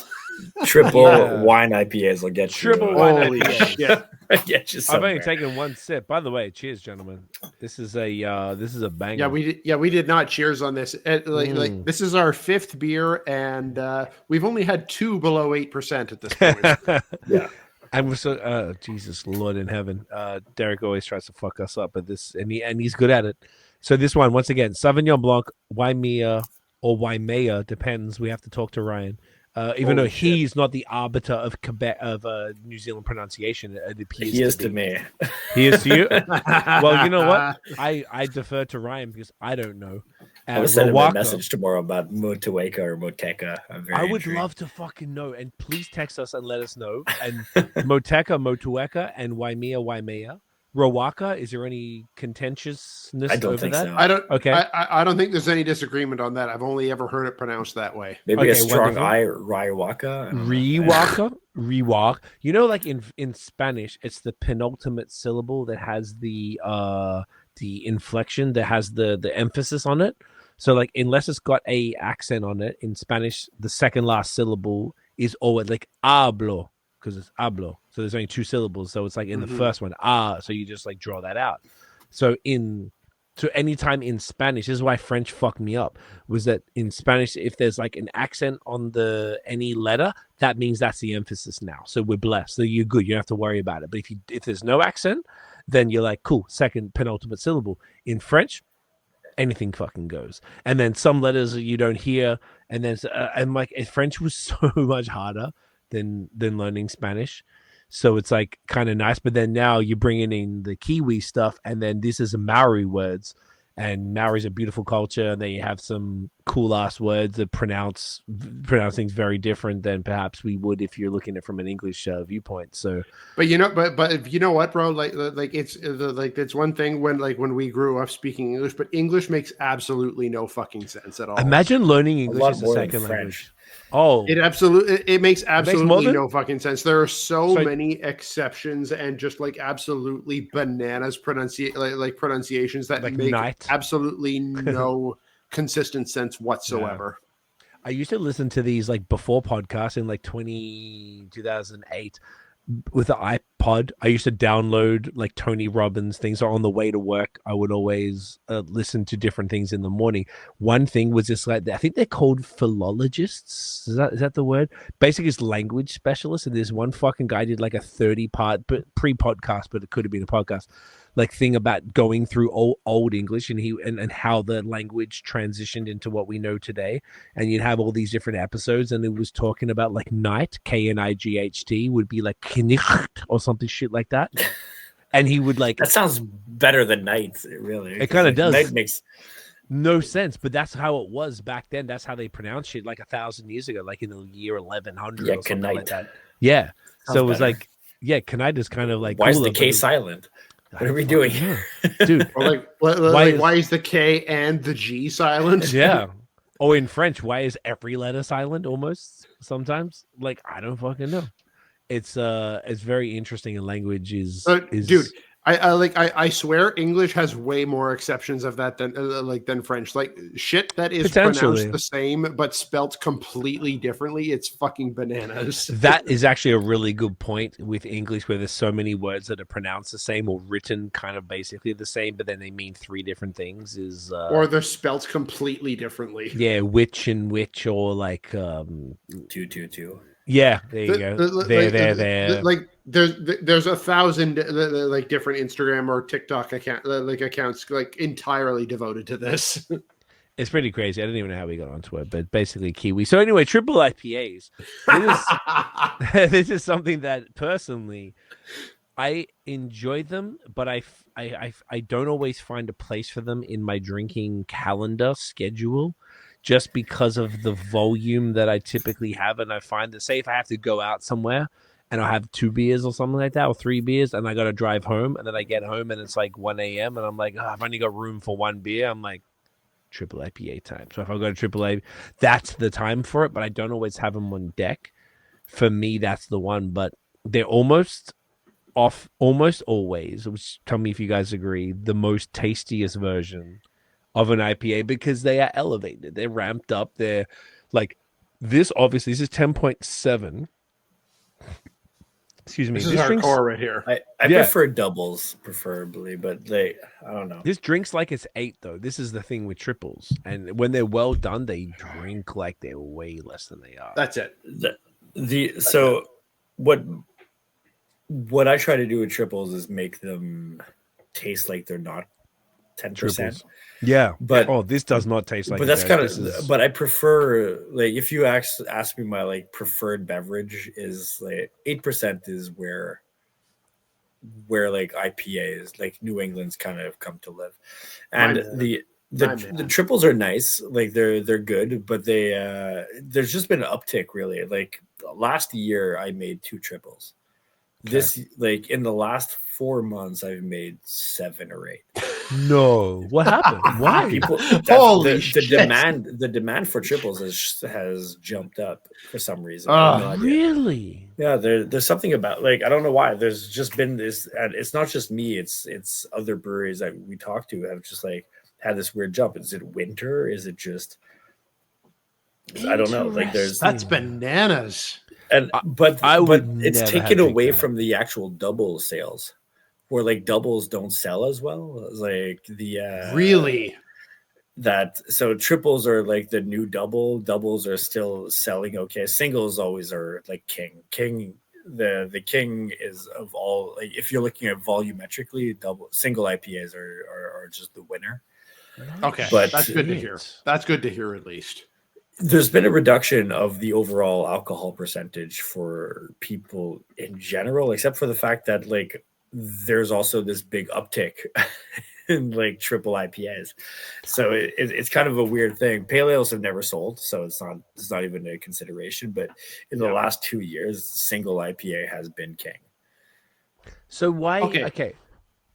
Triple wine IPAs will get you. Triple wine IPAs. Get you I've only taken one sip. By the way, cheers, gentlemen. This is a banger. We did not cheers on this. Like this is our 5th beer, and we've only had 2 below 8% at this point. Yeah. And we're so Jesus Lord in heaven. Derrick always tries to fuck us up, but he's good at it. So this one, once again, Sauvignon Blanc, Waimea or Waimea, depends. We have to talk to Ryan. Even though he's not the arbiter of Quebec New Zealand pronunciation, it appears he is to me. He is to you. Well, you know what? I defer to Ryan because I don't know. I was sending a message tomorrow about Motueka or Moteka. I would love to fucking know, and please text us and let us know. And Moteka, Motueka, and Waimea. Rowaka, is there any contentiousness I don't over think that? So. I don't. Okay. I don't think there's any disagreement on that. I've only ever heard it pronounced that way. Maybe a strong I, Raiwaka. Rewalk. You know, like in Spanish, it's the penultimate syllable that has the inflection, that has the emphasis on it. So like, unless it's got a accent on it in Spanish, the second last syllable is always like hablo, because it's hablo. So there's only 2 syllables. So it's like in the first one, so you just like draw that out. So anytime in Spanish, this is why French fucked me up, was that in Spanish, if there's like an accent on any letter, that means that's the emphasis now. So we're blessed. So you're good. You don't have to worry about it. But if there's no accent, then you're like, cool, second penultimate syllable. In French, anything fucking goes. And then some letters you don't hear. And then and like French was so much harder than learning Spanish. So it's like kind of nice, but then now you're bringing in the Kiwi stuff, and then this is Maori words, and Maori's a beautiful culture, and then you have some cool ass words that pronounce things very different than perhaps we would if you're looking at it from an English viewpoint. So, but if you know what, bro, like it's one thing when we grew up speaking English, but English makes absolutely no fucking sense at all. Imagine learning English as a second language. Oh, it makes absolutely no fucking sense. There are so many exceptions and just like absolutely bananas pronunciations that like make night. absolutely no consistent sense whatsoever. Yeah. I used to listen to these like before podcasts in like 2008 with the iPod. I used to download like Tony Robbins things. So on the way to work, I would always listen to different things in the morning. One thing was just like, I think they're called philologists. Is that the word? Basically, it's language specialists. And there's one fucking guy did like a 30-part, but pre-podcast, but it could have been a podcast, like thing about going through old English and how the language transitioned into what we know today. And you'd have all these different episodes, and it was talking about like night, K-N-I-G-H-T, would be like knicht or something shit like that. And he would like, that sounds better than night, really. It kind of does. Night makes no sense, but that's how it was back then. That's how they pronounced shit like 1,000 years ago, like in the year 1100 or something like that. Yeah. Sounds so it was better. like, yeah, knight is kind of like, why is the K silent? What are we doing? Dude, or why is the K and the G silent? Yeah. Or in French, why is every letter silent almost sometimes? Like, I don't fucking know. It's very interesting, and language is dude, I swear English has way more exceptions of that than French. Like shit that is pronounced the same but spelt completely differently. It's fucking bananas. That is actually a really good point with English, where there's so many words that are pronounced the same or written kind of basically the same, but then they mean three different things. Or they're spelt completely differently. Yeah, which and which, or like 222. Yeah, there you go. There. Like there's 1,000 like different Instagram or TikTok accounts like entirely devoted to this. It's pretty crazy. I don't even know how we got onto it, but basically Kiwi. So anyway, triple IPAs. This is something that personally I enjoy them, but I don't always find a place for them in my drinking calendar schedule, just because of the volume that I typically have. And I find that, say, if I have to go out somewhere and I'll have 2 beers or something like that, or 3 beers, and I got to drive home, and then I get home and it's like 1 a.m. and I'm like, I've only got room for 1 beer. I'm like, triple IPA time. So if I go to triple IPA, that's the time for it, but I don't always have them on deck. For me, that's the one, but they're almost always, which tell me if you guys agree, the most tastiest version of an IPA, because they are elevated, they're ramped up, they're like this. Obviously, this is 10.7. Excuse me. This is hardcore right here. I prefer doubles, preferably, but I don't know. This drinks like it's 8, though. This is the thing with triples, and when they're well done, they drink like they're way less than they are. That's it. So what I try to do with triples is make them taste like they're not 10%. Yeah, but this does not taste like. But that's kind of. But I prefer, like, if you ask me, my like preferred beverage is like 8% is where like IPAs, like New England's kind of come to live, and the triples are nice, like they're good, but there's just been an uptick really. Like last year, I made 2 triples. Okay. This, like, in the last 4 months, I've made 7 or 8. No, what happened? Why? The demand for triples has jumped up for some reason. Really? Yeah, there's something about, like, I don't know why. There's just been this, and it's not just me. It's other breweries that we talk to have just like had this weird jump. Is it winter? Is it just? I don't know. Like, that's bananas. But it's taken away from the actual double sales, where like doubles don't sell as well. Like really so triples are like the new double. Doubles are still selling okay. Singles always are like king. The king is of all. Like, if you're looking at volumetrically, single IPAs are just the winner. Okay, but that's good to hear. That's good to hear at least. There's been a reduction of the overall alcohol percentage for people in general, except for the fact that, like, there's also this big uptick like triple IPAs. So it's kind of a weird thing. Pale ales have never sold, so it's not even a consideration. But in the last 2 years, single IPA has been king. So why? Okay.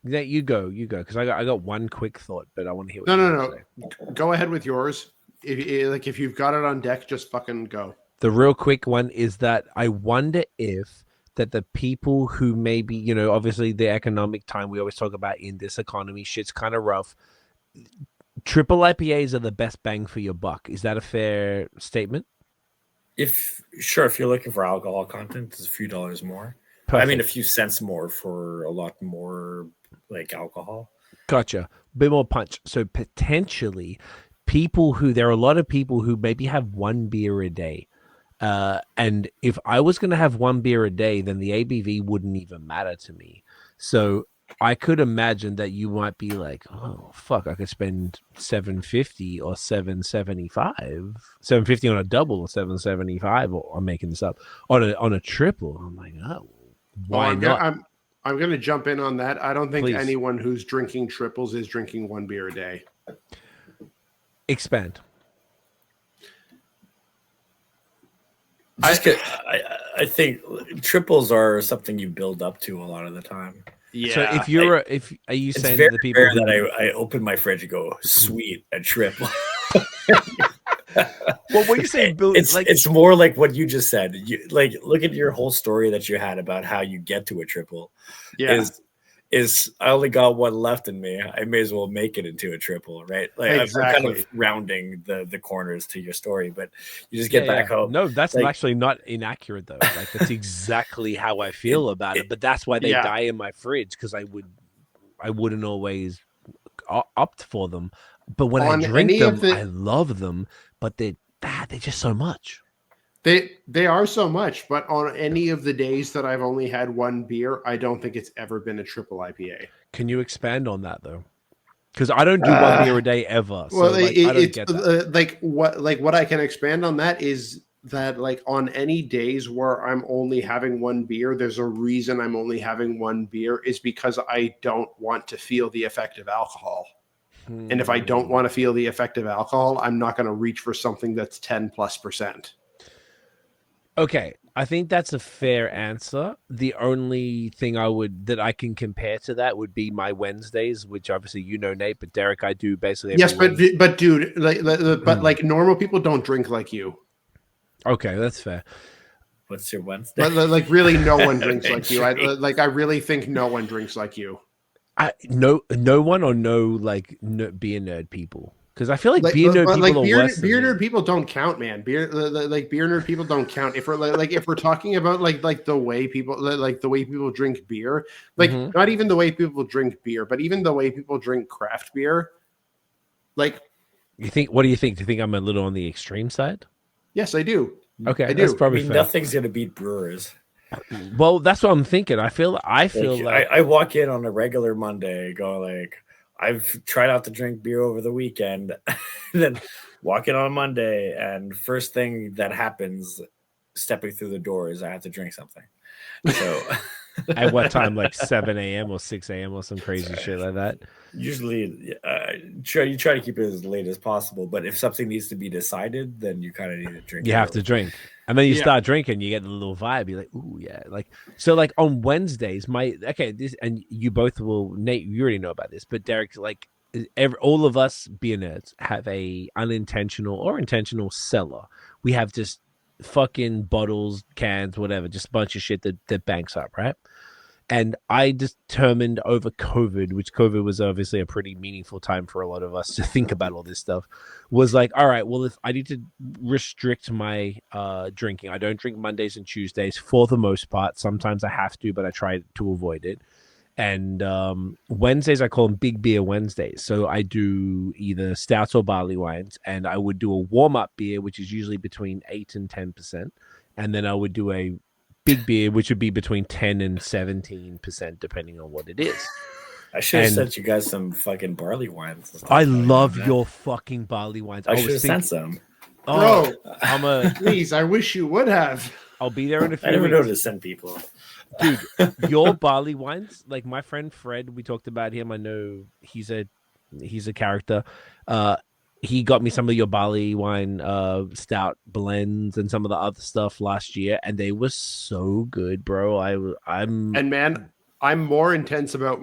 That you go, because I got one quick thought, but I want to hear. What No. Go ahead with yours. If you've got it on deck, just fucking go. The real quick one is that I wonder if that the people who maybe, obviously the economic time we always talk about in this economy, shit's kind of rough. Triple IPAs are the best bang for your buck. Is that a fair statement? If you're looking for alcohol content, it's a few dollars more. Perfect. I mean, a few cents more for a lot more like alcohol. Gotcha. Bit more punch. So potentially there are a lot of people who maybe have one beer a day. And if I was going to have one beer a day, then the ABV wouldn't even matter to me. So I could imagine that you might be like, oh, fuck, I could spend $750 or $775, $750 on a double or $775, or I'm making this up, on a triple. I'm like, oh, why not? I'm going to jump in on that. I don't think anyone who's drinking triples is drinking one beer a day. Expand. I think triples are something you build up to a lot of the time. Yeah. So are you saying very to the people rare that I open my fridge and go, sweet, a triple? Well, what you say, Bill? It's more like what you just said. Look at your whole story that you had about how you get to a triple. Yeah. Is I only got one left in me. I may as well make it into a triple, right? Like exactly. I'm kind of rounding the corners to your story, but you just get back home. No, that's actually not inaccurate though. Like that's exactly how I feel about it. But that's why they die in my fridge, because I wouldn't always opt for them. But when I drink them, I love them. But they're just so much. They are so much, but on any of the days that I've only had one beer, I don't think it's ever been a triple IPA. Can you expand on that though? Because I don't do one beer a day ever. So well, I don't get that. What I can expand on that is that like on any days where I'm only having one beer, there's a reason I'm only having one beer is because I don't want to feel the effect of alcohol. And if I don't want to feel the effect of alcohol, I'm not going to reach for something that's 10+%. Okay, I think that's a fair answer. The only thing that I can compare to that would be my Wednesdays, which obviously Nate, but Derek, I do basically. Yes, but dude, like normal people don't drink like you. Okay, that's fair. What's your Wednesday? But like really, no one drinks like you. I really think no one drinks like you. No one or beer nerd people. Because I feel like beer nerd people are worse. Beer nerd people don't count, man. Beer nerd people don't count. If we're talking about the way people drink beer, not even the way people drink beer, but even the way people drink craft beer. What do you think? Do you think I'm a little on the extreme side? Yes, I do. Okay, I do. That's probably fair. Nothing's gonna beat brewers. Well, that's what I'm thinking. I feel like I walk in on a regular Monday, go like, I've tried out to drink beer over the weekend, then walk in on Monday, and first thing that happens, stepping through the door, is I have to drink something. So at what time? Like 7 a.m. or 6 a.m. or some crazy shit like that? Usually, you try to keep it as late as possible. But if something needs to be decided, then you kind of need to drink. You have to drink. And then you start drinking, you get a little vibe. You're like, ooh, yeah. So on Wednesdays, and you both will, Nate, you already know about this, but Derek, all of us beer nerds have a unintentional or intentional cellar. We have just fucking bottles, cans, whatever, just a bunch of shit that banks up, right? And I determined over COVID, which COVID was obviously a pretty meaningful time for a lot of us to think about all this stuff, was like, all right, well, if I need to restrict my drinking, I don't drink Mondays and Tuesdays for the most part. Sometimes I have to, but I try to avoid it. And Wednesdays, I call them Big Beer Wednesdays. So I do either stouts or barley wines, and I would do a warm-up beer, which is usually between 8 and 10%. And then I would do a big beer, which would be between 10 and 17%, depending on what it is. I should have sent you guys some fucking barley wines. I love your fucking barley wines. I should have sent some. Bro, please, I wish you would have. I'll be there in a few I never weeks. know to send people. Dude, your barley wines, like my friend Fred, we talked about him. I know he's a character. He got me some of your barley wine stout blends and some of the other stuff last year, and they were so good, bro. I'm more intense about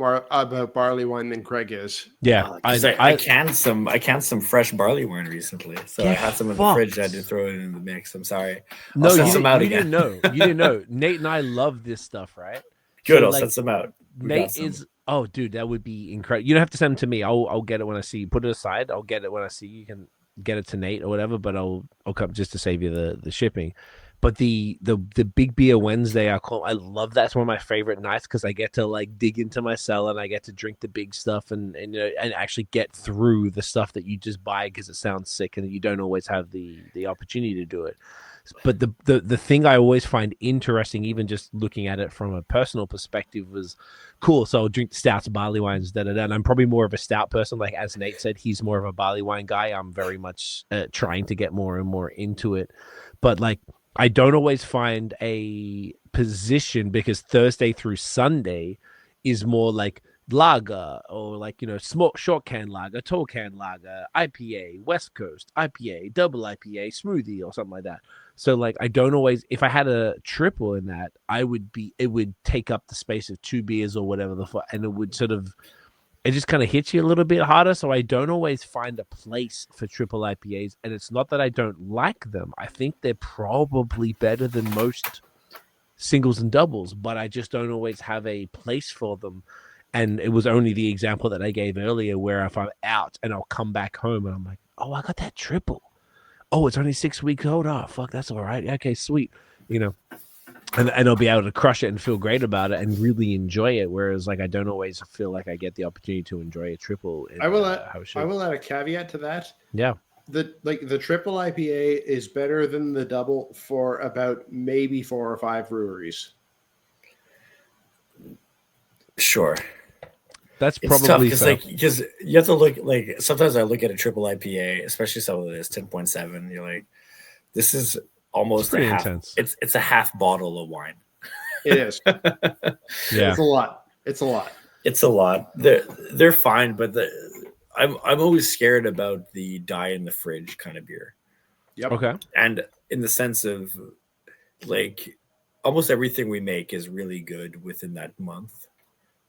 barley wine than Craig is. Yeah, I canned some fresh barley wine recently, so I had some in the fridge. I had to throw it in the mix. I'm sorry. No, you didn't know. You didn't know. Nate and I love this stuff, right? Good. So, I'll send some out. Nate is. Oh, dude, that would be incredible. You don't have to send them to me. I'll get it when I see you. Put it aside. I'll get it when I see you. You can get it to Nate or whatever. But I'll come just to save you the shipping. But the Big Beer Wednesday, I love that's one of my favorite nights because I get to like dig into my cellar and I get to drink the big stuff and actually get through the stuff that you just buy because it sounds sick and you don't always have the opportunity to do it. But the thing I always find interesting, even just looking at it from a personal perspective, was cool. So I'll drink stouts, barley wines, and I'm probably more of a stout person. Like as Nate said, he's more of a barley wine guy. I'm very much trying to get more and more into it. But like I don't always find a position because Thursday through Sunday is more like lager or like, small short can lager, tall can lager, IPA, West Coast, IPA, double IPA, smoothie or something like that. So like I don't always, if I had a triple in that, it would take up the space of 2 beers or whatever and it would it just kind of hits you a little bit harder. So I don't always find a place for triple IPAs. And it's not that I don't like them. I think they're probably better than most singles and doubles, but I just don't always have a place for them. And it was only the example that I gave earlier where if I'm out and I'll come back home and I'm like, oh, I got that triple. Oh, it's only 6 weeks old. Oh, fuck, that's all right. Okay, sweet. And I'll be able to crush it and feel great about it and really enjoy it. Whereas, like, I don't always feel like I get the opportunity to enjoy a triple. I will add a caveat to that. Yeah. The triple IPA is better than the double for about maybe 4 or 5 breweries. Sure. That's probably because you have to look like sometimes I look at a triple IPA, especially some of this 10.7. You're like, this is almost a half. Intense. It's a half bottle of wine. It is. Yeah, it's a lot. It's a lot. They're fine, but I'm always scared about the die in the fridge kind of beer. Yep. Okay. And in the sense of like almost everything we make is really good within that month.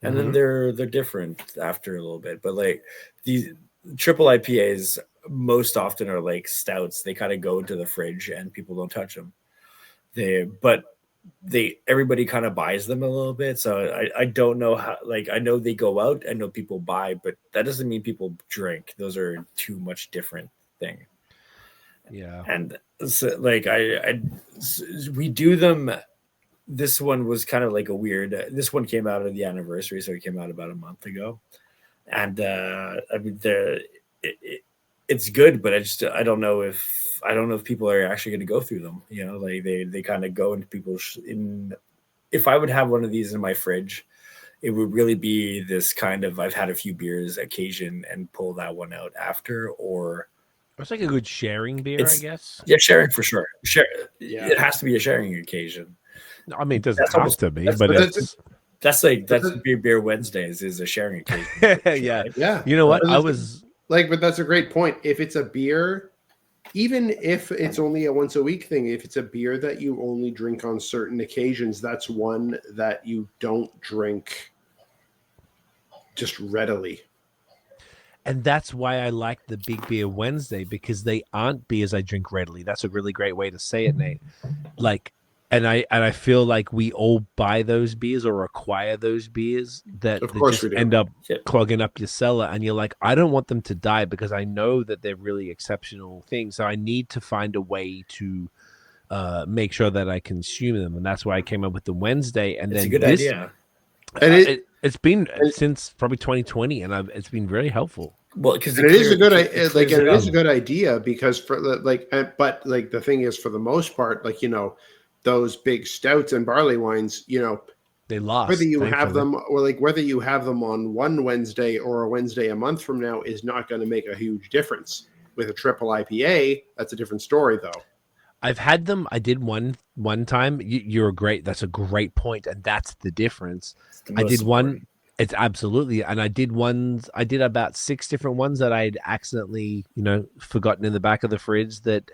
And then they're different after a little bit. But like these triple IPAs most often are like stouts. They kind of go into the fridge and people don't touch them. Everybody kind of buys them a little bit. So I don't know how, like, I know they go out, I know people buy, but that doesn't mean people drink. Those are too much different thing. Yeah. And so, like, we do them. This one was kind of like a weird. This one came out of the anniversary, so it came out about a month ago, and I mean, it's good, but I don't know if people are actually going to go through them. Like they kind of go into people's. If I would have one of these in my fridge, it would really be this kind of. I've had a few beers occasion and pull that one out after, or it's like a good sharing beer, I guess. Yeah, sharing for sure. Yeah. It has to be a sharing occasion. No, I mean, it doesn't have to be, but that's Beer Wednesdays is a sharing occasion. Yeah. You know what? But that's a great point. If it's a beer, even if it's only a once a week thing, if it's a beer that you only drink on certain occasions, that's one that you don't drink just readily. And that's why I like the Big Beer Wednesday, because they aren't beers I drink readily. That's a really great way to say it, Nate. And I feel like we all buy those beers or acquire those beers that just end up clogging up your cellar. And you're like, I don't want them to die because I know that they're really exceptional things. So I need to find a way to make sure that I consume them. And that's why I came up with the Wednesday. And it's a good idea. And it's been since probably 2020, and it's been very helpful. Well, because it is a good idea because the thing is, for the most part, those big stouts and barley wines, they last. Whether you have them whether you have them on one Wednesday or a Wednesday a month from now is not going to make a huge difference. With a triple IPA, that's a different story, though. I've had them. I did one time. That's a great point, and that's the difference. I did one. It's absolutely, and I did ones. I did about 6 different ones that I'd accidentally, forgotten in the back of the fridge. That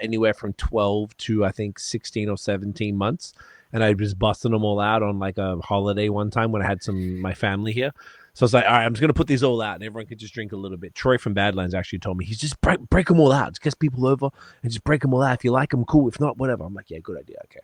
anywhere from 12 to I think 16 or 17 months, and I was busting them all out on like a holiday one time when I had my family here. So I was like, all right, I'm just going to put these all out and everyone could just drink a little bit. Troy from Badlands actually told me, he's just break them all out. Just get people over and just break them all out. If you like them, cool. If not, whatever. I'm like, yeah, good idea. Okay.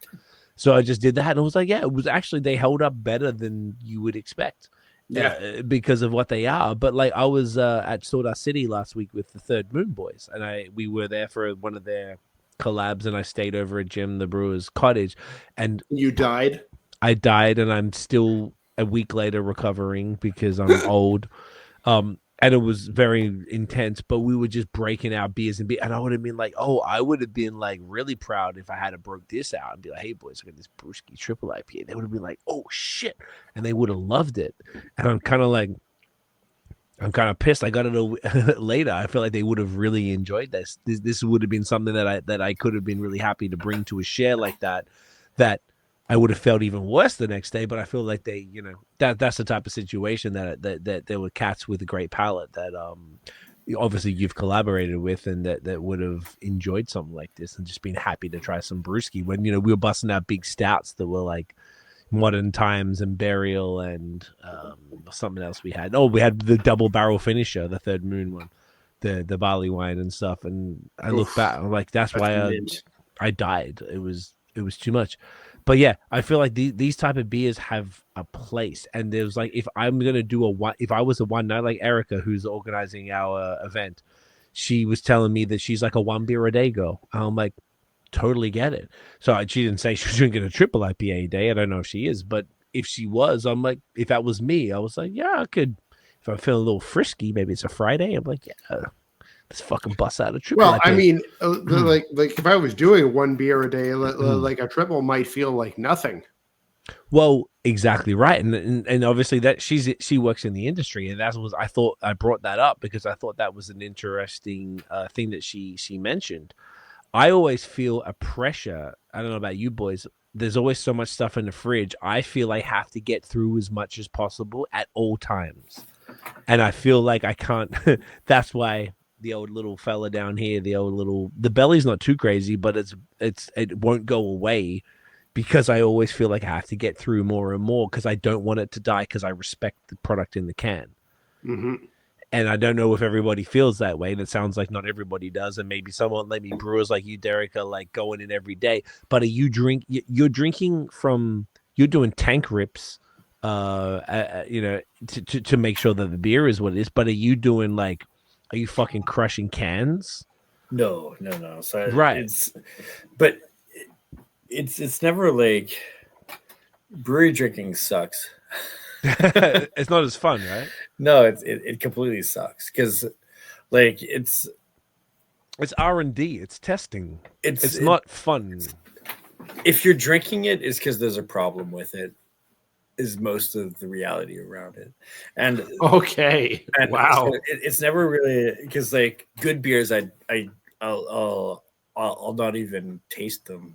So I just did that. And I was like, yeah, it was actually, they held up better than you would expect. Yeah. Because of what they are. But like I was at Sawdust City last week with the Third Moon Boys. And we were there for one of their collabs and I stayed over at Jim, the brewer's cottage. And you died? I died and I'm still a week later recovering because I'm old. And it was very intense, but we were just breaking out beers and I would have been like, I would have been like really proud if I had broke this out and be like, hey boys, I got this BreWskey triple IPA. They would have been like, oh shit. And they would have loved it. And I'm kind of pissed. I got it later. I feel like they would have really enjoyed this. This would have been something that I could have been really happy to bring to a share like that I would have felt even worse the next day, but I feel like they, that's the type of situation that there were cats with a great palate that obviously you've collaborated with and that would have enjoyed something like this and just been happy to try some BreWskey when, we were busting out big stouts that were like Modern Times and Burial and something else we had. We had the double barrel finisher, the Third Moon one, the barley wine and stuff. And I look back, I'm like, that's why I died. It was too much. But yeah, I feel like these type of beers have a place. And there's like, if I'm going to do if I was a one night, like Erica, who's organizing our event, she was telling me that she's like a 1 beer a day girl. I'm like, totally get it. So she didn't say she was drinking a triple IPA a day. I don't know if she is, but if she was, I'm like, if that was me, I was like, yeah, I could, if I'm feeling a little frisky, maybe it's a Friday. I'm like, yeah. Let's fucking bust out a triple. Well, IPA. I mean, like if I was doing 1 beer a day, like a triple might feel like nothing. Well, exactly right, and obviously that she works in the industry, and I brought that up because I thought that was an interesting thing that she mentioned. I always feel a pressure. I don't know about you boys. There's always so much stuff in the fridge. I feel I have to get through as much as possible at all times, and I feel like I can't. That's why. The old little fella down here, the belly's not too crazy, but it won't go away because I always feel like I have to get through more and more because I don't want it to die because I respect the product in the can. Mm-hmm. And I don't know if everybody feels that way. And it sounds like not everybody does. And maybe maybe brewers like you, Derrick, are like going in every day. But you're drinking you're doing tank rips, to make sure that the beer is what it is. But are you doing are you fucking crushing cans? No. So right. It's never like brewery drinking sucks. It's not as fun, right? No, it completely sucks because it's R&D, it's testing. It's not fun. If you're drinking it's because there's a problem with it. Is most of the reality around it, and okay, and wow, so it's never really because like good beers, I'll not even taste them.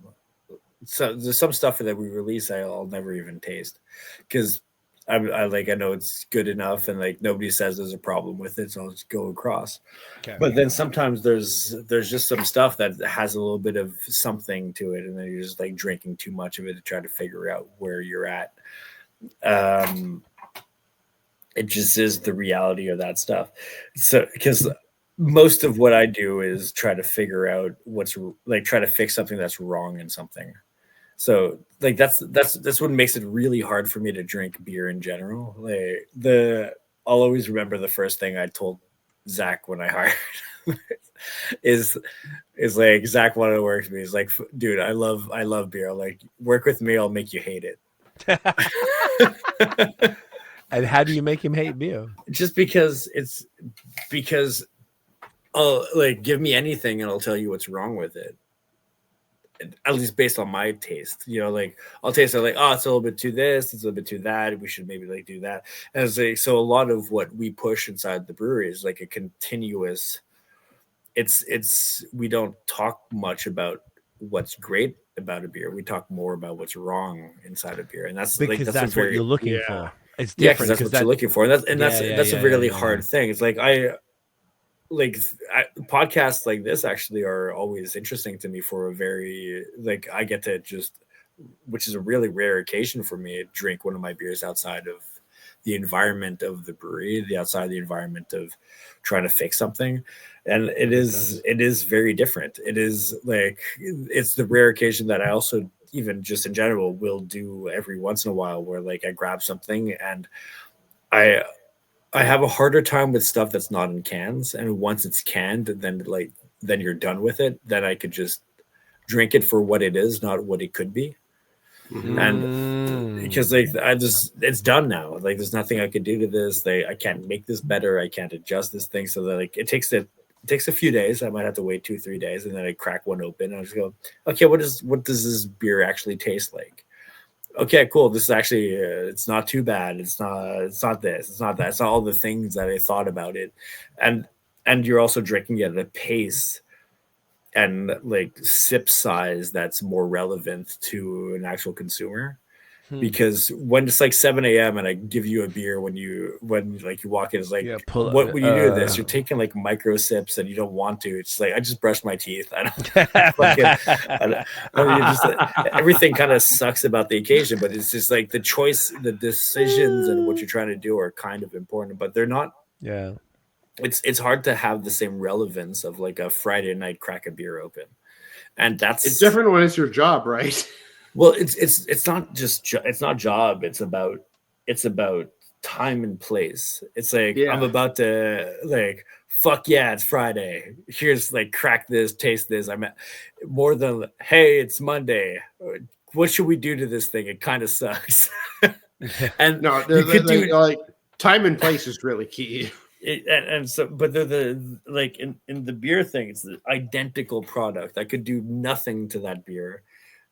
So there's some stuff that we release I'll never even taste because I know it's good enough and like nobody says there's a problem with it, so I'll just go across. Okay. But then sometimes there's just some stuff that has a little bit of something to it, and then you're just like drinking too much of it to try to figure out where you're at. It just is the reality of that stuff. So because most of what I do is try to figure out try to fix something that's wrong in something. So like that's what makes it really hard for me to drink beer in general. I'll always remember the first thing I told Zach when I hired is like Zach wanted to work with me. He's like, dude, I love beer. Like work with me, I'll make you hate it. And how do you make him hate beer? Just because give me anything and I'll tell you what's wrong with it. At least based on my taste, I'll taste it like, oh, it's a little bit too this, it's a little bit too that. We should maybe do that. And so a lot of what we push inside the brewery is like a continuous. We don't talk much about what's great about a beer. We talk more about what's wrong inside a beer, and that's because like that's what you're looking for. It's yeah, different because that's what you're looking for, and that's a really hard thing. It's like podcasts like this actually are always interesting to me for a very like I get to just, which is a really rare occasion for me, drink one of my beers outside of the environment of the brewery, outside the environment of trying to fix something. And it is very different. It is like, it's the rare occasion that I also, even just in general, will do every once in a while where like I grab something and I have a harder time with stuff that's not in cans. And once it's canned, then you're done with it. Then I could just drink it for what it is, not what it could be. And because like it's done now. Like there's nothing I could do to this. I can't make this better. I can't adjust this thing. So that like it takes a few days. I might have to wait 2-3 days, and then I crack one open and I just go, okay, what does this beer actually taste like? Okay, cool. This is actually it's not too bad. It's not this. It's not that. It's not all the things that I thought about it, and you're also drinking it at a pace and like sip size that's more relevant to an actual consumer. Because when it's like 7 a.m. and I give you a beer when you walk in, it's like, what would you do with this? You're taking like micro sips and you don't want to. It's like, I just brushed my teeth. Everything kind of sucks about the occasion, but it's just like the choice, the decisions and what you're trying to do are kind of important, but they're not. Yeah. It's hard to have the same relevance of like a Friday night crack a beer open. And it's different when it's your job, right? Well, it's not just it's not job. It's about time and place. It's like I'm about to like fuck yeah, it's Friday. Here's like crack this, taste this. I'm more than hey, it's Monday. What should we do to this thing? It kind of sucks. And no, you could do like time and place is really key. But the like in the beer thing, it's the identical product. I could do nothing to that beer.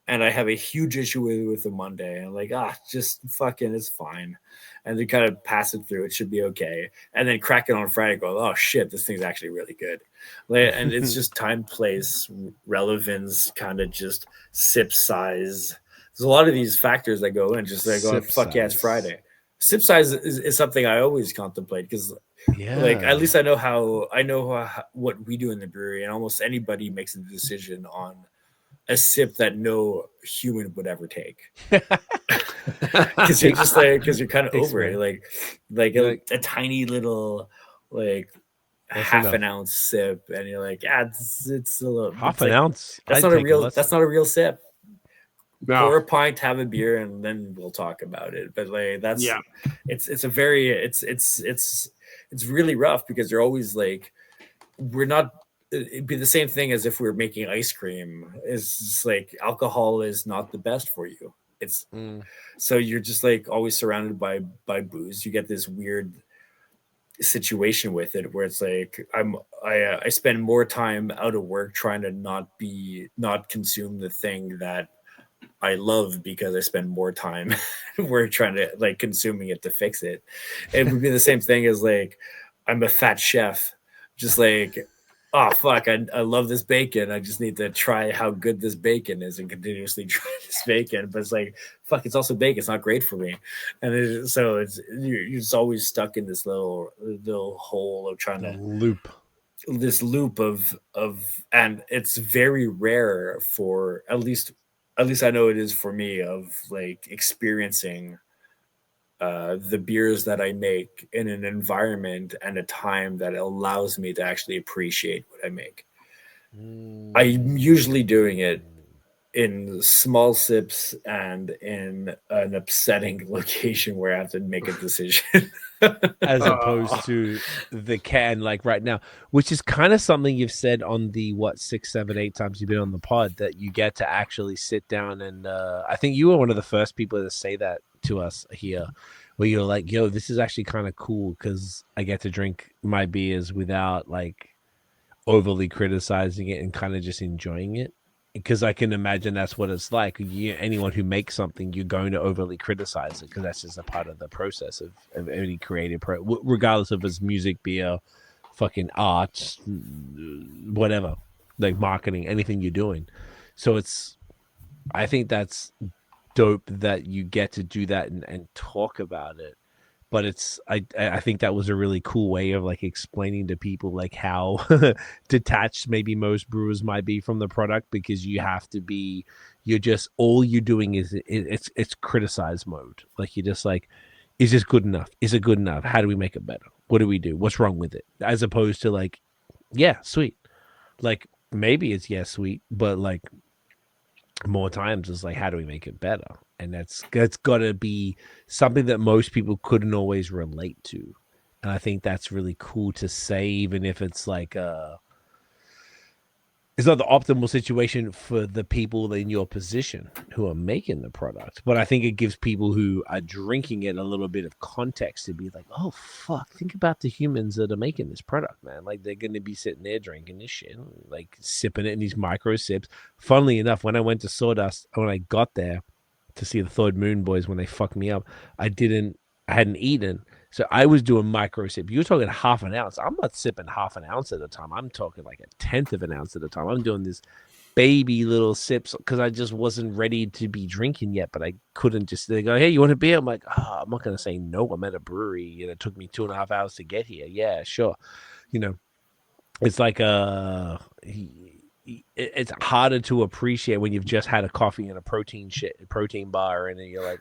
And I have a huge issue with the Monday. I'm like, just fucking, it's fine. And they kind of pass it through. It should be okay. And then crack it on Friday and go, oh shit, this thing's actually really good. And it's just time, place, relevance, kind of just sip size. There's a lot of these factors that go in. Just like, oh, fuck yeah, it's Friday. Sip size is something I always contemplate because like at least I know what we do in the brewery, and almost anybody makes a decision on a sip that no human would ever take, because you're just like, because you're kind of over it, like a tiny little like half an ounce sip, and you're like, it's a little half an ounce. That's not a real sip. No. Pour a pint, have a beer, and then we'll talk about it. But like it's really rough because you're always like, we're not. It'd be the same thing as if we were making ice cream. It's just like alcohol is not the best for you. It's so you're just like always surrounded by booze. You get this weird situation with it where it's like I spend more time out of work trying to not consume the thing that I love because I spend more time we're trying to like consuming it to fix it. It would be the same thing as like I'm a fat chef, just like, oh fuck, I love this bacon. I just need to try how good this bacon is and continuously try this bacon. But it's like, fuck, it's also bacon. It's not great for me. And you're just always stuck in this little hole of trying to loop of, and it's very rare for at least I know it is for me, of like experiencing the beers that I make in an environment and a time that allows me to actually appreciate what I make. I'm usually doing it in small sips and in an upsetting location where I have to make a decision. As opposed to the can, like right now, which is kind of something you've said on the 6, 7, 8 times you've been on the pod, that you get to actually sit down and I think you were one of the first people to say that to us here, where you're like, yo, this is actually kind of cool because I get to drink my beers without like overly criticizing it and kind of just enjoying it. Because I can imagine that's what it's like. Anyone who makes something, you're going to overly criticize it because that's just a part of the process of any creative regardless of it's music, beer, fucking art, whatever, like marketing, anything you're doing. So I think that's dope that you get to do that and talk about it. But I think that was a really cool way of like explaining to people like how detached maybe most brewers might be from the product, because all you're doing is it's criticize mode. Like you're just like, is this good enough? Is it good enough? How do we make it better? What do we do? What's wrong with it? As opposed to like, yeah, sweet. Like maybe it's sweet, but like more times it's like, how do we make it better? And that's got to be something that most people couldn't always relate to. And I think that's really cool to say, even if it's like it's not the optimal situation for the people in your position who are making the product. But I think it gives people who are drinking it a little bit of context to be like, oh, fuck, think about the humans that are making this product, man. Like, they're going to be sitting there drinking this shit, like sipping it in these micro sips. Funnily enough, when I went to Sawdust, when I got there to see the Third Moon boys, when they fucked me up, I hadn't eaten. So I was doing micro sip. You're talking half an ounce. I'm not sipping half an ounce at a time. I'm talking like a tenth of an ounce at a time. I'm doing this baby little sips because I just wasn't ready to be drinking yet. But I couldn't just, they go, hey, you want a beer? I'm like, I'm not going to say no. I'm at a brewery and it took me 2.5 hours to get here. Yeah, sure. It's like it's harder to appreciate when you've just had a coffee and a protein bar, and then you're like,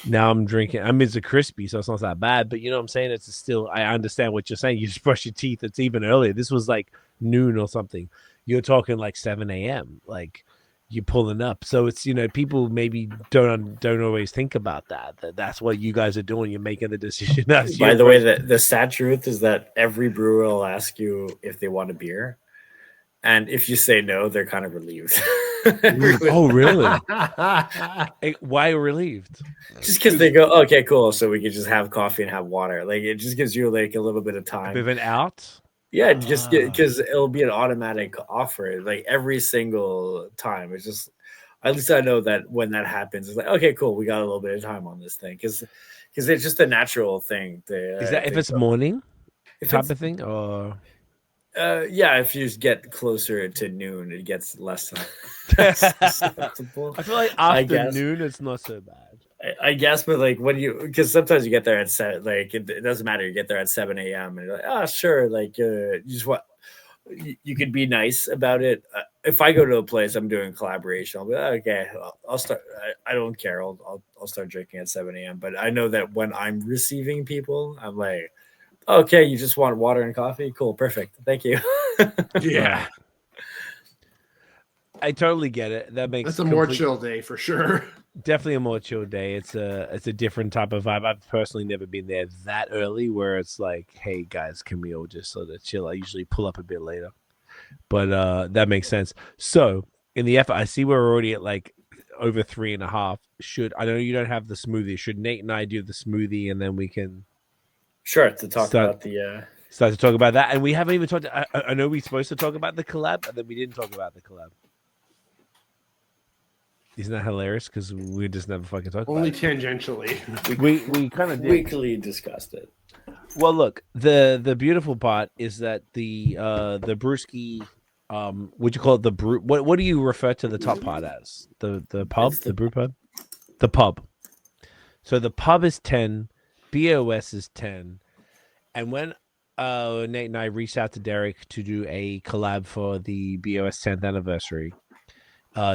now I'm drinking. I mean, it's a crispy, so it's not that bad. But you know what I'm saying? It's still, I understand what you're saying. You just brush your teeth. It's even earlier. This was like noon or something. You're talking like 7 a.m. Like you're pulling up. So it's, people maybe don't always think about that. That's what you guys are doing. You're making the decision. By the way, the sad truth is that every brewer will ask you if they want a beer. And if you say no, they're kind of relieved. Oh, really? Why relieved? Just because they go, okay, cool. So we can just have coffee and have water. Like, it just gives you like a little bit of time. A bit of an out? Yeah, just because it'll be an automatic offer, like every single time. It's just, at least I know that when that happens, it's like, okay, cool. We got a little bit of time on this thing. Because it's just a natural thing. Is that if it's morning type of thing? Or... yeah, if you get closer to noon, it gets less acceptable. I feel like after noon, it's not so bad. I guess, but like because sometimes you get there at 7, like it doesn't matter. You get there at 7 a.m. and you're like, sure, like you just you could be nice about it. If I go to a place, I'm doing collaboration. I'll be like, okay, I'll start. I don't care. I'll start drinking at 7 a.m. But I know that when I'm receiving people, I'm like, okay, you just want water and coffee? Cool, perfect. Thank you. Yeah. I totally get it. That's a more chill day for sure. Definitely a more chill day. It's a different type of vibe. I've personally never been there that early where it's like, hey guys, can we all just sort of chill? I usually pull up a bit later. But that makes sense. So in the effort, I see we're already at like over 3.5. I know you don't have the smoothie. Should Nate and I do the smoothie and then we can Sure, to talk about the start to talk about that. And we haven't even talked. I know we're supposed to talk about the collab, and then we didn't talk about the collab. Isn't that hilarious? Because we just never fucking talked about it. Only tangentially. We kind of weekly discussed it. Well, look, the beautiful part is that the BreWskey, would you call it the brew? What do you refer to the top part as? The pub, the brew pub, the pub. So the pub is 10. BAOS is 10, and when Nate and I reached out to Derrick to do a collab for the BAOS 10th anniversary,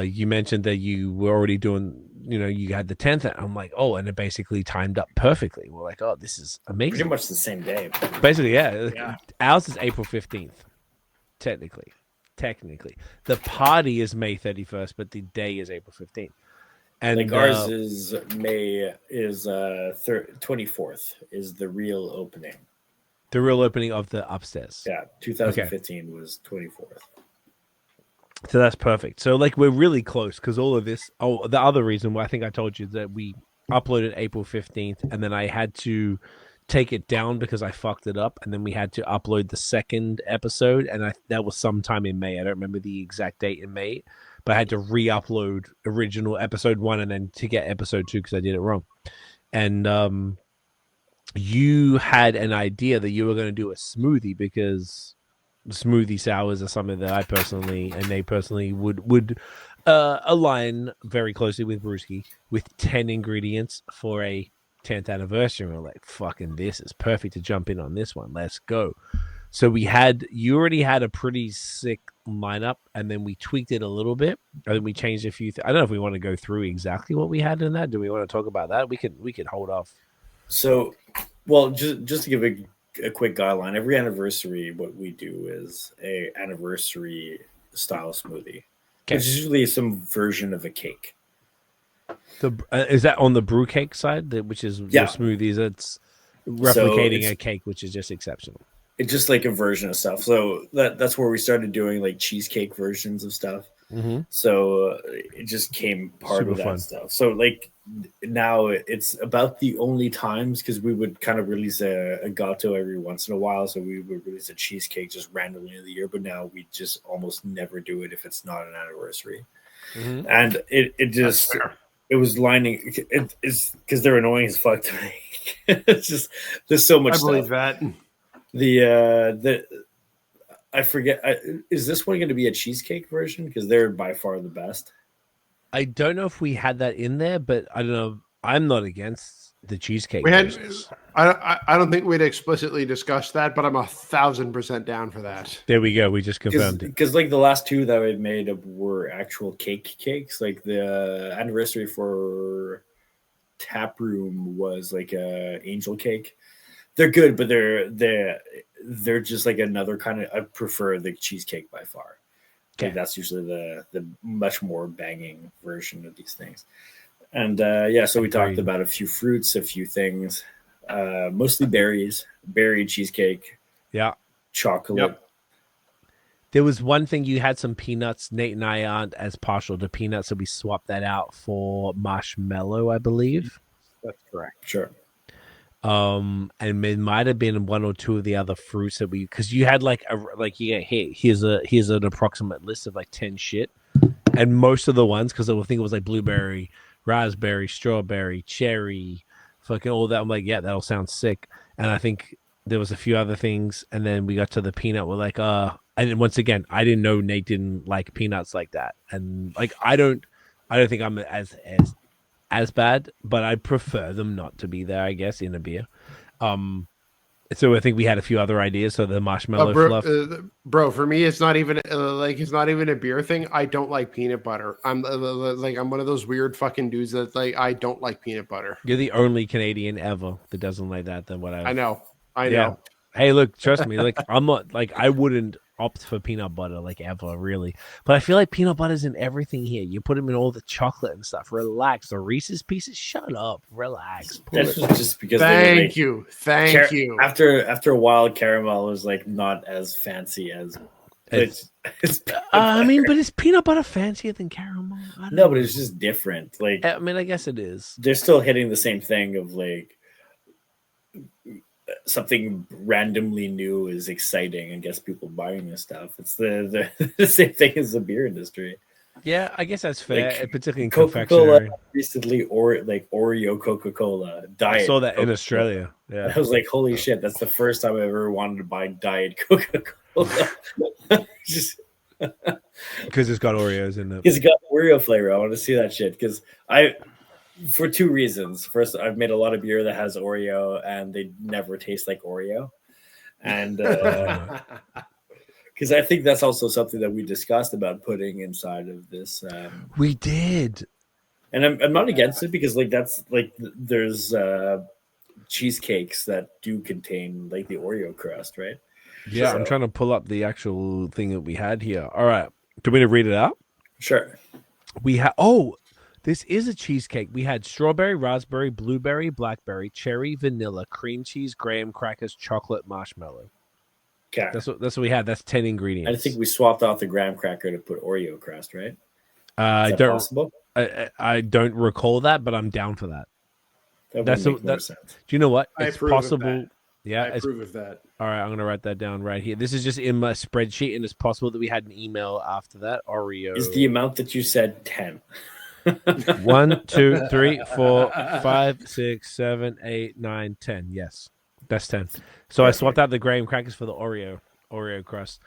you mentioned that you were already doing, you had the 10th, and I'm like, oh, and it basically timed up perfectly. We're like, oh, this is amazing. Pretty much the same day. Basically, yeah. Ours is April 15th, technically. The party is May 31st, but the day is April 15th. And like ours is May 24th is the real opening. The real opening of the upstairs. Yeah, 2015 was 24th. So that's perfect. So like we're really close because all of this. Oh, the other reason why I think I told you that we uploaded April 15th, and then I had to take it down because I fucked it up, and then we had to upload the second episode, and that was sometime in May. I don't remember the exact date in May. But I had to re-upload original episode 1 and then to get episode 2 because I did it wrong. And you had an idea that you were going to do a smoothie because smoothie sours are something that I personally and they personally would align very closely with BreWskey with 10 ingredients for a 10th anniversary. And we're like, fucking, this is perfect to jump in on this one. Let's go. So you already had a pretty sick lineup, and then we tweaked it a little bit, and then we changed a few I don't know if we want to go through exactly what we had in that. Do we want to talk about that? We could hold off. So, well, just to give a quick guideline, every anniversary, what we do is a anniversary style smoothie, which is usually some version of a cake. Is that on the brew cake side, which is your smoothies? It's replicating a cake, which is just exceptional. It's just like a version of stuff. So that's where we started doing like cheesecake versions of stuff. Mm-hmm. So it just came part of that fun stuff. So like now it's about the only times, because we would kind of release a gato every once in a while. So we would release a cheesecake just randomly in the year. But now we just almost never do it if it's not an anniversary. Mm-hmm. And it was lining. It's because they're annoying as fuck to make. It's just there's so much. I believe that. I forget. Is this one going to be a cheesecake version? Because they're by far the best. I don't know if we had that in there, but I don't know. I'm not against the cheesecake. I don't think we'd explicitly discussed that, but I'm 1,000% down for that. There we go. We just confirmed it. Because like the last two that we made were actual cakes. Like the anniversary for Taproom was like a angel cake. They're good, but they're just like another kind of. I prefer the cheesecake by far. Okay, like that's usually the much more banging version of these things. And so we talked about a few fruits, a few things, mostly berry cheesecake, chocolate. Yep. There was one thing, you had some peanuts. Nate and I aren't as partial to peanuts, so we swapped that out for marshmallow, I believe. That's correct. Sure. And it might have been one or two of the other fruits that because you had here's an approximate list of like 10 shit, and most of the ones, because I think it was like blueberry, raspberry, strawberry, cherry, fucking all that. I'm like, yeah, that'll sound sick. And I think there was a few other things, and then we got to the peanut. We're like, and once again, I didn't know Nate didn't like peanuts like that, and like I don't think I'm as bad, but I prefer them not to be there, I guess, in a beer. So I think we had a few other ideas. So the marshmallow fluff, bro. For me, it's not even a beer thing. I don't like peanut butter. I'm one of those weird fucking dudes that like I don't like peanut butter. You're the only Canadian ever that doesn't like that. Than what I know. Yeah. Hey, look, trust me. Like I'm not like I wouldn't opt for peanut butter like ever, really. But I feel like peanut butter's in everything here. You put them in all the chocolate and stuff. Relax. The Reese's Pieces, shut up. Relax. That's just because. Thank you. After a while, caramel was like not as fancy as. I mean, but is peanut butter fancier than caramel? No, but it's just different. Like, I mean, I guess it is. They're still hitting the same thing of like. Something randomly new is exciting and gets people buying this stuff. It's the same thing as the beer industry. Yeah, I guess that's fair, particularly in Coca-Cola confectionery. Recently, Oreo Coca-Cola diet. I saw that Coca-Cola. In Australia. Yeah, I was like, holy shit! That's the first time I ever wanted to buy diet Coca-Cola. Just because it's got Oreos in it. Because it got Oreo flavor. I want to see that shit because for two reasons. First, I've made a lot of beer that has Oreo, and they never taste like Oreo. And because I think that's also something that we discussed about putting inside of this. We did. And I'm not against it because like that's like there's cheesecakes that do contain like the Oreo crust, right? Yeah, so, I'm trying to pull up the actual thing that we had here. All right. Do we need to read it out? Sure. We have this is a cheesecake. We had strawberry, raspberry, blueberry, blackberry, cherry, vanilla, cream cheese, graham crackers, chocolate, marshmallow. Okay. That's what we had. That's 10 ingredients. I think we swapped out the graham cracker to put Oreo crust, right? Is that possible? I don't recall that, but I'm down for that. That would make more sense. Do you know what? It's possible. Yeah, I approve of that. All right, I'm going to write that down right here. This is just in my spreadsheet, and it's possible that we had an email after that. Oreo. Is the amount that you said 10? 1, 2, 3, 4, 5, 6, 7, 8, 9, 10. Yes, that's 10. So I swapped out the graham crackers for the Oreo Oreo crust.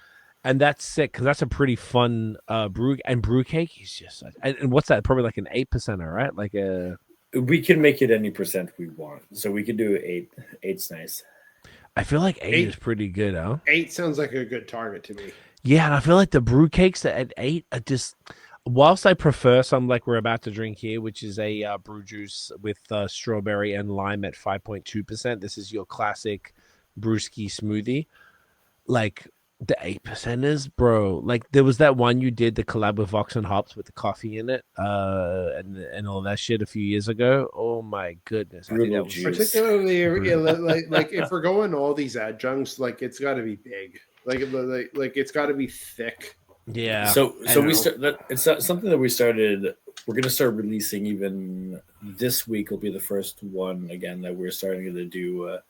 And that's sick because that's a pretty fun brew. And brew cake is just and what's that? Probably like an 8%er, right? Like a. We can make it any percent we want, so we could do 8. 8's nice. I feel like 8 is pretty good, huh? 8 sounds like a good target to me. Yeah, and I feel like the brew cakes at 8 are just. Whilst I prefer some like we're about to drink here, which is a brew juice with strawberry and lime at 5.2%. This is your classic BreWskey smoothie. Like. The 8%ers, bro. Like there was that one you did the collab with Vox and Hops with the coffee in it, and all that shit a few years ago. Oh my goodness! I think that was particularly like if we're going all these adjuncts, like it's got to be big, like it's got to be thick. Yeah. So we start. It's something that we started. We're gonna start releasing even this week. Will be the first one again that we're starting to do.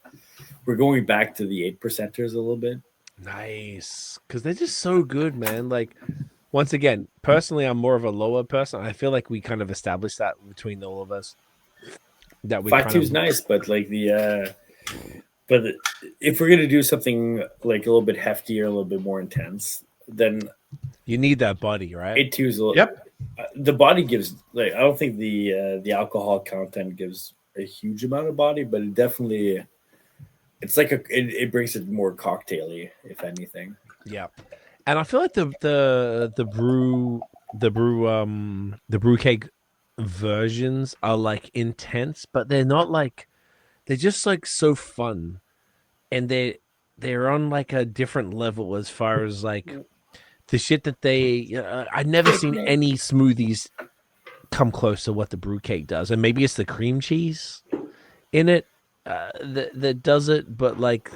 We're going back to the 8%ers a little bit. Nice, because they're just so good, man. Like, once again, personally, I'm more of a lower person. I feel like we kind of established that between all of us. That we 5.2 is nice, but like but if we're gonna do something like a little bit heftier, a little bit more intense, then you need that body, right? 8.2 is a little. Yep. The body gives like I don't think the alcohol content gives a huge amount of body, but it definitely. It's like it brings it more cocktaily, if anything. Yeah, and I feel like the brew cake versions are like intense, but they're not like they're just like so fun, and they're on like a different level as far as like the shit that they. I've never seen any smoothies come close to what the brew cake does, and maybe it's the cream cheese in it. That does it, but like,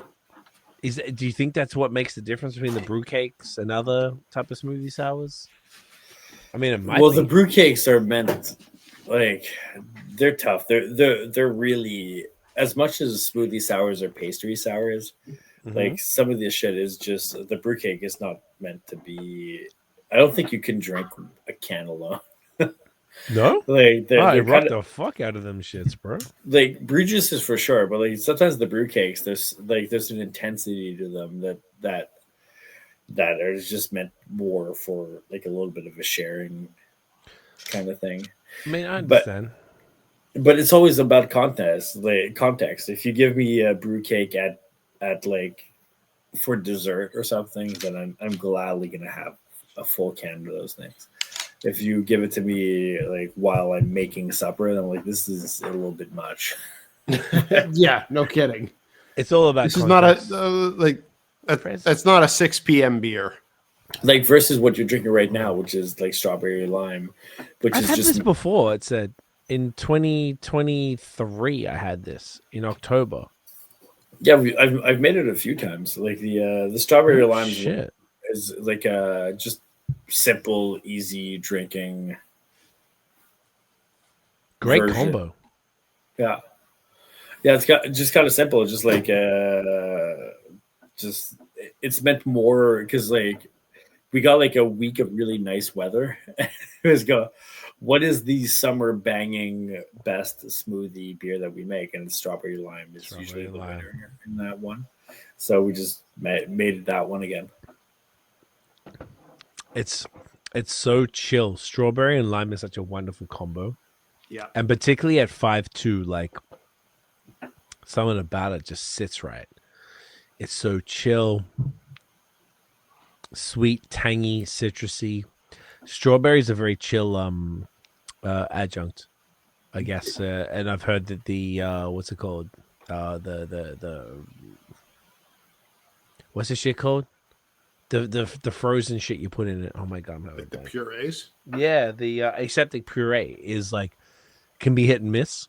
do you think that's what makes the difference between the brew cakes and other type of smoothie sours? I mean, it might. Well, the brew cakes are meant like they're tough. They're really as much as smoothie sours or pastry sours. Mm-hmm. Like some of this shit is just the brew cake is not meant to be. I don't think you can drink a can alone. No, like I rock the fuck out of them shits, bro. Like brew juices for sure, but like sometimes the brew cakes, there's an intensity to them that are just meant more for like a little bit of a sharing kind of thing. I mean, I understand, but it's always about context. If you give me a brew cake at like for dessert or something, then I'm gladly gonna have a full can of those things. If you give it to me like while I'm making supper, then I'm like, this is a little bit much. Yeah, no kidding. It's all about. This context. Is not a that's not a 6 p.m. beer. Like versus what you're drinking right now, which is like strawberry lime, which I've is had just this before. It said in 2023, I had this in October. Yeah, I've made it a few times. Like the strawberry lime is like just simple, easy drinking. Great version. combo. Yeah, it's just kind of simple. Just like it's meant more because like we got like a week of really nice weather. What is the summer banging best smoothie beer that we make? And strawberry lime is usually the winner in that one. So we just made it that one again. It's so chill. Strawberry and lime is such a wonderful combo. Yeah. And particularly at 5.2, like something about it just sits right. It's so chill, sweet, tangy, citrusy. Strawberry is a very chill adjunct, I guess. And I've heard that the what's it called? The what's the shit called? The frozen shit you put in it. Oh my god, the purees. Yeah, the aseptic puree is like can be hit and miss.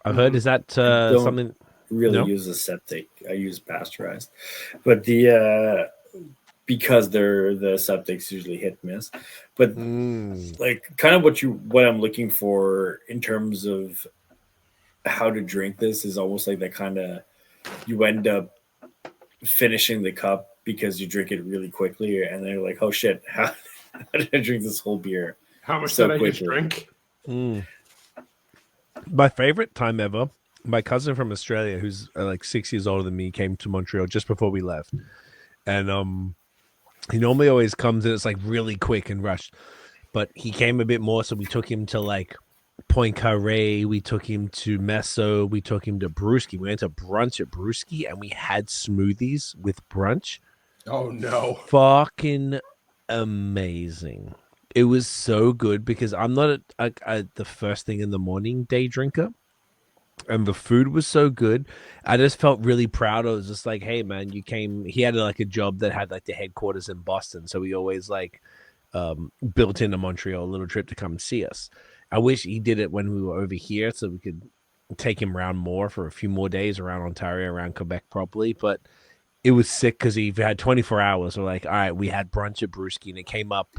I've heard. Is that something? Really use aseptic. I use pasteurized, but because the aseptics usually hit and miss. But like kind of what I'm looking for in terms of how to drink this is almost like that kind of you end up finishing the cup because you drink it really quickly and then you're like, oh shit, how did I drink this whole beer? How much did I just drink? My favorite time ever, my cousin from Australia, who's like 6 years older than me, came to Montreal just before we left. And he normally always comes and it's like really quick and rushed. But he came a bit more, so we took him to like Poincaré, we took him to Meso, we took him to BreWskey. We went to brunch at BreWskey and we had smoothies with brunch. Oh no. Fucking amazing. It was so good because I'm not the first thing in the morning day drinker. And the food was so good. I just felt really proud. I was just like, hey man, you came. He had like a job that had like the headquarters in Boston. So he always like built into Montreal a little trip to come see us. I wish he did it when we were over here so we could take him around more for a few more days around Ontario, around Quebec properly. But it was sick because he had 24 hours. We're like, all right, we had brunch at BreWskey and it came up.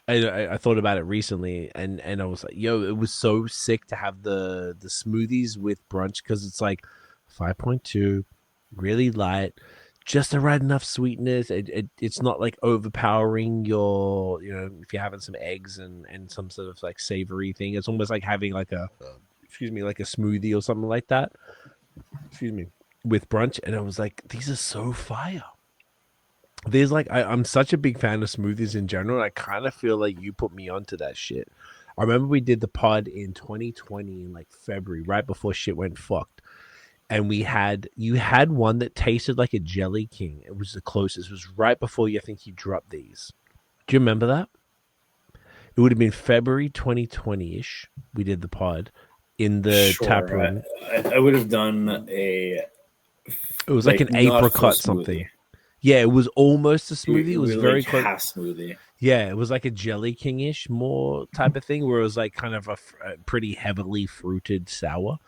I thought about it recently and I was like, yo, it was so sick to have the smoothies with brunch because it's like 5.2, really light, just the right enough sweetness. It's not like overpowering your, if you're having some eggs and some sort of like savory thing. It's almost like having like like a smoothie or something like that. With brunch. And I was like, these are so fire. There's like I'm such a big fan of smoothies in general. I kind of feel like you put me onto that shit. I remember we did the pod in 2020 in like February, right before shit went fucked. And you had one that tasted like a Jelly King. It was the closest. It was right before you think you dropped these. Do you remember that? It would have been February 2020-ish. We did the pod in the tap room. I would have done It was like an apricot something. Yeah, it was almost a smoothie. It was very close. Half smoothie. Yeah, it was like a Jelly King-ish more type of thing, where it was like kind of a pretty heavily fruited sour.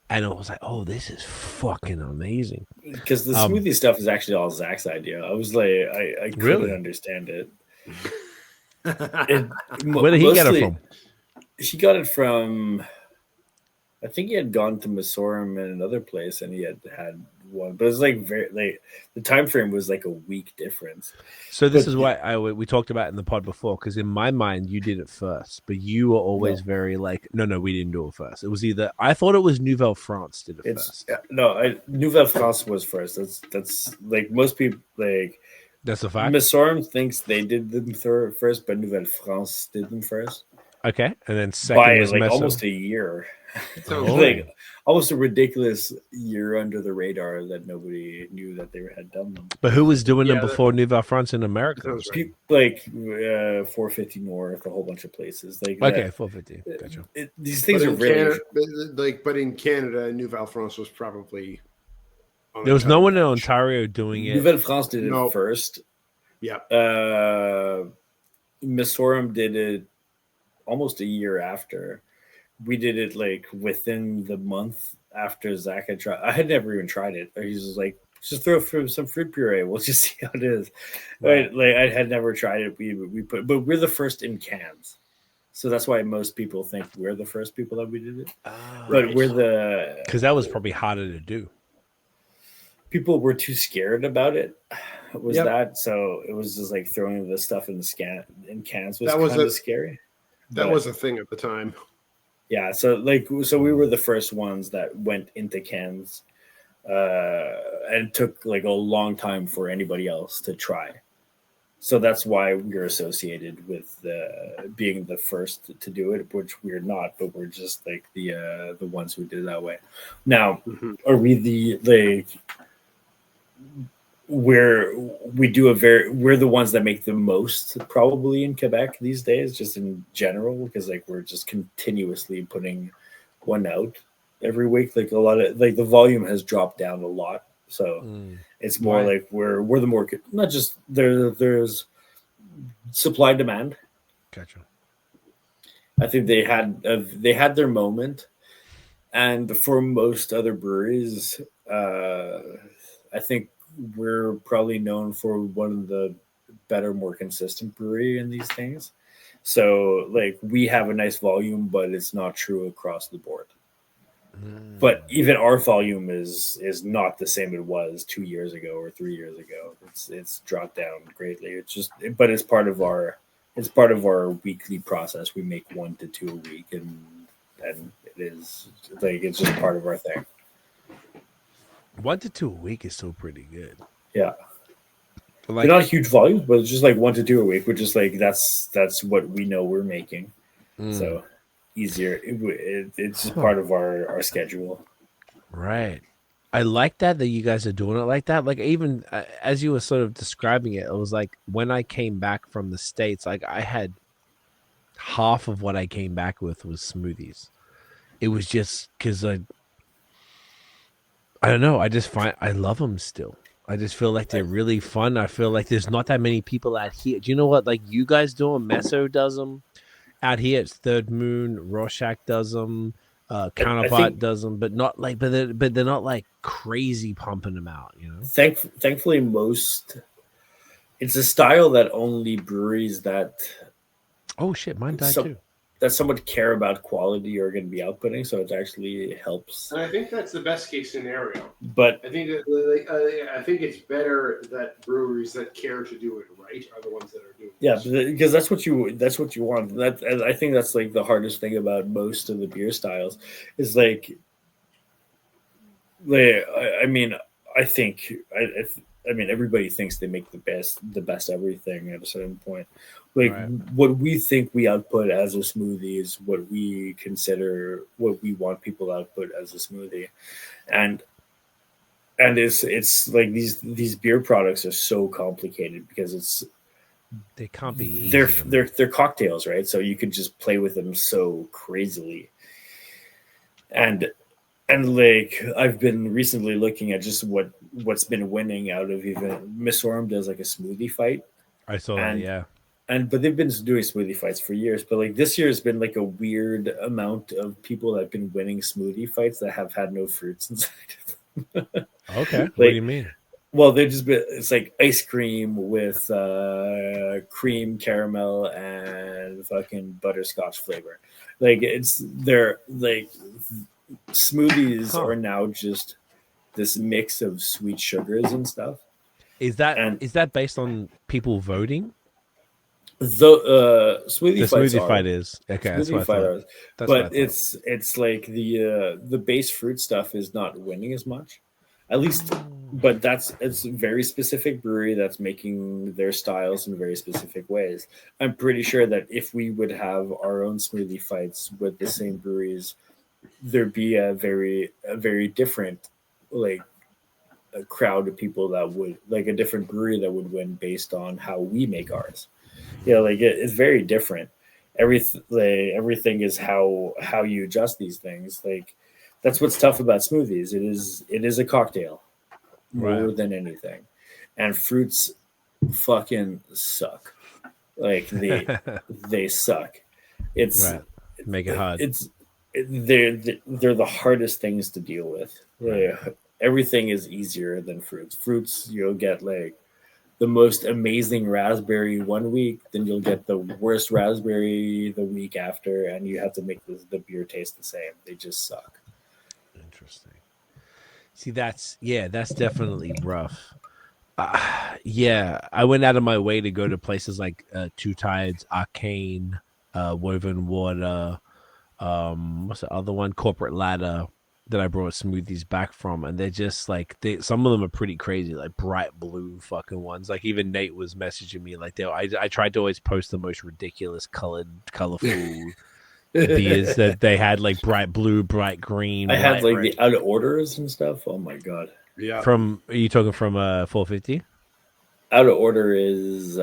And I was like, oh, this is fucking amazing. Because the smoothie stuff is actually all Zach's idea. I was like, I couldn't understand it. Where did he get it from? He got it from, I think he had gone to Masorum in another place, and he had one, but it was like the time frame was like a week difference. So this is why we talked about it in the pod before, because in my mind you did it first, but you were always very like, no, we didn't do it first. It was either I thought it was Nouvelle France did it first. Nouvelle France was first. That's like most people like. That's a fact. Masorum thinks they did them first, but Nouvelle France did them first. Okay, and then second by was like Meso. Almost a year. Like almost a ridiculous year under the radar that nobody knew that they had done them. But who was doing them before Nouvelle France in America? Right. Like 450 North, a whole bunch of places. Like 450. Gotcha. These things are really but in Canada, Nouvelle France was probably. There was no one in Ontario doing it. Nouvelle France did it first. Yeah. Masorum did it almost a year after. We did it like within the month after Zach had tried. I had never even tried it. He was like, just throw some fruit puree. We'll just see how it is. Right. Like I had never tried it. But we're the first in cans. So that's why most people think we're the first people that we did it. But we're because that was probably harder to do. People were too scared about it. That so it was just like throwing the stuff in cans was kind of scary. That was a thing at the time. Yeah, so we were the first ones that went into cans, and it took like a long time for anybody else to try. So that's why we're associated with being the first to do it, which we're not, but we're just like the ones who did it that way. Now, are we we're the ones that make the most probably in Quebec these days, just in general, because like we're just continuously putting one out every week. Like a lot of like the volume has dropped down a lot, so it's more like we're the more not just there's supply demand. Gotcha. I think they had their moment, and for most other breweries, I think we're probably known for one of the better, more consistent brewery in these things. So like we have a nice volume, but it's not true across the board. But even our volume is not the same it was 2 years ago or 3 years ago. It's dropped down greatly. But it's part of our weekly process. We make 1 to 2 a week, and it is like it's just part of our thing. 1 to 2 a week is still pretty good. Yeah. They're not huge volumes, but it's just like 1 to 2 a week, which is like that's what we know we're making. So easier. It's just part of our schedule. Right. I like that you guys are doing it like that. Like even as you were sort of describing it, it was like when I came back from the States, like I had half of what I came back with was smoothies. It was just because I don't know. I just I love them still. I just feel like they're really fun. I feel like there's not that many people out here. Do you know what? Like you guys do them. Meso does them. Out here, it's Third Moon. Rorschach does them. Counterpart does them, but not like, but they're not like crazy pumping them out. You know. Thankfully, it's a style that only breweries that. Oh shit! Mine died too. That somewhat care about quality are going to be outputting, so it actually helps. And I think that's the best case scenario. But I think that I think it's better that breweries that care to do it right are the ones that are doing. Yeah, because that's what you want. That I think that's like the hardest thing about most of the beer styles is like I mean everybody thinks they make the best everything at a certain point. Like what we think we output as a smoothie is what we consider what we want people to output as a smoothie, and it's like these beer products are so complicated because they can't be easy. They're cocktails, right? So you could just play with them so crazily, and like I've been recently looking at just what's been winning out of even Miss Orm does like a smoothie fight. I saw that, yeah. But they've been doing smoothie fights for years. But like this year has been like a weird amount of people that have been winning smoothie fights that have had no fruits inside of them. Okay. What do you mean? Well, it's like ice cream with cream, caramel, and fucking butterscotch flavor. Like they're like smoothies are now just this mix of sweet sugars and stuff. Is that based on people voting? The smoothie fight is okay. That's what I thought. But it's like the base fruit stuff is not winning as much, at least. But it's a very specific brewery that's making their styles in very specific ways. I'm pretty sure that if we would have our own smoothie fights with the same breweries, there'd be a very different like a crowd of people that would like a different brewery that would win based on how we make ours. Like it's very different. Everything is how you adjust these things. Like that's what's tough about smoothies. It is a cocktail more than anything, and fruits fucking suck. Like they suck. Make it hard. They're the hardest things to deal with. Everything is easier than fruits. Fruits you'll get like the most amazing raspberry 1 week, then you'll get the worst raspberry the week after, and you have to make the beer taste the same. They just suck. Interesting. See, that's definitely rough. I went out of my way to go to places like Two Tides, Arcane, Woven Water, what's the other one? Corporate Ladder, that I brought smoothies back from, and they're just like some of them are pretty crazy, like bright blue fucking ones. Like even Nate was messaging me like I tried to always post the most ridiculous colorful beers that they had, like bright blue, bright green. I had like the out of orders and stuff. Oh my god! Yeah. Are you talking from 450? Out of order is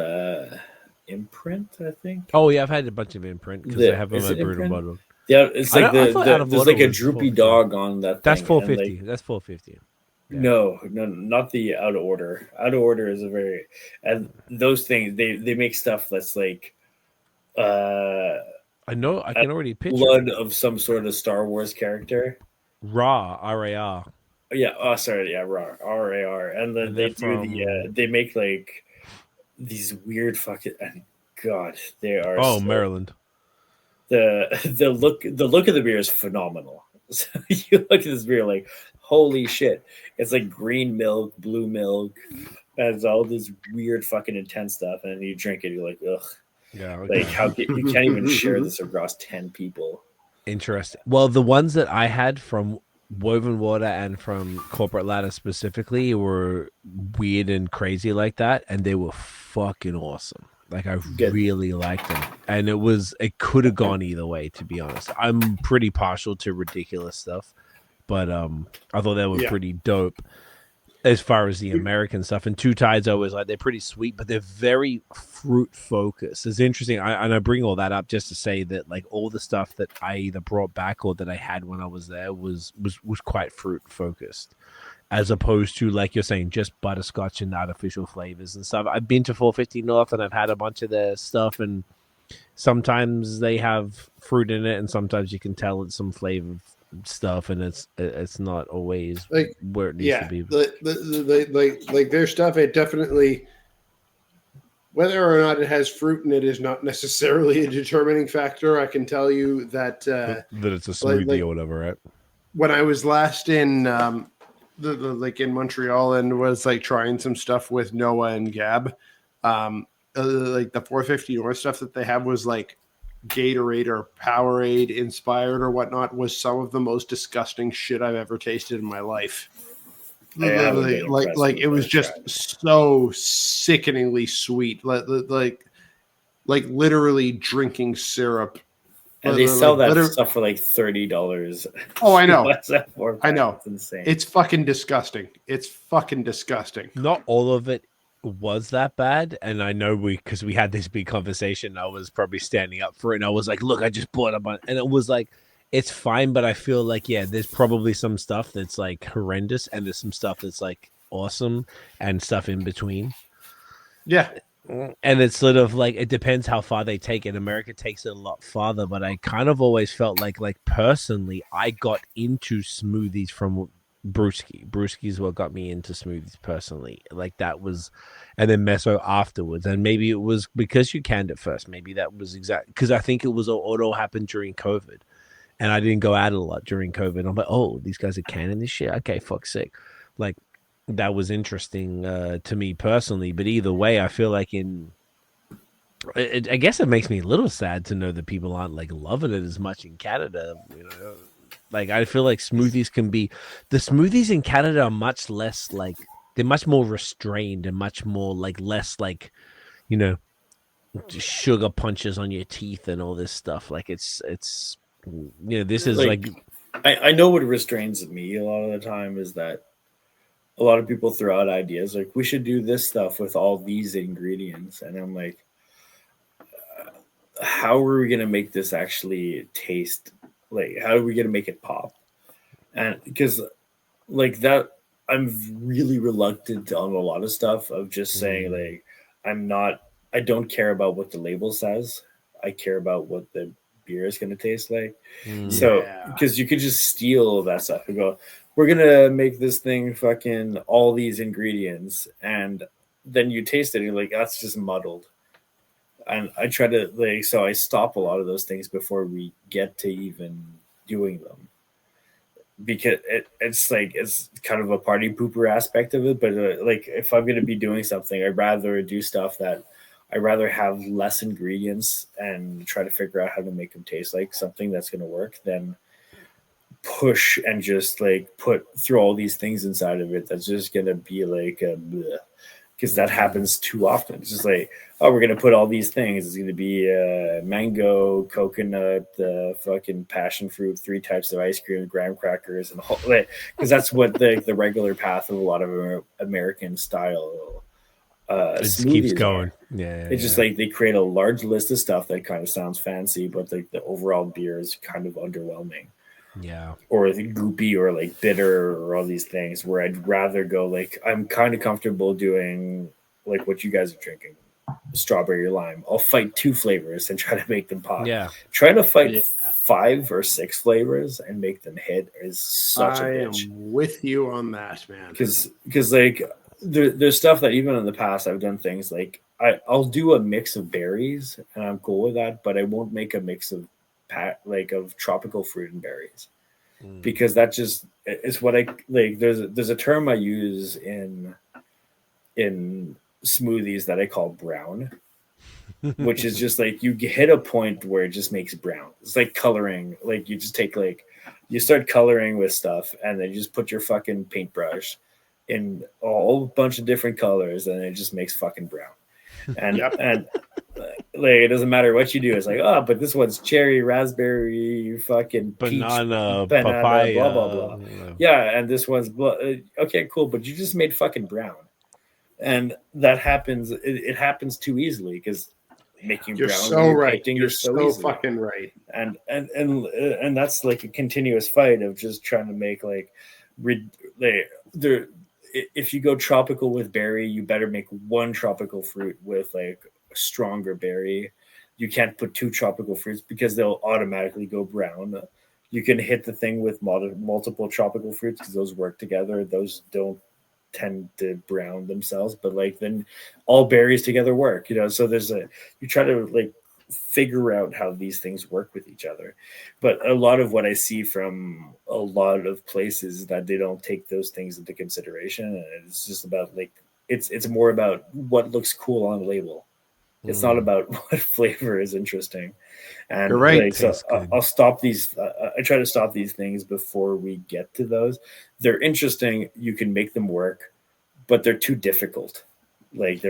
Imprint, I think. Oh yeah, I've had a bunch of Imprint because I have them at Brutal Bottle. Yeah, it's like there's like a droopy dog on that. That's thing, 450. That's 450. Yeah. No, not the out of order. Out of order is and those things they make stuff that's like, I know I can already picture blood of some sort of Star Wars character. Raw RAR. Yeah. Oh, sorry. Yeah, raw RAR, and then they make like these weird fucking. God, they are. Oh, Maryland. The look of the beer is phenomenal. So you look at this beer like, holy shit! It's like green milk, blue milk, has all this weird fucking intense stuff, and you drink it, you're like, ugh. Yeah. Okay. Like you can't even share this across 10 people. Interesting. Well, the ones that I had from Woven Water and from Corporate Ladder specifically were weird and crazy like that, and they were fucking awesome. Like I really liked them, and it could have gone either way. To be honest, I'm pretty partial to ridiculous stuff, but I thought they were pretty dope as far as the American stuff. And Two Tides, I always like, they're pretty sweet, but they're very fruit focused. It's interesting, and I bring all that up just to say that like all the stuff that I either brought back or that I had when I was there was quite fruit focused, as opposed to, like you're saying, just butterscotch and artificial flavors and stuff. I've been to 450 North and I've had a bunch of their stuff, and sometimes they have fruit in it, and sometimes you can tell it's some flavor stuff, and it's not always like where it needs to be. Like their stuff, it definitely, whether or not it has fruit in it is not necessarily a determining factor. I can tell you that that it's a smoothie or whatever, right? When I was last in in Montreal and was like trying some stuff with Noah and Gab, like the 450 North stuff that they have was like Gatorade or Powerade inspired or whatnot, was some of the most disgusting shit I've ever tasted in my life. Like it was just so sickeningly sweet, like literally drinking syrup. And they sell that stuff for like $30. Oh, I know. I know. It's insane. It's fucking disgusting. It's fucking disgusting. Not all of it was that bad, and I know because we had this big conversation, I was probably standing up for it, and I was like, look, I just bought a bunch, and it was like, it's fine, but I feel like, there's probably some stuff that's like horrendous, and there's some stuff that's like awesome, and stuff in between. And it's sort of like, it depends how far they take it. America takes it a lot farther, but I kind of always felt like personally, I got into smoothies from BreWskey. BreWskey is what got me into smoothies personally. Like that was, and then Meso afterwards. And maybe it was because you canned it first. Maybe that was because I think it all happened during COVID, and I didn't go out a lot during COVID. I'm like, oh, these guys are canning this shit. Okay, fuck's sake. Like that was interesting to me personally. But either way, I feel like I guess it makes me a little sad to know that people aren't like loving it as much in Canada. You know. Like, I feel like the smoothies in Canada are much less, like, they're much more restrained and much more, like, less, like, you know, sugar punches on your teeth and all this stuff. Like, it's you know, this is like I know what restrains me a lot of the time is that a lot of people throw out ideas like, we should do this stuff with all these ingredients. And I'm like, how are we going to make this actually taste? Like, how are we going to make it pop? And because like that, I'm really reluctant on a lot of stuff of just saying like, I don't care about what the label says. I care about what the beer is going to taste like. So, because you could just steal that stuff and go, we're going to make this thing fucking all these ingredients. And then you taste it and you're like, that's just muddled. And I try to so I stop a lot of those things before we get to even doing them, because it's like, it's kind of a party pooper aspect of it. But like, if I'm going to be doing something, I'd rather do stuff that I rather have less ingredients and try to figure out how to make them taste like something that's going to work than push and just like throw all these things inside of it. That's just going to be like a bleh. Because that happens too often. It's just like, oh, we're going to put all these things. It's going to be mango, coconut, fucking passion fruit, 3 types of ice cream, graham crackers, and because that's what the regular path of a lot of American style it just keeps going. It's just like they create a large list of stuff that kind of sounds fancy, but like the overall beer is kind of underwhelming. Or the goopy or like bitter or all these things, where I'd rather go like, I'm kind of comfortable doing like what you guys are drinking, strawberry or lime. I'll fight 2 flavors and try to make them pop. Trying to fight 5 or 6 flavors and make them hit is such a bitch. I am with you on that, man. Because like there's stuff that even in the past I've done things like I'll do a mix of berries and I'm cool with that, but I won't make a mix of of tropical fruit and berries, because that just is what I like. There's a term I use in smoothies that I call brown, which is just like you hit a point where it just makes brown. It's like coloring. Like you just take like you start coloring with stuff, and then you just put your fucking paintbrush in a whole bunch of different colors, and it just makes fucking brown. And and like it doesn't matter what you do. It's like, oh, but this one's cherry, raspberry, fucking peach, banana, banana, papaya, blah blah blah. Yeah, and this one's okay, cool, but you just made fucking brown, and that happens. It happens too easily because making you're brown. So right. You're so fucking right. And that's like a continuous fight of just trying to make if you go tropical with berry, you better make one tropical fruit with like a stronger berry. You can't put two tropical fruits because they'll automatically go brown. You can hit the thing with multiple tropical fruits because those work together. Those don't tend to brown themselves, but like then all berries together work, so you try to like figure out how these things work with each other. But a lot of what I see from a lot of places is that they don't take those things into consideration, and it's just about like it's more about what looks cool on the label. It's not about what flavor is interesting. And you're right. Like, so I'll stop these. I try to stop these things before we get to those. They're interesting. You can make them work, but they're too difficult. Like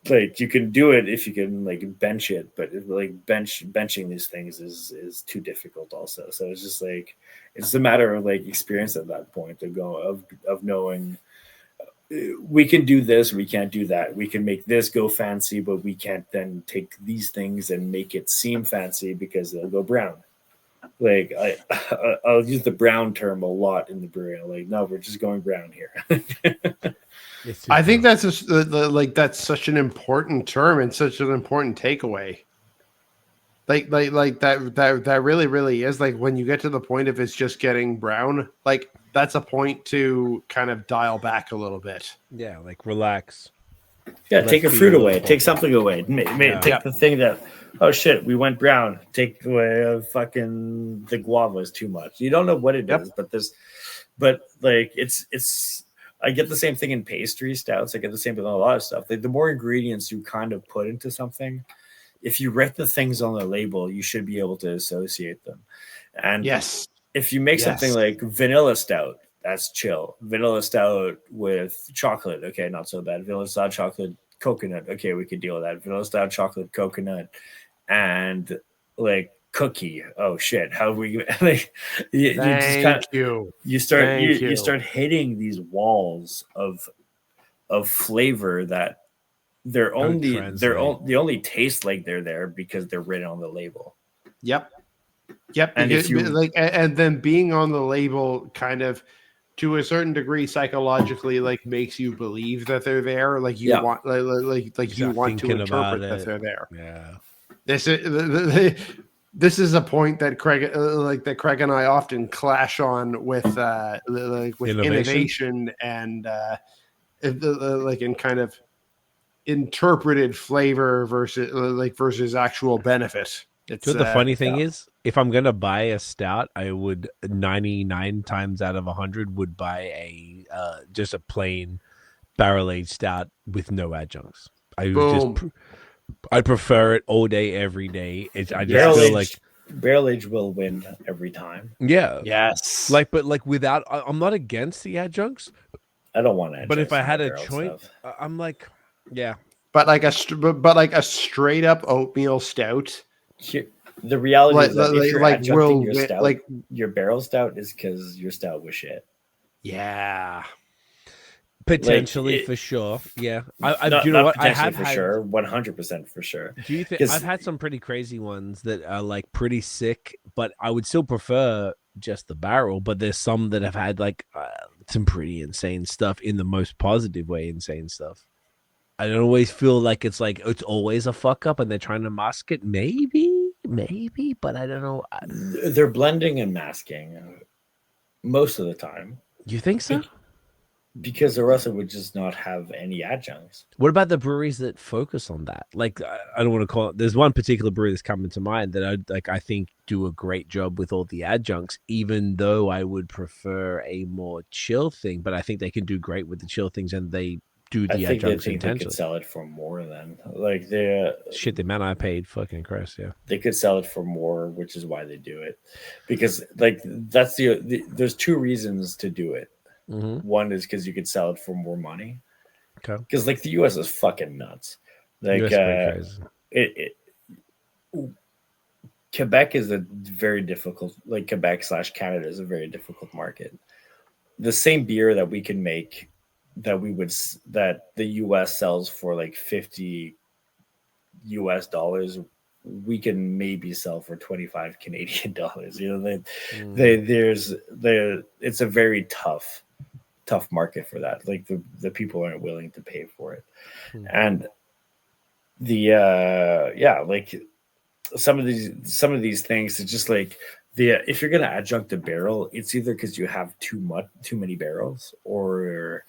like you can do it if you can like bench it, but like benching these things is too difficult also. So it's just like it's a matter of like experience at that point of knowing we can do this, we can't do that. We can make this go fancy, but we can't then take these things and make it seem fancy because they'll go brown. Like I'll use the brown term a lot in the brewery. I'm like, no, we're just going brown here. I think that's that's such an important term and such an important takeaway. Like that really, really is like when you get to the point of it's just getting brown, like that's a point to kind of dial back a little bit. Yeah, like relax. Yeah, take a fruit away. Take something away. Take the thing that, oh shit, we went brown. Take away fucking the guava is too much. You don't know what it is, but like it's. I get the same thing in pastry stouts. I get the same thing in a lot of stuff. Like the more ingredients you kind of put into something, if you write the things on the label, you should be able to associate them. And if you make something like vanilla stout, that's chill. Vanilla stout with chocolate, okay, not so bad. Vanilla stout chocolate coconut, okay, we could deal with that. Vanilla stout chocolate coconut and like cookie. Oh shit! How we like? You start hitting these walls of flavor that they only taste like they're there because they're written on the label. Yep. And if you like, and then being on the label, kind of to a certain degree, psychologically, like makes you believe that they're there. Like you want, like you want to interpret that they're there. Yeah. This is a point that Craig and I often clash on with innovation and in kind of interpreted flavor versus actual benefit. The funny thing is, if I'm gonna buy a stout, I would 99 times out of 100 would buy a just a plain barrel aged stout with no adjuncts. I prefer it all day, every day. I just feel like barrel age will win every time. Yeah. Yes. But without, I'm not against the adjuncts. I don't want adjuncts. But if I had a choice, I'm like, yeah. But like a straight up oatmeal stout. The reality is that if you're adjuncting your stout, your barrel stout is because your stout was shit. Yeah. Potentially, for sure. Yeah. You know what? I have for sure. 100% for sure. Do you think I've had some pretty crazy ones that are like pretty sick, but I would still prefer just the barrel. But there's some that have had like some pretty insane stuff in the most positive way. Insane stuff. I don't always feel like it's always a fuck up and they're trying to mask it. Maybe, but I don't know. They're blending and masking most of the time. You think so? Because the rest would just not have any adjuncts. What about the breweries that focus on that? Like, I don't want to call it. There's one particular brewery that's coming to mind that I think do a great job with all the adjuncts, even though I would prefer a more chill thing. But I think they can do great with the chill things, and they do the adjuncts they intentionally. could sell it for more than like the amount I paid, fucking Christ, yeah. They could sell it for more, which is why they do it, because like that's there's two reasons to do it. Mm-hmm. One is because you could sell it for more money. Okay. Because like the U.S. is fucking nuts. Like Quebec is a very difficult, like Quebec/Canada is a very difficult market. The same beer that we can make that the US sells for like $50 US, we can maybe sell for 25 Canadian dollars. You know, it's a very tough market for that. Like the people aren't willing to pay for it. And like some of these things, it's just like if you're gonna adjunct a barrel, it's either because you have too many barrels, or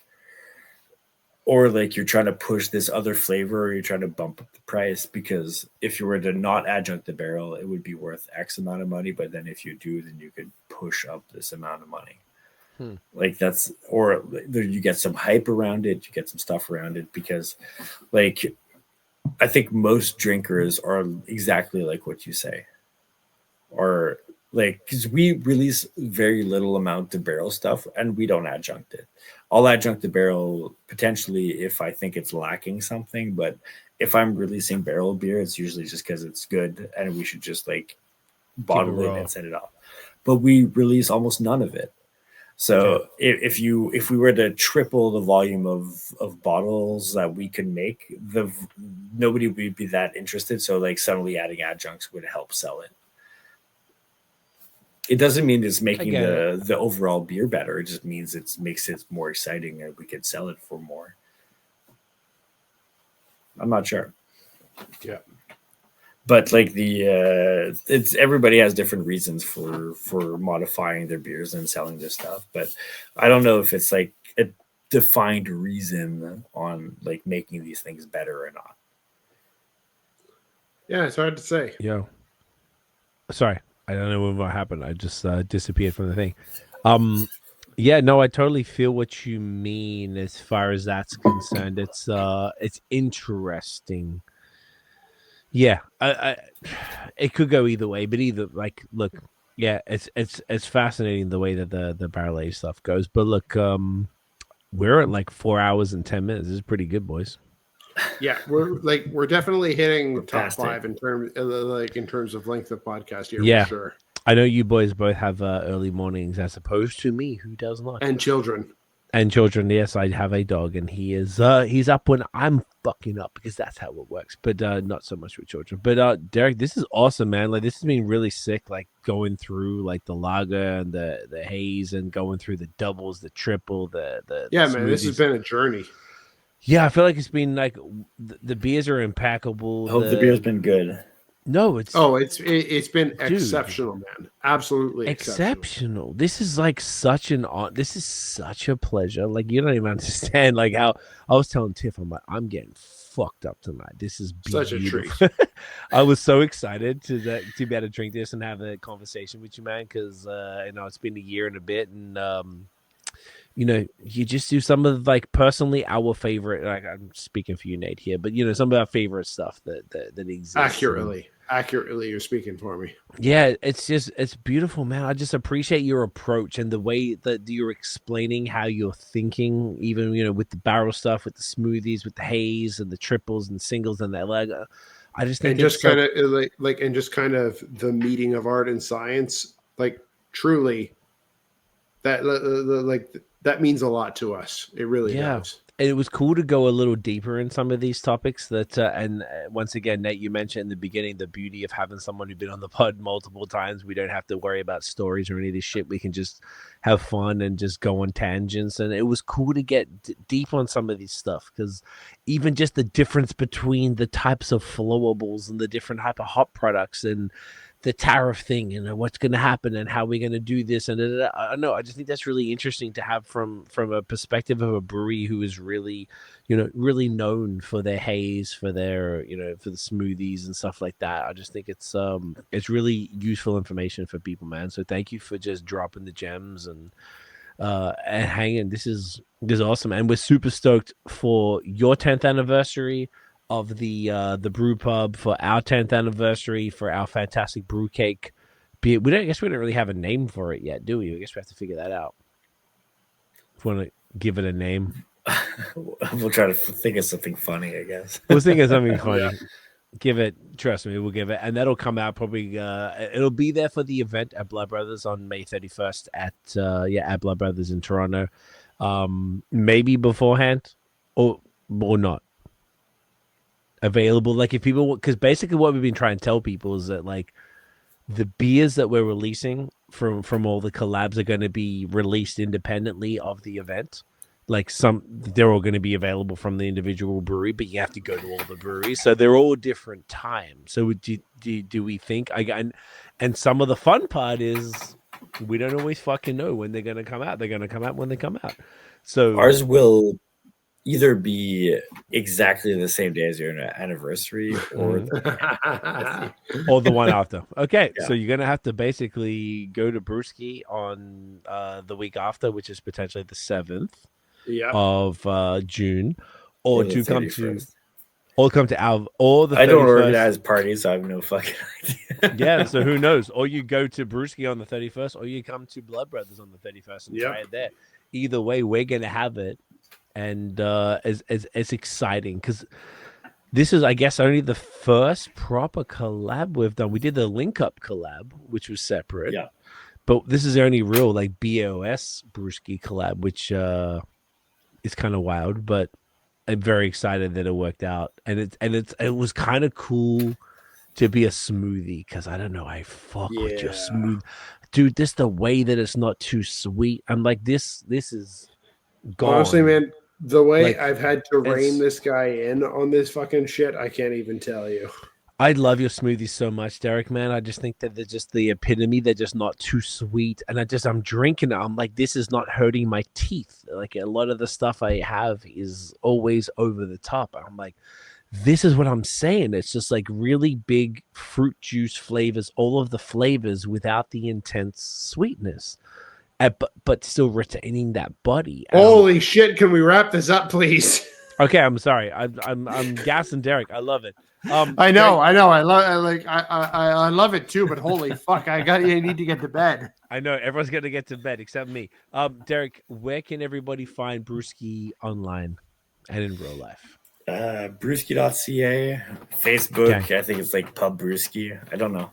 like you're trying to push this other flavor, or you're trying to bump up the price. Because if you were to not adjunct the barrel, it would be worth X amount of money, but then if you do, then you could push up this amount of money. Like that's, or you get some hype around it, you get some stuff around it, because like I think most drinkers are exactly like what you say, or like, because we release very little amount of barrel stuff and we don't adjunct it. I'll adjunct the barrel potentially if I think it's lacking something, but if I'm releasing barrel beer, it's usually just because it's good and we should just like bottle it and set it up. But we release almost none of it. So if we were to triple the volume of bottles that we can make, nobody would be that interested. So like suddenly adding adjuncts would help sell it. It doesn't mean it's making the overall beer better. It just means it makes it more exciting and we could sell it for more. I'm not sure. Yeah. But like it's everybody has different reasons for modifying their beers and selling this stuff. But I don't know if it's like a defined reason on like making these things better or not. Yeah, it's hard to say. Yo, sorry, I don't know what happened. I just disappeared from the thing. Yeah, no, I totally feel what you mean as far as that's concerned. It's interesting. Yeah, it could go either way, but look, yeah, it's fascinating the way that the barrel aged stuff goes. But look, we're at like 4 hours and 10 minutes. This is pretty good, boys. Yeah, we're definitely hitting top 5 in terms of length of podcast here. Yeah, for sure. I know you boys both have early mornings as opposed to me, who does not, and children. Yes, I have a dog, and he's up when I'm fucking up, because that's how it works. But not so much with children. But Derrick, this is awesome, man. Like, this has been really sick. Like going through like the lager and the haze, and going through the doubles, the triple, the man. smoothies. This has been a journey. Yeah, I feel like it's been like the beers are impeccable. I hope the beer's been good. No, it's been exceptional, man. Absolutely exceptional. This is like such a pleasure. Like, you don't even understand like how I was telling Tiff, I'm like, I'm getting fucked up tonight. This is such a treat. I was so excited to be able to drink this and have a conversation with you, man, because it's been a year and a bit, and you just do some of like personally our favorite. Like, I'm speaking for you, Nate, here, but some of our favorite stuff that exists. Accurately, you're speaking for me. Yeah, it's beautiful, man. I just appreciate your approach and the way that you're explaining how you're thinking, even with the barrel stuff, with the smoothies, with the haze and the triples and singles and that. Like, I just think just kind of the meeting of art and science. Like, truly, that means a lot to us. It really does. And it was cool to go a little deeper in some of these topics that, and once again, Nate, you mentioned in the beginning, the beauty of having someone who's been on the pod multiple times. We don't have to worry about stories or any of this shit. We can just have fun and just go on tangents. And it was cool to get deep on some of these stuff, because even just the difference between the types of flowables and the different type of hop products and the tariff thing and what's going to happen and how we're going to do this. And I know, I just think that's really interesting to have from a perspective of a brewery who is really, really known for their haze, for their, for the smoothies and stuff like that. I just think it's really useful information for people, man. So thank you for just dropping the gems and and hanging. This is awesome, and we're super stoked for your 10th anniversary of the brew pub, for our 10th anniversary, for our fantastic brew cake. I guess we don't really have a name for it yet, do we? I guess we have to figure that out. If we want to give it a name, we'll try to think of something funny. I guess we'll think of something funny. Give it, trust me, we'll give it, and that'll come out probably. It'll be there for the event at Blood Brothers on May 31st at Blood Brothers in Toronto. Maybe beforehand, or not. Available, like if people, because basically what we've been trying to tell people is that like the beers that we're releasing from all the collabs are going to be released independently of the event. Like they're all going to be available from the individual brewery, but you have to go to all the breweries, so they're all different times. So do we think and some of the fun part is we don't always fucking know when they're going to come out. They're going to come out when they come out. So ours will either be exactly the same day as your anniversary or or the one after. Okay, yeah. So you're gonna have to basically go to BreWskey on the week after, which is potentially the 7th of June, or to come to, or come to our, or the 31st. I don't organize parties, so I have no fucking idea. Yeah, so who knows? Or you go to BreWskey on the 31st, or you come to Blood Brothers on the 31st and try it there. Either way, we're gonna have it. And it's exciting because this is, I guess, only the first proper collab we've done. We did the Link Up collab, which was separate. Yeah. But this is the only real like BAOS BreWskey collab, which is kind of wild. But I'm very excited that it worked out, and it was kind of cool to be a smoothie because I don't know, I fuck with your smooth, dude. This the way that it's not too sweet. I'm like this is gone. Honestly, man. The way like, I've had to rein this guy in on this fucking shit, I can't even tell you. I love your smoothies so much, Derek, man. I just think that they're just the epitome. They're just not too sweet. And I'm drinking it. I'm like, this is not hurting my teeth. Like a lot of the stuff I have is always over the top. I'm like, this is what I'm saying. It's just like really big fruit juice flavors, all of the flavors without the intense sweetness. But still retaining that body. Holy shit! Can we wrap this up, please? Okay, I'm sorry. I'm gassing Derek. I love it. I know. I love it too. But holy fuck, I need to get to bed. I know everyone's gonna get to bed except me. Derek, where can everybody find BreWskey online and in real life? BreWskey.ca, Facebook. Okay. I think it's like Pub BreWskey. I don't know.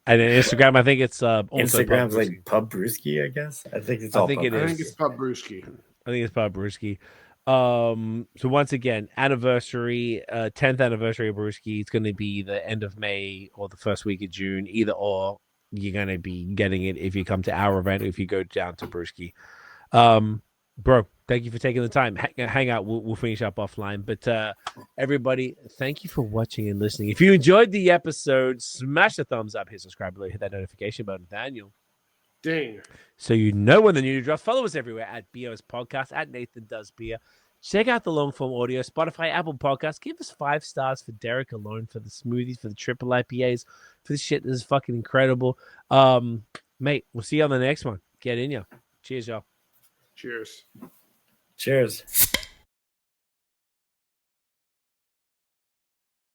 And then Instagram, I think it's Instagram's like Pub BreWskey, I guess. I think it's all. I think it's Pub BreWskey. I think it's Pub BreWskey. So once again, 10th anniversary of BreWskey. It's going to be the end of May or the first week of June. Either or, you're going to be getting it if you come to our event or if you go down to BreWskey. Bro, thank you for taking the time. Hang out. We'll finish up offline. But everybody, thank you for watching and listening. If you enjoyed the episode, smash the thumbs up, hit subscribe below, hit that notification button, Daniel. Ding. So you know when the new drops. Follow us everywhere at BOS Podcast, at Nathan Does Beer. Check out the long form audio, Spotify, Apple Podcasts. Give us 5 stars for Derek alone, for the smoothies, for the triple IPAs, for this shit. This is fucking incredible. Mate, we'll see you on the next one. Get in ya. Cheers, y'all. Cheers. Cheers.